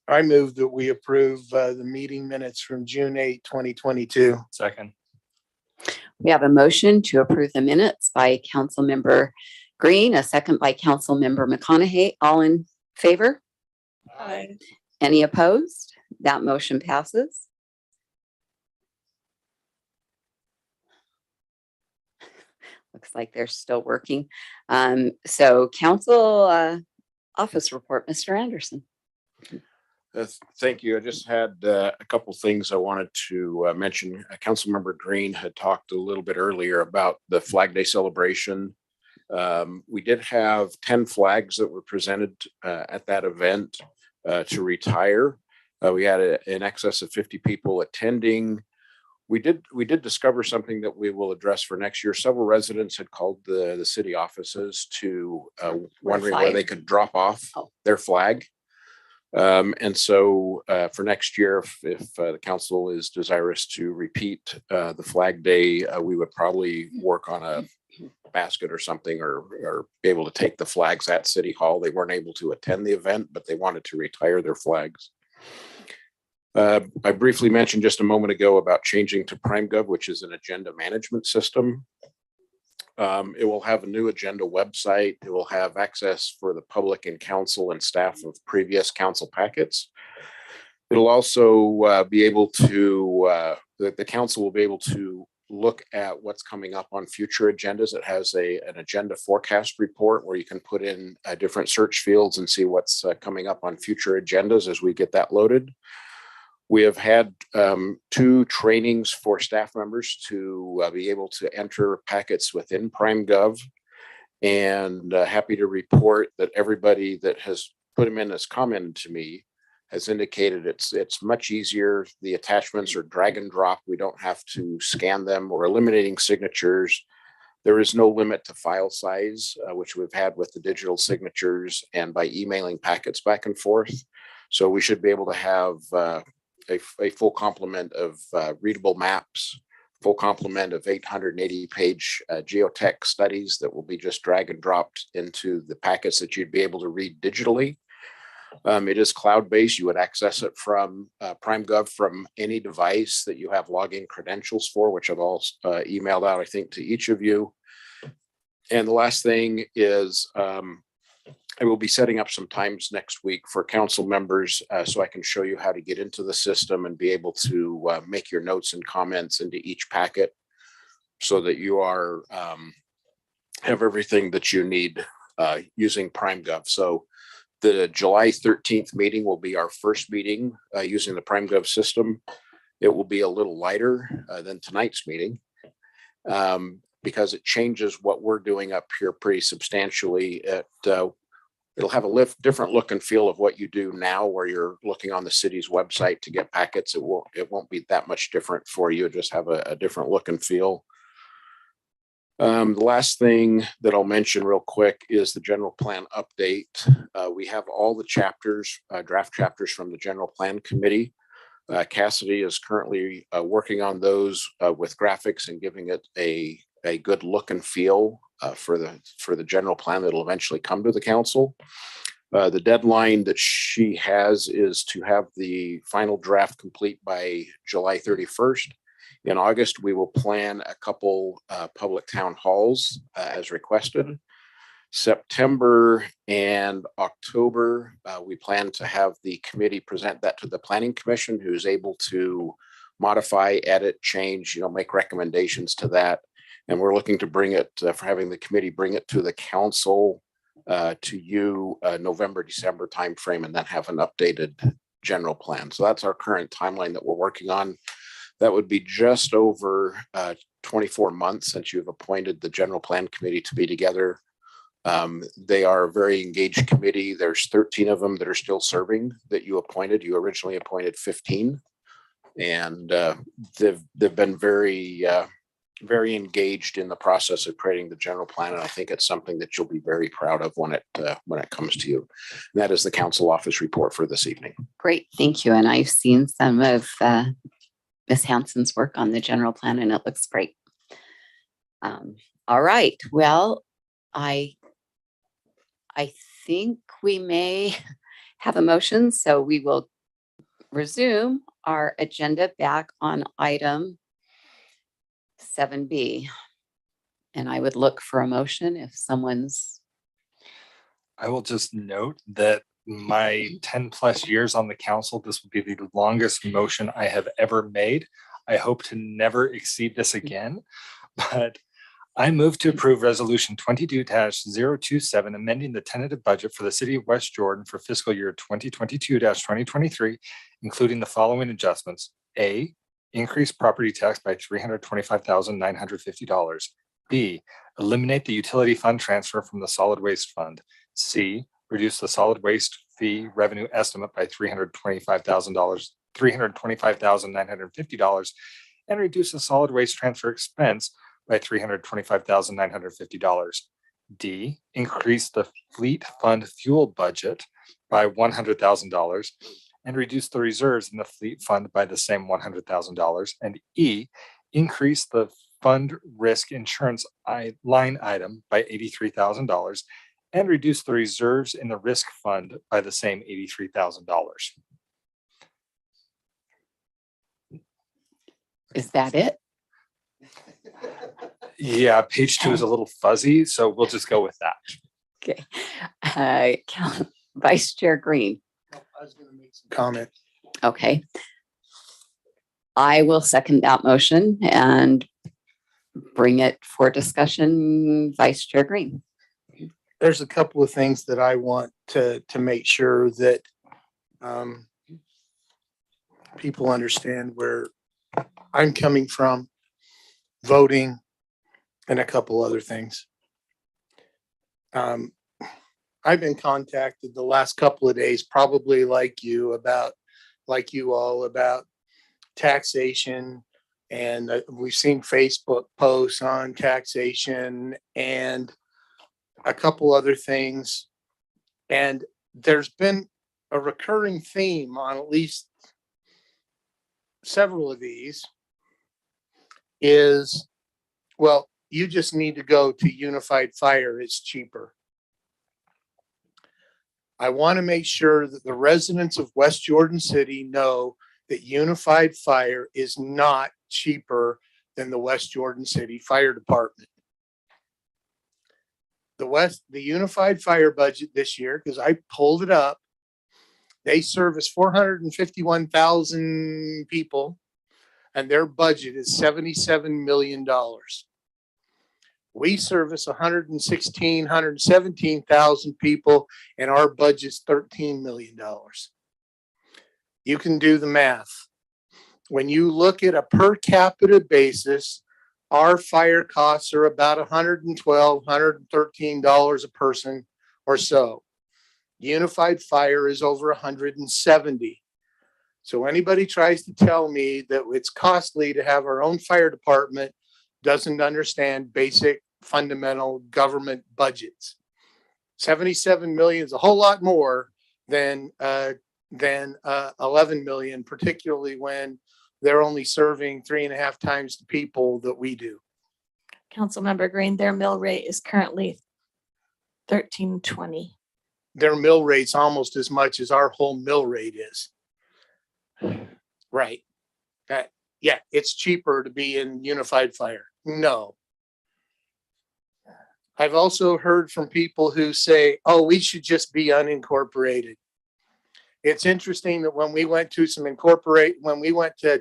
I move that we approve the meeting minutes from June 8, 2022. Second. We have a motion to approve the minutes by Councilmember Green, a second by Councilmember McConaughey. All in favor? Aye. Any opposed? That motion passes. Looks like they're still working. So council office report, Mr. Anderson. Thank you. I just had a couple things I wanted to mention. Councilmember Green had talked a little bit earlier about the Flag Day celebration. We did have 10 flags that were presented at that event to retire. We had in excess of 50 people attending. We did discover something that we will address for next year. Several residents had called the city offices to wondering where they could drop off their flag. And so for next year, if the council is desirous to repeat the Flag Day, we would probably work on a basket or something, or be able to take the flags at City Hall. They weren't able to attend the event, but they wanted to retire their flags. I briefly mentioned just a moment ago about changing to PrimeGov, which is an agenda management system. It will have a new agenda website. It will have access for the public and council and staff of previous council packets. It'll also be able to, the council will be able to look at what's coming up on future agendas. It has an agenda forecast report where you can put in different search fields and see what's coming up on future agendas as we get that loaded. We have had 2 trainings for staff members to be able to enter packets within PrimeGov, and happy to report that everybody that has put them in has commented to me has indicated it's much easier. The attachments are drag and drop. We don't have to scan them. We're eliminating signatures. There is no limit to file size, which we've had with the digital signatures and by emailing packets back and forth. So we should be able to have a full complement of readable maps, full complement of 880-page geotech studies that will be just drag and dropped into the packets that you'd be able to read digitally. It is cloud-based. You would access it from PrimeGov from any device that you have login credentials for, which I've also emailed out, I think, to each of you. And the last thing is I will be setting up some times next week for council members so I can show you how to get into the system and be able to make your notes and comments into each packet so that you are have everything that you need using PrimeGov. So the July 13th meeting will be our first meeting using the PrimeGov system. It will be a little lighter than tonight's meeting because it changes what we're doing up here pretty substantially. It'll have a different look and feel of what you do now, where you're looking on the city's website to get packets. It won't be that much different for you. Just have a different look and feel. The last thing that I'll mention real quick is the general plan update. We have all the chapters, draft chapters from the general plan committee. Cassidy is currently working on those with graphics and giving it a good look and feel for the general plan that'll eventually come to the council. The deadline that she has is to have the final draft complete by July 31st. In August, we will plan a couple public town halls as requested. September and October, we plan to have the committee present that to the Planning Commission, who's able to modify, edit, change, make recommendations to that. And we're looking to bring it, for having the committee bring it to the council, to you, November, December timeframe, and then have an updated general plan. So that's our current timeline that we're working on. That would be just over 24 months since you've appointed the general plan committee to be together. They are a very engaged committee. There's 13 of them that are still serving that you appointed. You originally appointed 15, and they've been very engaged in the process of creating the general plan. And I think it's something that you'll be very proud of when it comes to you. And that is the council office report for this evening. Great, thank you. And I've seen some of Ms. Hanson's work on the general plan and it looks great. All right, well, I think we may have a motion, so we will resume our agenda back on item 7B. And I would look for a motion if someone's. I will just note that my 10+ years on the council, this will be the longest motion I have ever made. I hope to never exceed this again, but I move to approve resolution 22-027, amending the tentative budget for the city of West Jordan for fiscal year 2022-2023, including the following adjustments. A, increase property tax by $325,950. B, eliminate the utility fund transfer from the solid waste fund. C, reduce the solid waste fee revenue estimate by $325,950, and reduce the solid waste transfer expense by $325,950. D, increase the fleet fund fuel budget by $100,000 and reduce the reserves in the fleet fund by the same $100,000. And E, increase the fund risk insurance line item by $83,000 and reduce the reserves in the risk fund by the same $83,000. Is that it? Yeah, page 2 is a little fuzzy, so we'll just go with that. Okay. Vice Chair Green. I was going to make some comment. Okay. I will second that motion and bring it for discussion. Vice Chair Green. There's a couple of things that I want to make sure that people understand where I'm coming from, voting, and a couple other things. I've been contacted the last couple of days, probably like you all, about taxation. And we've seen Facebook posts on taxation and a couple other things. And there's been a recurring theme on at least several of these is, well, you just need to go to Unified Fire. It's cheaper. I want to make sure that the residents of West Jordan City know that Unified Fire is not cheaper than the West Jordan City Fire Department. The Unified Fire budget this year, because I pulled it up, they service 451,000 people, and their budget is $77 million. We service 117,000 people, and our budget's $13 million. You can do the math. When you look at a per capita basis, our fire costs are about $112, $113 a person or so. Unified Fire is over $170. So anybody tries to tell me that it's costly to have our own fire department doesn't understand basic fundamental government budgets. 77 million is a whole lot more than 11 million, particularly when they're only serving 3.5 times the people that we do. Councilmember Green, their mill rate is currently $13.20. Their mill rate's almost as much as our whole mill rate is. Right. Yeah, it's cheaper to be in Unified Fire. No. I've also heard from people who say, oh, we should just be unincorporated. It's interesting that when we went to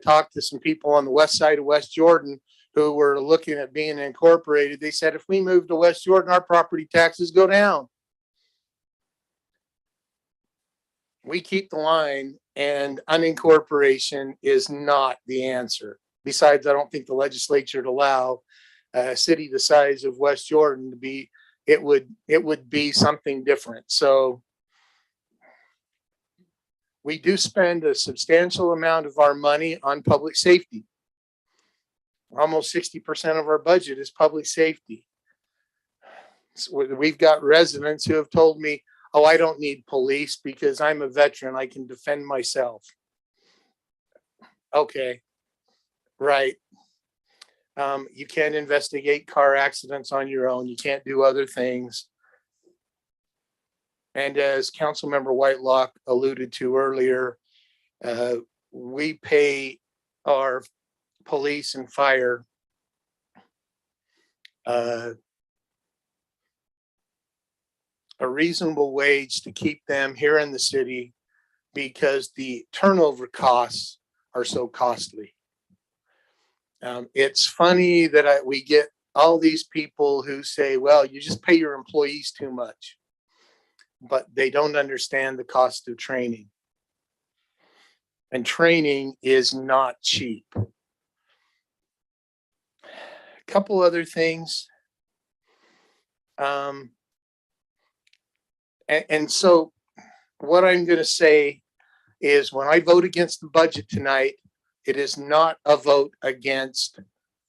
talk to some people on the west side of West Jordan who were looking at being incorporated, they said, if we move to West Jordan, our property taxes go down. We keep the line, and unincorporation is not the answer. Besides, I don't think the legislature would allow a city the size of West Jordan to be, it would be something different. So we do spend a substantial amount of our money on public safety. Almost 60% of our budget is public safety. So we've got residents who have told me, oh, I don't need police because I'm a veteran. I can defend myself. Okay, right. You can't investigate car accidents on your own. You can't do other things. And as Councilmember Whitelock alluded to earlier, we pay our police and fire a reasonable wage to keep them here in the city because the turnover costs are so costly. It's funny that we get all these people who say, well, you just pay your employees too much, but they don't understand the cost of training. And training is not cheap. A couple other things. And so what I'm going to say is when I vote against the budget tonight, it is not a vote against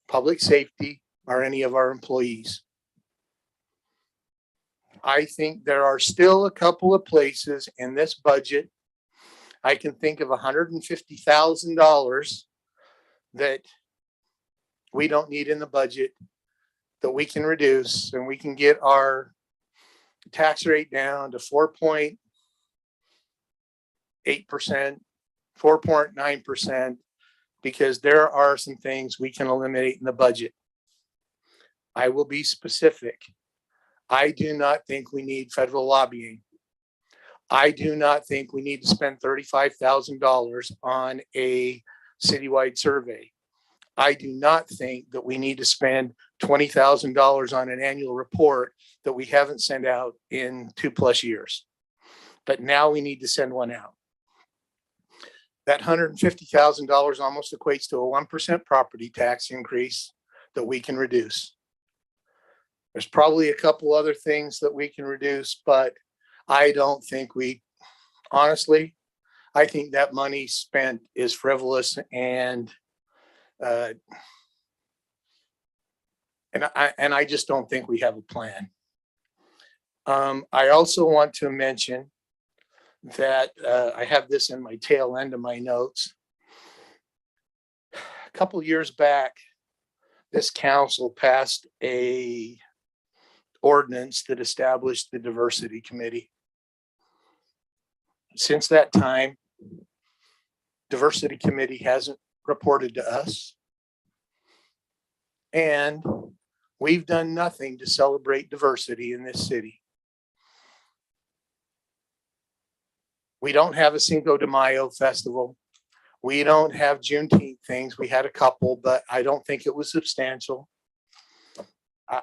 public safety or any of our employees. I think there are still a couple of places in this budget. I can think of $150,000 that we don't need in the budget that we can reduce, and we can get our tax rate down to 4.8%, 4.9%, because there are some things we can eliminate in the budget. I will be specific. I do not think we need federal lobbying. I do not think we need to spend $35,000 on a citywide survey. I do not think that we need to spend $20,000 on an annual report that we haven't sent out in 2+ years. But now we need to send one out. That $150,000 almost equates to a 1% property tax increase that we can reduce. There's probably a couple other things that we can reduce, but I don't think honestly, I think that money spent is frivolous and I just don't think we have a plan. I also want to mention that I have this in my tail end of my notes. A couple years back, this council passed a ordinance that established the diversity committee. Since that time, diversity committee hasn't reported to us, and we've done nothing to celebrate diversity in this city. We don't have a Cinco de Mayo festival. We don't have Juneteenth things. We had a couple, but I don't think it was substantial.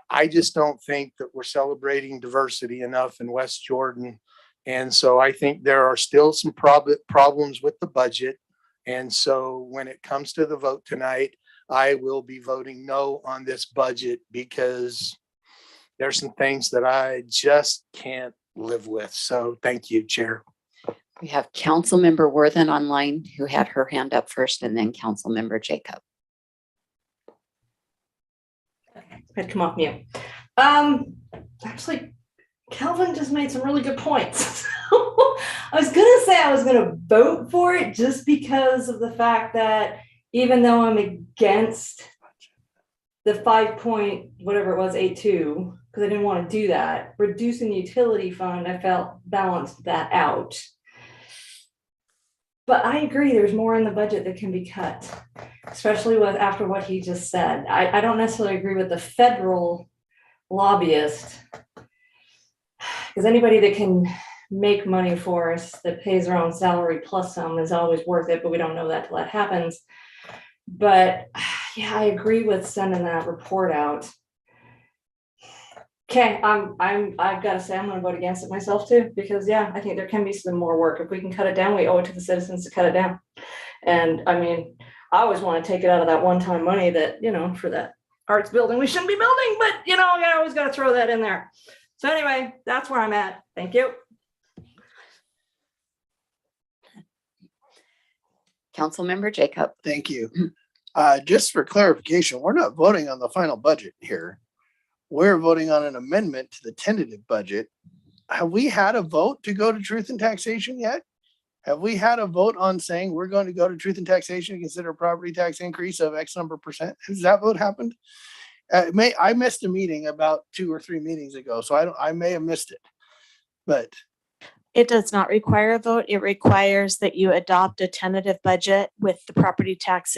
I just don't think that we're celebrating diversity enough in West Jordan. And so I think there are still some problems with the budget. And so when it comes to the vote tonight, I will be voting no on this budget because there's some things that I just can't live with. So thank you, Chair. We have Councilmember Worthen online who had her hand up first, and then Councilmember Jacob. I'd come off mute. Actually, Calvin just made some really good points. I was gonna say I was gonna vote for it just because of the fact that even though I'm against the 5.82, because I didn't want to do that, reducing the utility fund, I felt balanced that out. But I agree, there's more in the budget that can be cut, especially after what he just said. I don't necessarily agree with the federal lobbyist, because anybody that can make money for us that pays their own salary plus some is always worth it, but we don't know that till that happens. But yeah, I agree with sending that report out. Okay, I've got to say I'm going to vote against it myself too, because yeah, I think there can be some more work. If we can cut it down, we owe it to the citizens to cut it down. And I mean, I always want to take it out of that one-time money that, you know, for that arts building we shouldn't be building, but you know, I always got to throw that in there. So anyway, that's where I'm at. Thank you. Councilmember Jacob. Thank you. Just for clarification, we're not voting on the final budget here. We're voting on an amendment to the tentative budget. Have we had a vote to go to truth and taxation yet? Have we had a vote on saying we're going to go to truth and taxation and consider a property tax increase of X number percent? Has that vote happened? I missed a meeting about 2 or 3 meetings ago, so I may have missed it. But It does not require a vote. It requires that you adopt a tentative budget with the property tax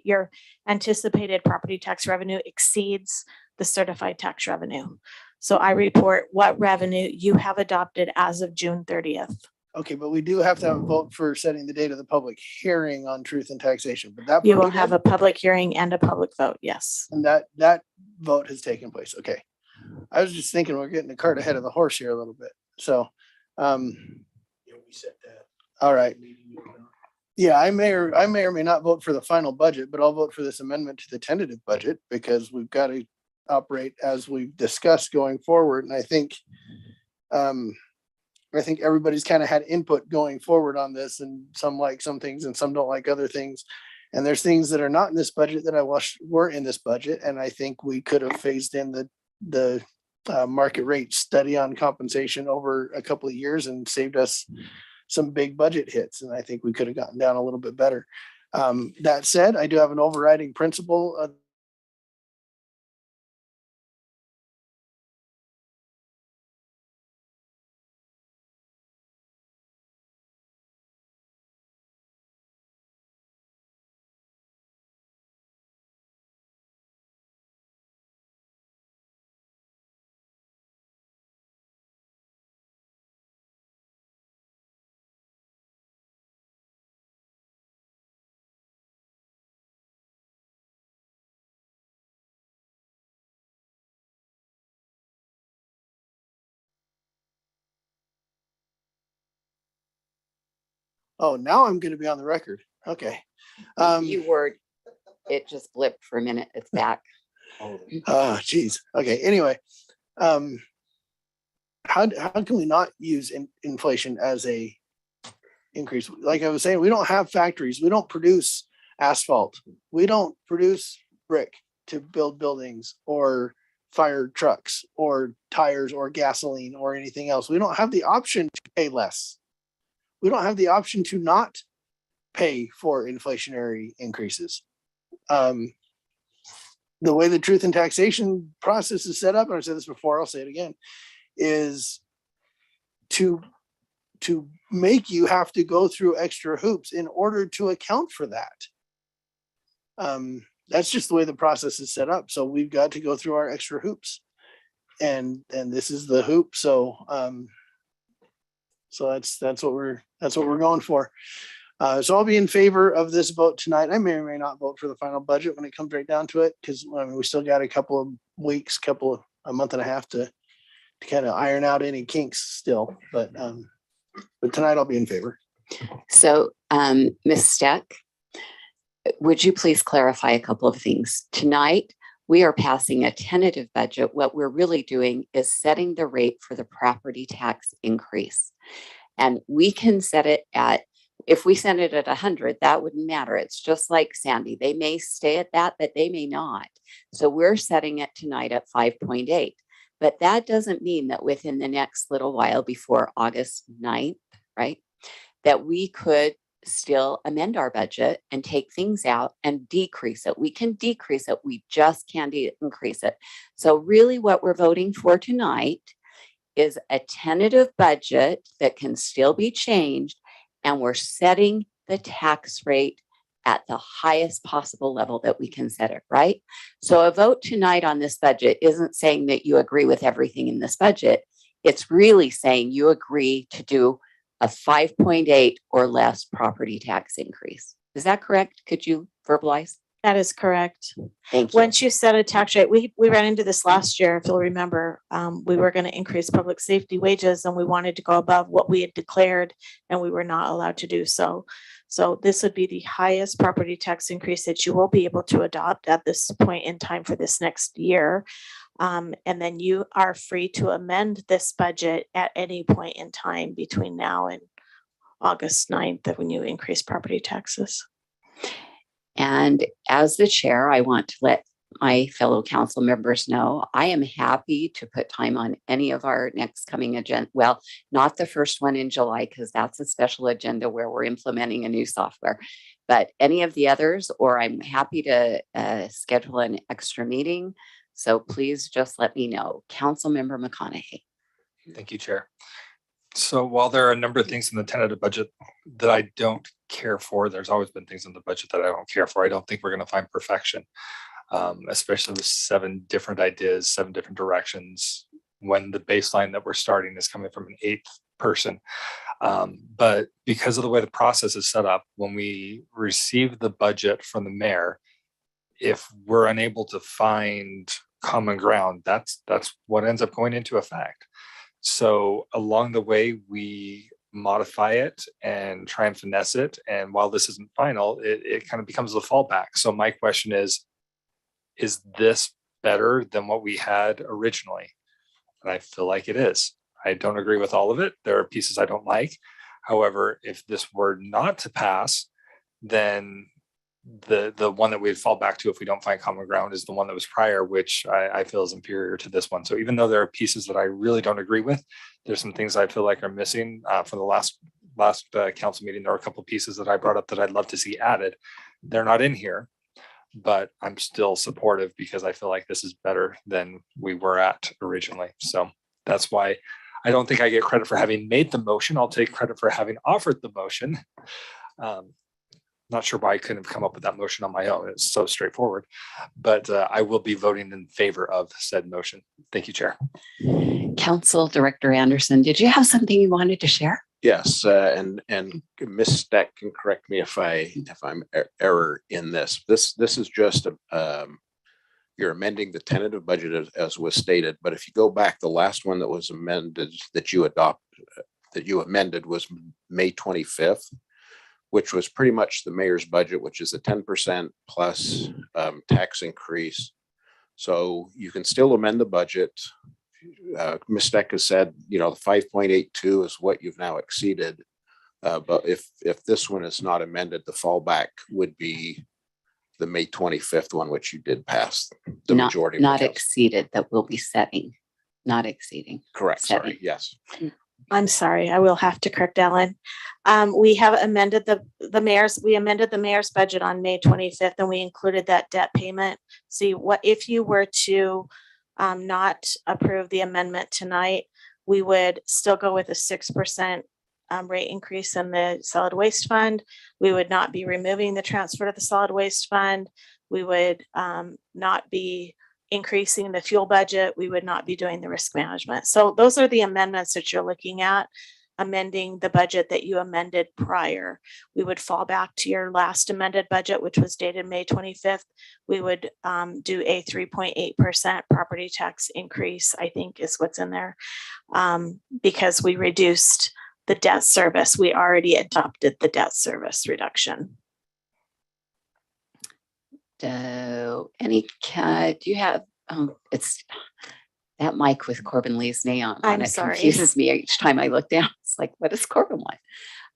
your anticipated property tax revenue exceeds the certified tax revenue. So I report what revenue you have adopted as of June 30th. okay, but we do have to have a vote for setting the date of the public hearing on truth and taxation, but that. You will have a public hearing and a public vote, yes. And that vote has taken place. Okay. I was just thinking we're getting the cart ahead of the horse here a little bit. So, all right. Yeah, I may or may not vote for the final budget, but I'll vote for this amendment to the tentative budget because we've got to operate as we've discussed going forward. And I think everybody's kind of had input going forward on this, and some like some things and some don't like other things. And there's things that are not in this budget that I wish were in this budget. And I think we could have phased in the market rate study on compensation over a couple of years and saved us some big budget hits. And I think we could have gotten down a little bit better. That said, I do have an overriding principle of oh, now I'm going to be on the record. Okay. You were, it just blipped for a minute. It's back. Oh, geez. Okay. Anyway, how can we not use inflation as a increase? Like I was saying, we don't have factories. We don't produce asphalt. We don't produce brick to build buildings or fire trucks or tires or gasoline or anything else. We don't have the option to pay less. We don't have the option to not pay for inflationary increases. The way the truth and taxation process is set up, and I've said this before, I'll say it again, is to make you have to go through extra hoops in order to account for that. That's just the way the process is set up. So we've got to go through our extra hoops, and this is the hoop. So that's what we're going for. So I'll be in favor of this vote tonight. I may or may not vote for the final budget when it comes right down to it, because we still got a couple of weeks, a month and a half to kind of iron out any kinks still. But tonight I'll be in favor. So, Ms. Steck, would you please clarify a couple of things? Tonight, we are passing a tentative budget. What we're really doing is setting the rate for the property tax increase. And we can set it at, if we set it at 100, that wouldn't matter. It's just like Sandy. They may stay at that, but they may not. So we're setting it tonight at 5.8. But that doesn't mean that within the next little while before August 9th, right, that we could still amend our budget and take things out and decrease it. We can decrease it. We just can't increase it. So really what we're voting for tonight is a tentative budget that can still be changed, and we're setting the tax rate at the highest possible level that we can set it, right? So a vote tonight on this budget isn't saying that you agree with everything in this budget. It's really saying you agree to do a 5.8 or less property tax increase. Is that correct? Could you verbalize? That is correct. Thank you. Once you set a tax rate, we ran into this last year, if you'll remember. We were going to increase public safety wages and we wanted to go above what we had declared, and we were not allowed to do so. So this would be the highest property tax increase that you will be able to adopt at this point in time for this next year. And then you are free to amend this budget at any point in time between now and August 9th when you increase property taxes. And as the chair, I want to my fellow council members know, I am happy to put time on any of our next coming agenda. Well, not the first one in July, because that's a special agenda where we're implementing a new software. But any of the others, or I'm happy to schedule an extra meeting. So please just let me know. Councilmember McConaughey. Thank you, Chair. So while there are a number of things in the tentative budget that I don't care for, there's always been things in the budget that I don't care for. I don't think we're going to find perfection, especially with 7 different ideas, 7 different directions, when the baseline that we're starting is coming from an 8th person. But because of the way the process is set up, when we receive the budget from the mayor, if we're unable to find common ground, that's what ends up going into effect. So along the way, we modify it and try and finesse it. And while this isn't final, it kind of becomes the fallback. So my question is this better than what we had originally? And I feel like it is. I don't agree with all of it. There are pieces I don't like. However, if this were not to pass, then the one that we'd fall back to if we don't find common ground is the one that was prior, which I feel is inferior to this one. So even though there are pieces that I really don't agree with, there's some things I feel like are missing from the last council meeting. There are a couple of pieces that I brought up that I'd love to see added. They're not in here, but I'm still supportive because I feel like this is better than we were at originally. So that's why I don't think I get credit for having made the motion. I'll take credit for having offered the motion. Not sure why I couldn't have come up with that motion on my own. It's so straightforward, but I will be voting in favor of said motion. Thank you, Chair. Council Director Anderson, did you have something you wanted to share? Yes, and Ms. Steck can correct me if I'm error in this. This is just you're amending the tentative budget as was stated. But if you go back, the last one that was amended that you amended was May 25th. Which was pretty much the mayor's budget, which is a 10% plus tax increase. So you can still amend the budget. Ms. Steck has said, the 5.82 is what you've now exceeded. But if this one is not amended, the fallback would be the May 25th one, which you did pass the majority. Not exceeded, that we'll be setting, not exceeding. Correct, setting. sorry, yes. I'm sorry, I will have to correct Ellen. We have amended we amended the mayor's budget on May 25th, and we included that debt payment. See, what if you were to not approve the amendment tonight, we would still go with a 6% rate increase in the solid waste fund. We would not be removing the transfer to the solid waste fund. We would not be increasing the fuel budget. We would not be doing the risk management. So those are the amendments that you're looking at, amending the budget that you amended prior. We would fall back to your last amended budget, which was dated May 25th. We would do a 3.8% property tax increase, I think is what's in there, because we reduced the debt service. We already adopted the debt service reduction. Do you have, it's that mic with Corbin Lee's name on I'm it sorry. confuses me each time I look down. It's like, what does Corbin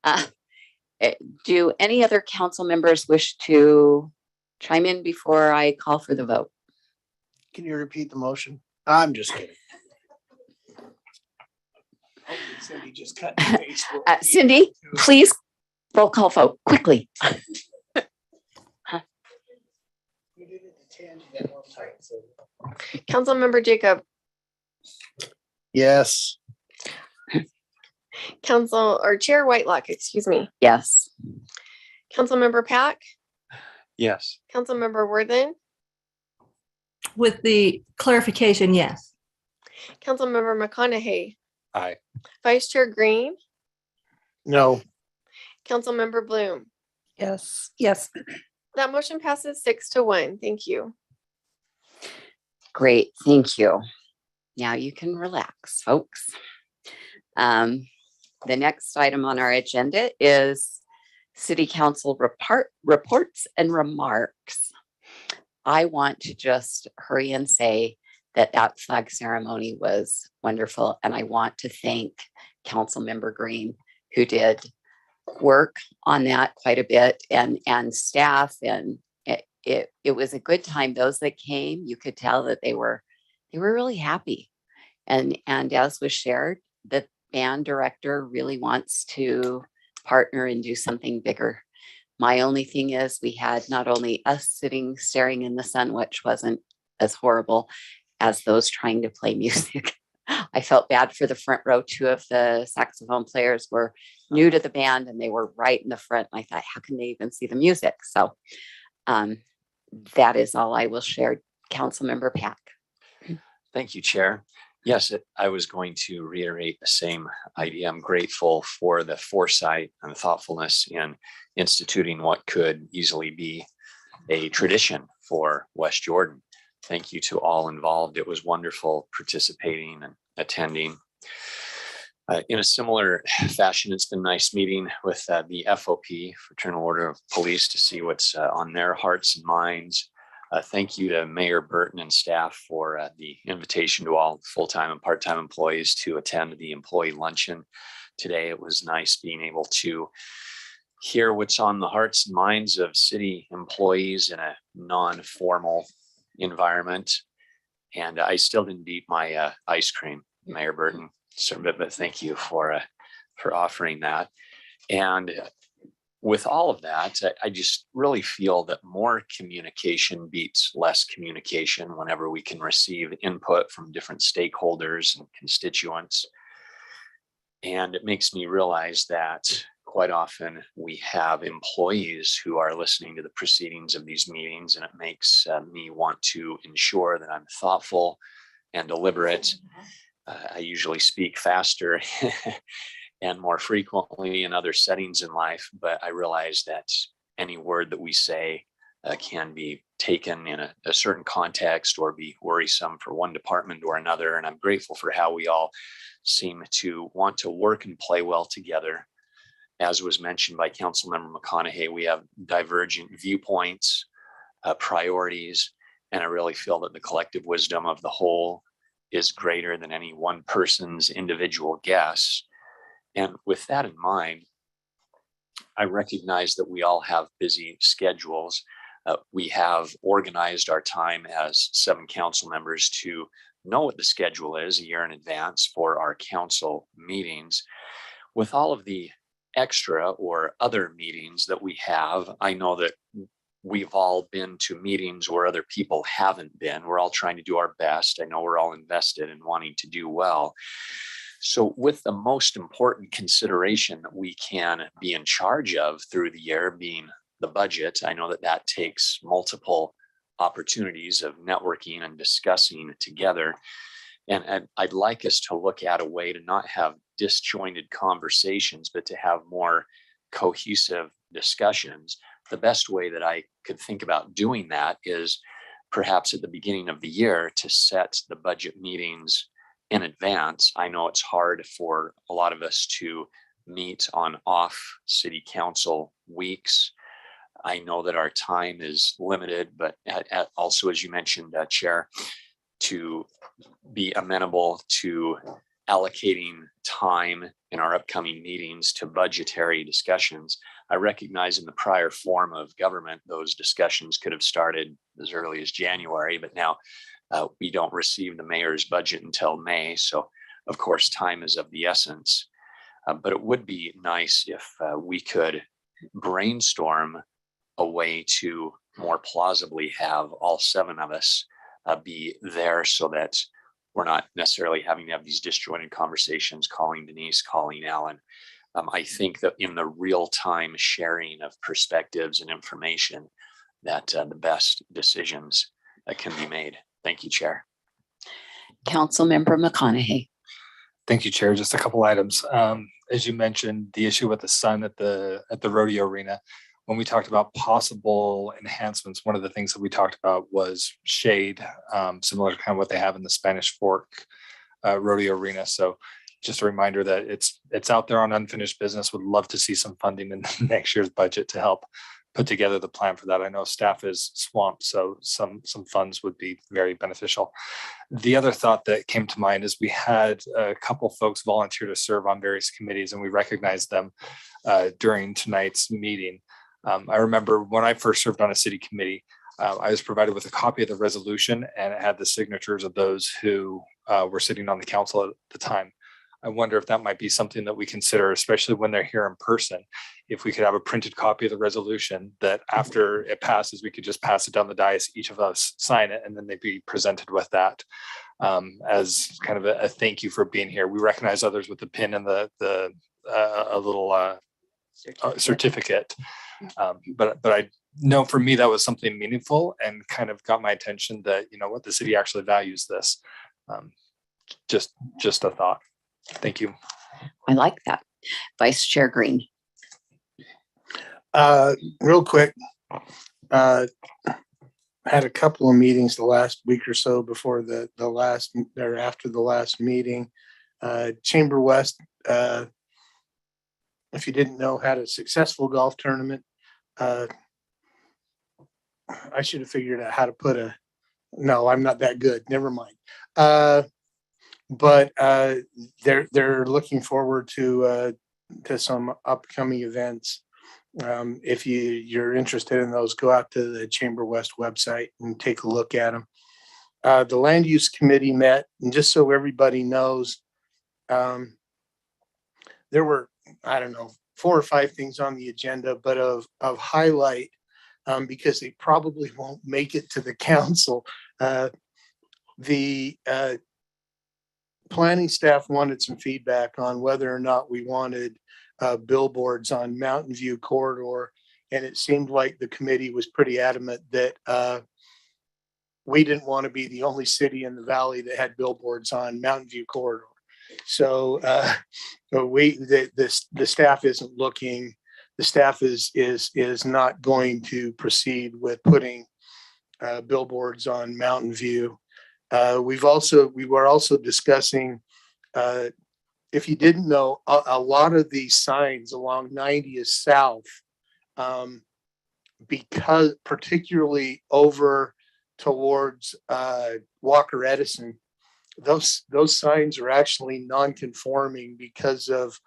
want? Do any other council members wish to chime in before I call for the vote? Can you repeat the motion? I'm just kidding. Cindy just cut and paste what we Cindy, need to. please roll call vote quickly. Councilmember Jacob, Yes. Chair Whitelock, excuse me. Yes. Councilmember Pack, Yes. Councilmember Worthen, With the clarification, yes. Councilmember McConaughey, Aye. Vice Chair Green, No. Councilmember Bloom. Yes. Yes. That motion passes 6-1. Thank you. Great, thank you. Now you can relax, folks. The next item on our agenda is City Council reports and remarks. I want to just hurry and say that flag ceremony was wonderful, and I want to thank Councilmember Green, who did work on that quite a bit, and staff, and it was a good time. Those that came, you could tell that they were really happy. And as was shared, the band director really wants to partner and do something bigger. My only thing is we had not only us sitting staring in the sun, which wasn't as horrible as those trying to play music. I felt bad for the front row. Two of the saxophone players were new to the band and they were right in the front. And I thought, how can they even see the music? So that is all I will share. Councilmember Pack. Thank you, Chair. Yes, I was going to reiterate the same idea. I'm grateful for the foresight and thoughtfulness in instituting what could easily be a tradition for West Jordan. Thank you to all involved. It was wonderful participating and attending. In a similar fashion, it's been nice meeting with the FOP, Fraternal Order of Police, to see what's on their hearts and minds. Thank you to Mayor Burton and staff for the invitation to all full-time and part-time employees to attend the employee luncheon today. It was nice being able to hear what's on the hearts and minds of city employees in a non-formal environment. And I still didn't eat my ice cream, Mayor Burton. So, but thank you for offering that. And with all of that, I just really feel that more communication beats less communication whenever we can receive input from different stakeholders and constituents. And it makes me realize that quite often we have employees who are listening to the proceedings of these meetings, and it makes me want to ensure that I'm thoughtful and deliberate. I usually speak faster and more frequently in other settings in life, but I realize that any word that we say can be taken in a certain context or be worrisome for one department or another. And I'm grateful for how we all seem to want to work and play well together. As was mentioned by Councilmember McConaughey, we have divergent viewpoints, priorities, and I really feel that the collective wisdom of the whole is greater than any one person's individual guess. And with that in mind, I recognize that we all have busy schedules. We have organized our time as 7 council members to know what the schedule is a year in advance for our council meetings. With all of the extra or other meetings that we have, I know that we've all been to meetings where other people haven't been. We're all trying to do our best. I know we're all invested in wanting to do well. So with the most important consideration that we can be in charge of through the year being the budget, I know that that takes multiple opportunities of networking and discussing together. And I'd like us to look at a way to not have disjointed conversations, but to have more cohesive discussions. The best way that I could think about doing that is perhaps at the beginning of the year to set the budget meetings in advance. I know it's hard for a lot of us to meet on off city council weeks. I know that our time is limited, but also, as you mentioned, Chair, to be amenable to allocating time in our upcoming meetings to budgetary discussions. I recognize in the prior form of government, those discussions could have started as early as January, but now we don't receive the mayor's budget until May. So of course, time is of the essence, but it would be nice if we could brainstorm a way to more plausibly have all 7 of us be there so that we're not necessarily having to have these disjointed conversations, calling Denise, calling Alan. I think that in the real-time sharing of perspectives and information that the best decisions can be made. Thank you, Chair. Councilmember McConaughey. Thank you, Chair. Just a couple items. As you mentioned, the issue with the sun at the rodeo arena. When we talked about possible enhancements, one of the things that we talked about was shade, similar to kind of what they have in the Spanish Fork rodeo arena. So just a reminder that it's out there on unfinished business. Would love to see some funding in next year's budget to help put together the plan for that. I know staff is swamped, so some funds would be very beneficial. The other thought that came to mind is we had a couple folks volunteer to serve on various committees, and we recognized them during tonight's meeting. I remember when I first served on a city committee, I was provided with a copy of the resolution, and it had the signatures of those who were sitting on the council at the time. I wonder if that might be something that we consider, especially when they're here in person. If we could have a printed copy of the resolution that after it passes, we could just pass it down the dais, each of us sign it, and then they'd be presented with that as kind of a thank you for being here. We recognize others with the pin and a little certificate. But I know for me, that was something meaningful and kind of got my attention that, you know what, the city actually values this. Just a thought. Thank you. I like that. Vice Chair Green. Real quick, had a couple of meetings the last week or so before the last or after the last meeting. Chamber West, if you didn't know, had a successful golf tournament. I should have figured out how to put no, I'm not that good. Never mind. But they're looking forward to some upcoming events. If you're interested in those, go out to the Chamber West website and take a look at them. The Land Use Committee met, and just so everybody knows, there were, I don't know, 4 or 5 things on the agenda, but of highlight, because they probably won't make it to the council. The planning staff wanted some feedback on whether or not we wanted billboards on Mountain View corridor. And it seemed like the committee was pretty adamant that we didn't want to be the only city in the valley that had billboards on Mountain View corridor. So the staff isn't looking, the staff is not going to proceed with putting billboards on Mountain View. We were also discussing, if you didn't know, a lot of these signs along 90 is south, because particularly over towards Walker Edison, those signs are actually non-conforming because of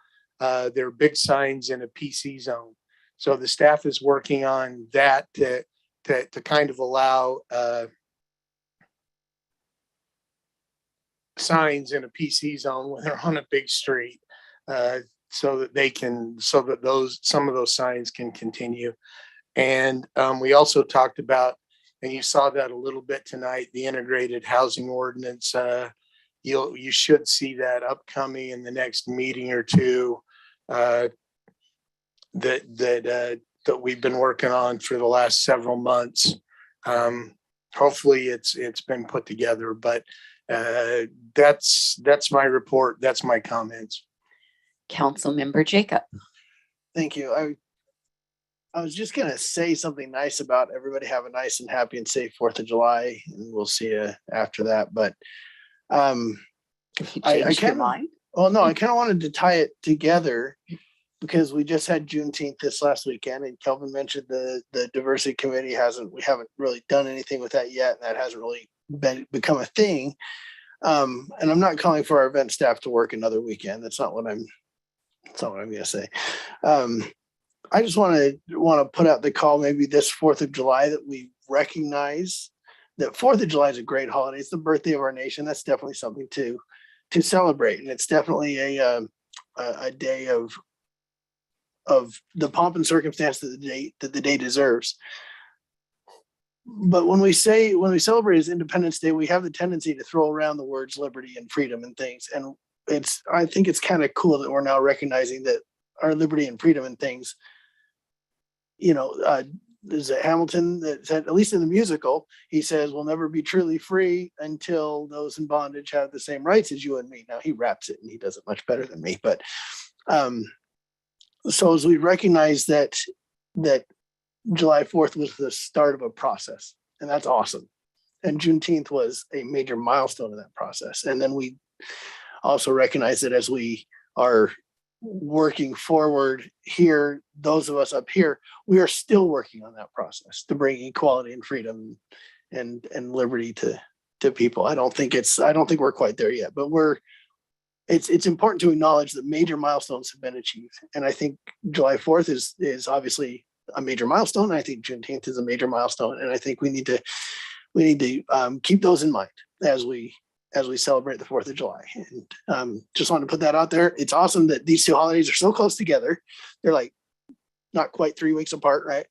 they're big signs in a PC zone. So the staff is working on that to kind of allow signs in a PC zone when they're on a big street, so that some of those signs can continue. And we also talked about, and you saw that a little bit tonight, the integrated housing ordinance. You should see that upcoming in the next meeting or two, that we've been working on for the last several months. Hopefully it's been put together, but that's my report. That's my comments. Councilmember Jacob. Thank you. I was just gonna say something nice about everybody have a nice and happy and safe 4th of July, and we'll see you after that. But I kind of wanted to tie it together because we just had Juneteenth this last weekend, and Kelvin mentioned the diversity committee we haven't really done anything with that yet. That hasn't really become a thing. And I'm not calling for our event staff to work another weekend. That's not what I'm gonna say. I just want to put out the call, maybe this 4th of July, that we recognize that 4th of July is a great holiday. It's the birthday of our nation. That's definitely something to celebrate, and it's definitely a day of the pomp and circumstance that the day deserves. But when we celebrate as Independence Day, we have the tendency to throw around the words liberty and freedom and things, and I think it's kind of cool that we're now recognizing that our liberty and freedom and things. There's a Hamilton that said, at least in the musical, he says, we'll never be truly free until those in bondage have the same rights as you and me. Now he raps it and he does it much better than me. But so as we recognize that July 4th was the start of a process, and that's awesome. And Juneteenth was a major milestone in that process. And then we also recognize that as we are working forward here, those of us up here, we are still working on that process to bring equality and freedom and liberty to people. I don't think we're quite there yet, but it's important to acknowledge that major milestones have been achieved. And I think July 4th is obviously a major milestone. I think Juneteenth is a major milestone, and I think we need to keep those in mind as we celebrate the 4th of July. And just want to put that out there. It's awesome that these two holidays are so close together. They're like not quite 3 weeks apart, right?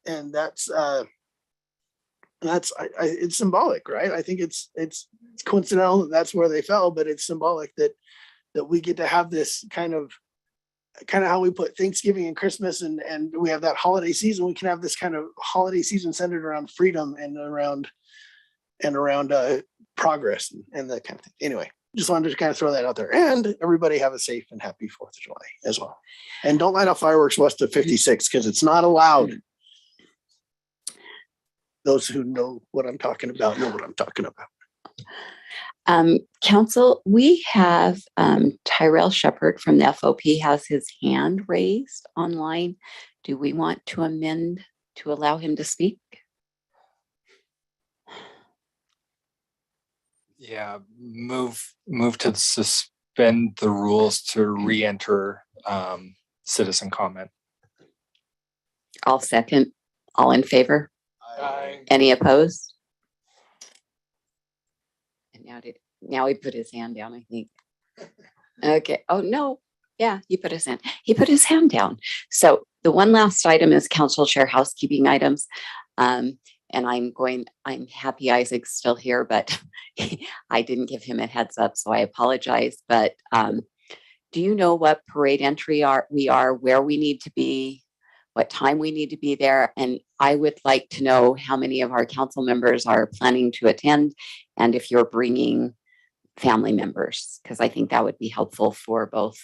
And that's it's symbolic, right? I think it's coincidental that that's where they fell, but it's symbolic that we get to have this kind of how we put Thanksgiving and Christmas and we have that holiday season. We can have this kind of holiday season centered around freedom and around progress and that kind of thing. Anyway, just wanted to kind of throw that out there. And everybody have a safe and happy 4th of July as well. And don't light off fireworks west of 56 because it's not allowed. Those who know what I'm talking about know what I'm talking about. Council, we have Tyrell Shepherd from the FOP has his hand raised online. Do we want to amend to allow him to speak? Yeah, move to suspend the rules to re-enter citizen comment. I'll second. All in favor? Aye. Any opposed? And now he put his hand down, I think. Okay. Oh, no. Yeah, he put his hand down. So the one last item is council chair housekeeping items. And I'm happy Isaac's still here, but I didn't give him a heads up, so I apologize. But do you know what parade entry we are, where we need to be, what time we need to be there? And I would like to know how many of our council members are planning to attend and if you're bringing family members, because I think that would be helpful for both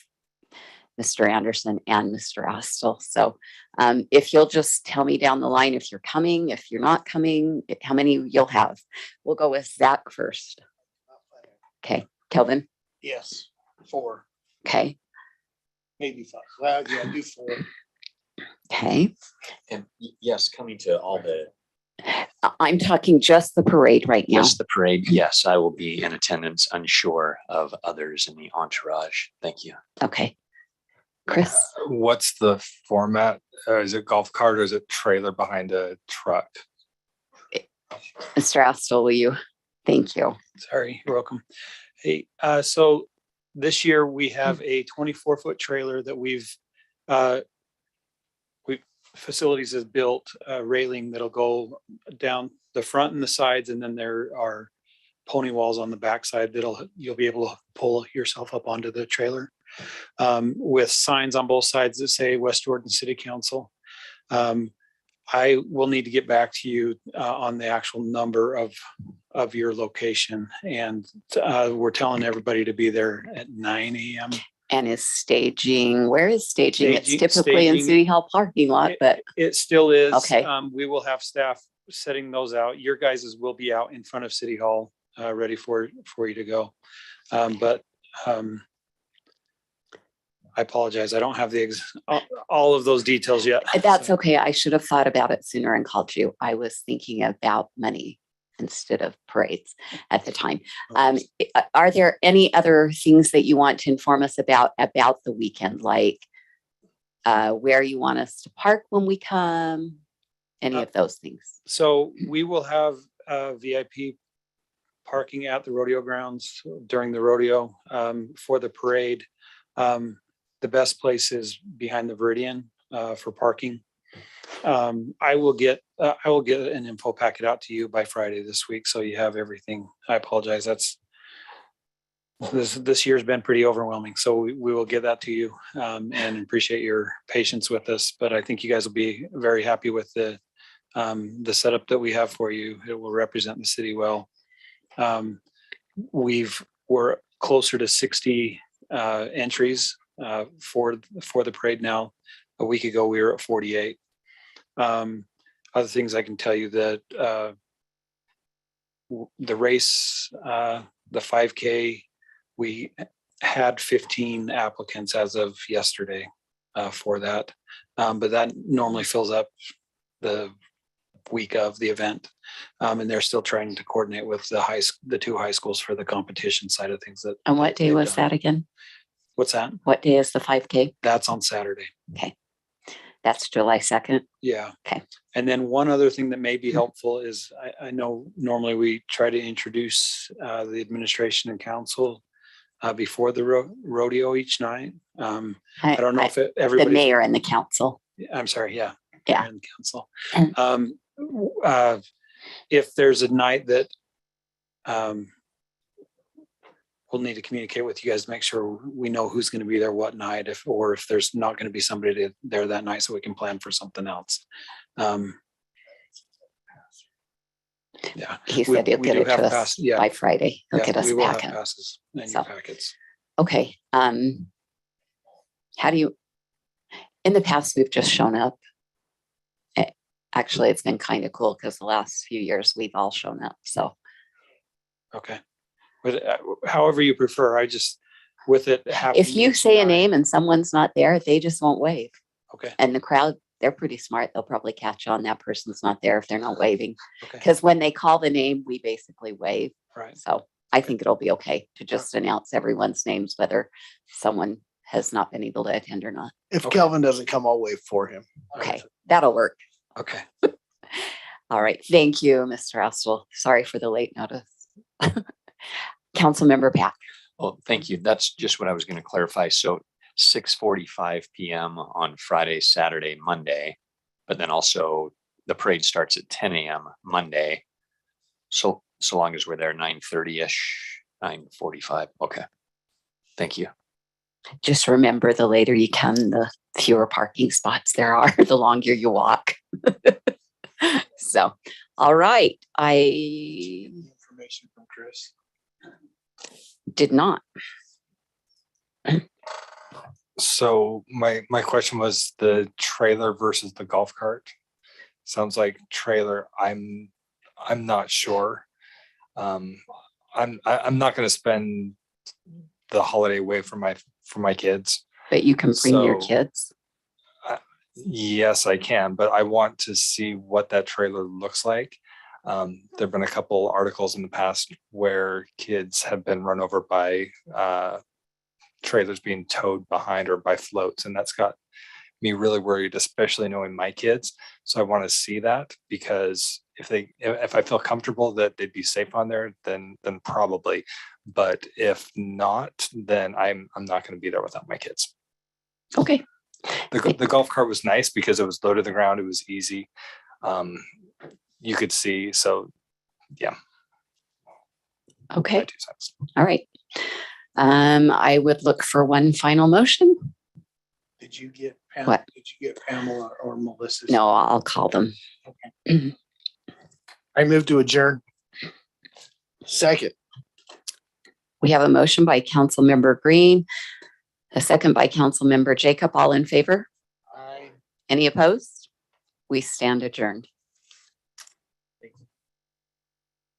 Mr. Anderson and Mr. Astle. So if you'll just tell me down the line if you're coming, if you're not coming, how many you'll have. We'll go with Zach first. Okay, Kelvin? Yes, 4, Okay, maybe 5. Well, yeah, do 4. okay. And yes, coming to all the. I'm talking just the parade right now. Just the parade. Yes, I will be in attendance, unsure of others in the entourage. Thank you. Okay. Chris? What's the format? Is it golf cart or is it trailer behind a truck? Mr. Astle, will you? Thank you. Sorry, you're welcome. Hey, so this year we have a 24-foot trailer that we've facilities has built a railing that'll go down the front and the sides, and then there are pony walls on the backside you'll be able to pull yourself up onto the trailer, with signs on both sides that say West Jordan City Council. I will need to get back to you on the actual number of your location, and we're telling everybody to be there at 9 a.m. And is staging, where is staging? It's typically in City Hall parking lot, but. It still is. Okay. We will have staff setting those out. Your guys's will be out in front of City Hall, ready for you to go. But I apologize. I don't have all of those details yet. That's okay. I should have thought about it sooner and called you. I was thinking about money instead of parades at the time. Are there any other things that you want to inform us about the weekend, like where you want us to park when we come, any of those things? So we will have VIP parking at the rodeo grounds during the rodeo. For the parade, the best place is behind the Viridian for parking. I will get an info packet out to you by Friday this week, so you have everything. I apologize. This year's been pretty overwhelming, so we will get that to you, and appreciate your patience with us. But I think you guys will be very happy with the setup that we have for you. It will represent the city well. We're closer to 60 entries for the parade now. A week ago, we were at 48. Other things I can tell you that the race, the 5K, we had 15 applicants as of yesterday for that. But that normally fills up the week of the event. And they're still trying to coordinate with the two high schools for the competition side of things. And what day was that again? What's that? What day is the 5K? That's on Saturday. Okay. That's July 2nd. Yeah. Okay. And then one other thing that may be helpful is I know normally we try to introduce the administration and council before the rodeo each night. I don't know if everybody. The mayor and the council. I'm sorry. Yeah. Yeah. And council. If there's a night that we'll need to communicate with you guys to make sure we know who's going to be there what night, or if there's not going to be somebody there that night, so we can plan for something else. Yeah, He said he'll get it to us by Friday. He'll get us we a will have packet. passes in So, your packets. okay. How do you, in the past, we've just shown up. Actually, it's been kind of cool because the last few years we've all shown up. So, okay. But however you prefer, I just, with it happening. if you say a name and someone's not there, they just won't wave. Okay. And the crowd, they're pretty smart. They'll probably catch on that person's not there if they're not waving. Okay. Because when they call the name, we basically wave. Right. So I think it'll be okay to just announce everyone's names, whether someone has not been able to attend or not. If Kelvin doesn't come, I'll wait for him. Okay, that'll work. Okay. All right. Thank you, Mr. Astle. Sorry for the late notice. Councilmember Pack. Well, thank you. That's just what I was going to clarify. So 6:45 p.m. on Friday, Saturday, Monday, but then also the parade starts at 10 a.m. Monday. So long as we're there 9:30-ish, 9:45. Okay. Thank you. Just remember, the later you come, the fewer parking spots there are, the longer you walk. So, all right. I Information from Chris. did not. So my question was the trailer versus the golf cart. Sounds like trailer. I'm not sure. I'm not going to spend the holiday away from my kids. But you can bring your So, kids. Yes, I can, but I want to see what that trailer looks like. There've been a couple articles in the past where kids have been run over by trailers being towed behind or by floats, and that's got me really worried, especially knowing my kids. So I want to see that, because if I feel comfortable that they'd be safe on there, then probably. But if not, then I'm not going to be there without my kids. Okay. The golf cart was nice because it was low to the ground. It was easy. You could see. So, yeah. Okay. All right. I would look for one final motion. Did you get What? Did you get Pamela or Melissa? No, I'll call them. Okay. I move to adjourn. Second. We have a motion by Councilmember Green, a second by Councilmember Jacob. All in favor? Aye. Any opposed? We stand adjourned.